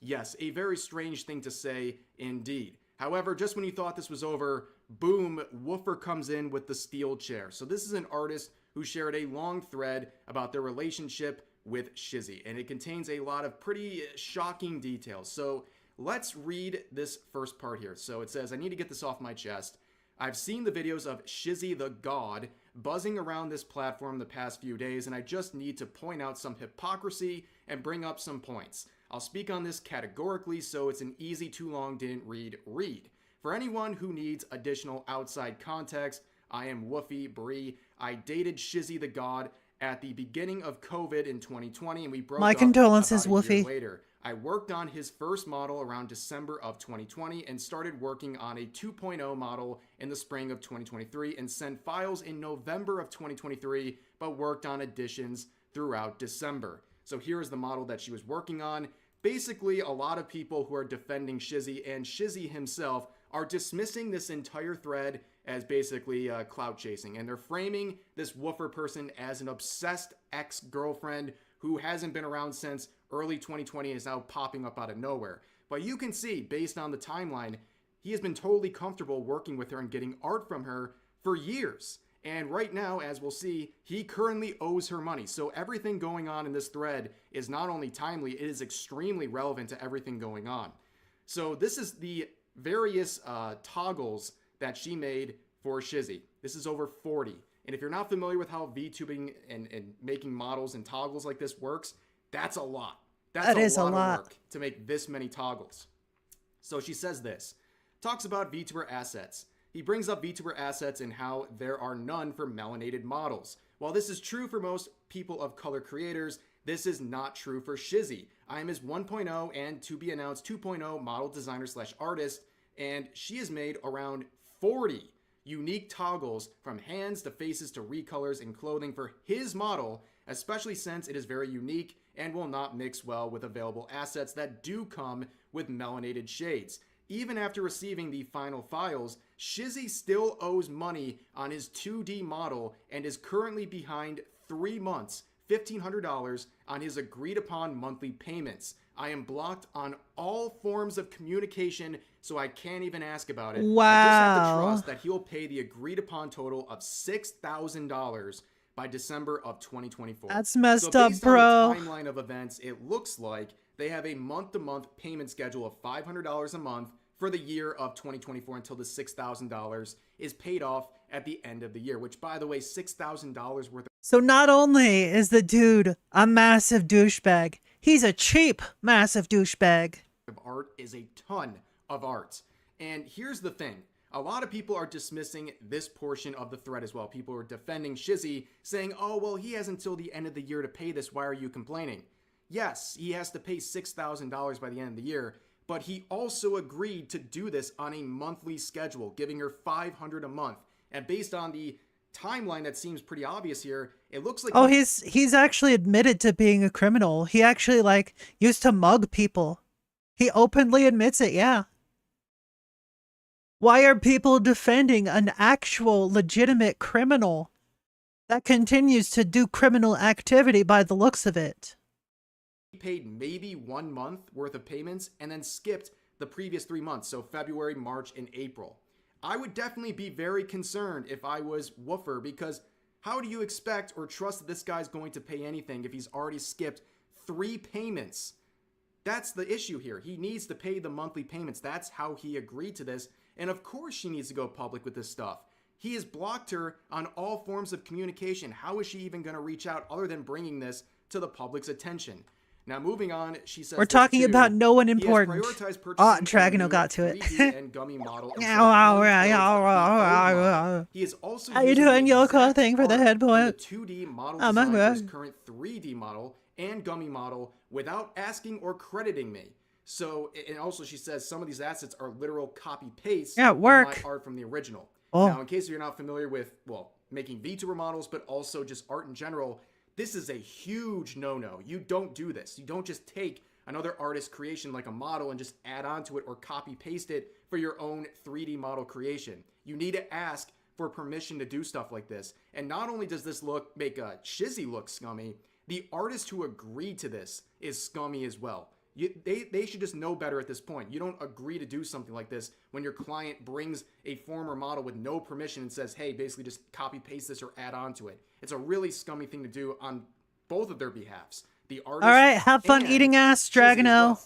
Yes, a very strange thing to say indeed. However, just when you thought this was over, boom, Woofer comes in with the steel chair. So this is an artist who shared a long thread about their relationship with Shizzy, and it contains a lot of pretty shocking details. So let's read this first part here. So it says, I need to get this off my chest. I've seen the videos of Shizzy the God. buzzing around this platform the past few days, and I just need to point out some hypocrisy and bring up some points. I'll speak on this categorically, so it's an easy too long didn't read. For anyone who needs additional outside context, I am Woofy Bree. I dated Shizzy the God at the beginning of COVID in 2020, and we broke
My
up
condolences,
about a year
Woofy.
later. I worked on his first model around December of 2020 and started working on a 2.0 model in the spring of 2023 and sent files in November of 2023, but worked on additions throughout December. So here is the model that she was working on. Basically, a lot of people who are defending Shizzy and Shizzy himself are dismissing this entire thread as basically clout chasing, and they're framing this woofer person as an obsessed ex-girlfriend who hasn't been around since early 2020 and is now popping up out of nowhere. But you can see, based on the timeline, he has been totally comfortable working with her and getting art from her for years. And right now, as we'll see, he currently owes her money. So everything going on in this thread is not only timely, it is extremely relevant to everything going on. So this is the various toggles that she made for Shizzy. This is over 40. And if you're not familiar with how VTubing and making models and toggles like this works, that's a lot. That's a lot of work to make this many toggles. So she says this, talks about VTuber assets. He brings up VTuber assets and how there are none for melanated models. While this is true for most people of color creators, this is not true for Shizzy. I am his 1.0 and to be announced 2.0 model designer / artist, and she has made around 40 unique toggles from hands to faces to recolors and clothing for his model, especially since it is very unique and will not mix well with available assets that do come with melanated shades. Even after receiving the final files, Shizzy still owes money on his 2D model and is currently behind 3 months, $1,500 on his agreed upon monthly payments. I am blocked on all forms of communication, so I can't even ask about it.
Wow.
I just have to trust that he'll pay the agreed upon total of $6,000 by December of 2024.
That's messed
so
up,
based
bro.
on the timeline of events, it looks like they have a month-to-month payment schedule of $500 a month for the year of 2024 until the $6,000 is paid off at the end of the year, which, by the way, $6,000 worth of
So not only is the dude a massive douchebag, he's a cheap massive douchebag.
art is a ton of art. And here's the thing. A lot of people are dismissing this portion of the thread as well. People are defending Shizzy, saying, oh, well, he has until the end of the year to pay this. Why are you complaining? Yes, he has to pay $6,000 by the end of the year, but he also agreed to do this on a monthly schedule, giving her $500 a month. And based on the timeline that seems pretty obvious here, it looks like...
Oh, he's actually admitted to being a criminal. He actually, like, used to mug people. He openly admits it, yeah. Why are people defending an actual legitimate criminal that continues to do criminal activity by the looks of it?
He paid maybe 1 month worth of payments and then skipped the previous 3 months, so February, March, and April. I would definitely be very concerned if I was Woofer, because how do you expect or trust that this guy's going to pay anything if he's already skipped 3 payments? That's the issue here. He needs to pay the monthly payments. That's how he agreed to this. And of course she needs to go public with this stuff. He has blocked her on all forms of communication. How is she even going to reach out other than bringing this to the public's attention? Now, moving on, she says...
We're talking about no one important. Oh,
Dragano
got to it.
and gummy model. He is also
how you doing, Yoko? Thank you for the head
the
point.
2D model design for his current 3D model and gummy model without asking or crediting me. So, and also she says some of these assets are literal copy-paste of my art from the original.
Oh.
Now, in case you're not familiar with, well, making VTuber models, but also just art in general, this is a huge no-no. You don't do this. You don't just take another artist's creation like a model and just add on to it or copy-paste it for your own 3D model creation. You need to ask for permission to do stuff like this. And not only does this make Shizzy look scummy, the artist who agreed to this is scummy as well. They should just know better at this point. You don't agree to do something like this when your client brings a former model with no permission and says, hey, basically just copy paste this or add on to it. It's a really scummy thing to do on both of their behalfs. The artist.
All right, have fun eating ass, Dragano.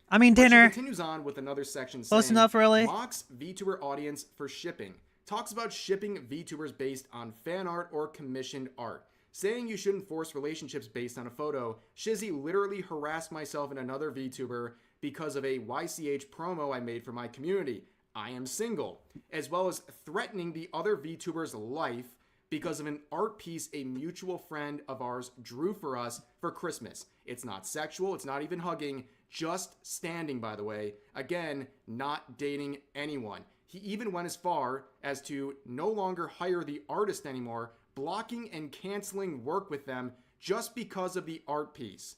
I mean dinner.
She continues on with another section
Close
saying,
enough, really.
mocks VTuber audience for shipping. talks about shipping VTubers based on fan art or commissioned art. Saying you shouldn't force relationships based on a photo, Shizzy literally harassed myself and another VTuber because of a YCH promo I made for my community. I am single, as well as threatening the other VTuber's life because of an art piece a mutual friend of ours drew for us for Christmas. It's not sexual, it's not even hugging, just standing, by the way. Again, not dating anyone. He even went as far as to no longer hire the artist anymore, blocking and canceling work with them just because of the art piece.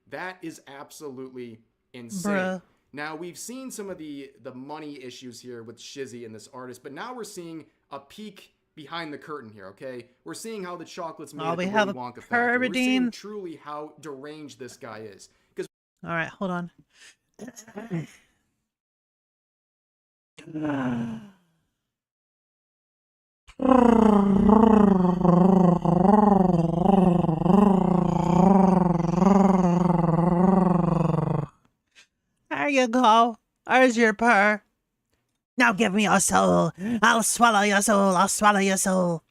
That is absolutely insane.
Bruh.
Now, we've seen some of the money issues here with Shizzy and this artist, but now we're seeing a peek behind the curtain here, okay? We're seeing how the chocolate's made at
we
the
have
Willy
a
Wonka factory. We're seeing
Pervadine.
truly how deranged this guy is. Because
All right, hold on. There you go. There's your purr. Now give me your soul. I'll swallow your soul. I'll swallow your soul.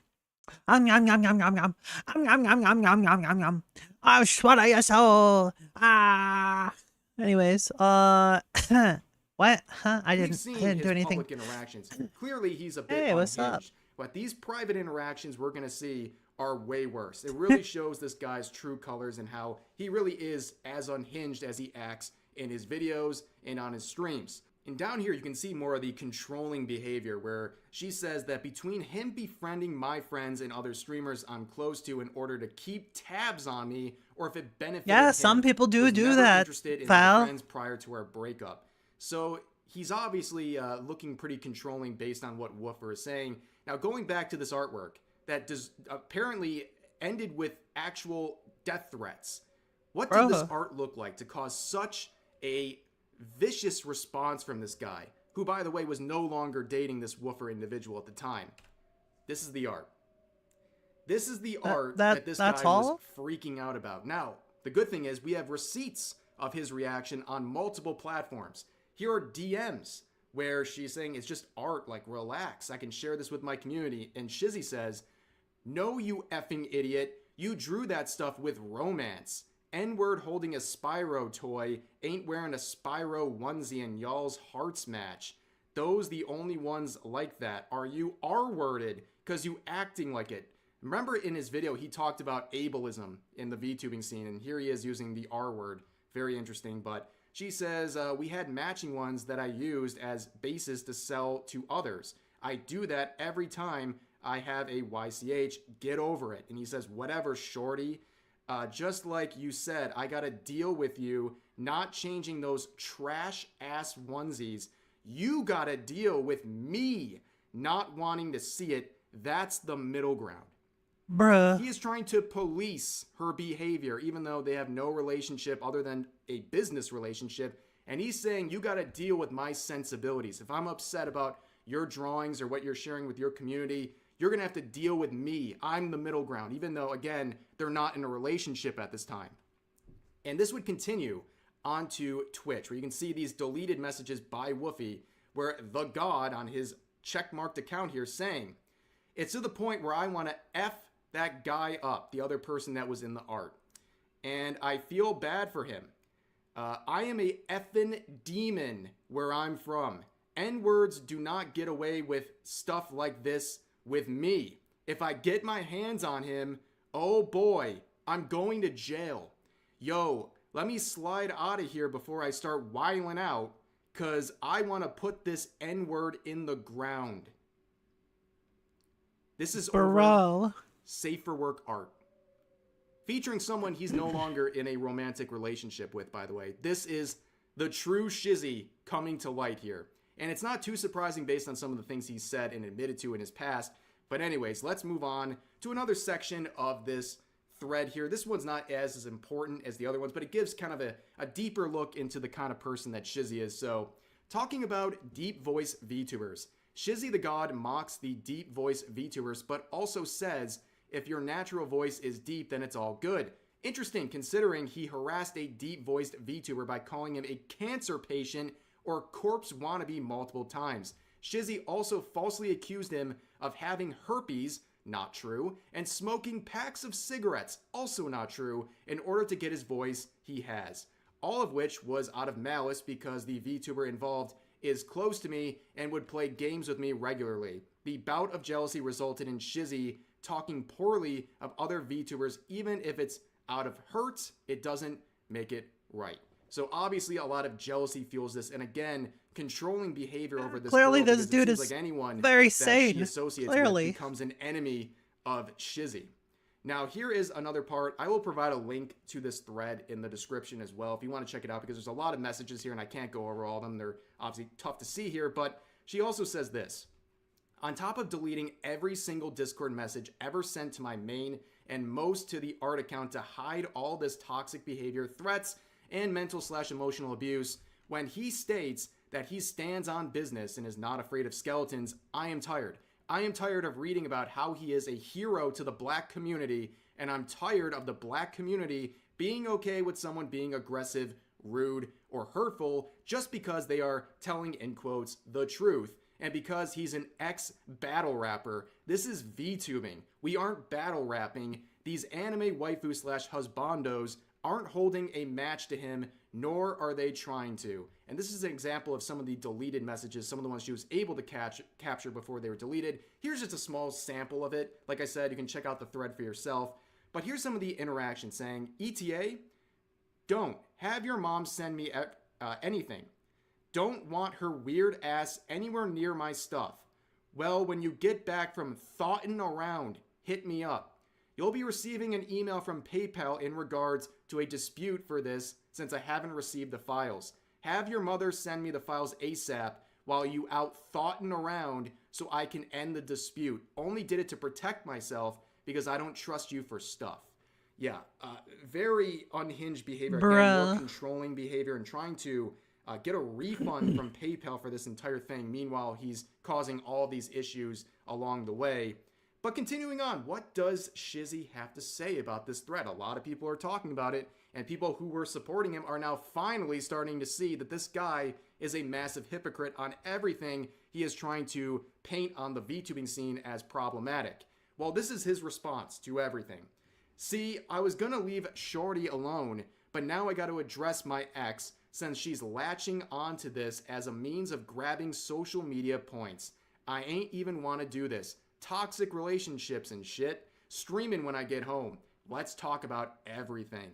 Yum yum yum yum yum. Yum yum yum yum yum yum yum. I'll swallow your soul. Ah. Anyways, what? Huh? I
we've
didn't
seen
do
his
anything.
public interactions. Clearly, he's a bit
Hey, what's up?
unhinged. But these private interactions we're going to see are way worse. It really shows this guy's true colors and how he really is as unhinged as he acts in his videos and on his streams. And down here, you can see more of the controlling behavior where she says that between him befriending my friends and other streamers I'm close to in order to keep tabs on me, or if it benefited
Yeah,
him,
some people do
was
do
never
that,
interested in my
Val.
friends prior to our breakup. So he's obviously looking pretty controlling based on what Woofer is saying. Now, going back to this artwork that apparently ended with actual death threats. What did this art look like to cause such a vicious response from this guy, who, by the way, was no longer dating this Woofer individual at the time? This is the art. This is the art that this guy was freaking out about. Now, the good thing is we have receipts of his reaction on multiple platforms. Here are DMs where she's saying it's just art, like, relax, I can share this with my community. And Shizzy says, no, you effing idiot, you drew that stuff with romance. N-word holding a Spyro toy ain't wearing a Spyro onesie and y'all's hearts match. Those the only ones like that. Are you R-worded? Cause you acting like it. Remember in his video, he talked about ableism in the VTubing scene, and here he is using the R-word. Very interesting, but she says, we had matching ones that I used as bases to sell to others. I do that every time I have a YCH. Get over it. And he says, whatever, shorty. Just like you said, I gotta deal with you not changing those trash-ass onesies. You gotta deal with me not wanting to see it. That's the middle ground.
Bruh.
He is trying to police her behavior, even though they have no relationship other than a business relationship. And he's saying, you got to deal with my sensibilities. If I'm upset about your drawings or what you're sharing with your community, you're going to have to deal with me. I'm the middle ground, even though, again, they're not in a relationship at this time. And this would continue onto Twitch, where you can see these deleted messages by Woofy, where the God on his checkmarked account here saying, it's to the point where I want to F that guy up, the other person that was in the art. And I feel bad for him. I am a effing demon where I'm from. N-words do not get away with stuff like this with me. If I get my hands on him, oh boy, I'm going to jail. Yo, let me slide out of here before I start wiling out, cause I want to put this N-word in the ground. This is over Safe for Work art. Featuring someone he's no longer in a romantic relationship with, by the way. This is the true Shizzy coming to light here. And it's not too surprising based on some of the things he's said and admitted to in his past. But anyways, let's move on to another section of this thread here. This one's not as important as the other ones, but it gives kind of a deeper look into the kind of person that Shizzy is. So, talking about deep voice VTubers. Shizzy the God mocks the deep voice VTubers, but also says, if your natural voice is deep, then it's all good. Interesting, considering he harassed a deep-voiced VTuber by calling him a cancer patient or corpse wannabe multiple times. Shizzy also falsely accused him of having herpes, not true, and smoking packs of cigarettes, also not true, in order to get his voice he has. All of which was out of malice because the VTuber involved is close to me and would play games with me regularly. The bout of jealousy resulted in Shizzy talking poorly of other VTubers. Even if it's out of hurt, it doesn't make it right. So obviously a lot of jealousy fuels this, and again, controlling behavior over this
Clearly
girl,
this
because
dude
it seems
is
like anyone
very
that
sane.
she associates
Clearly.
with becomes an enemy of Shizzy. Now, here is another part. I will provide a link to this thread in the description as well if you want to check it out, because there's a lot of messages here and I can't go over all of them. They're obviously tough to see here, but she also says this. On top of deleting every single Discord message ever sent to my main and most to the art account to hide all this toxic behavior, threats, and mental/emotional abuse, when he states that he stands on business and is not afraid of skeletons, I am tired. I am tired of reading about how he is a hero to the black community, and I'm tired of the black community being okay with someone being aggressive, rude, or hurtful just because they are telling, in quotes, the truth. And because he's an ex-battle rapper. This is VTubing. We aren't battle rapping. These anime waifu/husbandos aren't holding a match to him, nor are they trying to. And this is an example of some of the deleted messages, some of the ones she was able to capture before they were deleted. Here's just a small sample of it. Like I said, you can check out the thread for yourself. But here's some of the interaction saying, ETA, don't have your mom send me anything. Don't want her weird ass anywhere near my stuff. Well, when you get back from thoughtin' around, hit me up. You'll be receiving an email from PayPal in regards to a dispute for this since I haven't received the files. Have your mother send me the files ASAP while you out thoughtin' around so I can end the dispute. Only did it to protect myself because I don't trust you for stuff. Yeah, very unhinged behavior. Again, more controlling behavior and trying to get a refund from PayPal for this entire thing. Meanwhile, he's causing all these issues along the way. But continuing on, what does Shizzy have to say about this threat? A lot of people are talking about it, and people who were supporting him are now finally starting to see that this guy is a massive hypocrite on everything he is trying to paint on the VTubing scene as problematic. Well, this is his response to everything. See, I was gonna leave Shorty alone, but now I gotta address my ex since she's latching onto this as a means of grabbing social media points. I ain't even wanna do this. Toxic relationships and shit. Streaming when I get home. Let's talk about everything.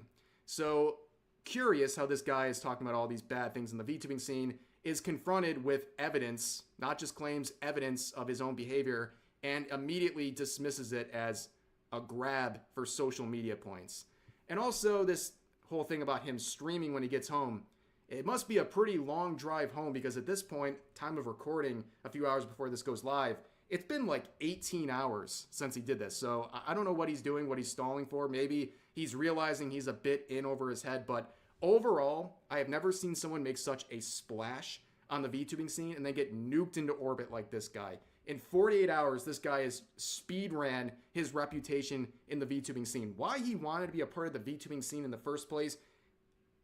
So, curious how this guy is talking about all these bad things in the VTubing scene, is confronted with evidence, not just claims, evidence of his own behavior, and immediately dismisses it as a grab for social media points. And also this whole thing about him streaming when he gets home. It must be a pretty long drive home because at this point, time of recording, a few hours before this goes live, it's been like 18 hours since he did this. So I don't know what he's doing, what he's stalling for. Maybe he's realizing he's a bit in over his head. But overall, I have never seen someone make such a splash on the VTubing scene and then get nuked into orbit like this guy. In 48 hours, this guy has speed ran his reputation in the VTubing scene. Why he wanted to be a part of the VTubing scene in the first place,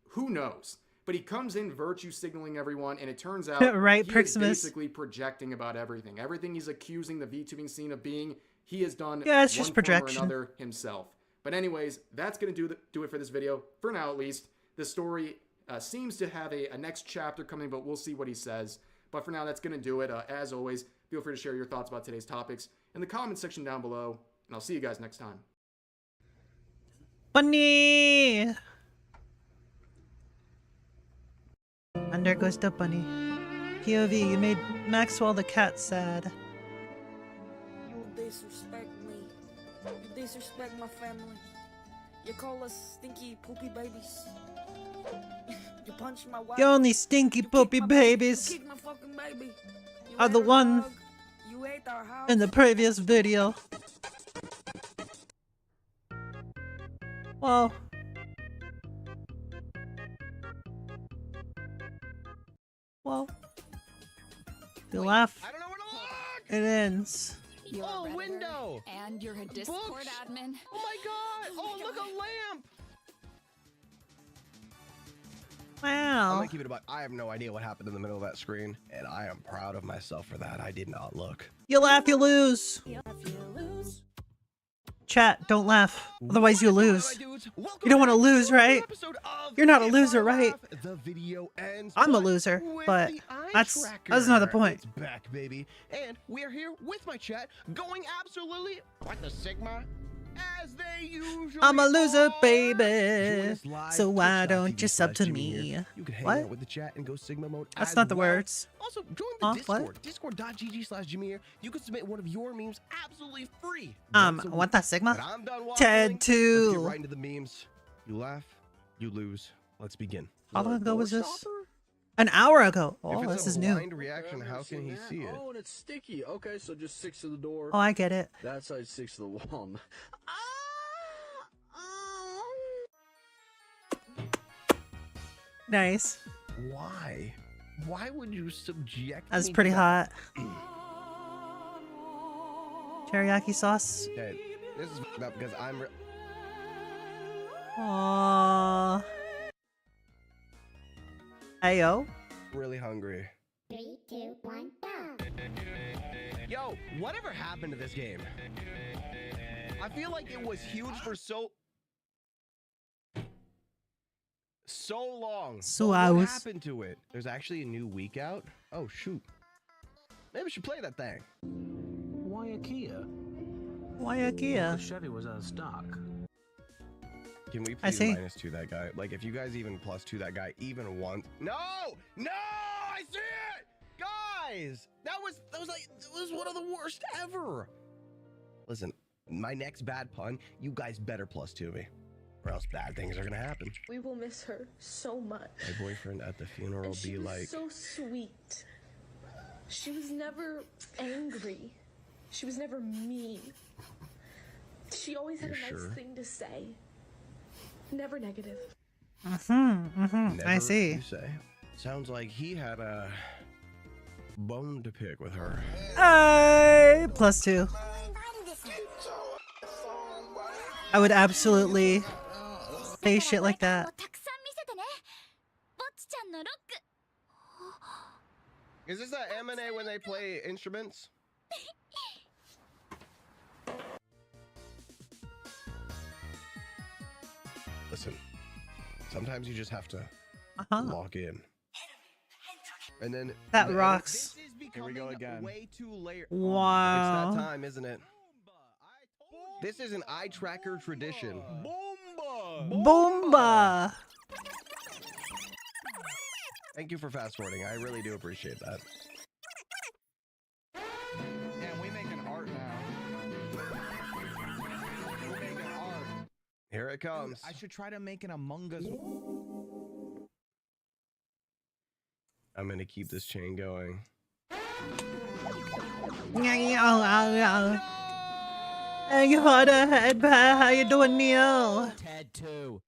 who knows? But he comes in virtue signaling everyone, and it turns out
right,
he
Priximus.
is basically projecting about everything. Everything he's accusing the VTubing scene of being, he has done
yeah, it's
one
just
form
projection.
or another himself. But anyways, that's going to do it for this video, for now at least. The story seems to have a next chapter coming, but we'll see what he says. But for now, that's going to do it. As always, feel free to share your thoughts about today's topics in the comment section down below, and I'll see you guys next time.
Bunny! And there goes the bunny. POV, you made Maxwell the cat sad.
You disrespect me. You disrespect my family. You call us stinky poopy babies. You punch my wife.
The only stinky poopy babies
You kick my fucking baby. You
are the
ate our
one
dog. You ate our house.
in the previous video. Well, if you laugh, it ends.
You're a window! And you're a Discord admin. Oh my god! Oh, look, a lamp!
Wow.
I'm gonna keep it about. I have no idea what happened in the middle of that screen, and I am proud of myself for that. I did not look.
You laugh, you lose. Chat, don't laugh. Otherwise you lose. You don't want to lose, right? You're not a loser, right? I'm a loser, but that's another point.
It's back, baby. And we're here with my chat, going absolutely what the Sigma, as they usually
I'm a loser,
are. Join
baby.
us live,
So why don't you sub to
twitch.tv/Jimmy
me?
here. You can hang
What?
out with the chat and go Sigma mode.
That's
as
not the
well.
words.
Also, join the Discord.
What?
Discord.gg/Jimmy here. You can submit one of your memes absolutely free.
What the Sigma?
But I'm done waffling.
Ted
Let's
2.
get right into the memes. You laugh, you lose. Let's begin.
How long ago was this? An hour ago.
If
Oh,
it's
this
a
is new.
blind reaction, how can he see it?
Oh, and it's sticky. Okay, so just 6 to the door.
Oh, I get it.
That side 6 to the wall.
Nice.
Why? Why would you subject
That's
me
pretty
to
hot. Teriyaki sauce.
Okay, this is f***ed up because I'm
Aww. Ayo.
really hungry.
3, 2, 1, go.
Yo, whatever happened to this game? I feel like it was huge for so long.
So
But
I
what
was-
happened to it? There's actually a new week out. Oh shoot. Maybe we should play that thing.
Why a Kia?
Why a Kia?
The Chevy was out of stock.
Can we
I
please
see.
-2 that guy? Like, if you guys even +2 that guy even once. No! No! I see it! Guys! That was one of the worst ever. Listen, my next bad pun, you guys better +2 me. Or else bad things are gonna happen.
We will miss her so much.
My boyfriend at the funeral
And she
be
was
like,
so sweet. She was never angry. She was never mean. She always had a
You're
nice
sure?
thing to say. Never negative.
I
never,
see.
you say? Sounds like he had a bone to pick with her.
I +2. I would absolutely say shit like that.
Is this that M&A when they play instruments? Listen, sometimes you just have to log in. And then
That
and
rocks.
This is becoming way too late.
Wow.
It's that time, isn't it? This is an eye tracker tradition.
Boomba.
Thank you for fast forwarding. I really do appreciate that.
And we make an art now. We're making art.
Here it comes.
I should try to make an Among Us.
I'm gonna keep this chain going.
Hey, you hard ahead, pal. How you doing, Neil?
Ted 2.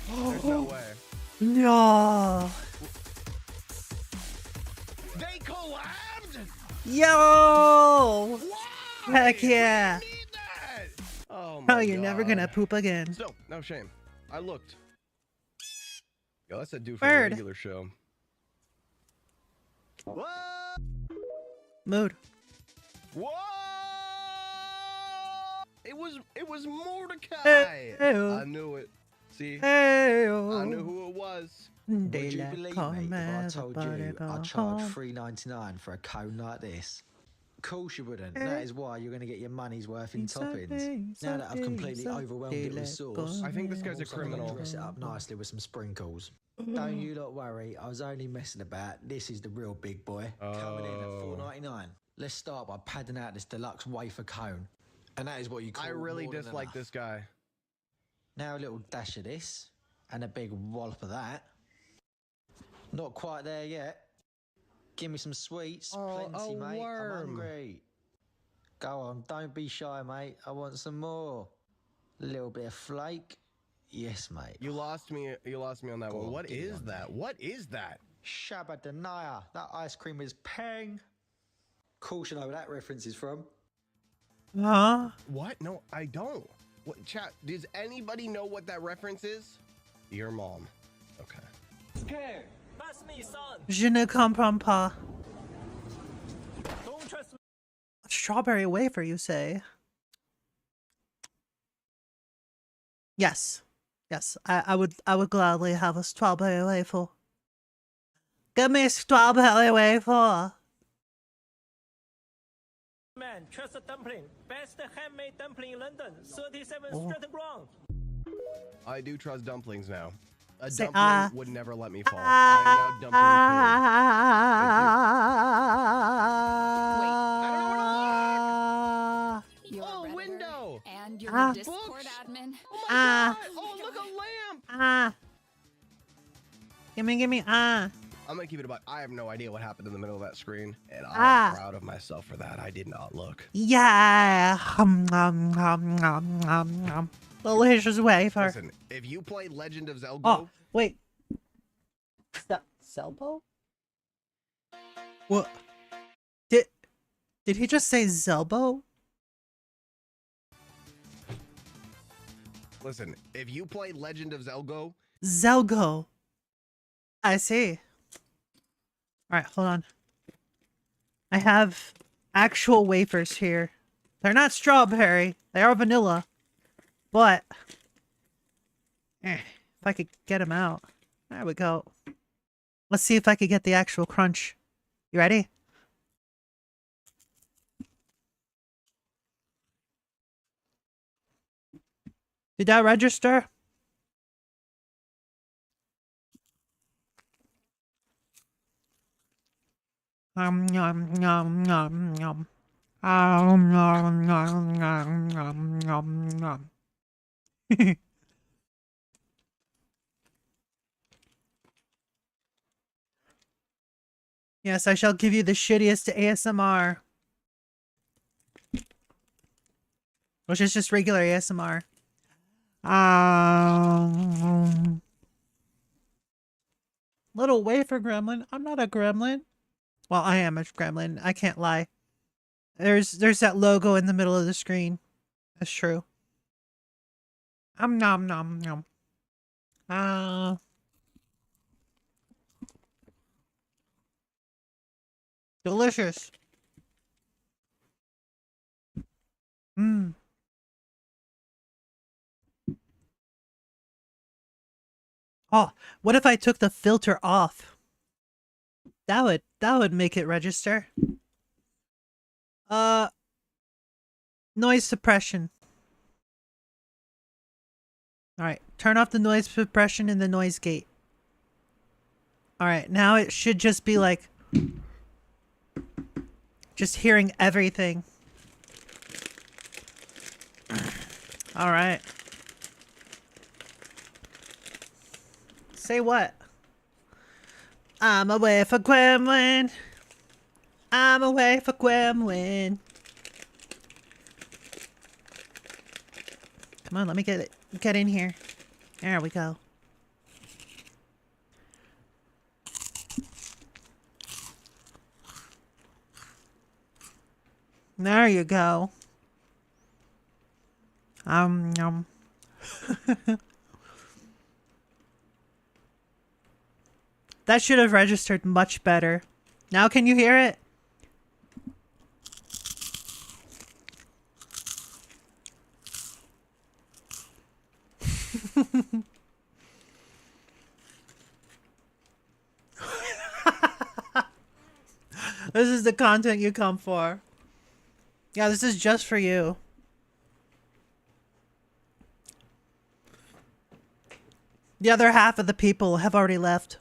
There's no way.
No.
They collabed?
Yo. Heck yeah.
Oh
Oh,
my
you're never
God.
gonna poop again.
Still, no shame. I looked. Yo, that's a dude from
Bird.
the regular show.
Mood.
Whoa! It was Mordecai.
Hey-o.
I knew it. See?
Hey-o.
I knew who it was.
Would you believe me if I told you I charge $3.99 for a cone like this? Of course you wouldn't. That is why you're going to get your money's worth in toppings. Now that I've completely overwhelmed it with sauce,
I think this guy's a
also gonna
criminal.
dress it up nicely with some sprinkles. Don't you lot worry. I was only messing about. This is the real big boy. Coming in at $4.99. Let's start by padding out this deluxe wafer cone. And that is what you call
I really
more than
dislike
enough.
this guy.
Now a little dash of this, and a big wallop of that. Not quite there yet. Give me some sweets, plenty, mate.
worm.
I'm hungry. Go on, don't be shy, mate. I want some more. A little bit of flake. Yes, mate.
You lost me on that one. What is that? What is that?
Shabba Denia. That ice cream is peng. Cool, you know where that reference is from.
Huh?
What? No, I don't. What, chat, does anybody know what that reference is? Your mom. Okay.
Je ne comprends pas. Strawberry wafer, you say? Yes. Yes, I would gladly have a strawberry wafer. Give me a strawberry wafer.
Man, trust dumpling. Best handmade dumpling in London. 37
Oh.
Stratton Ground.
I do trust dumplings now. A
Say,
dumpling would never let me fall. I am now dumpling
You're
Oh,
a Redditor,
window!
and you're a Discord
Books!
admin.
Oh my god! Oh, look, a lamp!
Gimme,
I'm gonna keep it about. I have no idea what happened in the middle of that screen, and
Ah.
I'm proud of myself for that. I did not look.
Yeah. Delicious wafer.
Listen, if you play Legend of Zelda,
Oh, wait. Zelbo? What? Did he just say Zelbo?
listen, if you play Legend of Zelda,
Zelgo. I see. Alright, hold on. I have actual wafers here. They're not strawberry. They are vanilla. But, if I could get them out. There we go. Let's see if I could get the actual crunch. You ready? Did that register? Yum, yum, yum, yum, yum. Yum, yum, yum, yum, yum, yum, yum. Yes, I shall give you the shittiest ASMR. Which is just regular ASMR. Little wafer gremlin. I'm not a gremlin. Well, I am a gremlin. I can't lie. There's that logo in the middle of the screen. That's true. Nom nom nom. Delicious. Mmm. Oh, what if I took the filter off? That would make it register. Noise suppression. Alright, turn off the noise suppression and the noise gate. Alright, now it should just be like just hearing everything. Alright. Say what? I'm away for gremlin. I'm away for gremlin. Come on, let me get in here. There we go. There you go. Yum. That should have registered much better. Now can you hear it? This is the content you come for. Yeah, this is just for you. The other half of the people have already left.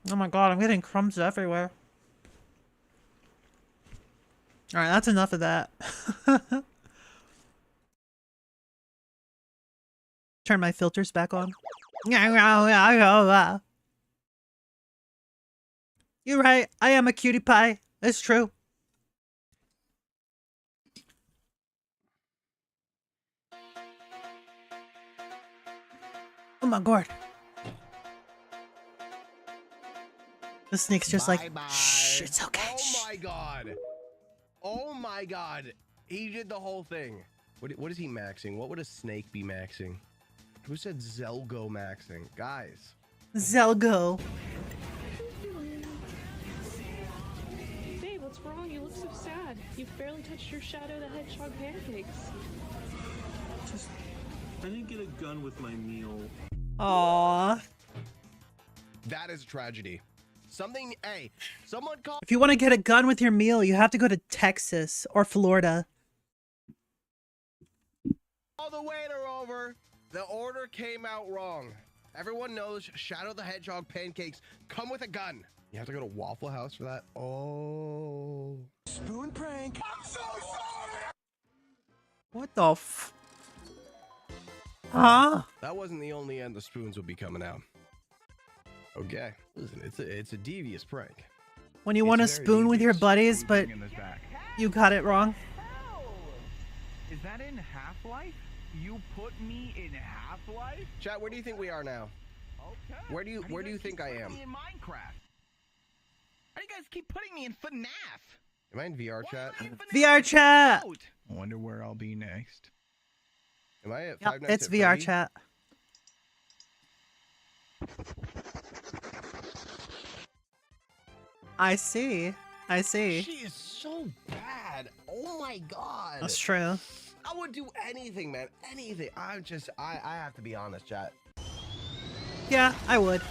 Oh my god, I'm getting crumbs everywhere. Alright, that's enough of that. Turn my filters back on. You're right, I am a cutie pie. It's true. Oh my god. The snake's just like,
Bye-bye.
shh, it's okay.
Oh my god. Oh my god. He did the whole thing. What is he maxing? What would a snake be maxing? Who said Zelgo maxing? Guys.
Zelgo.
Babe, what's wrong? You look so sad. You've barely touched your Shadow the Hedgehog pancakes.
I didn't get a gun with my meal.
Aww.
That is a tragedy. Something, hey, someone call.
If you want to get a gun with your meal, you have to go to Texas or Florida.
All the waiter over. The order came out wrong. Everyone knows Shadow the Hedgehog pancakes come with a gun. You have to go to Waffle House for that. Oh. Spoon prank. I'm so sorry.
What the f... Huh?
That wasn't the only end the spoons would be coming out. Okay. Listen, it's a devious prank.
When you want to spoon with your buddies, but you got it wrong.
Is that in Half-Life? You put me in Half-Life?
Chat, where do you think we are now?
Okay.
Where do you think I am?
In Minecraft. Why do you guys keep putting me in FNAF?
Am I in VR chat?
VR chat.
I wonder where I'll be next.
Am I at
Yep,
Five Nights
it's
at
VR
Freddy?
chat. I see. I see.
She is so bad. Oh my god.
That's true.
I would do anything, man. Anything. I have to be honest, chat.
Yeah, I would.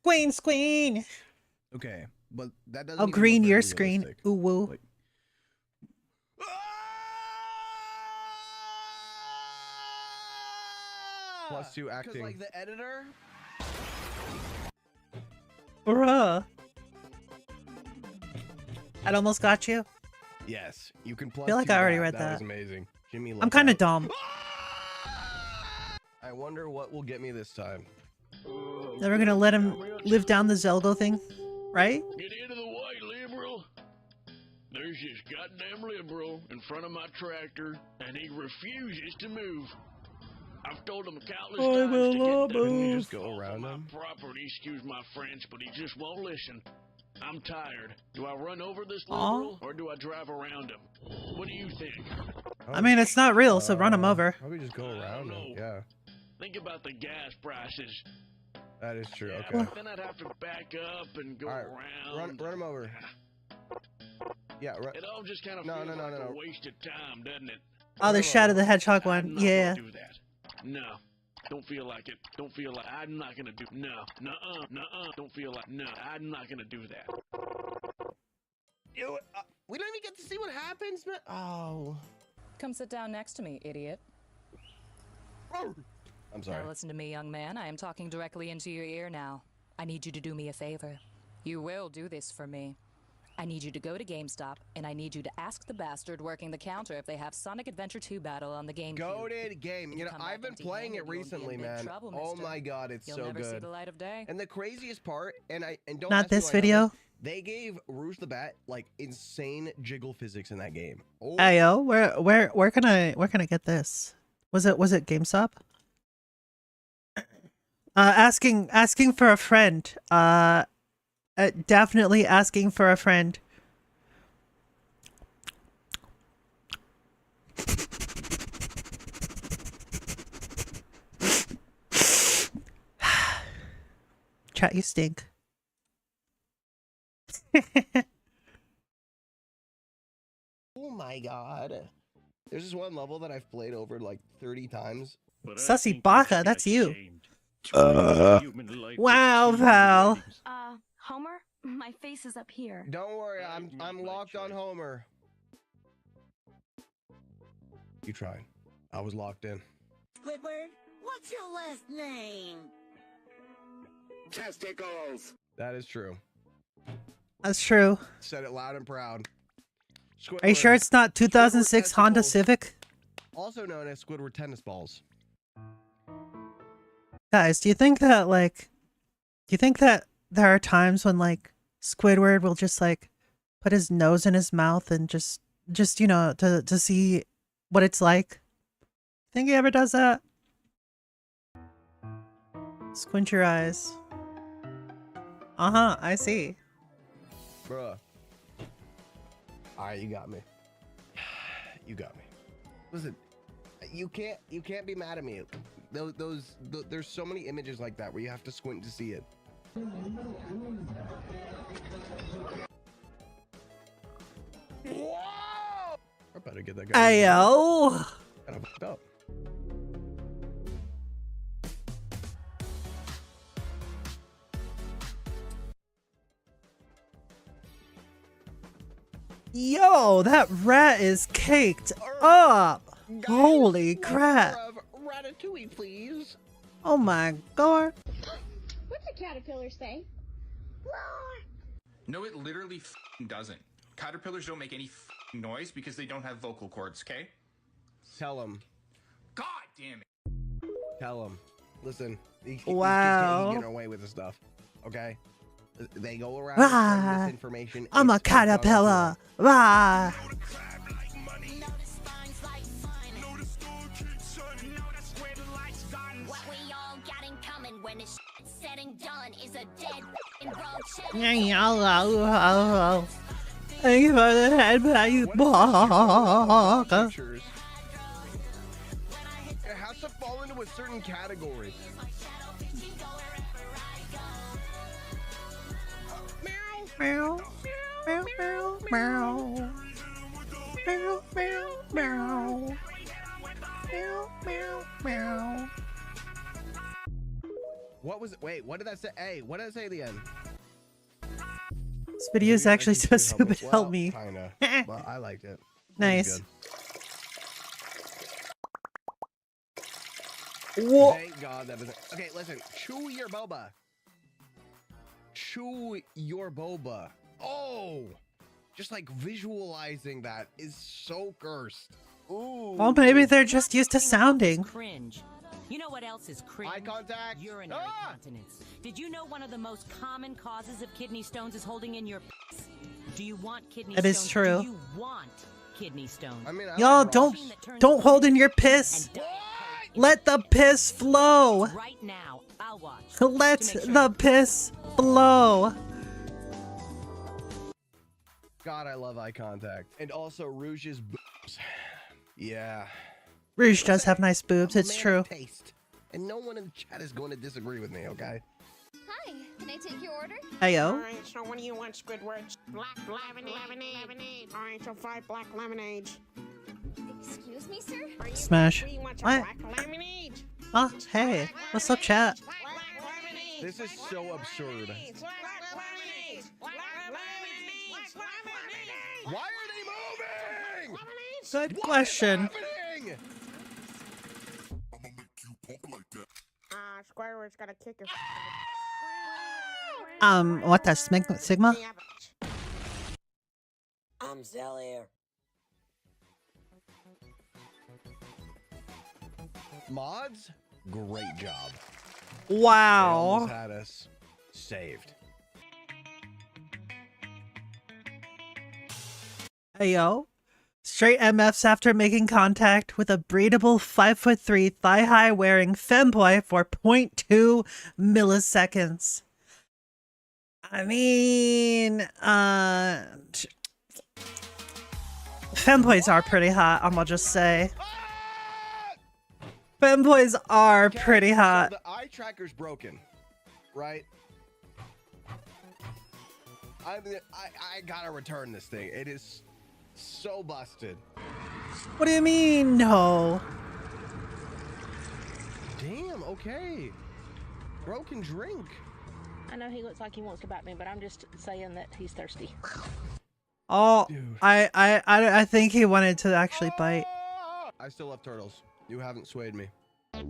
Queen.
Okay, but that doesn't.
Oh,
even
green
look
your
very
screen.
realistic.
Ooh woo.
Like, +2 acting. Because like the editor.
Bruh. That almost got you.
Yes, you can plus.
I feel like I already read that.
That was amazing. Jimmy.
I'm kind of dumb.
I wonder what will get me this time.
Never gonna let him live down the Zelgo thing, right?
Get into the way, liberal. There's this goddamn liberal in front of my tractor, and he refuses to move. I've told him countless times to get there.
Couldn't you just go around him?
Property, excuse my French, but he just won't listen. I'm tired. Do I run over this
Aw.
liberal, or do I drive around him? What do you think?
I mean, it's not real, so run him over.
Probably just go around him. Yeah,
Think about the gas prices.
that is true.
Yeah,
Okay.
but then I'd have to back up and go
All right,
around.
run him over. Yeah, run.
It all just kind of
No,
feels
no, no,
like
no,
a
no.
waste of time, doesn't it?
Oh, the Shadow the Hedgehog one.
I'm not
Yeah.
gonna do that. No. Don't feel like it. Don't feel like I'm not gonna do. No. Nuh-uh. Nuh-uh. Don't feel like. No. I'm not gonna do that.
We don't even get to see what happens, man. Oh.
Come sit down next to me, idiot.
I'm sorry.
Now listen to me, young man. I am talking directly into your ear now. I need you to do me a favor. You will do this for me. I need you to go to GameStop, and I need you to ask the bastard working the counter if they have Sonic Adventure 2 Battle on the GameCube.
Goated game. You know, I've been playing it recently, man. Oh my god, it's
You'll
so
never see
good.
the light of day.
And the craziest part, and don't
Not
ask me
this
why I know
video.
this, they gave Rouge the Bat like insane jiggle physics in that game. Oh.
Ayo, where can I get this? Was it GameStop? Asking for a friend. Definitely asking for a friend. Chat, you stink.
Oh my god. There's this one level that I've played over like 30 times.
Sussy Baka, that's you. Wow, Val.
Homer, my face is up here.
Don't worry, I'm locked on Homer. You tried. I was locked in.
Squidward, what's your last name?
Testicles.
That is true.
That's true.
Said it loud and proud.
Are you sure it's not 2006 Honda Civic?
Also known as Squidward tennis balls.
Guys, do you think that there are times when like Squidward will just like put his nose in his mouth and just you know to see what it's like? Think he ever does that? Squint your eyes. I see.
Bruh. Alright, you got me. You got me. Listen, you can't be mad at me. There's so many images like that where you have to squint to see it. Whoa! I better get that guy.
Ayo.
Kinda fucked up.
Yo, that rat is caked up. Holy crap.
Ratatouille, please.
Oh my god.
What's a caterpillar say?
No, it literally doesn't. Caterpillars don't make any noise because they don't have vocal cords, okay?
Tell him.
God damn it.
Tell him. Listen. These
Wow.
kids getting away with this stuff. Okay? They go around
Rah.
spreading misinformation.
I'm a
It's done on
caterpillar. Rah.
What we all got in common when it's said and done is a dead and wrong shit.
Thank you for the head value.
It has to fall into a certain category.
Meow. Meow, meow, meow. Meow, meow, meow. Meow, meow, meow.
What was it? Wait, what did that say? Hey, what did it say at the end?
This video is actually so stupid. Help me.
Kinda. But I liked it.
Nice.
Whoa. Thank God that was it. Okay, listen. Chew your boba. Chew your boba. Oh! Just like visualizing that is so cursed. Ooh.
Well, maybe they're just used to sounding.
Cringe. You know what else is cringe?
Eye contact.
Urinary continence. Did you know one of the most common causes of kidney stones is holding in your piss? Do you want kidney stones?
That is true.
Do you want kidney stones?
I mean,
Y'all don't hold in your piss. Let the piss flow.
Right now, I'll watch.
Let the piss flow.
God, I love eye contact. And also Rouge's boobs. Yeah.
Rouge does have nice boobs, it's true.
Taste. And no one in the chat is going to disagree with me, okay?
Hi, can I take your order?
Heyo.
Alright, so what do you want, Squidward? Black lemonade. Alright, so 5 black lemonades.
Excuse me, sir?
Smash.
What?
What? Oh, hey. What's up, chat?
This is so absurd. Why are they moving?
Good question.
Squidward's gotta kick us.
What that Sigma?
I'm still here.
Mods, great job.
Wow.
They almost had us saved.
Heyo. Straight MFs after making contact with a breedable 5'3" thigh-high wearing femboy for 0.2 milliseconds. I mean, femboys are pretty hot, I'm gonna just say. Femboys are pretty hot.
So the eye tracker's broken, right? I gotta return this thing. It is so busted.
What do you mean, no?
Damn, okay. Broken drink.
I know he looks like he wants to bite me, but I'm just saying that he's thirsty.
Oh, I think he wanted to actually bite.
I still love turtles. You haven't swayed me. That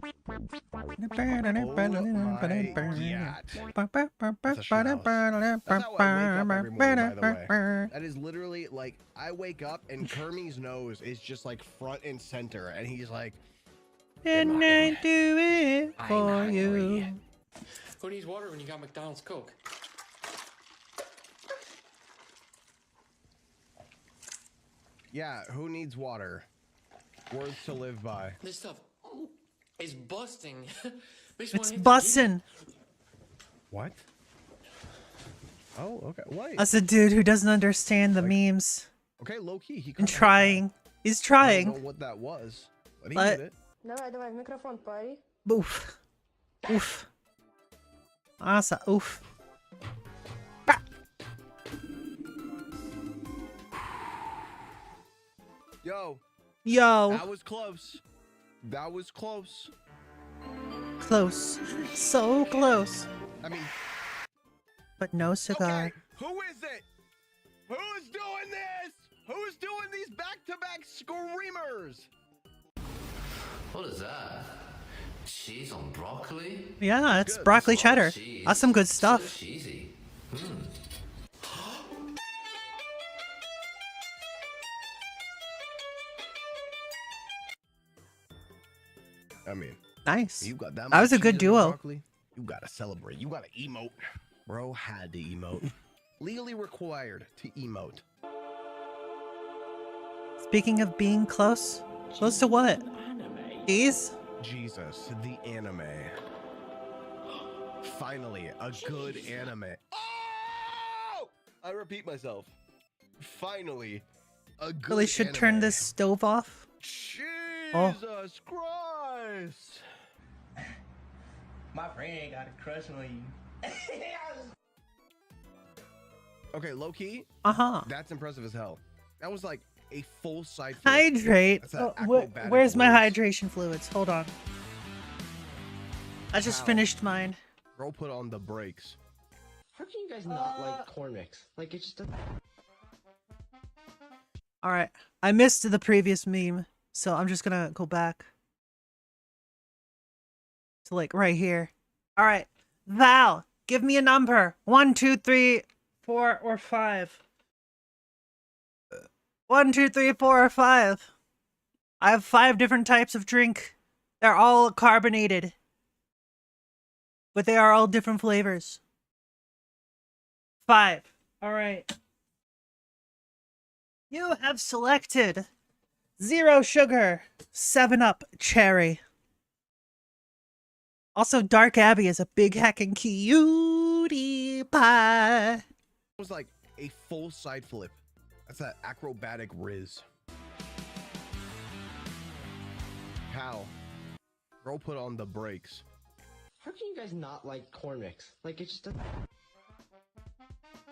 is literally like I wake up and Kermie's nose is just like front and center, and he's like,
"Didn't I do it for you?"
Who needs water when you got McDonald's Coke?
Yeah, who needs water? Words to live by.
This stuff is busting.
It's busting.
What? Oh, okay. Wait.
That's a dude who doesn't understand the memes.
Okay, low key. He
And trying. He's trying.
I don't know what that was, but he
But-
did it.
Давай, давай, в микрофон, пари.
Oof. Oof. Asa, oof.
Yo.
Yo.
That was close. That was close.
Close. So close.
I mean,
but no cigar.
okay, who is it? Who's doing this? Who's doing these back-to-back screamers?
What is that? Cheese on broccoli?
Yeah, it's broccoli cheddar. That's some good stuff.
So cheesy.
I mean,
nice.
You got that.
That was a
much
good
cheese on
duo.
broccoli? You gotta celebrate. You gotta emote. Bro had to emote. Legally required to emote.
Speaking of being close, close to what? These?
Jesus, the anime. Finally, a good anime. Oh! I repeat myself. Finally, a good
Really should
anime.
turn this stove off. Oh.
Jesus Christ!
My friend got a crush on you.
Okay, low key. That's impressive as hell. That was like a full side flip.
Hydrate.
That's that
Oh,
acrobatic
where's my
whiz.
hydration fluids? Hold on. I just finished mine.
Bro put on the brakes.
How can you guys not like corn mix? Like it's just a...
Alright. I missed the previous meme, so I'm just gonna go back to like right here. Alright. Val, give me a number. 1, 2, 3, 4, or 5. 1, 2, 3, 4, or 5. I have 5 different types of drink. They're all carbonated. But they are all different flavors. 5. Alright. You have selected 0 sugar, 7-Up cherry. Also, Dark Abbey is a big hacking cutie pie.
It was like a full side flip. That's that acrobatic riz. How? Bro put on the brakes.
How can you guys not like corn mix? Like it's just a...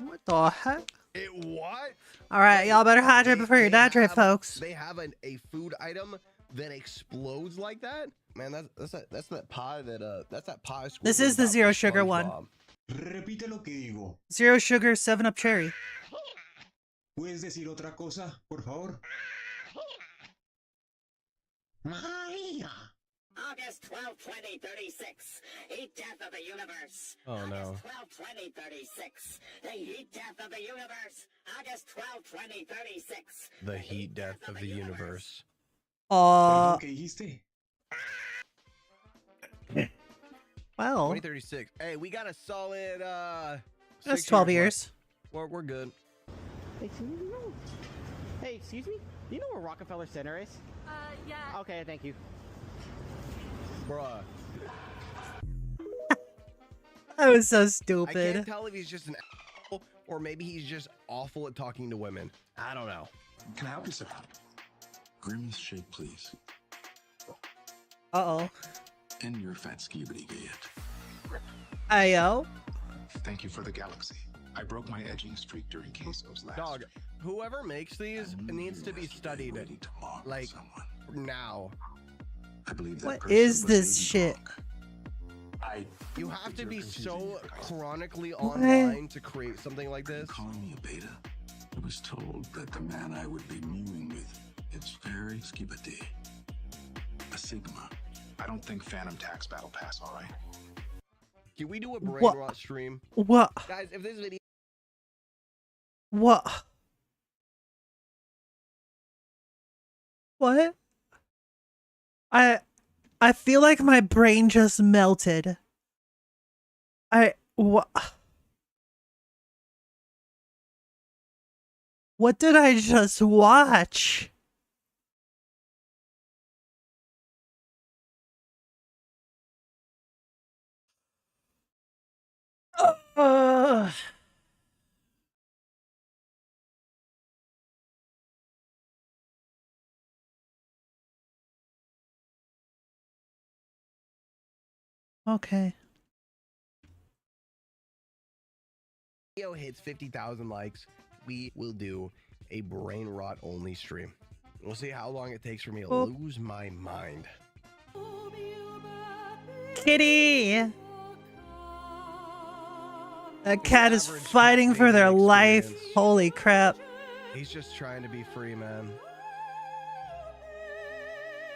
What the heck?
It what?
Alright, y'all better hydrate before you dehydrate, folks.
They have a food item that explodes like that? Man, that's that pie that that's that pie.
This is the 0 sugar one.
Repite lo que digo.
0 sugar, 7-Up cherry.
¿Puedes decir otra cosa, por favor?
Maria! August 12, 2036. Heat death of the universe.
Oh no.
August 12, 2036. The heat death of the universe. August 12, 2036.
The heat death of the universe.
¿Qué dijiste?
Well.
2036. Hey, we got a solid
That's
6
12 years.
left. We're good.
Hey, excuse me? Do you know where Rockefeller Center is?
Yeah.
Okay, thank you.
Bruh.
That was so
I
stupid.
can't tell if he's just an asshole or maybe he's just awful at talking to women. I don't know.
Can I help you, sir? Grimace shake, please.
Uh-oh.
And your fat skibidi gayet.
Ayo.
Thank you for the galaxy. I broke my edging streak during Queso's last.
Dog, whoever makes these needs to be studied. Like, now.
I believe that
What
person
is
was
this
Lady
shit?
Blanc.
You have to be so chronically online to create something like this.
Calling me a beta. I was told that the man I would be mewing with is very skibidi. A Sigma. I don't think Phantom Tax Battle Pass, all right?
Can we do a brain
What?
rot stream?
What?
Guys, if this video...
What? What? I feel like my brain just melted. What? What did I just watch? Okay.
Video hits 50,000 likes, we will do a brain rot only stream. We'll see how long it takes for me to lose my mind.
Kitty! That cat is fighting for their life. Holy crap.
He's just trying to be free, man.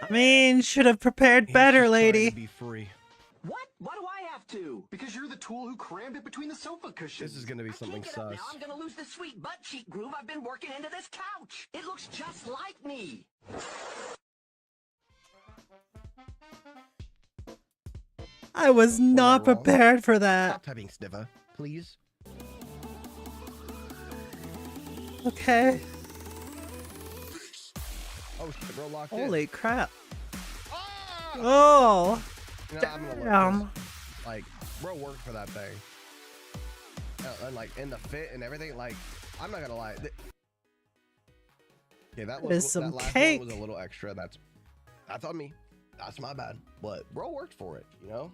I mean, should have prepared better, lady.
Be free.
What? Why do I have to? Because you're the tool who crammed it between the sofa cushions.
This is gonna be something
I can't get up
sus.
now. I'm gonna lose the sweet butt cheek groove I've been working into this couch. It looks just like me.
I was not prepared for that.
Stop typing Sniva, please.
Okay.
Oh shit, bro, locked in.
Holy crap. Oh.
You know, I'm gonna look
Damn.
this. Like, bro worked for that thing. And like, in the fit and everything, like, I'm not gonna lie. Okay, that
Is some
that last
cake.
one was a little extra. That's on me. That's my bad. But bro worked for it, you know?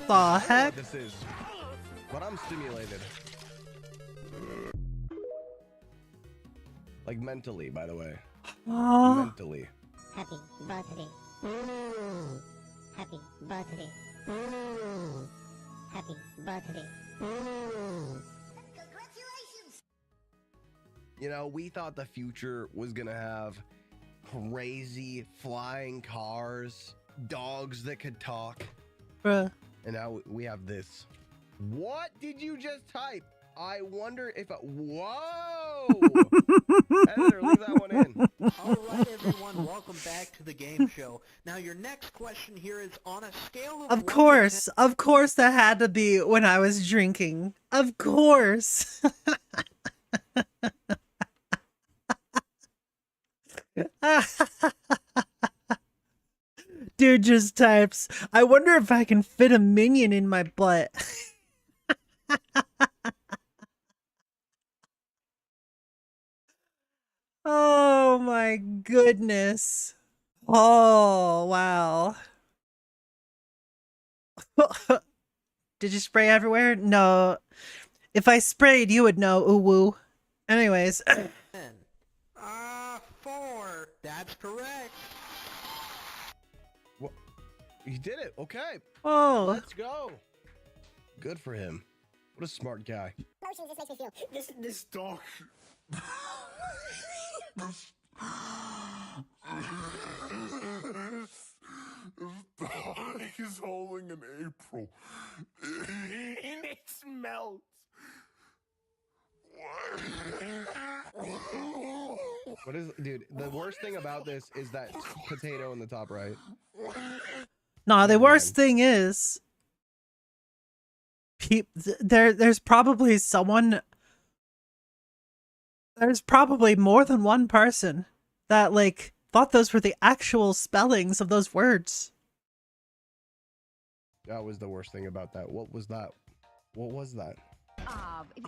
The heck?
This is. But I'm stimulated. Like mentally, by the way.
Aw.
Mentally.
Happy birthday. Happy birthday. Happy birthday.
You know, we thought the future was gonna have crazy flying cars, dogs that could talk.
Bruh.
And now we have this. What did you just type? I wonder if whoa! Editor, leave that one in.
All right, everyone, welcome back to the game show. Now, your next question here is on a scale of
Of course that had to be when I was drinking. Of course. Dude just types, I wonder if I can fit a minion in my butt. Oh my goodness. Oh, wow. Did you spray everywhere? No. If I sprayed, you would know. Ooh woo. Anyways.
4. That's correct.
What? He did it. Okay.
Oh.
Let's go. Good for him. What a smart guy.
Emotions, this makes me feel. This dog. This dog is holding an April. And it smells.
What is, dude? The worst thing about this is that potato in the top right.
No, the worst thing is, there's probably someone. There's probably more than one person that like thought those were the actual spellings of those words.
That was the worst thing about that. What was that? What was that?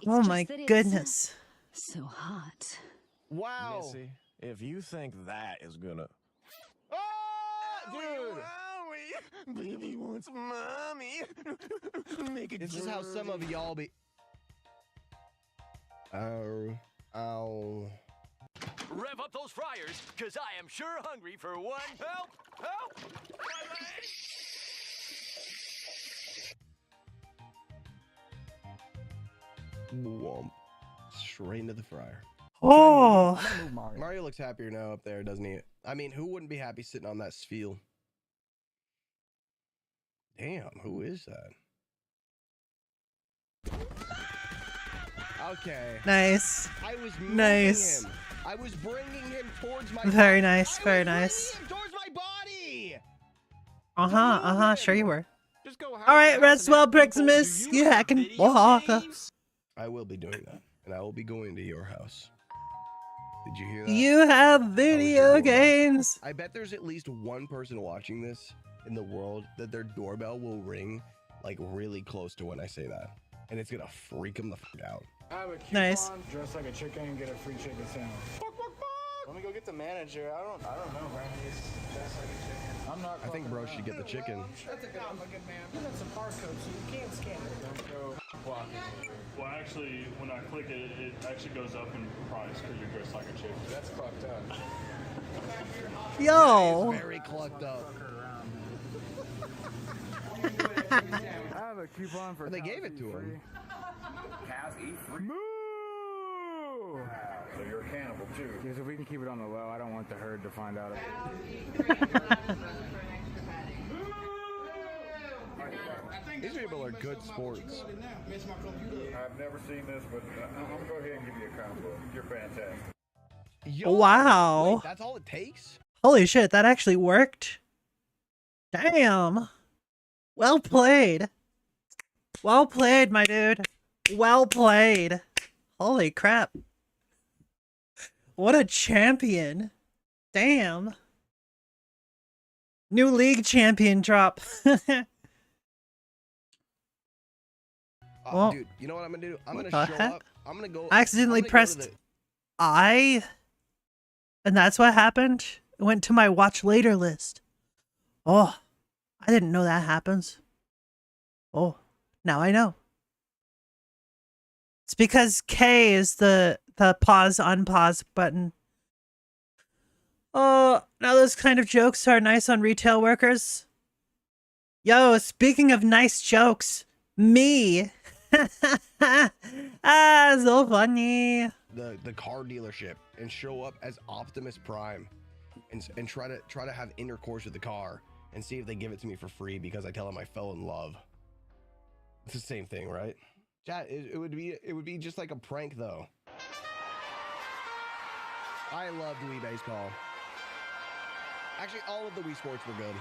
Oh my goodness.
So hot.
Wow.
Missy, if you think that is gonna...
Dude!
Baby wants mommy. Make it
This is how some of y'all be... Ow.
Rev up those fryers, because I am sure hungry for one. Help! Help!
Womp. Straight into the fryer.
Oh!
Mario looks happier now up there, doesn't he? I mean, who wouldn't be happy sitting on that sphere? Damn, who is that? Okay.
Nice.
I was
nice.
Him. I was bringing him towards my
Very nice, very nice.
Towards my body.
Sure you were. Alright, Restwell Priximus, you hacking.
I will be doing that. And I will be going to your house. Did you hear that?
You have video games.
I bet there's at least one person watching this in the world that their doorbell will ring like really close to when I say that. And it's gonna freak them the fuck out.
I have a coupon,
Nice.
dress like a chicken and get a free chicken sandwich.
Let me go get the manager. I don't know, Brandon. He's dressed like a chicken.
I'm not.
I think bro should get the chicken.
That's a good man. That's a barcode, so you can't scan it. Don't go blocking it.
Well, actually, when I click it, it actually goes up in price because you're dressed like a chicken.
That's fucked up.
Yo.
Very clucked up.
I have a coupon for.
And they gave it to him.
Cows eat free. Moo! So you're a cannibal too. Because if we can keep it on the low, I don't want the herd to find out.
These people are good sports.
I've never seen this, but I'm gonna go ahead and give you a combo. You're fantastic.
Yo,
Wow.
wait, that's all it takes?
Holy shit, that actually worked. Damn. Well played. Well played, my dude. Well played. Holy crap. What a champion. Damn. New league champion drop. Well,
dude, you know what I'm gonna do? I'm
what
gonna
the
show
heck?
up. I'm gonna go.
I accidentally
I'm gonna go
pressed
to the-
I, and that's what happened. It went to my watch later list. Oh, I didn't know that happens. Oh, now I know. It's because K is the pause unpause button. Oh, now those kind of jokes are nice on retail workers. Yo, speaking of nice jokes, me. Ah, so funny.
the car dealership and show up as Optimus Prime and try to have intercourse with the car and see if they give it to me for free because I tell them I fell in love. It's the same thing, right? Chat, it would be just like a prank though. I loved Wii Baseball. Actually, all of the Wii Sports were good.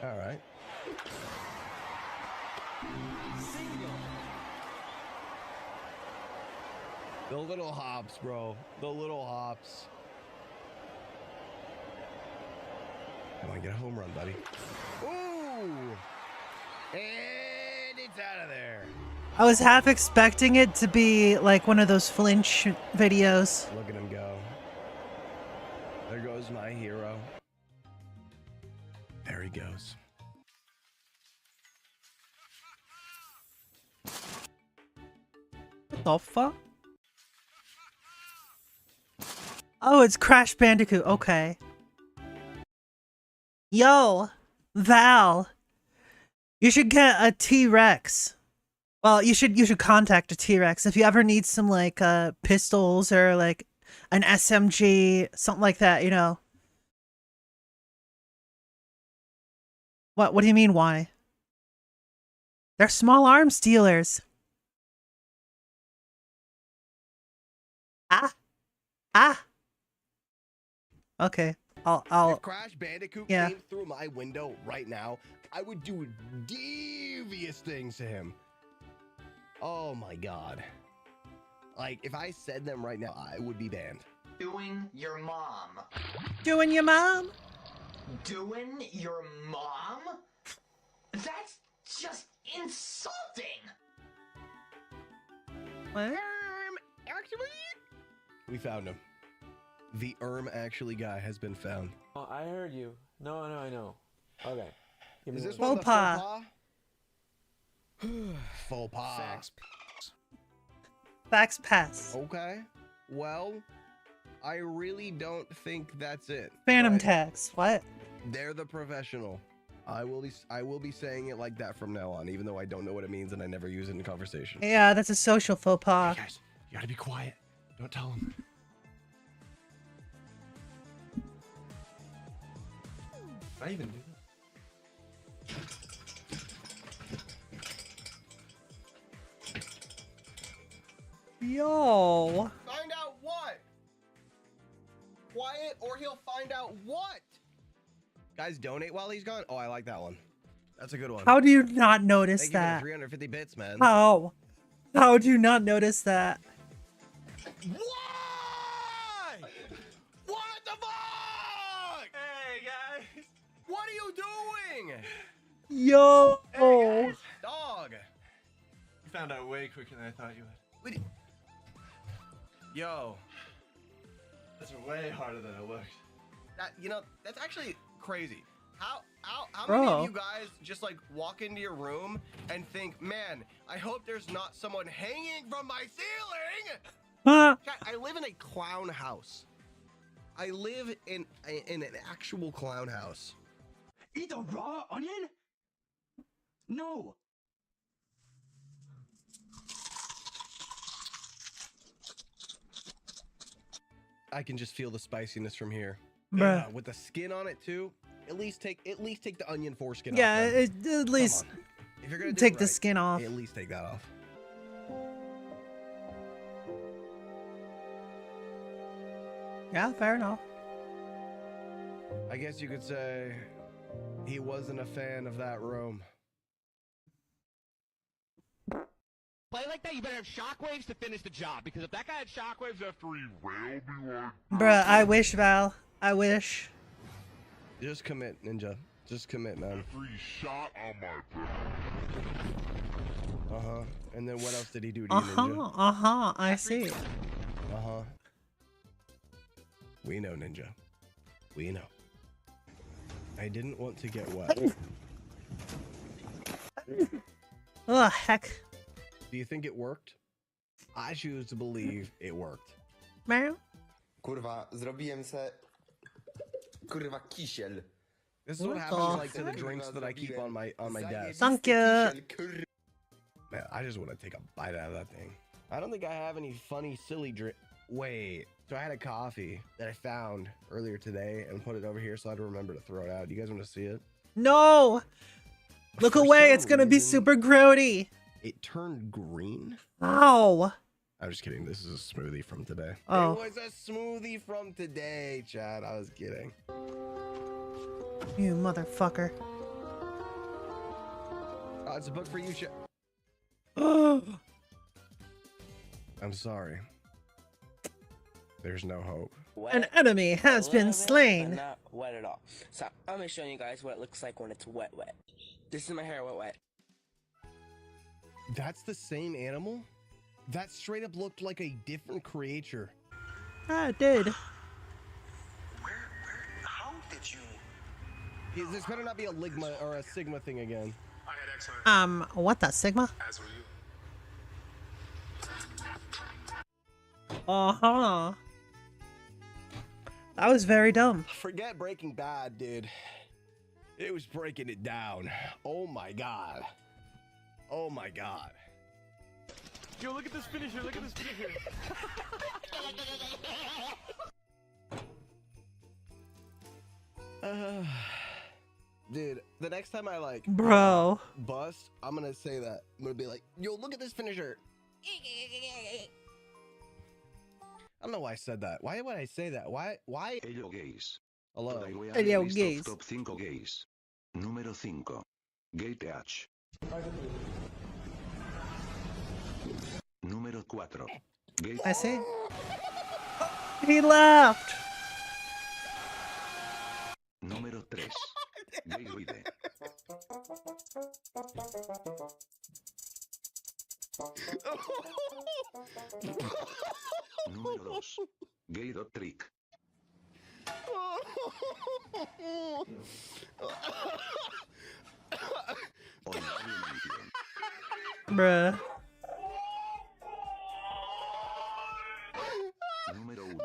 All right. The little hops, bro. The little hops. Come on, get a home run, buddy. Ooh! And it's out of there.
I was half expecting it to be like one of those flinch videos.
Look at him go. There goes my hero. There he goes.
What the fuck? Oh, it's Crash Bandicoot. Okay. Yo, Val, you should get a T-Rex. Well, you should contact a T-Rex if you ever need some like pistols or like an SMG, something like that, you know. What do you mean why? They're small arms dealers. Ah. Okay. I'll
If Crash Bandicoot
yeah.
came through my window right now, I would do devious things to him. Oh my god. Like, if I said them right now, I would be banned.
Doing your mom.
Doing your mom?
Doing your mom? That's just insulting!
What?
Actually, we found him. The actually guy has been found.
Oh, I heard you. No, I know. Okay.
Is this
Faux
one the
pas.
faux pas?
Facts pass.
Okay. Well, I really don't think that's it.
Phantom
but
tags. What?
They're the professional. I will be saying it like that from now on, even though I don't know what it means and I never use it in conversation.
Yeah, that's a social faux pas.
Hey guys, you gotta be quiet. Don't tell them. Did I even do that?
Yo.
Find out what? Quiet or he'll find out what? Guys, donate while he's gone. Oh, I like that one. That's a good one.
How do you not notice
Thank you for the
that?
350 bits, man.
How do you not notice that?
Why? What the fuck?
Hey, guys.
What are you doing?
Yo.
Dog.
You found out way quicker than I thought you would.
Yo.
Those are way harder than it looked.
That, you know, that's actually crazy. How many
Bro.
of you guys just like walk into your room and think, man, I hope there's not someone hanging from my ceiling? Chat, I live in a clown house. I live in an actual clown house.
Eat a raw onion? No.
I can just feel the spiciness from here.
Bruh.
With the skin on it too. At least take the onion foreskin
Yeah,
off. then.
at least
Come on. If you're gonna do
take
it
the
right,
skin off.
At least take that off.
Yeah, fair enough.
I guess you could say he wasn't a fan of that room.
Play like that, you better have shockwaves to finish the job. Because if that guy had shockwaves after he will be like...
Bruh, I wish, Val. I wish.
Just commit, Ninja. Just commit, man.
After he shot on my
Uh-huh. And then what else did he do to you, Ninja?
I see.
Uh-huh. We know, Ninja. We know. I didn't want to get wet.
Oh, heck.
Do you think it worked? I choose to believe it worked.
Man.
Kurwa, zrobiłem se... Kurwa, kisiel.
This is what happens like to the drinks that I keep on my desk.
Thank you.
Man, I just want to take a bite out of that thing. I don't think I have any funny, silly drink. Wait. So I had a coffee that I found earlier today and put it over here so I'd remember to throw it out. You guys want to see it?
No. Look
For
away.
some
It's going to be
reason,
super grody.
It turned green.
Ow.
I'm just kidding. This is a smoothie from today.
Oh.
It was a smoothie from today, Chad. I was kidding.
You motherfucker.
Oh, it's a book for you, Chad. I'm sorry. There's no hope.
An enemy has been slain.
Not wet at all. So I'm gonna show you guys what it looks like when it's wet. This is my hair wet.
That's the same animal? That straight up looked like a different creature.
Ah, it did.
How did you...
This better not be a Ligma or a Sigma thing again.
I had excellent.
What the Sigma?
As were you.
Uh-huh. That was very dumb.
Forget Breaking Bad, dude. It was breaking it down. Oh my god. Oh my god.
Yo, look at this finisher. Look at this finisher.
Dude, the next time I like
Bro.
bust, I'm gonna say that. I'm gonna be like, yo, look at this finisher. I don't know why I said that. Why would I say that? Why?
Hello gays.
Hello.
Hello, gays.
Top 5 gays. Número 5. Gay H. Número 4. Gay.
I see. He left.
Número 3. Gay Ruide. Número 2. Gay Dot Trick.
Bruh.
Número 1.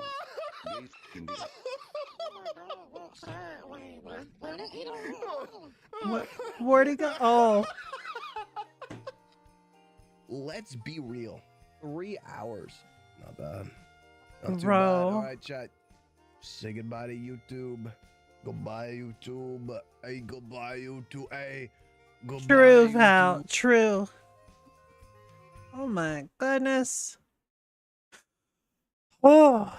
Gay Indie.
Where'd he go? Oh.
Let's be real. 3 hours. Not bad. Not too
Bro.
bad. All right, chat. Say goodbye to YouTube. Goodbye, YouTube. Hey, goodbye, YouTube. Hey, goodbye,
True,
YouTube.
Val. True. Oh my goodness. Oh.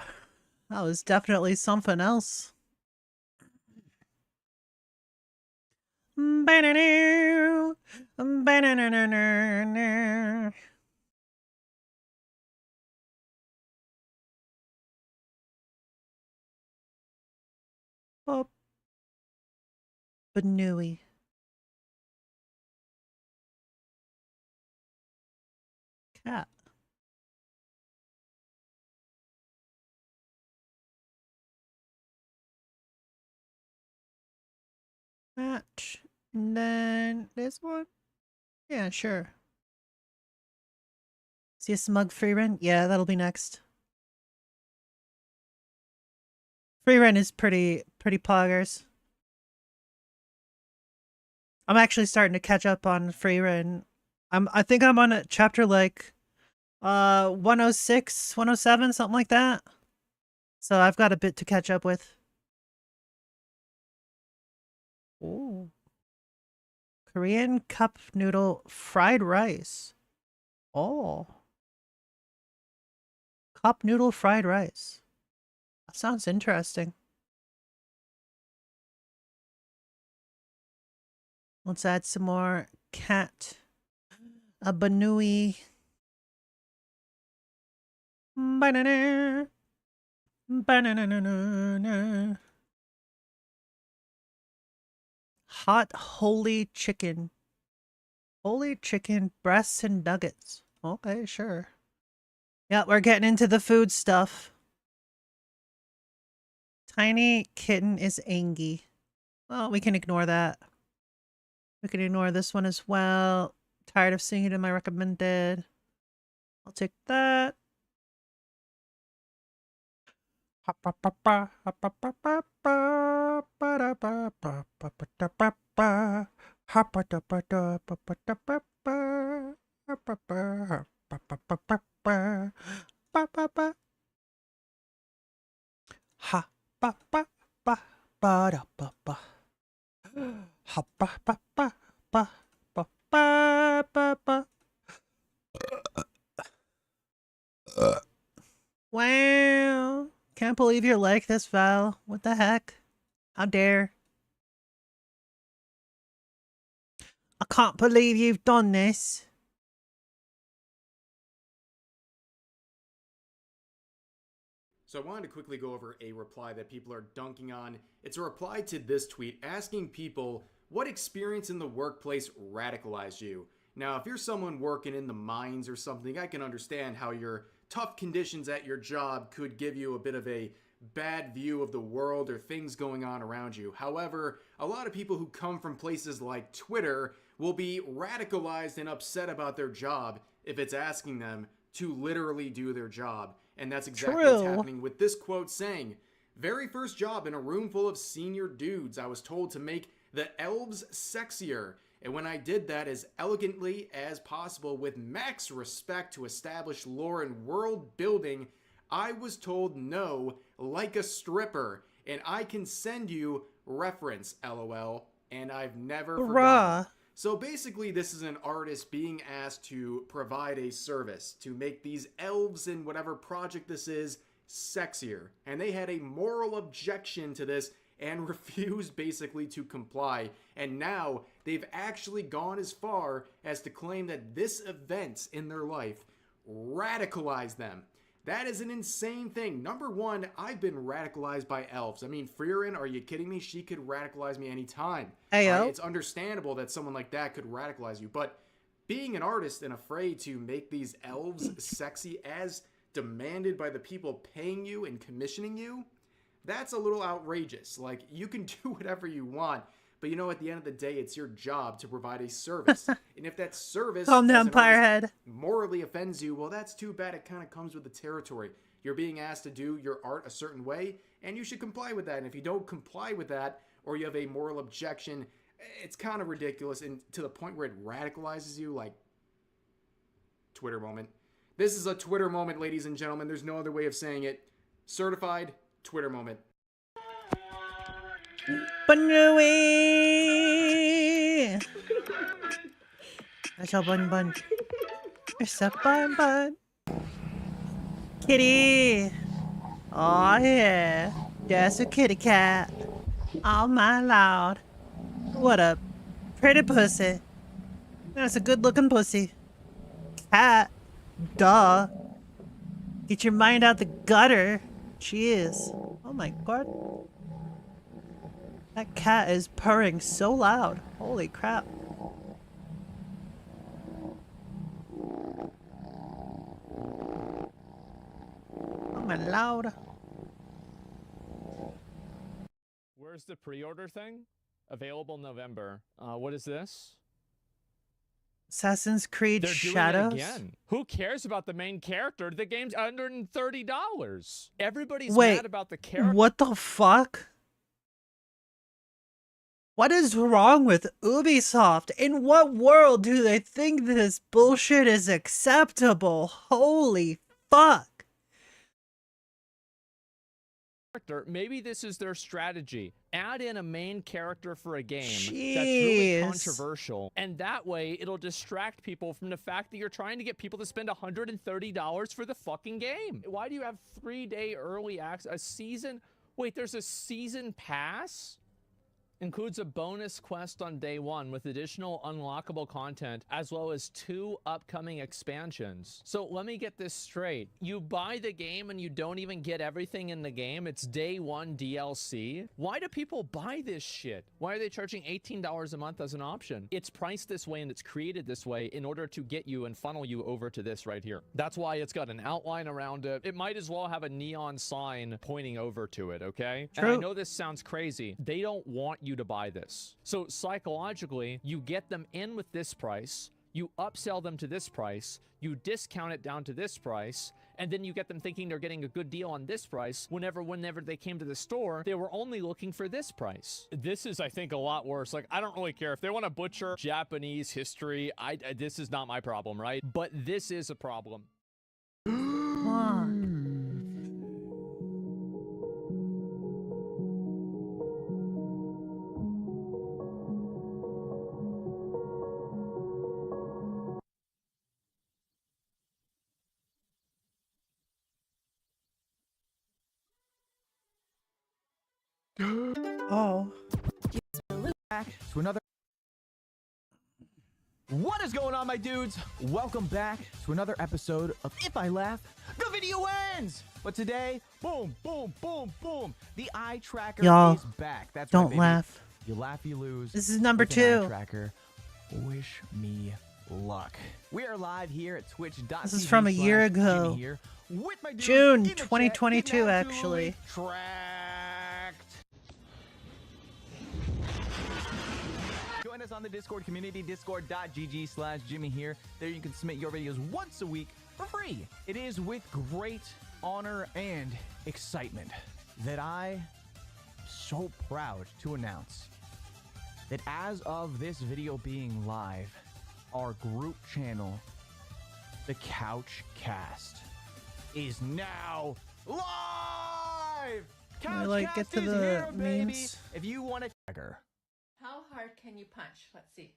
That was definitely something else. Ba-da-doo. Ba-da-da-da-da-da. Oh. Banooey. cat. Match. And then this one? Yeah, sure. See a smug free run? Yeah, that'll be next. Free run is pretty poggers. I'm actually starting to catch up on free run. I think I'm on a chapter like 106, 107, something like that. So I've got a bit to catch up with. Ooh. Korean cup noodle fried rice. Oh. Cup noodle fried rice. That sounds interesting. Let's add some more cat. A banui. Banana. Banana. Hot holy chicken. Holy chicken breasts and nuggets. Okay, sure. Yeah, we're getting into the food stuff. Tiny kitten is angry. Well, we can ignore that. We can ignore this one as well. Tired of seeing it in my recommended. I'll take that. Ha ba ba ba ba da ba ba. Ha ba ba ba ba ba ba ba ba. Wow. Can't believe you're like this, Val. What the heck? How dare. I can't believe you've done this.
So I wanted to quickly go over a reply that people are dunking on. It's a reply to this tweet asking people what experience in the workplace radicalized you. Now, if you're someone working in the mines or something, I can understand how your tough conditions at your job could give you a bit of a bad view of the world or things going on around you. However, a lot of people who come from places like Twitter will be radicalized and upset about their job if it's asking them to literally do their job. And that's exactly what's happening with this quote saying, "Very first job in a room full of senior dudes, I was told to make the elves sexier. And when I did that as elegantly as possible with max respect to established lore and world building, I was told no, like a stripper. And I can send you reference, LOL. And I've never forgotten." So basically, this is an artist being asked to provide a service to make these elves in whatever project this is sexier. And they had a moral objection to this and refused basically to comply. And now they've actually gone as far as to claim that this event in their life radicalized them. That is an insane thing. Number one, I've been radicalized by elves. I mean, Freerin, are you kidding me? She could radicalize me anytime.
Ayo.
It's understandable that someone like that could radicalize you. But being an artist and afraid to make these elves sexy as demanded by the people paying you and commissioning you, that's a little outrageous. Like, you can do whatever you want, but you know, at the end of the day, it's your job to provide a service. And if that service
Calm down, Firehead.
morally offends you, well, that's too bad. It kind of comes with the territory. You're being asked to do your art a certain way, and you should comply with that. And if you don't comply with that, or you have a moral objection, it's kind of ridiculous, and to the point where it radicalizes you, like, Twitter moment. This is a Twitter moment, ladies and gentlemen. There's no other way of saying it. Certified Twitter moment.
Banui! That's your bun bun. It's a bun bun. Kitty! Oh yeah. That's a kitty cat. Oh my lord. What a pretty pussy. That's a good looking pussy. Cat. Duh. Get your mind out the gutter. She is. Oh my god. That cat is purring so loud. Holy crap. my lord.
Where's the pre-order thing? Available November. What is this?
Assassin's Creed
They're doing
Shadows?
it again. Who cares about the main character? The game's $130. Everybody's
Wait,
mad about the character.
what the fuck? What is wrong with Ubisoft? In what world do they think this bullshit is acceptable? Holy fuck.
Maybe this is their strategy. Add in a main character for a game that's really
Jeez.
controversial, and that way it'll distract people from the fact that you're trying to get people to spend $130 for the fucking game. Why do you have 3-day early access? A season? Wait, there's a season pass? Includes a bonus quest on day 1 with additional unlockable content, as well as 2 upcoming expansions. So let me get this straight. You buy the game and you don't even get everything in the game. It's day 1 DLC. Why do people buy this shit? Why are they charging $18 a month as an option? It's priced this way and it's created this way in order to get you and funnel you over to this right here. That's why it's got an outline around it. It might as well have a neon sign pointing over to it, okay?
True.
And I know this sounds crazy. They don't want you to buy this. So psychologically, you get them in with this price, you upsell them to this price, you discount it down to this price, and then you get them thinking they're getting a good deal on this price whenever they came to the store, they were only looking for this price. This is, I think, a lot worse. Like, I don't really care if they want to butcher Japanese history. This is not my problem, right? But this is a problem.
Come on. Oh.
Back to another. What is going on, my dudes? Welcome back to another episode of If I Laugh, the video ends. But today, boom, boom, boom, boom. The eye tracker
Y'all,
is back. That's
don't
right, baby.
laugh.
You laugh, you lose.
This is number
With an eye
2.
tracker. Wish me luck. We are live here at twitch.tv.
This is from a year ago.
Here with my dudes
June
in the chat,
2022,
getting
actually.
absolutely tracked. Join us on the Discord community, discord.gg/Jimmy here. There you can submit your videos once a week for free. It is with great honor and excitement that I am so proud to announce that as of this video being live, our group channel, The Couch Cast, is now live!
Can we, like, get to
is
the
here, baby.
memes?
If you want to trigger.
How hard can you punch? Let's see.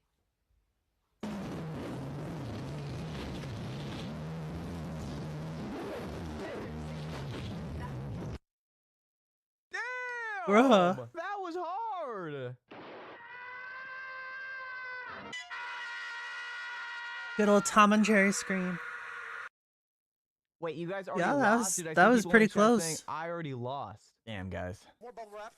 Bruh.
That was hard.
Good old Tom and Jerry scream.
Wait, you guys already
Yeah,
lost?
that
Dude, I
was
see people in
pretty
the chat
close.
saying, I already lost. Damn, guys.
More bubble wrap.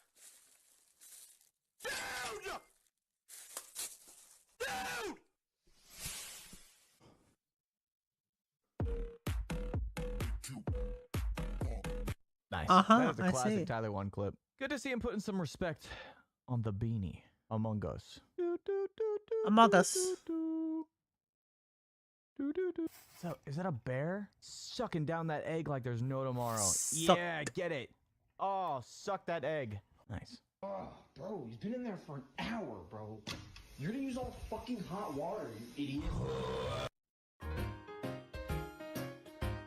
Nice.
Uh-huh,
That was a
I
classic
see.
Tyler One clip. Good to see him putting some respect on the beanie Among Us.
Among Us.
So, is that a bear? Sucking down that egg like there's no tomorrow.
Suck.
Yeah, get it. Oh, suck that egg. Nice.
Oh, bro, he's been in there for an hour, bro. You're gonna use all fucking hot water, you idiot.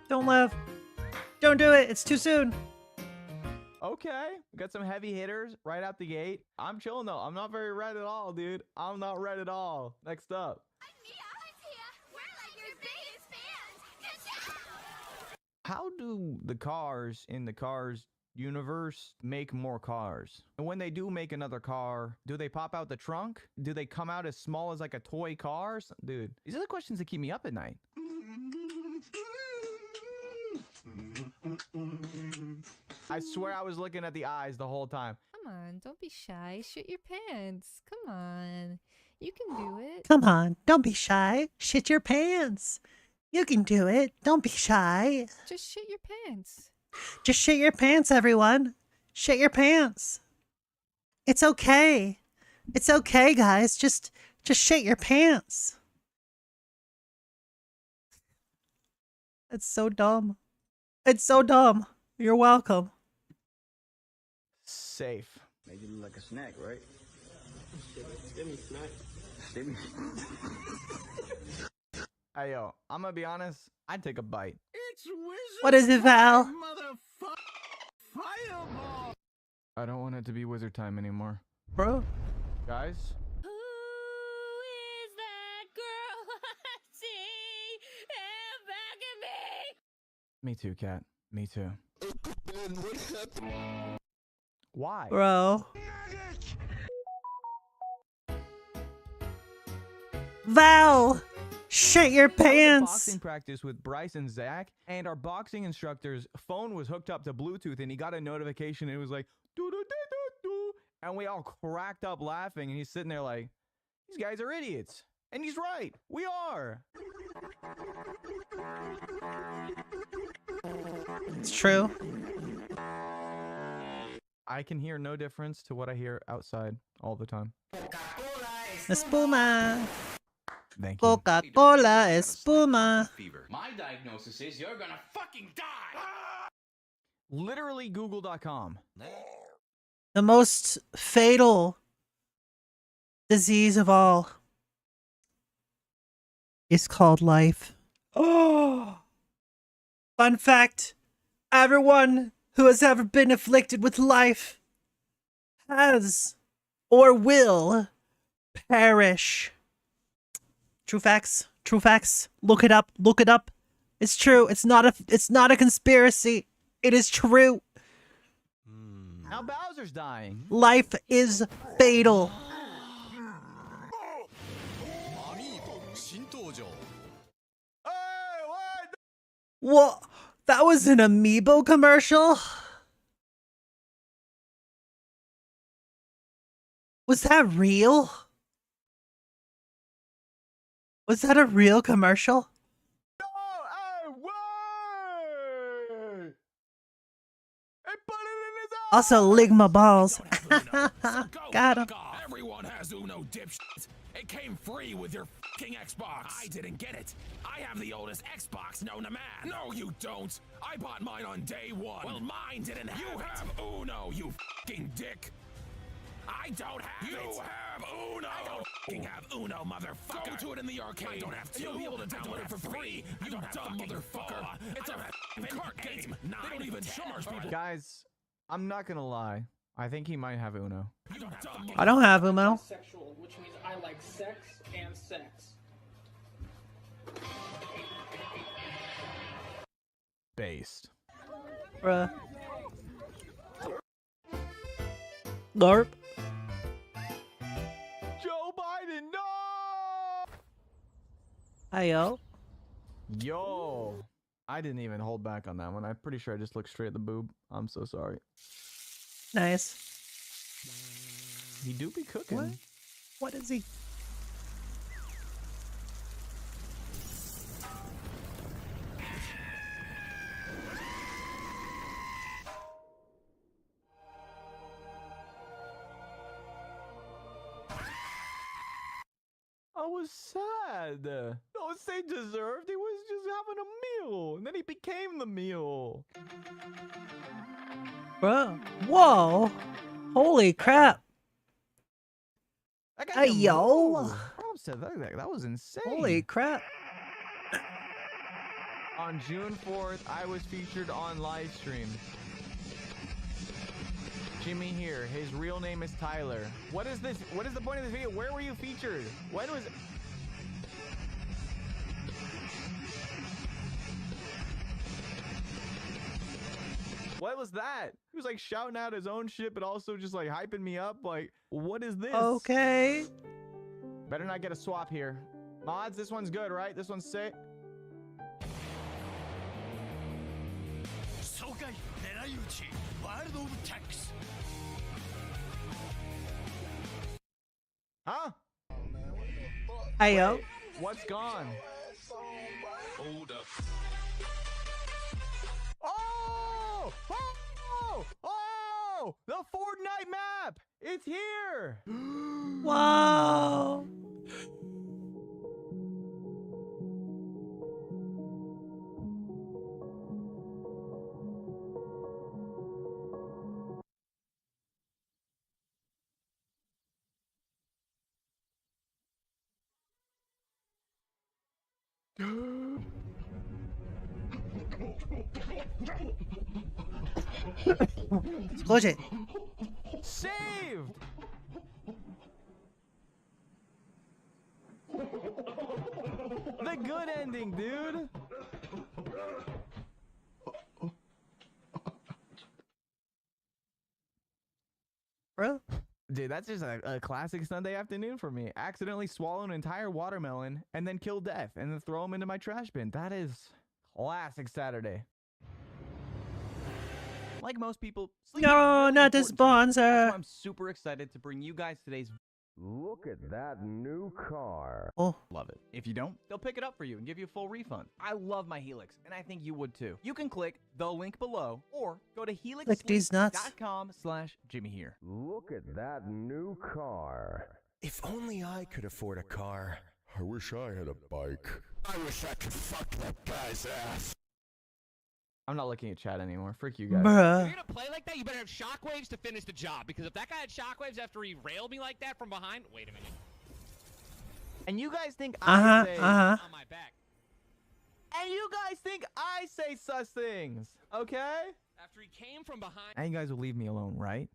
Don't laugh. Don't do it. It's too soon.
Okay, we got some heavy hitters right out the gate. I'm chilling though. I'm not very red at all, dude. I'm not red at all. Next up. How do the cars in the Cars universe make more cars? And when they do make another car, do they pop out the trunk? Do they come out as small as like a toy car? Dude, these are the questions that keep me up at night. I swear I was looking at the eyes the whole time.
Come on, don't be shy. Shit your pants. Come on. You can do it.
Come on. Don't be shy. Shit your pants. You can do it. Don't be shy.
Just shit your pants.
Just shit your pants, everyone. Shit your pants. It's okay. It's okay, guys. Just shit your pants. It's so dumb. It's so dumb. You're welcome.
Safe.
Make it look like a snack, right?
Stimmy snack.
Stimmy.
Hey, yo, I'm gonna be honest. I'd take a bite.
It's Wizard
What is it, Val?
Fireball.
I don't want it to be wizard time anymore.
Bro.
Guys? Me too, Cat. Me too. Why?
Bro. Val! Shit your
I was at
pants!
boxing practice with Bryce and Zach, and our boxing instructor's phone was hooked up to Bluetooth, and he got a notification, and it was like, doo-doo-doo-doo-doo, and we all cracked up laughing, and he's sitting there like, these guys are idiots. And he's right. We are.
It's true.
I can hear no difference to what I hear outside all the time.
Espuma.
Thank you.
Coca-Cola espuma.
My diagnosis is you're gonna fucking die.
Literally Google.com.
The most fatal disease of all is called life. Oh! Fun fact. Everyone who has ever been afflicted with life has or will perish. True facts. True facts. Look it up. Look it up. It's true. It's not a conspiracy. It is true.
Now Bowser's dying.
Life is fatal. What? That was an Amiibo commercial? Was that real? Was that a real commercial? Also, Ligma balls. Got him.
Everyone has Uno, dipshit. It came free with your fucking Xbox. I didn't get it. I have the oldest Xbox known to man. No, you don't. I bought mine on day one. Well, mine didn't have it. You have Uno, you fucking dick. I don't have it. You have Uno. I don't fucking have Uno, motherfucker. Go to it in the arcade. I don't have to. You'll be able to download it for free. You dumb motherfucker. It's a cart game. They don't even charge people.
Guys, I'm not gonna lie. I think he might have Uno.
I don't have Uno.
Sexual, which means I like sex and sex.
Based.
Bruh. Larp.
Joe Biden, no!
Ayo.
Yo. I didn't even hold back on that one. I'm pretty sure I just looked straight at the boob. I'm so sorry.
Nice.
He do be cooking.
What? What is he?
I was sad. Don't say deserved. He was just having a meal. And then he became the meal.
Bro. Whoa. Holy crap. Hey, yo.
That was insane.
Holy crap.
On June 4th, I was featured on live stream. Jimmy here. His real name is Tyler. What is this? What is the point of this video? Where were you featured? When was it? What was that? He was like shouting out his own shit, but also just like hyping me up. Like, what is this?
Okay.
Better not get a swap here. Mods, this one's good, right? This one's sick. Huh?
Ayo.
Wait, what's gone?
Hold up.
Oh! Whoa! The Fortnite map! It's here!
Whoa! Escuche.
Saved! The good ending, dude!
Bro?
Dude, that's just a classic Sunday afternoon for me. Accidentally swallow an entire watermelon and then kill death and then throw him into my trash bin. That is classic Saturday. Like most people, sleep is
No,
really
not this
important to me. That's
sponsor.
why I'm super excited to bring you guys today's. Look at that new car.
Oh.
Love it. If you don't, they'll pick it up for you and give you a full refund. I love my Helix, and I think you would too. You can click the link below or go to
Click these nuts.
helixsleep.com/Jimmy here. Look at that new car.
If only I could afford a car. I wish I had a bike. I wish I could fuck that guy's ass.
I'm not looking at chat anymore. Frick you guys.
Bruh.
If you're gonna play like that, you better have shockwaves to finish the job. Because if that guy had shockwaves after he railed me like that from behind, wait a minute.
And you guys think
Uh-huh,
I say
uh-huh.
On my back.
And you guys think I say such things, okay?
After he came from behind.
And you guys will leave me alone, right?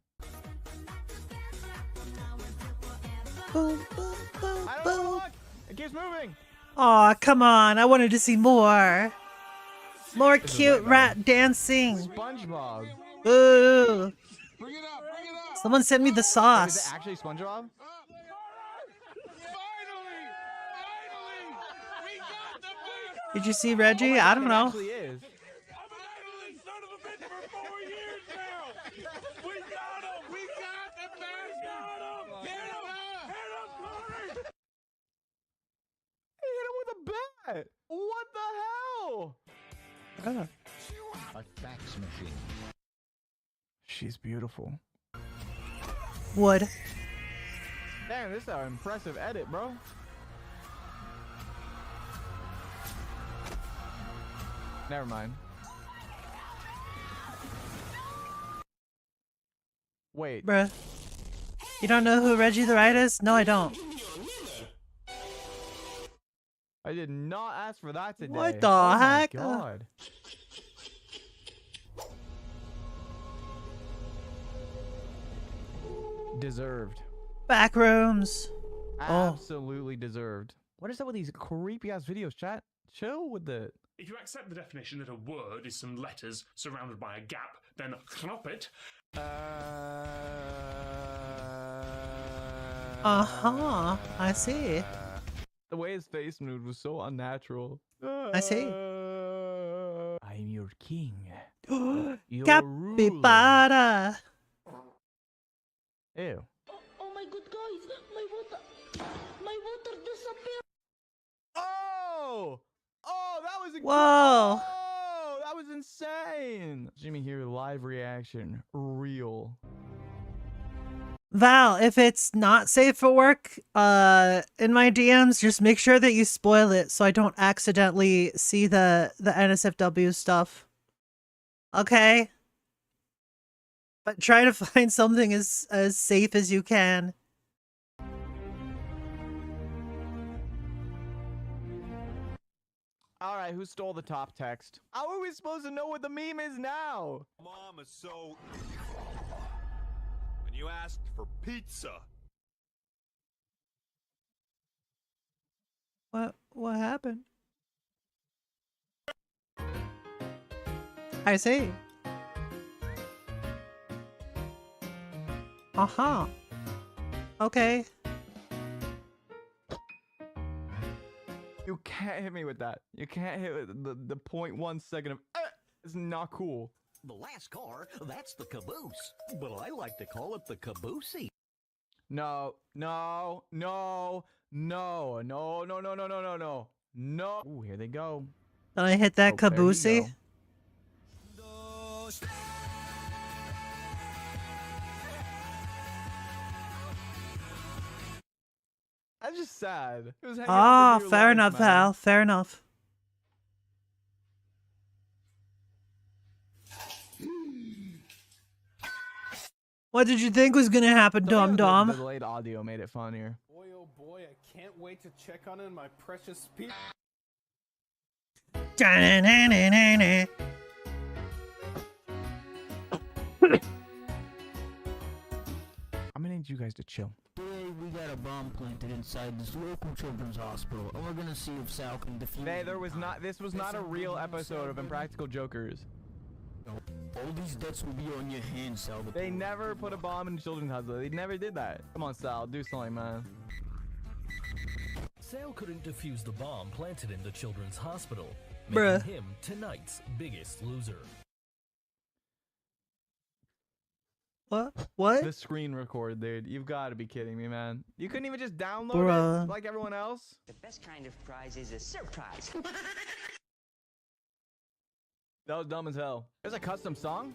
Boom, boom, boom,
I don't
boom.
know. Look, it keeps moving.
Aw, come on. I wanted to see more. More cute rat dancing.
SpongeBob.
Boo. Someone sent me the
Is
sauce.
it actually SpongeBob?
Did you see Reggie? I don't
It
know.
actually is. He hit him with a bat. What the hell?
A fax machine.
She's beautiful.
Wood.
Damn, this is an impressive edit, bro. Never mind. Wait.
Bruh. You don't know who Reggie the Right is? No, I don't.
I did not ask for that today.
What the
Oh my
heck?
God. Deserved.
Back rooms. Oh.
Absolutely deserved. What is up with these creepy ass videos, chat? Chill with the.
If you accept the definition that a word is some letters surrounded by a gap, then it.
Uh-huh. I see.
The way his face moved was so unnatural.
I see.
I'm your king. Your
Capybara.
Ew.
Oh my god, guys! My water disappeared!
Oh! Oh, that was
Whoa.
Oh, that was insane. Jimmy here, live reaction. Real.
Val, if it's not safe for work, in my DMs, just make sure that you spoil it so I don't accidentally see the NSFW stuff. Okay? But try to find something as safe as you can.
Alright, who stole the top text? How are we supposed to know what the meme is now?
Mom is so evil. And you asked for pizza.
What happened? I see. Uh-huh. Okay.
You can't hit me with that. You can't hit with the 0.1 second of it's not cool.
The last car, that's the caboose. But I like to call it the caboosey.
No, no, no, no, no, no, no, no, no, no, no. No. Ooh, here they go.
Then I hit that
Oh, there you
caboosey.
go. just sad. It was hanging
Ah,
on for dear
fair
life,
enough,
man.
Val. Fair enough. What did you think was gonna happen, Dum
The
Dum?
delayed audio made it funnier.
Boy, oh boy, I can't wait to check on it in my precious speed.
I'm gonna need you guys to chill.
Today we got a bomb planted inside this local children's hospital, and we're gonna see if Sal can defuse it.
This was not a real episode of Impractical Jokers.
All these debts will be on your hands, Sal.
They never put a bomb in the children's hospital. They never did that. Come on, Sal, do something, man.
Sal couldn't defuse the bomb planted in the children's hospital,
Bruh.
making him tonight's biggest loser.
What?
The screen record, dude. You've got to be kidding me, man. You couldn't even just download
Bruh.
it like everyone else?
The best kind of prize is a surprise.
That was dumb as hell. There's a custom song?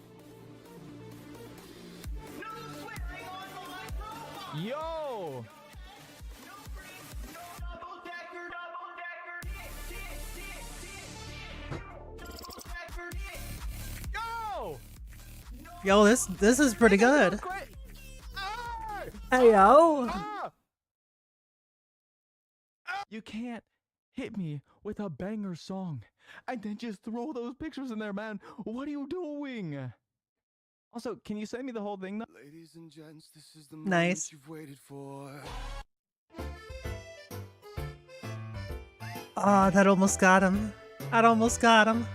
Yo! Yo!
Yo, this is pretty good.
Ah!
Hey yo.
Ah! You can't hit me with a banger song and then just throw those pictures in there, man. What are you doing? Also, can you send me the whole thing though?
Ladies and gents, this is the
Nice.
moment you've waited for.
Ah, that almost got him. That almost got him.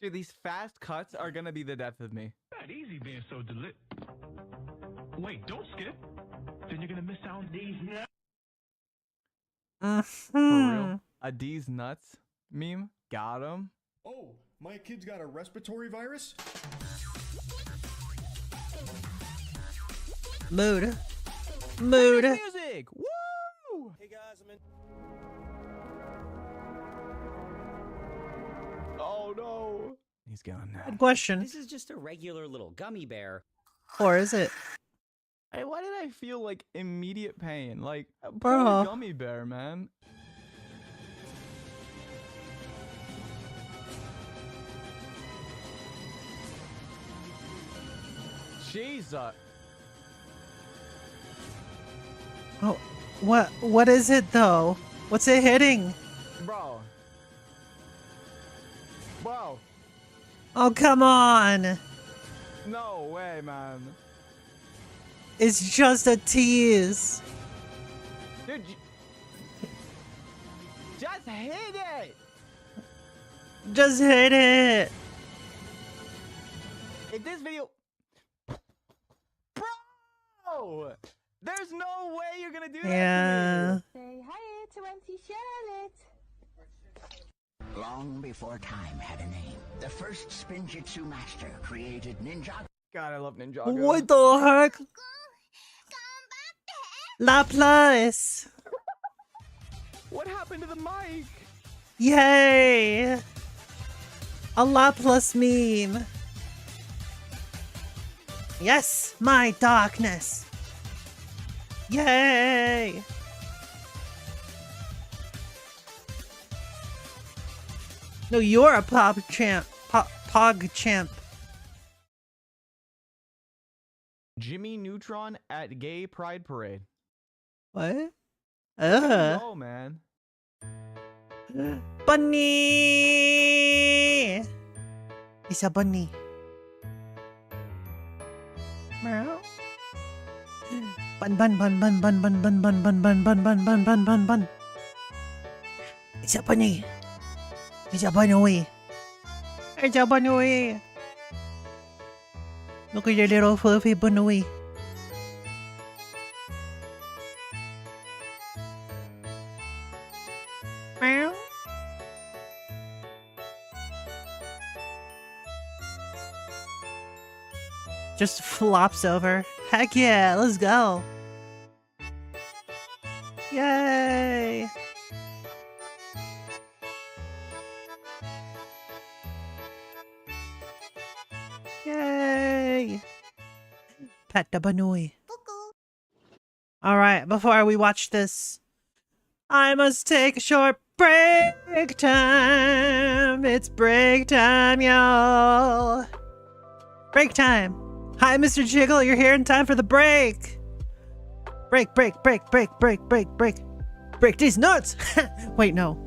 Dude, these fast cuts are gonna be the death of me.
That easy being so delit. Wait, don't skip. Then you're gonna miss out on these nuts.
For real? A D's nuts meme? Got him.
Oh, my kid's got a respiratory virus?
Mood. Mood.
Music! Woo!
Hey guys, I'm in.
Oh no. He's gone now.
Good question.
This is just a regular little gummy bear.
Or is it?
Hey, why did I feel like immediate pain? Like, poor
Bro.
gummy bear, man. Jesus.
Oh, what is it though? What's it hitting?
Bro. Bro.
Oh, come on.
No way, man.
It's just a tease.
Dude, just hit it.
Just hit it.
If this video... Bro! There's no way you're gonna do that
Yeah.
to me.
Say hi to Auntie Charlotte.
Long before time had a name, the first Spinjitzu master created Ninjago.
God, I love Ninjago.
What the heck? Laplace.
What happened to the mic?
Yay. A Laplace meme. Yes, my darkness. Yay. No, you're a pop champ. Pog champ.
Jimmy Neutron at Gay Pride Parade.
What?
Oh man.
Bunny. It's a bunny. Meow. Bun bun bun bun bun bun bun bun bun bun bun bun bun bun bun bun. It's a bunny. It's a bunny. It's a bunny. Look at your little fluffy bunny. Meow. Just flops over. Heck yeah, let's go. Yay. Yay. Pet the banoi. All right, before we watch this, I must take a short break time. It's break time, y'all. Break time. Hi, Mr. Jiggle. You're here in time for the break. Break, break, break, break, break, break, break. Break these nuts. Wait, no.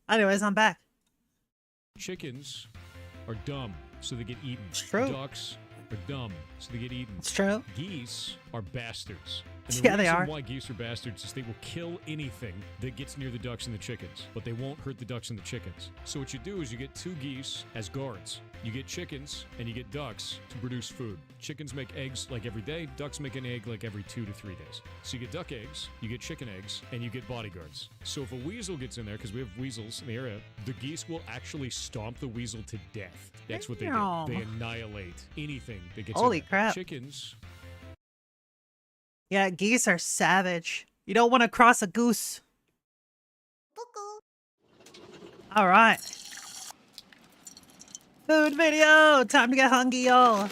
Anyways, I'm back.
Chickens are dumb, so they get eaten.
It's true.
Ducks are dumb, so they get eaten.
It's true.
Geese are bastards. And
Yeah,
the
they are.
reason why geese are bastards is they will kill anything that gets near the ducks and the chickens, but they won't hurt the ducks and the chickens. So what you do is you get 2 geese as guards. You get chickens and you get ducks to produce food. Chickens make eggs like every day. Ducks make an egg like every 2 to 3 days. So you get duck eggs, you get chicken eggs, and you get bodyguards. So if a weasel gets in there, because we have weasels in the area, the geese will actually stomp the weasel to death. That's what they do.
Damn.
They annihilate anything that gets
Holy
in there.
crap.
Chickens.
Yeah, geese are savage. You don't want to cross a goose. All right. Food video! Time to get hungry, y'all.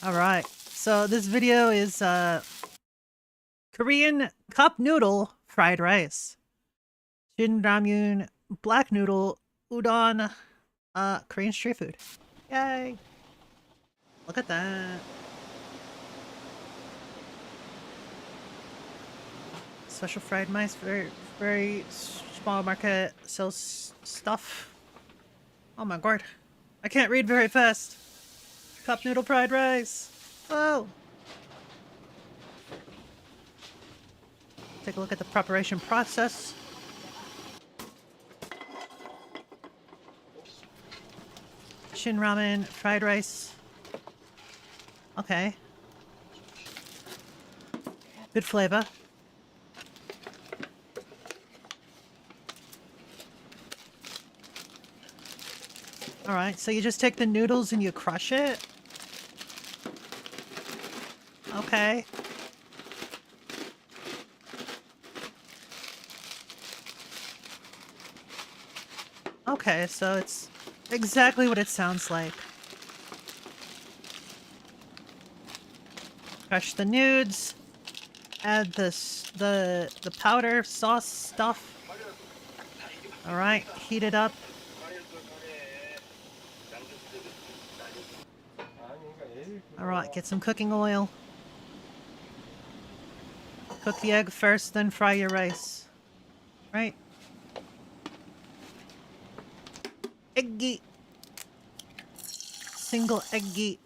All right. So this video is Korean cup noodle fried rice. Shin ramyun, black noodle, udon, Korean street food. Yay! Look at that. Special fried mice, very small market sells stuff. Oh my god. I can't read very fast. Cup noodle fried rice. Oh. Take a look at the preparation process. Shin ramen, fried rice. Okay. Good flavor. Alright, so you just take the noodles and you crush it? Okay. Okay, so it's exactly what it sounds like. Crush the nudes. Add the powder sauce stuff. Alright, heat it up. Alright, get some cooking oil. Cook the egg first, then fry your rice. Right? Eggy. Single eggy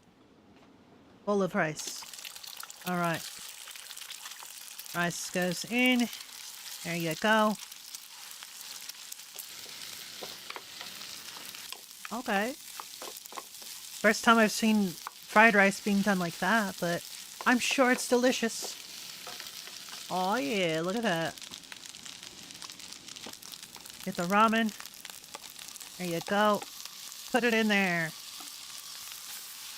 bowl of rice. Alright. Rice goes in. There you go. Okay. First time I've seen fried rice being done like that, but I'm sure it's delicious. Oh yeah, look at that. Get the ramen. There you go. Put it in there.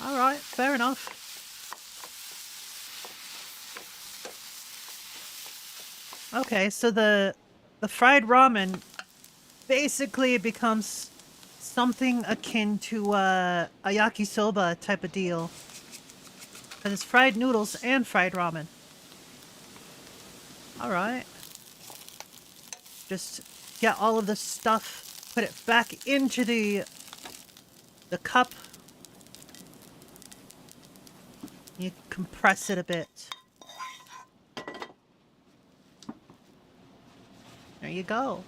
Alright, fair enough. Okay, so the fried ramen basically becomes something akin to a yakisoba type of deal. Because it's fried noodles and fried ramen. Alright. Just get all of the stuff, put it back into the cup. You compress it a bit. There you go.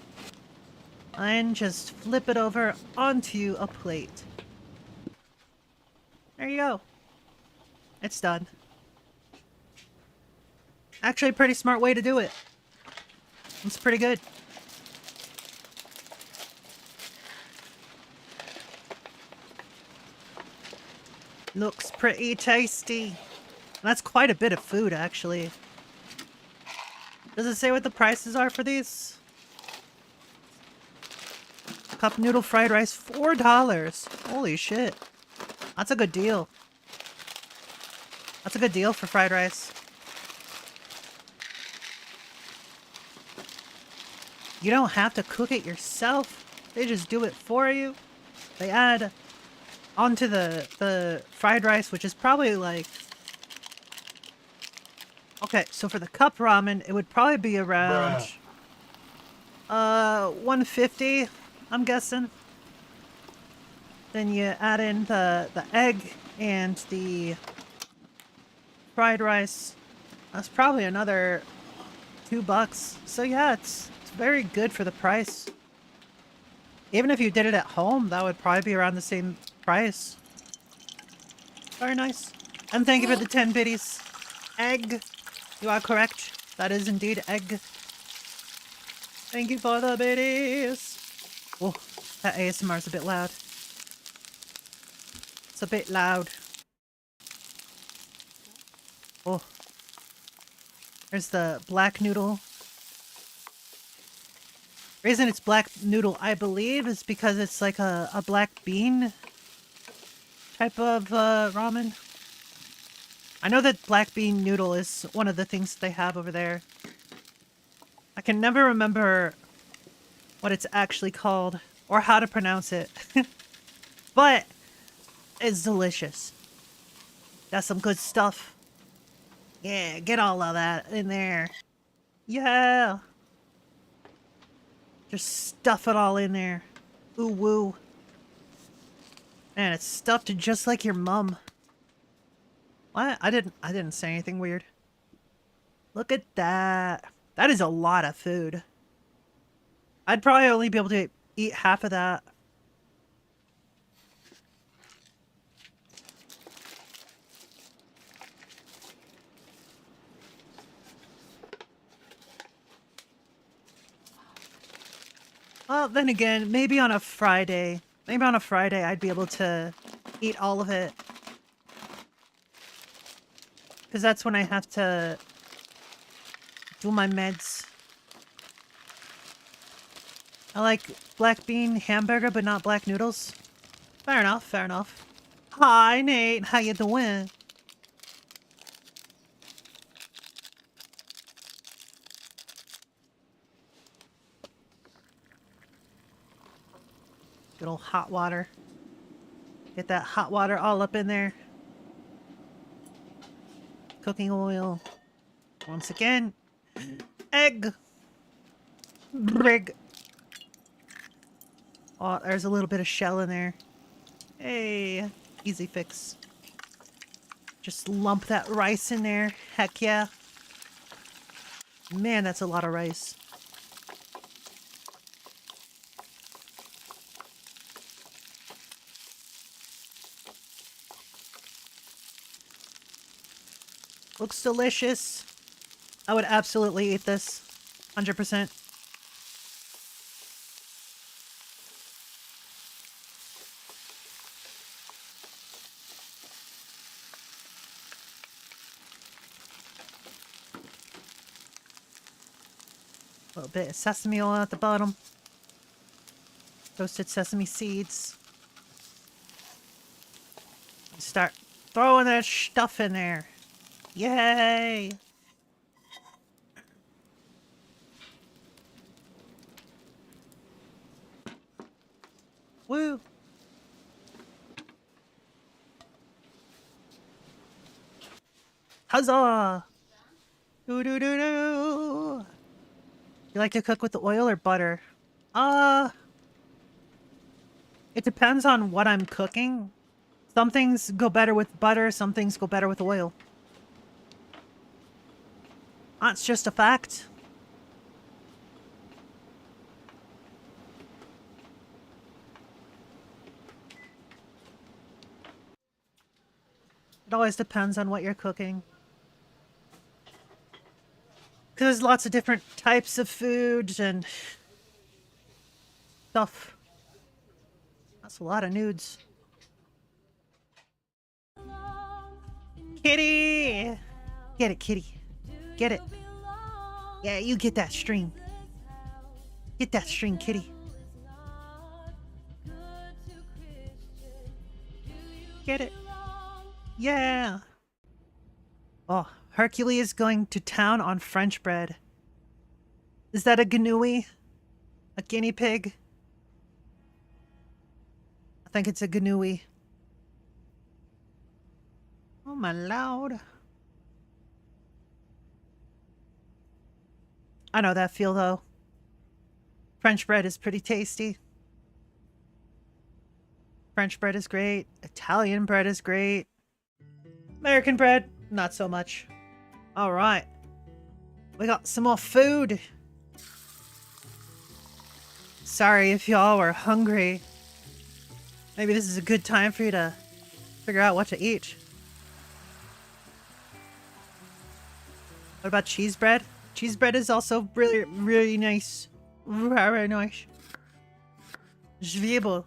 And just flip it over onto a plate. There you go. It's done. Actually, a pretty smart way to do it. It's pretty good. Looks pretty tasty. That's quite a bit of food, actually. Does it say what the prices are for these? Cup noodle fried rice, $4. Holy shit. That's a good deal. That's a good deal for fried rice. You don't have to cook it yourself. They just do it for you. They add onto the fried rice, which is probably like... Okay, so for the cup ramen, it would probably be around... $150. I'm guessing. Then you add in the egg and the fried rice. That's probably another $2. So yeah, it's very good for the price. Even if you did it at home, that would probably be around the same price. Very nice. And thank you for the 10 biddies. Egg. You are correct. That is indeed egg. Thank you for the biddies. Oh, that ASMR is a bit loud. It's a bit loud. Oh. There's the black noodle. The reason it's black noodle, I believe, is because it's like a black bean type of ramen. I know that black bean noodle is one of the things they have over there. I can never remember what it's actually called or how to pronounce it. But it's delicious. That's some good stuff. Yeah, get all of that in there. Yeah. Just stuff it all in there. Ooh woo. Man, it's stuffed just like your mum. What? I didn't say anything weird. Look at that. That is a lot of food. I'd probably only be able to eat half of that. Well, then again, maybe on a Friday. Maybe on a Friday I'd be able to eat all of it. Because that's when I have to do my meds. I like black bean hamburger, but not black noodles. Fair enough, fair enough. Hi, Nate. How you doing? Good old hot water. Get that hot water all up in there. Cooking oil. Once again. Egg. Brig. Oh, there's a little bit of shell in there. Hey, easy fix. Just lump that rice in there. Heck yeah. Man, that's a lot of rice. Looks delicious. I would absolutely eat this. 100%. A little bit of sesame oil at the bottom. Toasted sesame seeds. Start throwing that stuff in there. Yay! Woo! Huzzah! Doo doo doo doo! You like to cook with the oil or butter? It depends on what I'm cooking. Some things go better with butter, some things go better with oil. That's just a fact. It always depends on what you're cooking. Because there's lots of different types of foods and stuff. That's a lot of nudes. Kitty! Get it, kitty. Get it. Yeah, you get that string. Get that string, kitty. Get it. Yeah. Oh, Hercules is going to town on French bread. Is that a ganui? A guinea pig? I think it's a ganui. Oh my lord. I know that feel though. French bread is pretty tasty. French bread is great. Italian bread is great. American bread, not so much. All right. We got some more food. Sorry if y'all were hungry. Maybe this is a good time for you to figure out what to eat. What about cheese bread? Cheese bread is also really, really nice. Very nice. Zwiebel.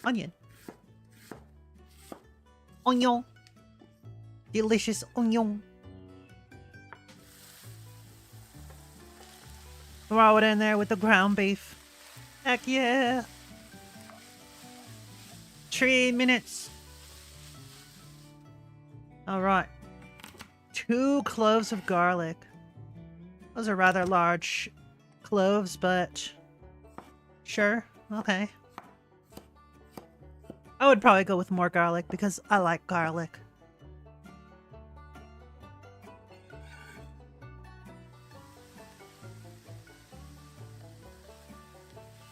Onion. Onion. Delicious onion. Throw it in there with the ground beef. Heck yeah. 3 minutes. Alright. 2 cloves of garlic. Those are rather large cloves, but sure. Okay. I would probably go with more garlic because I like garlic.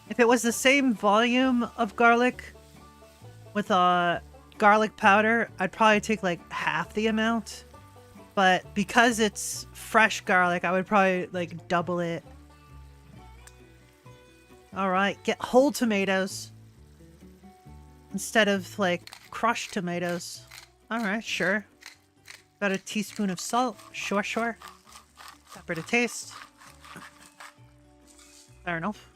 If it was the same volume of garlic with garlic powder, I'd probably take like half the amount. But because it's fresh garlic, I would probably like double it. Alright, get whole tomatoes instead of like crushed tomatoes. Alright, sure. Got a teaspoon of salt. Sure, sure. Pepper to taste. Fair enough.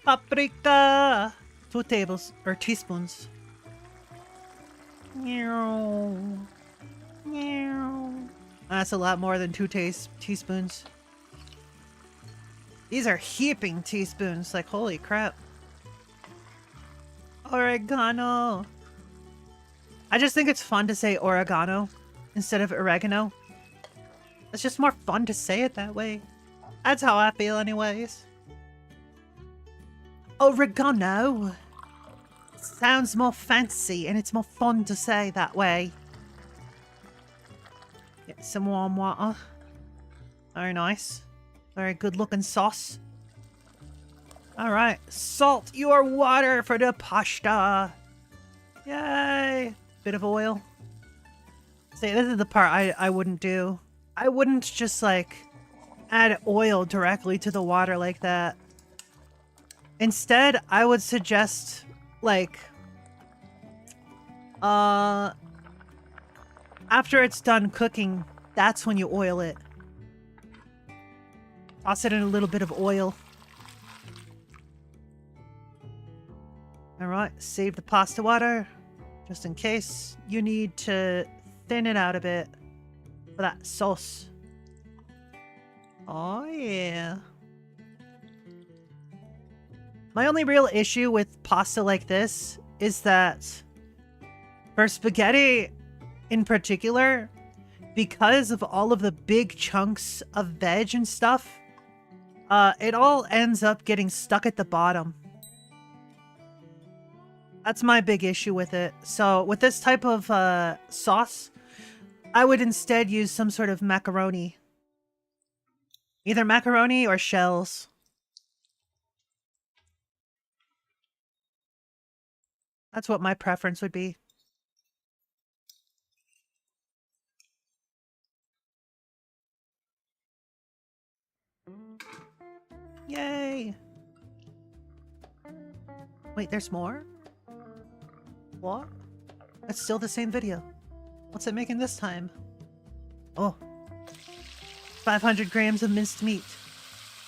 Paprika! 2 teaspoons. Meow. Meow. That's a lot more than 2 teaspoons. These are heaping teaspoons. Like, holy crap. Oregano. I just think it's fun to say oregano instead of oregano. It's just more fun to say it that way. That's how I feel anyways. Oregano. Sounds more fancy and it's more fun to say that way. Get some warm water. Very nice. Very good looking sauce. Alright. Salt your water for the pasta. Yay. Bit of oil. See, this is the part I wouldn't do. I wouldn't just like add oil directly to the water like that. Instead, I would suggest like after it's done cooking, that's when you oil it. Toss it in a little bit of oil. Alright, save the pasta water just in case you need to thin it out a bit for that sauce. Oh yeah. My only real issue with pasta like this is that for spaghetti in particular, because of all of the big chunks of veg and stuff, it all ends up getting stuck at the bottom. That's my big issue with it. So with this type of sauce, I would instead use some sort of macaroni. Either macaroni or shells. That's what my preference would be. Yay! Wait, there's more? What? That's still the same video. What's it making this time? Oh. 500 grams of minced meat.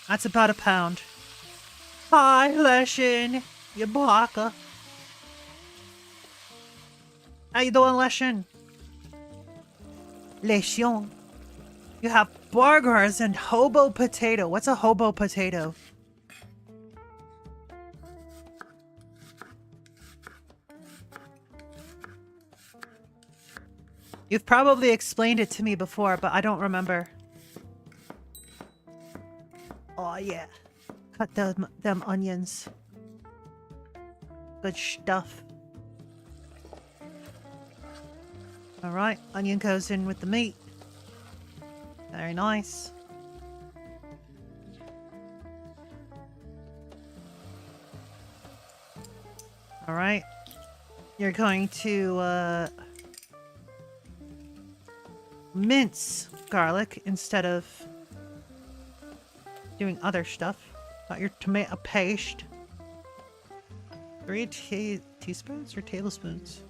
That's about a pound. Hi, Leshin! You baka. How you doing, Leshin? Leshin. You have burgers and hobo potato. What's a hobo potato? You've probably explained it to me before, but I don't remember. Oh yeah. Cut them onions. Good stuff. Alright, onion goes in with the meat. Very nice. Alright. You're going to, mince garlic instead of doing other stuff. Got your tomato paste. 3 teaspoons or tablespoons?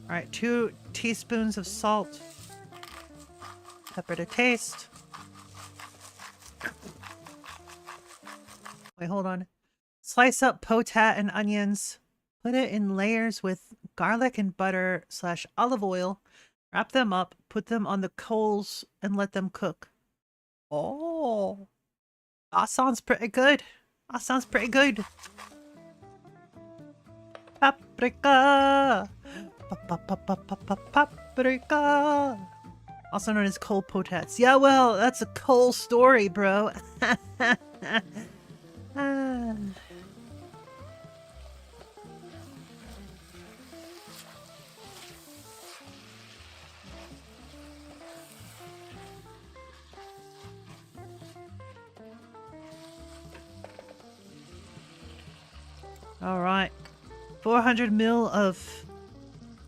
Alright, 2 teaspoons of salt. Pepper to taste. Wait, hold on. Slice up potat and onions. Put it in layers with garlic and butter / olive oil. Wrap them up, put them on the coals, and let them cook. Oh, that sounds pretty good. That sounds pretty good. Paprika. Paprika. Also known as coal potats. Yeah, well, that's a coal story, bro. Alright. 400 ml of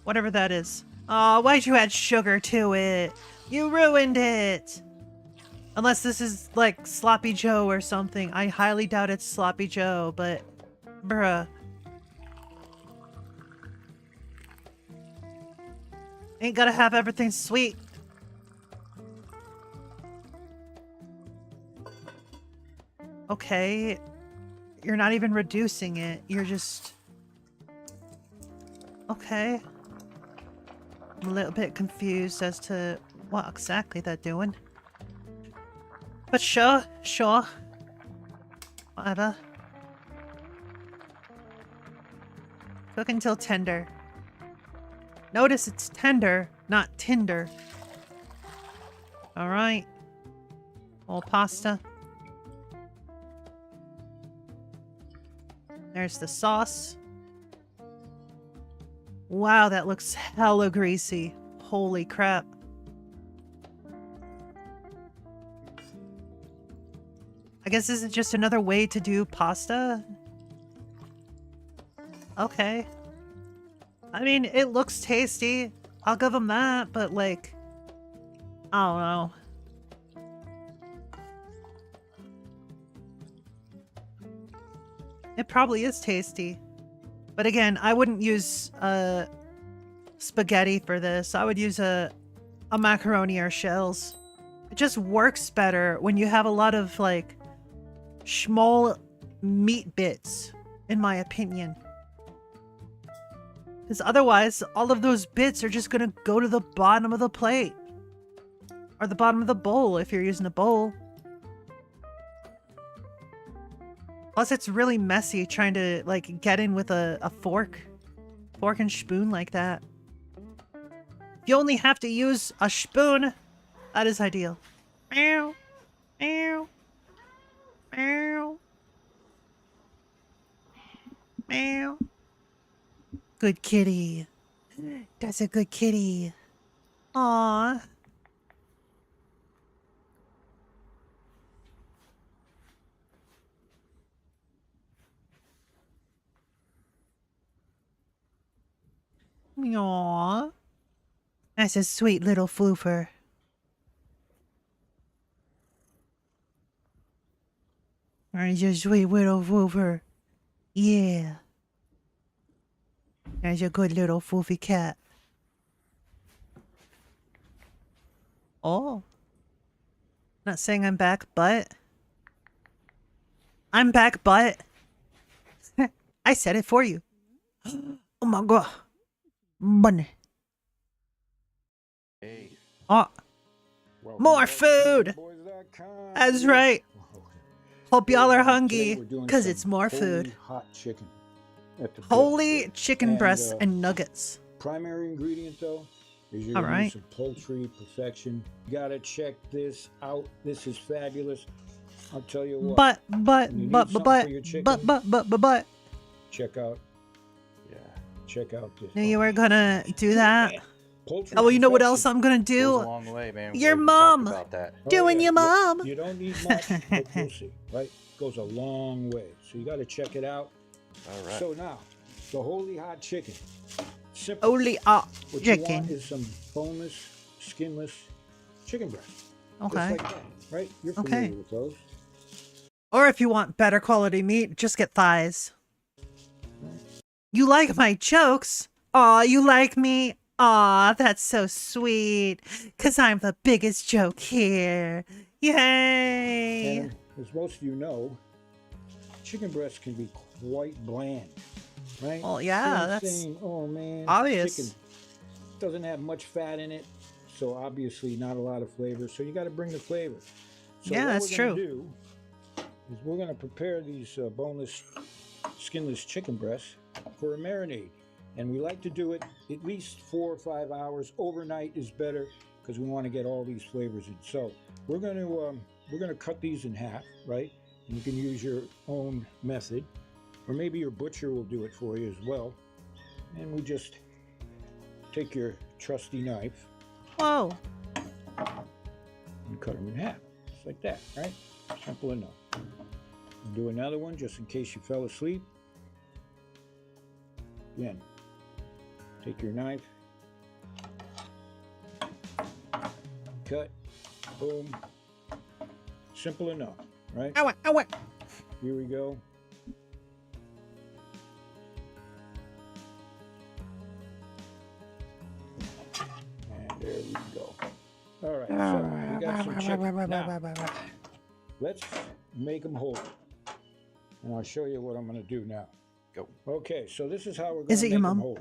whatever that is. Oh, why'd you add sugar to it? You ruined it! Unless this is like Sloppy Joe or something. I highly doubt it's Sloppy Joe, but bruh. Ain't gotta have everything sweet. Okay. You're not even reducing it. You're just... Okay. I'm a little bit confused as to what exactly they're doing. But sure. Whatever. Cook until tender. Notice it's tender, not tinder. Alright. All pasta. There's the sauce. Wow, that looks hella greasy. Holy crap. I guess this is just another way to do pasta? Okay. I mean, it looks tasty. I'll give them that, but like... I don't know. It probably is tasty. But again, I wouldn't use spaghetti for this. I would use a macaroni or shells. It just works better when you have a lot of like small meat bits, in my opinion. Because otherwise, all of those bits are just gonna go to the bottom of the plate. Or the bottom of the bowl if you're using a bowl. Plus, it's really messy trying to, like, get in with a fork and spoon like that. If you only have to use a spoon, that is ideal. Meow. Meow. Meow. Meow. Good kitty. That's a good kitty. Aww. Aww. That's a sweet little floofer. There's your sweet little floofer. Yeah. There's your good little foofy cat. Oh. Not saying I'm back, but... I'm back, but... I said it for you. Oh my god. Bunny.
Hey.
Oh. More food! That's right. Hope y'all are hungry, because it's more food.
Hot chicken.
Holy chicken breasts and nuggets.
Primary ingredient, though, is your
Alright.
use of poultry perfection. You gotta check this out. This is fabulous. I'll tell you what.
But.
Check out. Yeah. Check out this.
Knew you were gonna do that.
Poultry
Oh, you know what else
perfection
I'm gonna do?
goes a long way, man.
Your
We've
mom.
talked about that.
Doing
Oh, yeah.
your mom.
You don't need much, but you'll see, right? Goes a long way. So you got to check it out.
All right.
So now,
the holy hot chicken. Simple.
Holy hot
What you
chicken.
want is some boneless, skinless chicken breast.
Okay.
Just like that, right? You're familiar with those.
Or if you want better quality meat, just get thighs. You like my jokes? Aw, you like me? Aw, that's so sweet. 'Cause I'm the biggest joke here. Yay!
And as most of you know, chicken breast can be quite bland, right?
Well, yeah,
Same
that's
saying, oh man,
obvious.
chicken doesn't have much fat in it, so obviously not a lot of flavor. So you got to bring the flavor. So
Yeah,
what
that's
we're gonna
true.
do is we're going to prepare these boneless, skinless chicken breasts for a marinade. And we like to do it at least 4 or 5 hours. Overnight is better because we want to get all these flavors in. So we're going to cut these in half, right? And you can use your own method, or maybe your butcher will do it for you as well. And we just take your trusty knife.
Whoa.
And cut them in half, just like that, right? Simple enough. And do another one just in case you fell asleep. Again, take your knife, cut, boom. Simple enough, right? Here we go. And there we go. All right, so we got some chicken. Now, let's make them whole. And I'll show you what I'm going to do now. Go. Okay, so this is how we're going
Is
to
it
make
your
them
mom?
whole.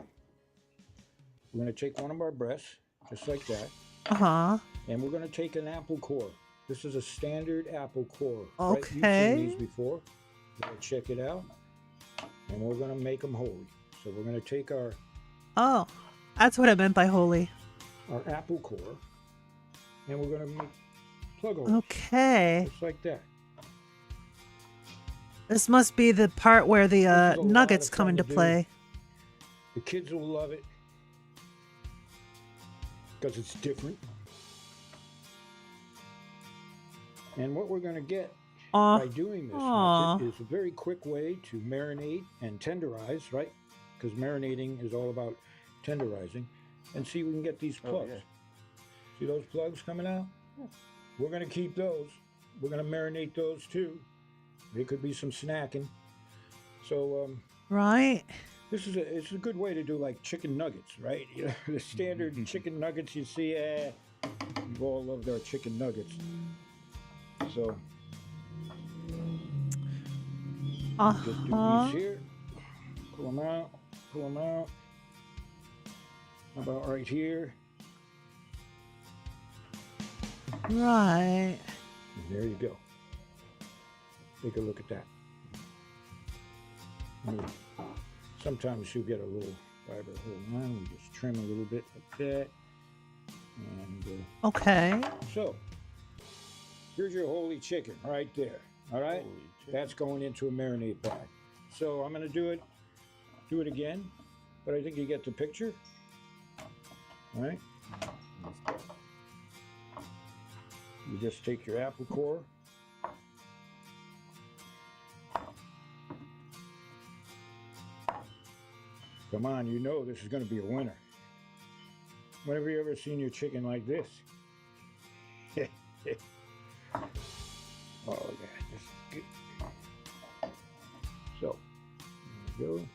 We're going to take one of our breasts, just like that.
Uh-huh.
And we're going to take an apple core. This is a standard apple core.
Okay.
Right? You've seen these before. We're going to check it out. And we're going to make them holy. So we're going to take our
Oh, that's what I meant by holy.
apple core. And we're going to make plug holes.
Okay.
Just like that.
This must be the part where the
This is a lot
nuggets
of
come
fun
into
to do.
play.
The kids will love it. Because it's different. And what we're going to get by doing this method is a very quick way to marinate and tenderize, right? Because marinating is all about tenderizing. And see, we can get these plugs. See those plugs coming out? We're going to keep those. We're going to marinate those too. There could be some snacking. So,
right.
It's a good way to do like chicken nuggets, right? You know, the standard chicken nuggets you see. We've all loved our chicken nuggets. So, just do these here. Pull them out. Pull them out. How about right here?
Right.
And there you go. Take a look at that. Sometimes you get a little fiber hold on. We just trim a little bit like that. And
okay.
So here's your holy chicken right there. All right, that's going into a marinade bag. So I'm going to do it again, but I think you get the picture. All right. You just take your apple core. Come on, you know this is going to be a winner. When have you ever seen your chicken like this? Oh, yeah, this is good. So, there you go.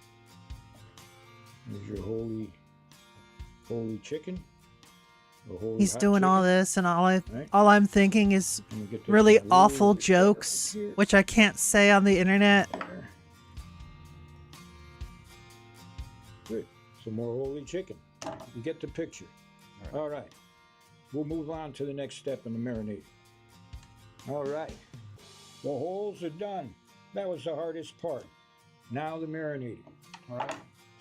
There's your holy chicken.
He's doing all this, and all
Right.
I'm thinking is
get this
really
a little
awful
bit
jokes,
here.
which I can't say on the internet.
Good. Some more holy chicken. You get the picture. All right. We'll move on to the next step in the marinade. All right. The holes are done. That was the hardest part. Now the marinating. All right.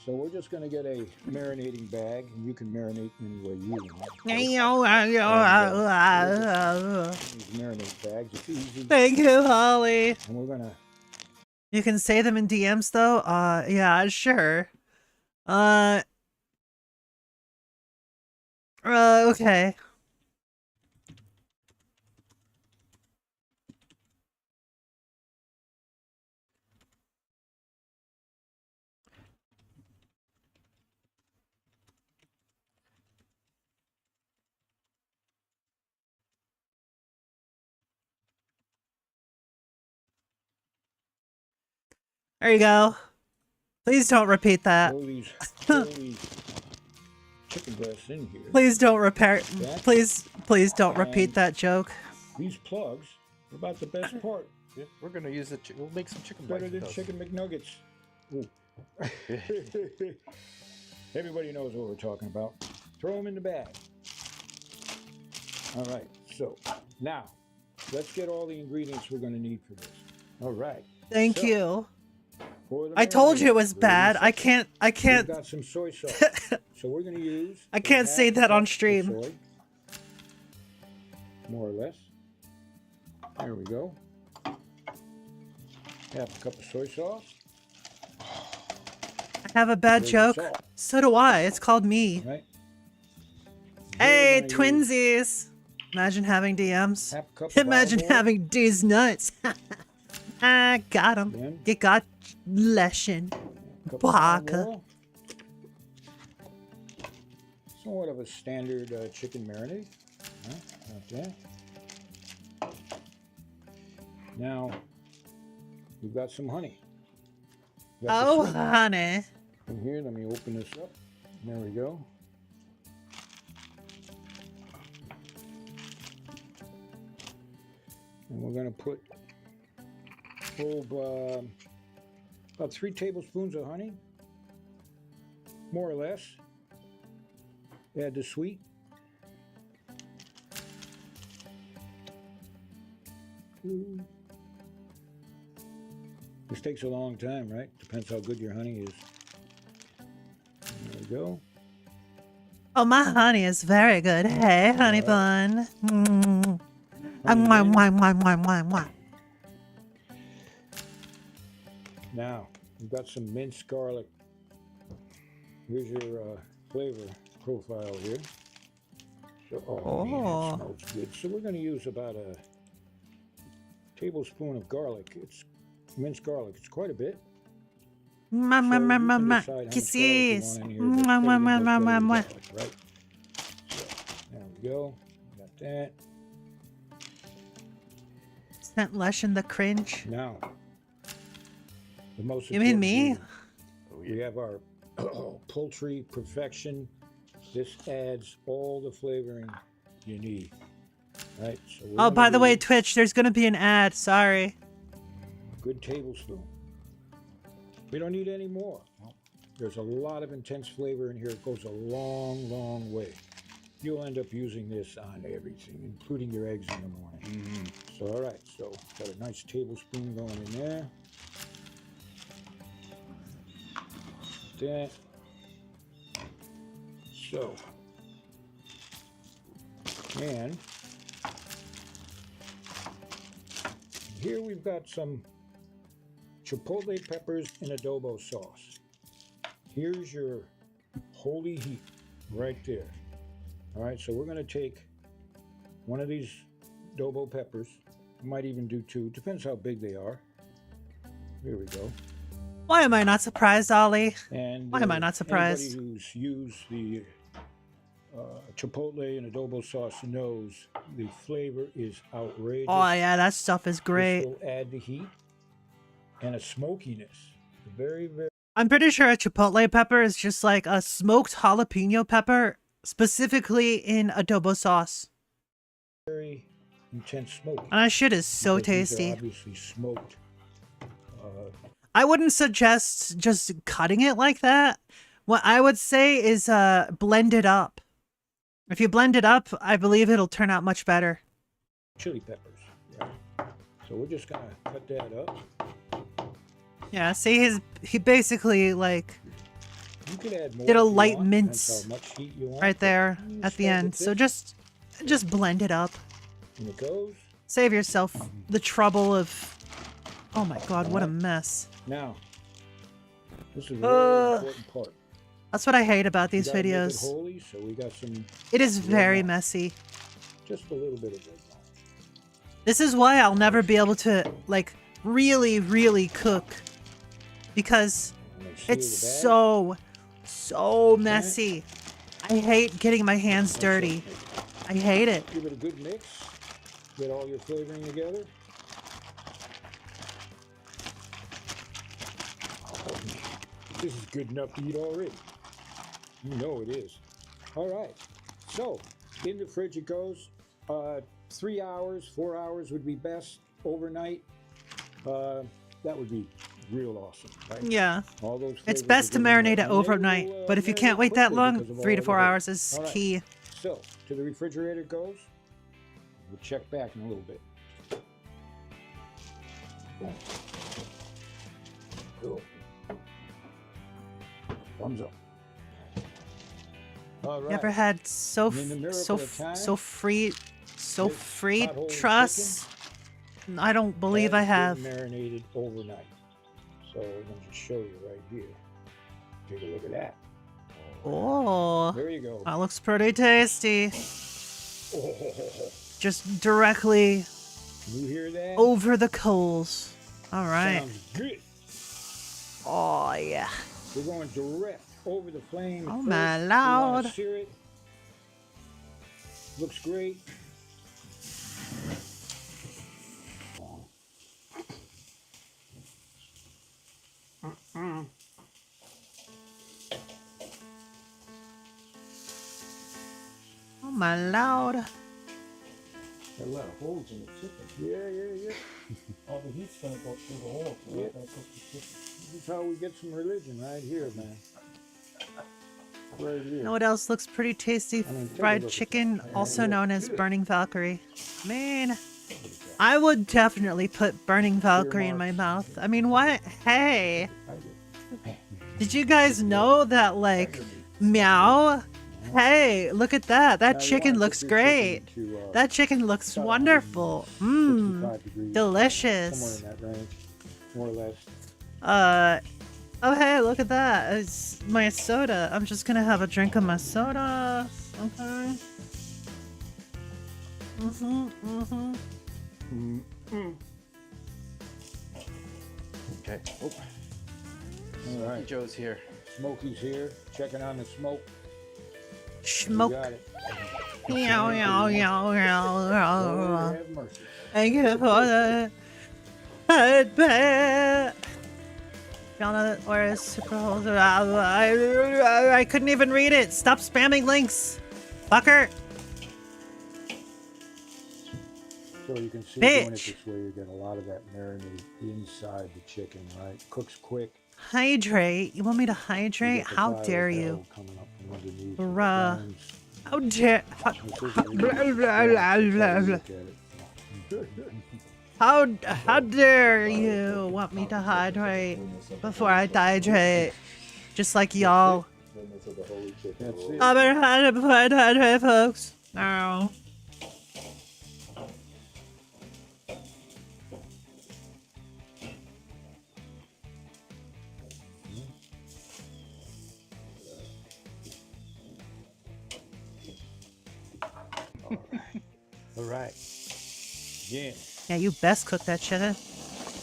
So we're just going to get a marinating bag, and you can marinate any way you want. These marinade bags, it's easy.
Thank you, Holly.
And we're going to...
You can say them in DMs, though? Yeah, sure. Okay. There you go. Please don't repeat that.
Throw these chicken breasts in here.
Please don't please don't repeat that joke.
These plugs are about the best part.
Yeah, we're gonna use it. We'll make some chicken
Better
bites
than
with those.
chicken McNuggets. Ooh. Everybody knows what we're talking about. Throw them in the bag. All right, so now let's get all the ingredients we're going to need for this. All right.
Thank
So,
you.
for the
I told you it
marinade,
was
we're
bad.
gonna use
I can't.
We've got some soy sauce. So we're going to use.
I can't say
half a
that on
cup of
stream.
soy, more or less. There we go. Half a cup of soy sauce.
I have a bad
There's
joke.
salt.
So do I. It's called me.
Right.
Hey,
We're gonna use
twinsies. Imagine having DMs.
half a cup of
Imagine
olive oil.
having these nuts. I got him.
Then
You got lesson.
cup of olive
Baka.
oil. Somewhat of a standard chicken marinade. Like that. Now, we've got some honey. Got the
Oh,
sweet.
honey.
In here, let me open this up. There we go. And we're going to put about 3 tablespoons of honey, more or less. Add the sweet. This takes a long time, right? Depends how good your honey is. There we go.
Oh, my honey is very good. Hey, honey bun. Mm. Mwah.
Now, we've got some minced garlic. Here's your flavor profile here. So, man, it smells good. So we're going to use about a tablespoon of garlic. It's minced garlic. It's quite a bit.
Kisses.
Right? So, there we go. Got that.
Sent Leshen the cringe.
Now, the most
You mean me?
important we have our poultry perfection. This adds all the flavoring you need. Right? So we're
Oh,
gonna
by the
do
way, Twitch, there's going to be an ad. Sorry.
a good tablespoon. We don't need any more. There's a lot of intense flavor in here. It goes a long, long way. You'll end up using this on everything, including your eggs in the morning. So, all right. So, got a nice tablespoon going in there. That. So, and here we've got some chipotle peppers in adobo sauce. Here's your holy heat right there. All right, so we're going to take one of these adobo peppers. I might even do 2. Depends how big they are. Here we go.
Why am I not surprised, Ollie?
And
Why am I not surprised?
Anybody who's used the chipotle and adobo sauce knows the flavor is outrageous.
Oh, yeah, that stuff is great.
This will add the heat and a smokiness. Very, very.
I'm pretty sure a chipotle pepper is just like a smoked jalapeno pepper, specifically in adobo sauce.
Very intense smoke.
And that shit is so
Because these are
tasty.
obviously smoked.
I wouldn't suggest just cutting it like that. What I would say is blend it up. If you blend it up, I believe it'll turn out much better.
Chili peppers. Right? So we're just gonna cut that up.
Yeah, see, he basically like
You can add more
did a
if you
light
want,
mince
depends how much heat you want,
right
but
there
you
at the
start
end.
with
So
this,
just blend it up.
and it goes.
Save yourself the trouble of. Oh my god, what a mess.
Now, this is a very important part.
That's what I hate about these
We gotta make it
videos.
holy, so we got some.
It is
red
very
wine.
messy.
Just a little bit of red wine.
This is why I'll never be able to like really cook, because it's so messy. I hate getting my hands dirty. I hate it.
Give it a good mix. Get all your flavoring together. This is good enough to eat already. You know it is. All right. So, in the fridge it goes. 3 hours, 4 hours would be best overnight. That would be real awesome, right?
Yeah.
All those
It's
flavors
best to
will get in there.
marinate it
And they
overnight,
will,
but if you
marinate
can't wait that
quickly
long,
because of
3 to
all
4
the
hours is
All right.
key.
So, to the refrigerator it goes. We'll check back in a little bit. Cool. Thumbs up. All right.
Never had so
And in the miracle of time,
free
pothole
trust. I don't believe I
has
have.
been marinated overnight. So I'm going to show you right here. Take a look at that.
Oh,
There you go.
that looks pretty tasty.
Oh,
Just directly
you hear that?
over the coals. All right.
Sounds good.
Oh yeah.
We're going direct over the flame.
Oh
first.
my
We wanna
lord.
sear it. Looks great.
Oh my lord.
There are a lot of holes in the chicken.
Yeah.
All the heat's gonna go through the holes. So
Yeah.
I gotta cook the chicken.
This is how we get some religion right here, man. Right here.
You know what else looks pretty tasty?
I mean, take a
Fried
look at
chicken,
that.
also
Look
known as
good.
burning Valkyrie. Man, I would definitely put burning Valkyrie in my mouth. I mean, what? Hey, did you guys know that, like, meow? Hey, look at that. That
Now, you
chicken
wanna
looks
cook your
great.
chicken to,
That chicken looks
about
wonderful.
165 degrees,
Delicious.
somewhere in that range, more or less.
Oh hey, look at that. It's my soda. I'm just gonna have a drink of my soda. Okay.
Okay. Oh. All right.
Joe's here.
Smokey's here, checking on the smoke.
Smoke.
You got it.
Meow, meow, meow, meow,
Lord
meow.
have mercy.
Thank you for the headband. Y'all know that where is super holes? I couldn't even read it. Stop spamming links, fucker.
So you can see doing it
Bitch.
this way, you get a lot of that marinade inside the chicken, right? Cooks quick.
Hydrate? You want me to hydrate?
You get the
How
violet
dare
hell
you?
coming up from underneath with the
Bruh.
bones.
How dare?
This is a really fancy way to look at it.
How dare you want me to hydrate before I dehydrate? Just like y'all.
That's it.
I've been hydrated before I dehydrate, folks. No.
All right. Yeah.
Yeah, you best cook that chicken.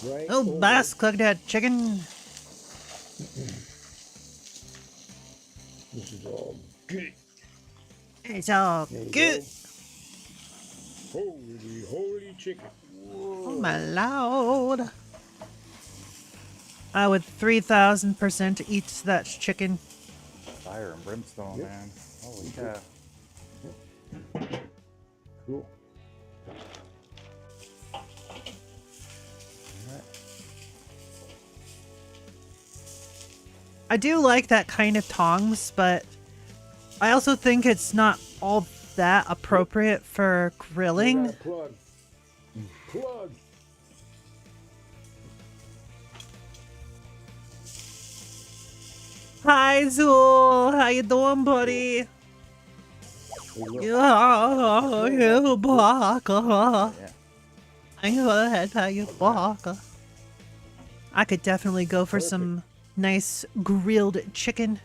Right.
Oh,
over.
best cook that chicken.
This is all good.
It's all
There you
good.
go. Holy chicken.
Oh my lord. I would 3,000% eat that chicken.
Fire and brimstone,
Yep.
man. Holy cow.
Cool.
I do like that kind of tongs, but I also think it's not all that appropriate for grilling.
Plug. Plug.
Hi, Zool. How you doing, buddy? Yeah, you baka. I go ahead, how you baka. I could definitely go for some nice grilled chicken.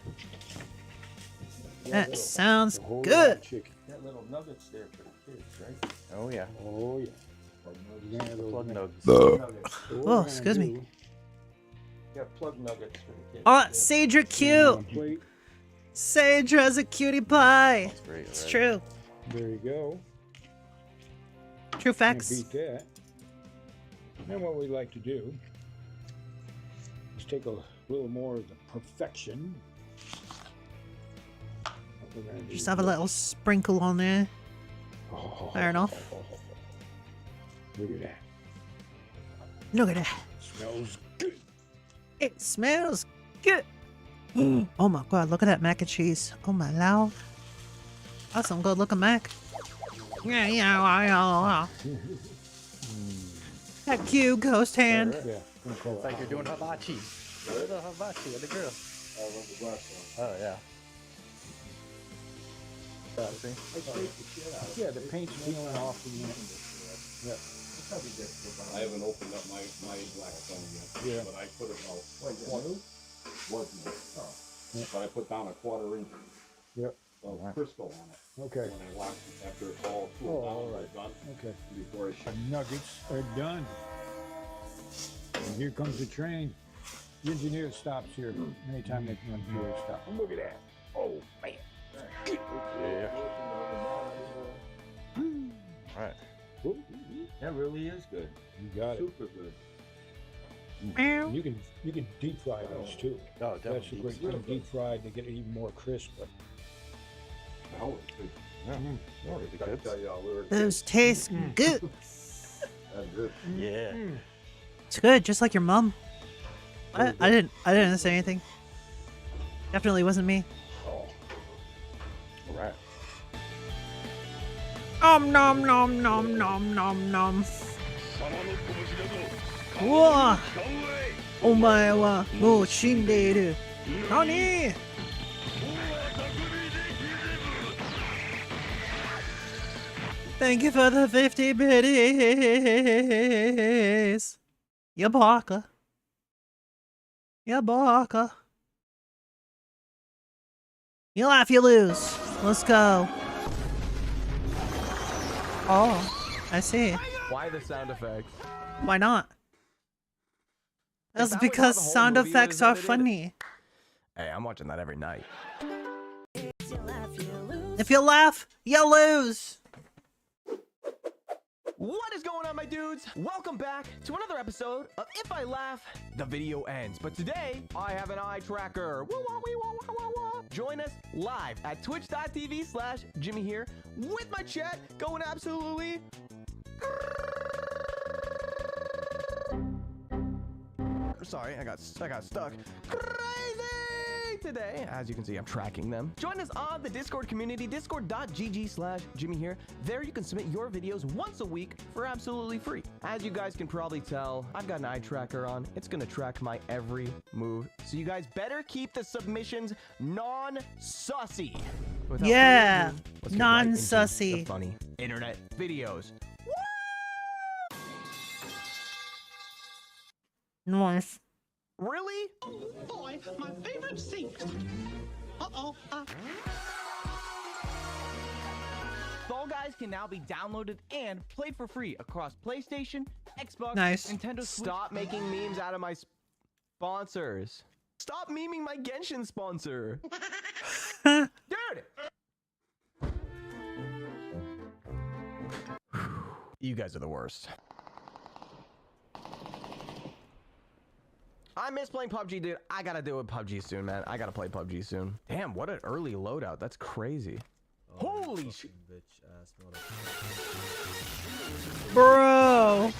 That sounds good.
Got little nuggets there for the kids, right?
Oh, yeah.
Oh, yeah.
Plug nuggets.
Oh, excuse me.
Got plug nuggets for the kids.
Oh, Sage, you're cute. Sage has a cutie pie.
That's great,
It's
right?
true.
There you go.
True facts.
Can't beat that. And what we like to do is take a A little more of the perfection.
Just have a little sprinkle on there. Fair enough.
Look at that.
Look at that.
Smells good.
It smells good. Oh my god, look at that mac and cheese. Oh my lord. That's some good looking mac. Yeah. That cute ghost hand.
Yeah.
It's like you're doing hibachi. Do the hibachi with the grill. Oh, yeah.
Yeah, the paint's peeling off the unit. Yeah.
I haven't opened up my black stone yet.
Yeah.
But I put about but I put down a 1/4 inch of crystal on it.
Okay.
When I locked it after it's all cooled down,
all right.
it's done.
Okay.
Before I shut.
The nuggets are done. And here comes the train. The engineer stops here. Anytime they come here, they stop. And look at that. Oh, man.
Yeah. All right.
That really is good.
You got
Super good.
it. You can deep fry those too.
Oh,
That's a
definitely.
great thing. Deep fried to get it even more crisp. But
Now it's good.
Yeah. Really good.
Tell y'all, we were
Those taste good.
That's good.
Yeah.
It's good, just like your mom. I didn't say anything. Definitely wasn't me.
All right.
Nom nom nom nom nom nom. Woah! Omae wa mou shindeiru. Nani? Thank you for the 50 biddies. Ya baka. Ya baka. You laugh, you lose. Let's go. Oh, I see.
Why the sound effects?
Why not? That's
that what
because
the whole
sound
movie
effects
is
are
edited?
funny.
Hey, I'm watching that every night.
If you laugh, you lose.
What is going on, my dudes? Welcome back to another episode of If I Laugh, the video ends. But today, I have an eye tracker. Woo, wah, wee, wah, wah, wah, wah. Join us live at twitch.tv/Jimmy here with my chat going absolutely sorry, I got stuck. Crazy today. As you can see, I'm tracking them. Join us on the Discord community, discord.gg/Jimmy here. There you can submit your videos once a week for absolutely free. As you guys can probably tell, I've got an eye tracker on. It's gonna track my every move. So you guys better keep the submissions non-sussy. Without
Yeah,
further ado, let's get right into
non-sussy.
the funny internet videos.
Nice.
Really?
Oh boy, my favorite seat.
Fall Guys can now be downloaded and played for free across PlayStation, Xbox,
Nice.
Nintendo Switch. Stop making memes out of my sponsors. Stop memeing my Genshin sponsor. Dude! You guys are the worst. I miss playing PUBG, dude. I gotta do it PUBG soon, man. I gotta play PUBG soon. Damn, what an early loadout. That's crazy. Holy shit.
Bro.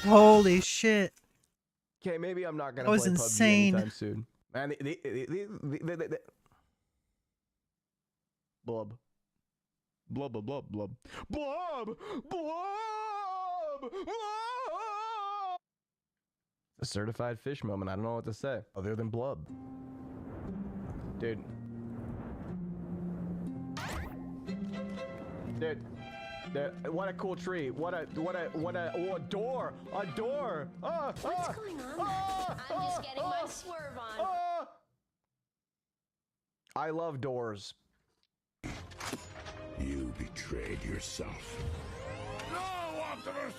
Holy shit.
Okay, maybe I'm not gonna
That was
play
insane.
PUBG anytime soon. Man, the blub. Blub, blub, blub, blub. Blub! Blub! Blub! A certified fish moment. I don't know what to say other than blub. Dude. Dude. What a cool tree. What a door. A door.
What's going on? I'm just getting my swerve on.
I love doors.
You betrayed yourself. No, Optimus!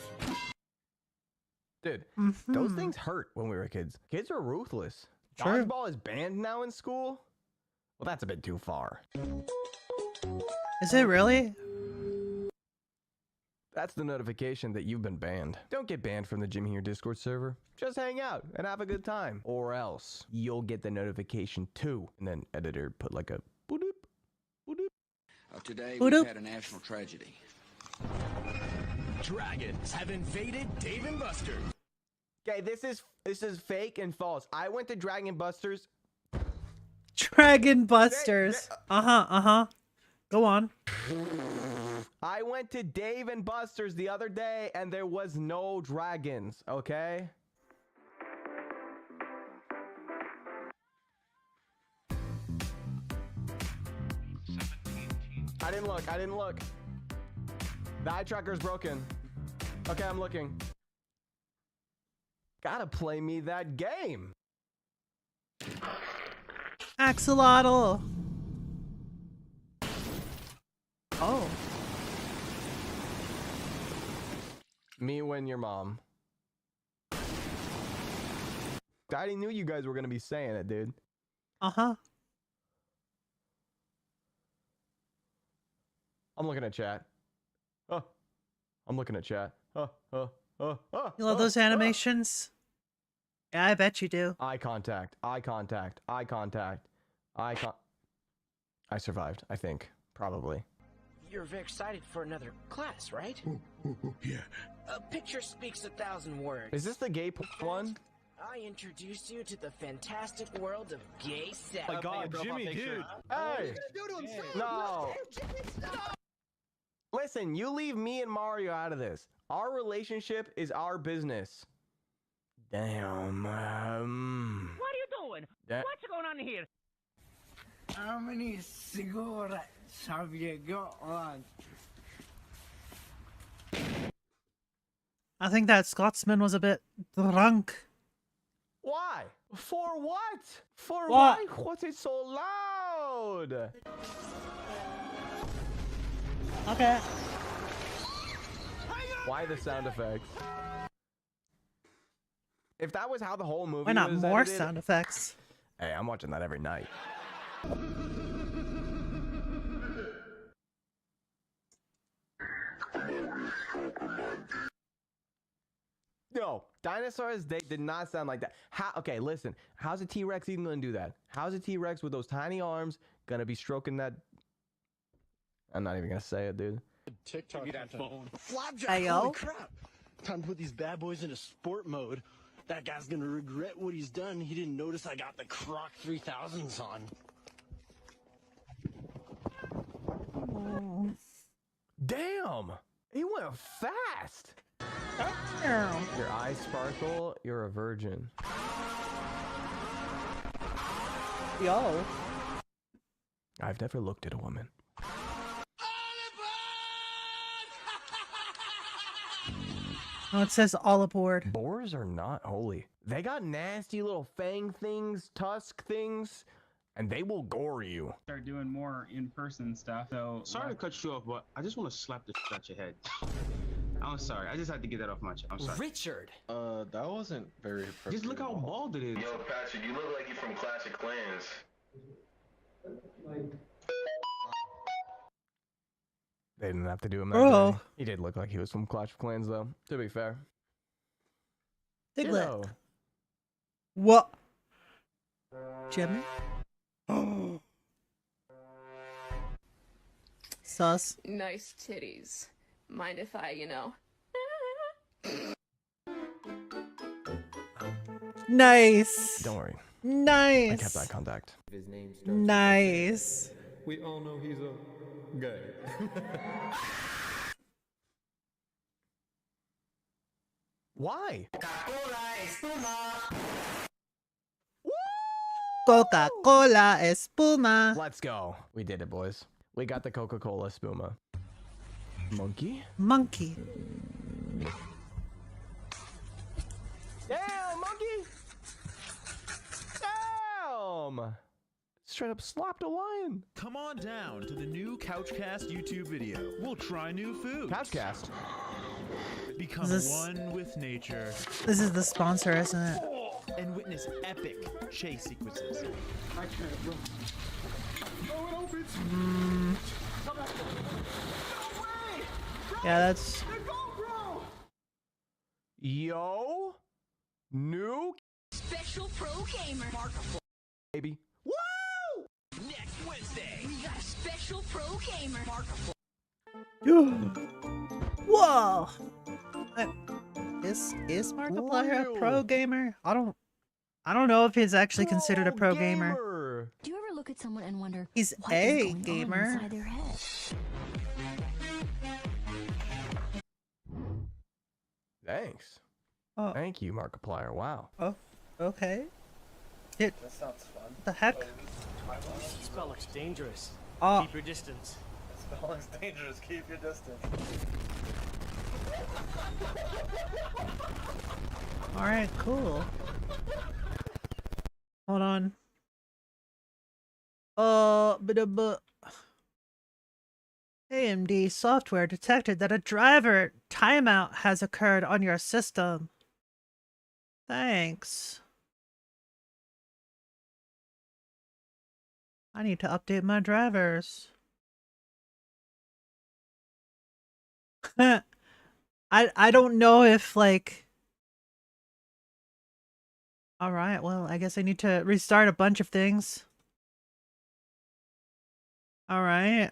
Dude, those things hurt when we were kids. Kids are ruthless.
Sure.
Dodgeball is banned now in school? Well, that's a bit too far.
Is it really?
That's the notification that you've been banned. Don't get banned from the Jimmy Here Discord server. Just hang out and have a good time. Or else you'll get the notification too. And then editor put like a boop, boop.
Today we've had a national tragedy.
Dragons have invaded Dave & Buster's.
Okay, this is fake and false. I went to Dragon Busters.
Dragon Busters. Go on.
I went to Dave & Buster's the other day and there was no dragons, okay? I didn't look. The eye tracker's broken. Okay, I'm looking. Gotta play me that game.
Axolotl. Oh.
Me when your mom. I already knew you guys were gonna be saying it, dude.
Uh-huh.
I'm looking at chat. I'm looking at chat.
You love those animations? Yeah, I bet you do.
Eye contact. I survived, I think. Probably.
You're very excited for another class, right?
Yeah.
A picture speaks 1,000 words.
Is this the gay one?
I introduce you to the fantastic world of gay sex.
Oh my God, Jimmy, dude. Hey! No! Listen, you leave me and Mario out of this. Our relationship is our business. Damn.
What are you doing? What's going on here?
How many cigarettes have you got on?
I think that Scotsman was a bit drunk.
Why? For what? For
what?
why? What is so loud?
Okay.
Why the sound effects? If that was how the whole movie
Why not
was
more
edited,
sound effects?
Hey, I'm watching that every night. No, dinosaurs, they did not sound like that. Okay, listen. How's a T-Rex even going to do that? How's a T-Rex with those tiny arms going to be stroking that? I'm not even going to say it, dude.
TikTok that phone.
Flapjack,
Hey, yo.
holy crap. Time to put these bad boys into sport mode. That guy's gonna regret what he's done. He didn't notice I got the Croc 3000s on.
Damn! He went fast! Your eyes sparkle, you're a virgin.
Yo.
I've never looked at a woman.
Oh, it says all aboard.
Boars are not holy. They got nasty little fang things, tusk things, and they will gore you.
Start doing more in-person stuff. So sorry to cut you off, but I just want to slap the shit out your head. I'm sorry. I just had to get that off my chest. I'm sorry.
Richard.
That wasn't very appropriate. Just look how bald it is.
Yo, Patrick, you look like you're from Clash of Clans.
They didn't have to do him that
Bro.
dirty. He did look like he was from Clash of Clans, though, to be fair.
Diglett.
Ew.
What? Jimmy? Sus.
Nice titties. Mind if I,
Nice.
Don't worry.
Nice.
I kept eye contact.
His name
Nice.
We all know he's a gay.
Why?
Coca-Cola espuma.
Let's go. We did it, boys. We got the Coca-Cola spuma. Monkey?
Monkey.
Damn, monkey! Damn! Straight up slapped a lion.
Come on down to the new Couchcast YouTube video. We'll try new foods.
Couchcast.
Become one with nature.
This is the sponsor, isn't it?
And witness epic chase sequences.
I can't, bro. Oh, it opens.
Yeah, that's...
They're gone!
special pro gamer.
Baby.
Woo! Next Wednesday, we got a special pro gamer.
Whoa! Is Markiplier a pro gamer? I don't know if he's actually considered a pro gamer.
Do you ever look at someone and wonder
He's
what
a
is going
gamer.
on inside their head?
Thanks.
Oh.
Thank you, Markiplier. Wow.
Oh, okay.
That sounds fun.
What the heck?
This spell looks dangerous.
Oh.
Keep your distance.
That spell looks dangerous. Keep your distance.
Alright, cool. Hold on. AMD software detected that a driver timeout has occurred on your system. Thanks. I need to update my drivers. I don't know if like. All right, well, I guess I need to restart a bunch of things. All right.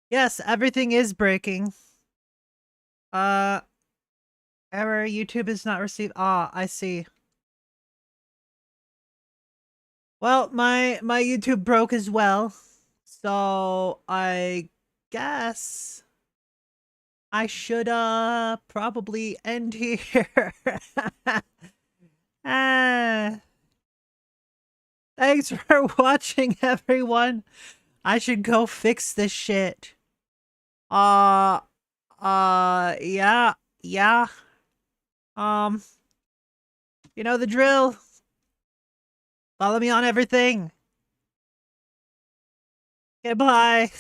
Yes, everything is breaking. Error, YouTube is not received. Ah, I see. Well, my YouTube broke as well. So, I guess I should probably end here. Thanks for watching, everyone. I should go fix this shit. Yeah. You know the drill. Follow me on everything. Okay, bye.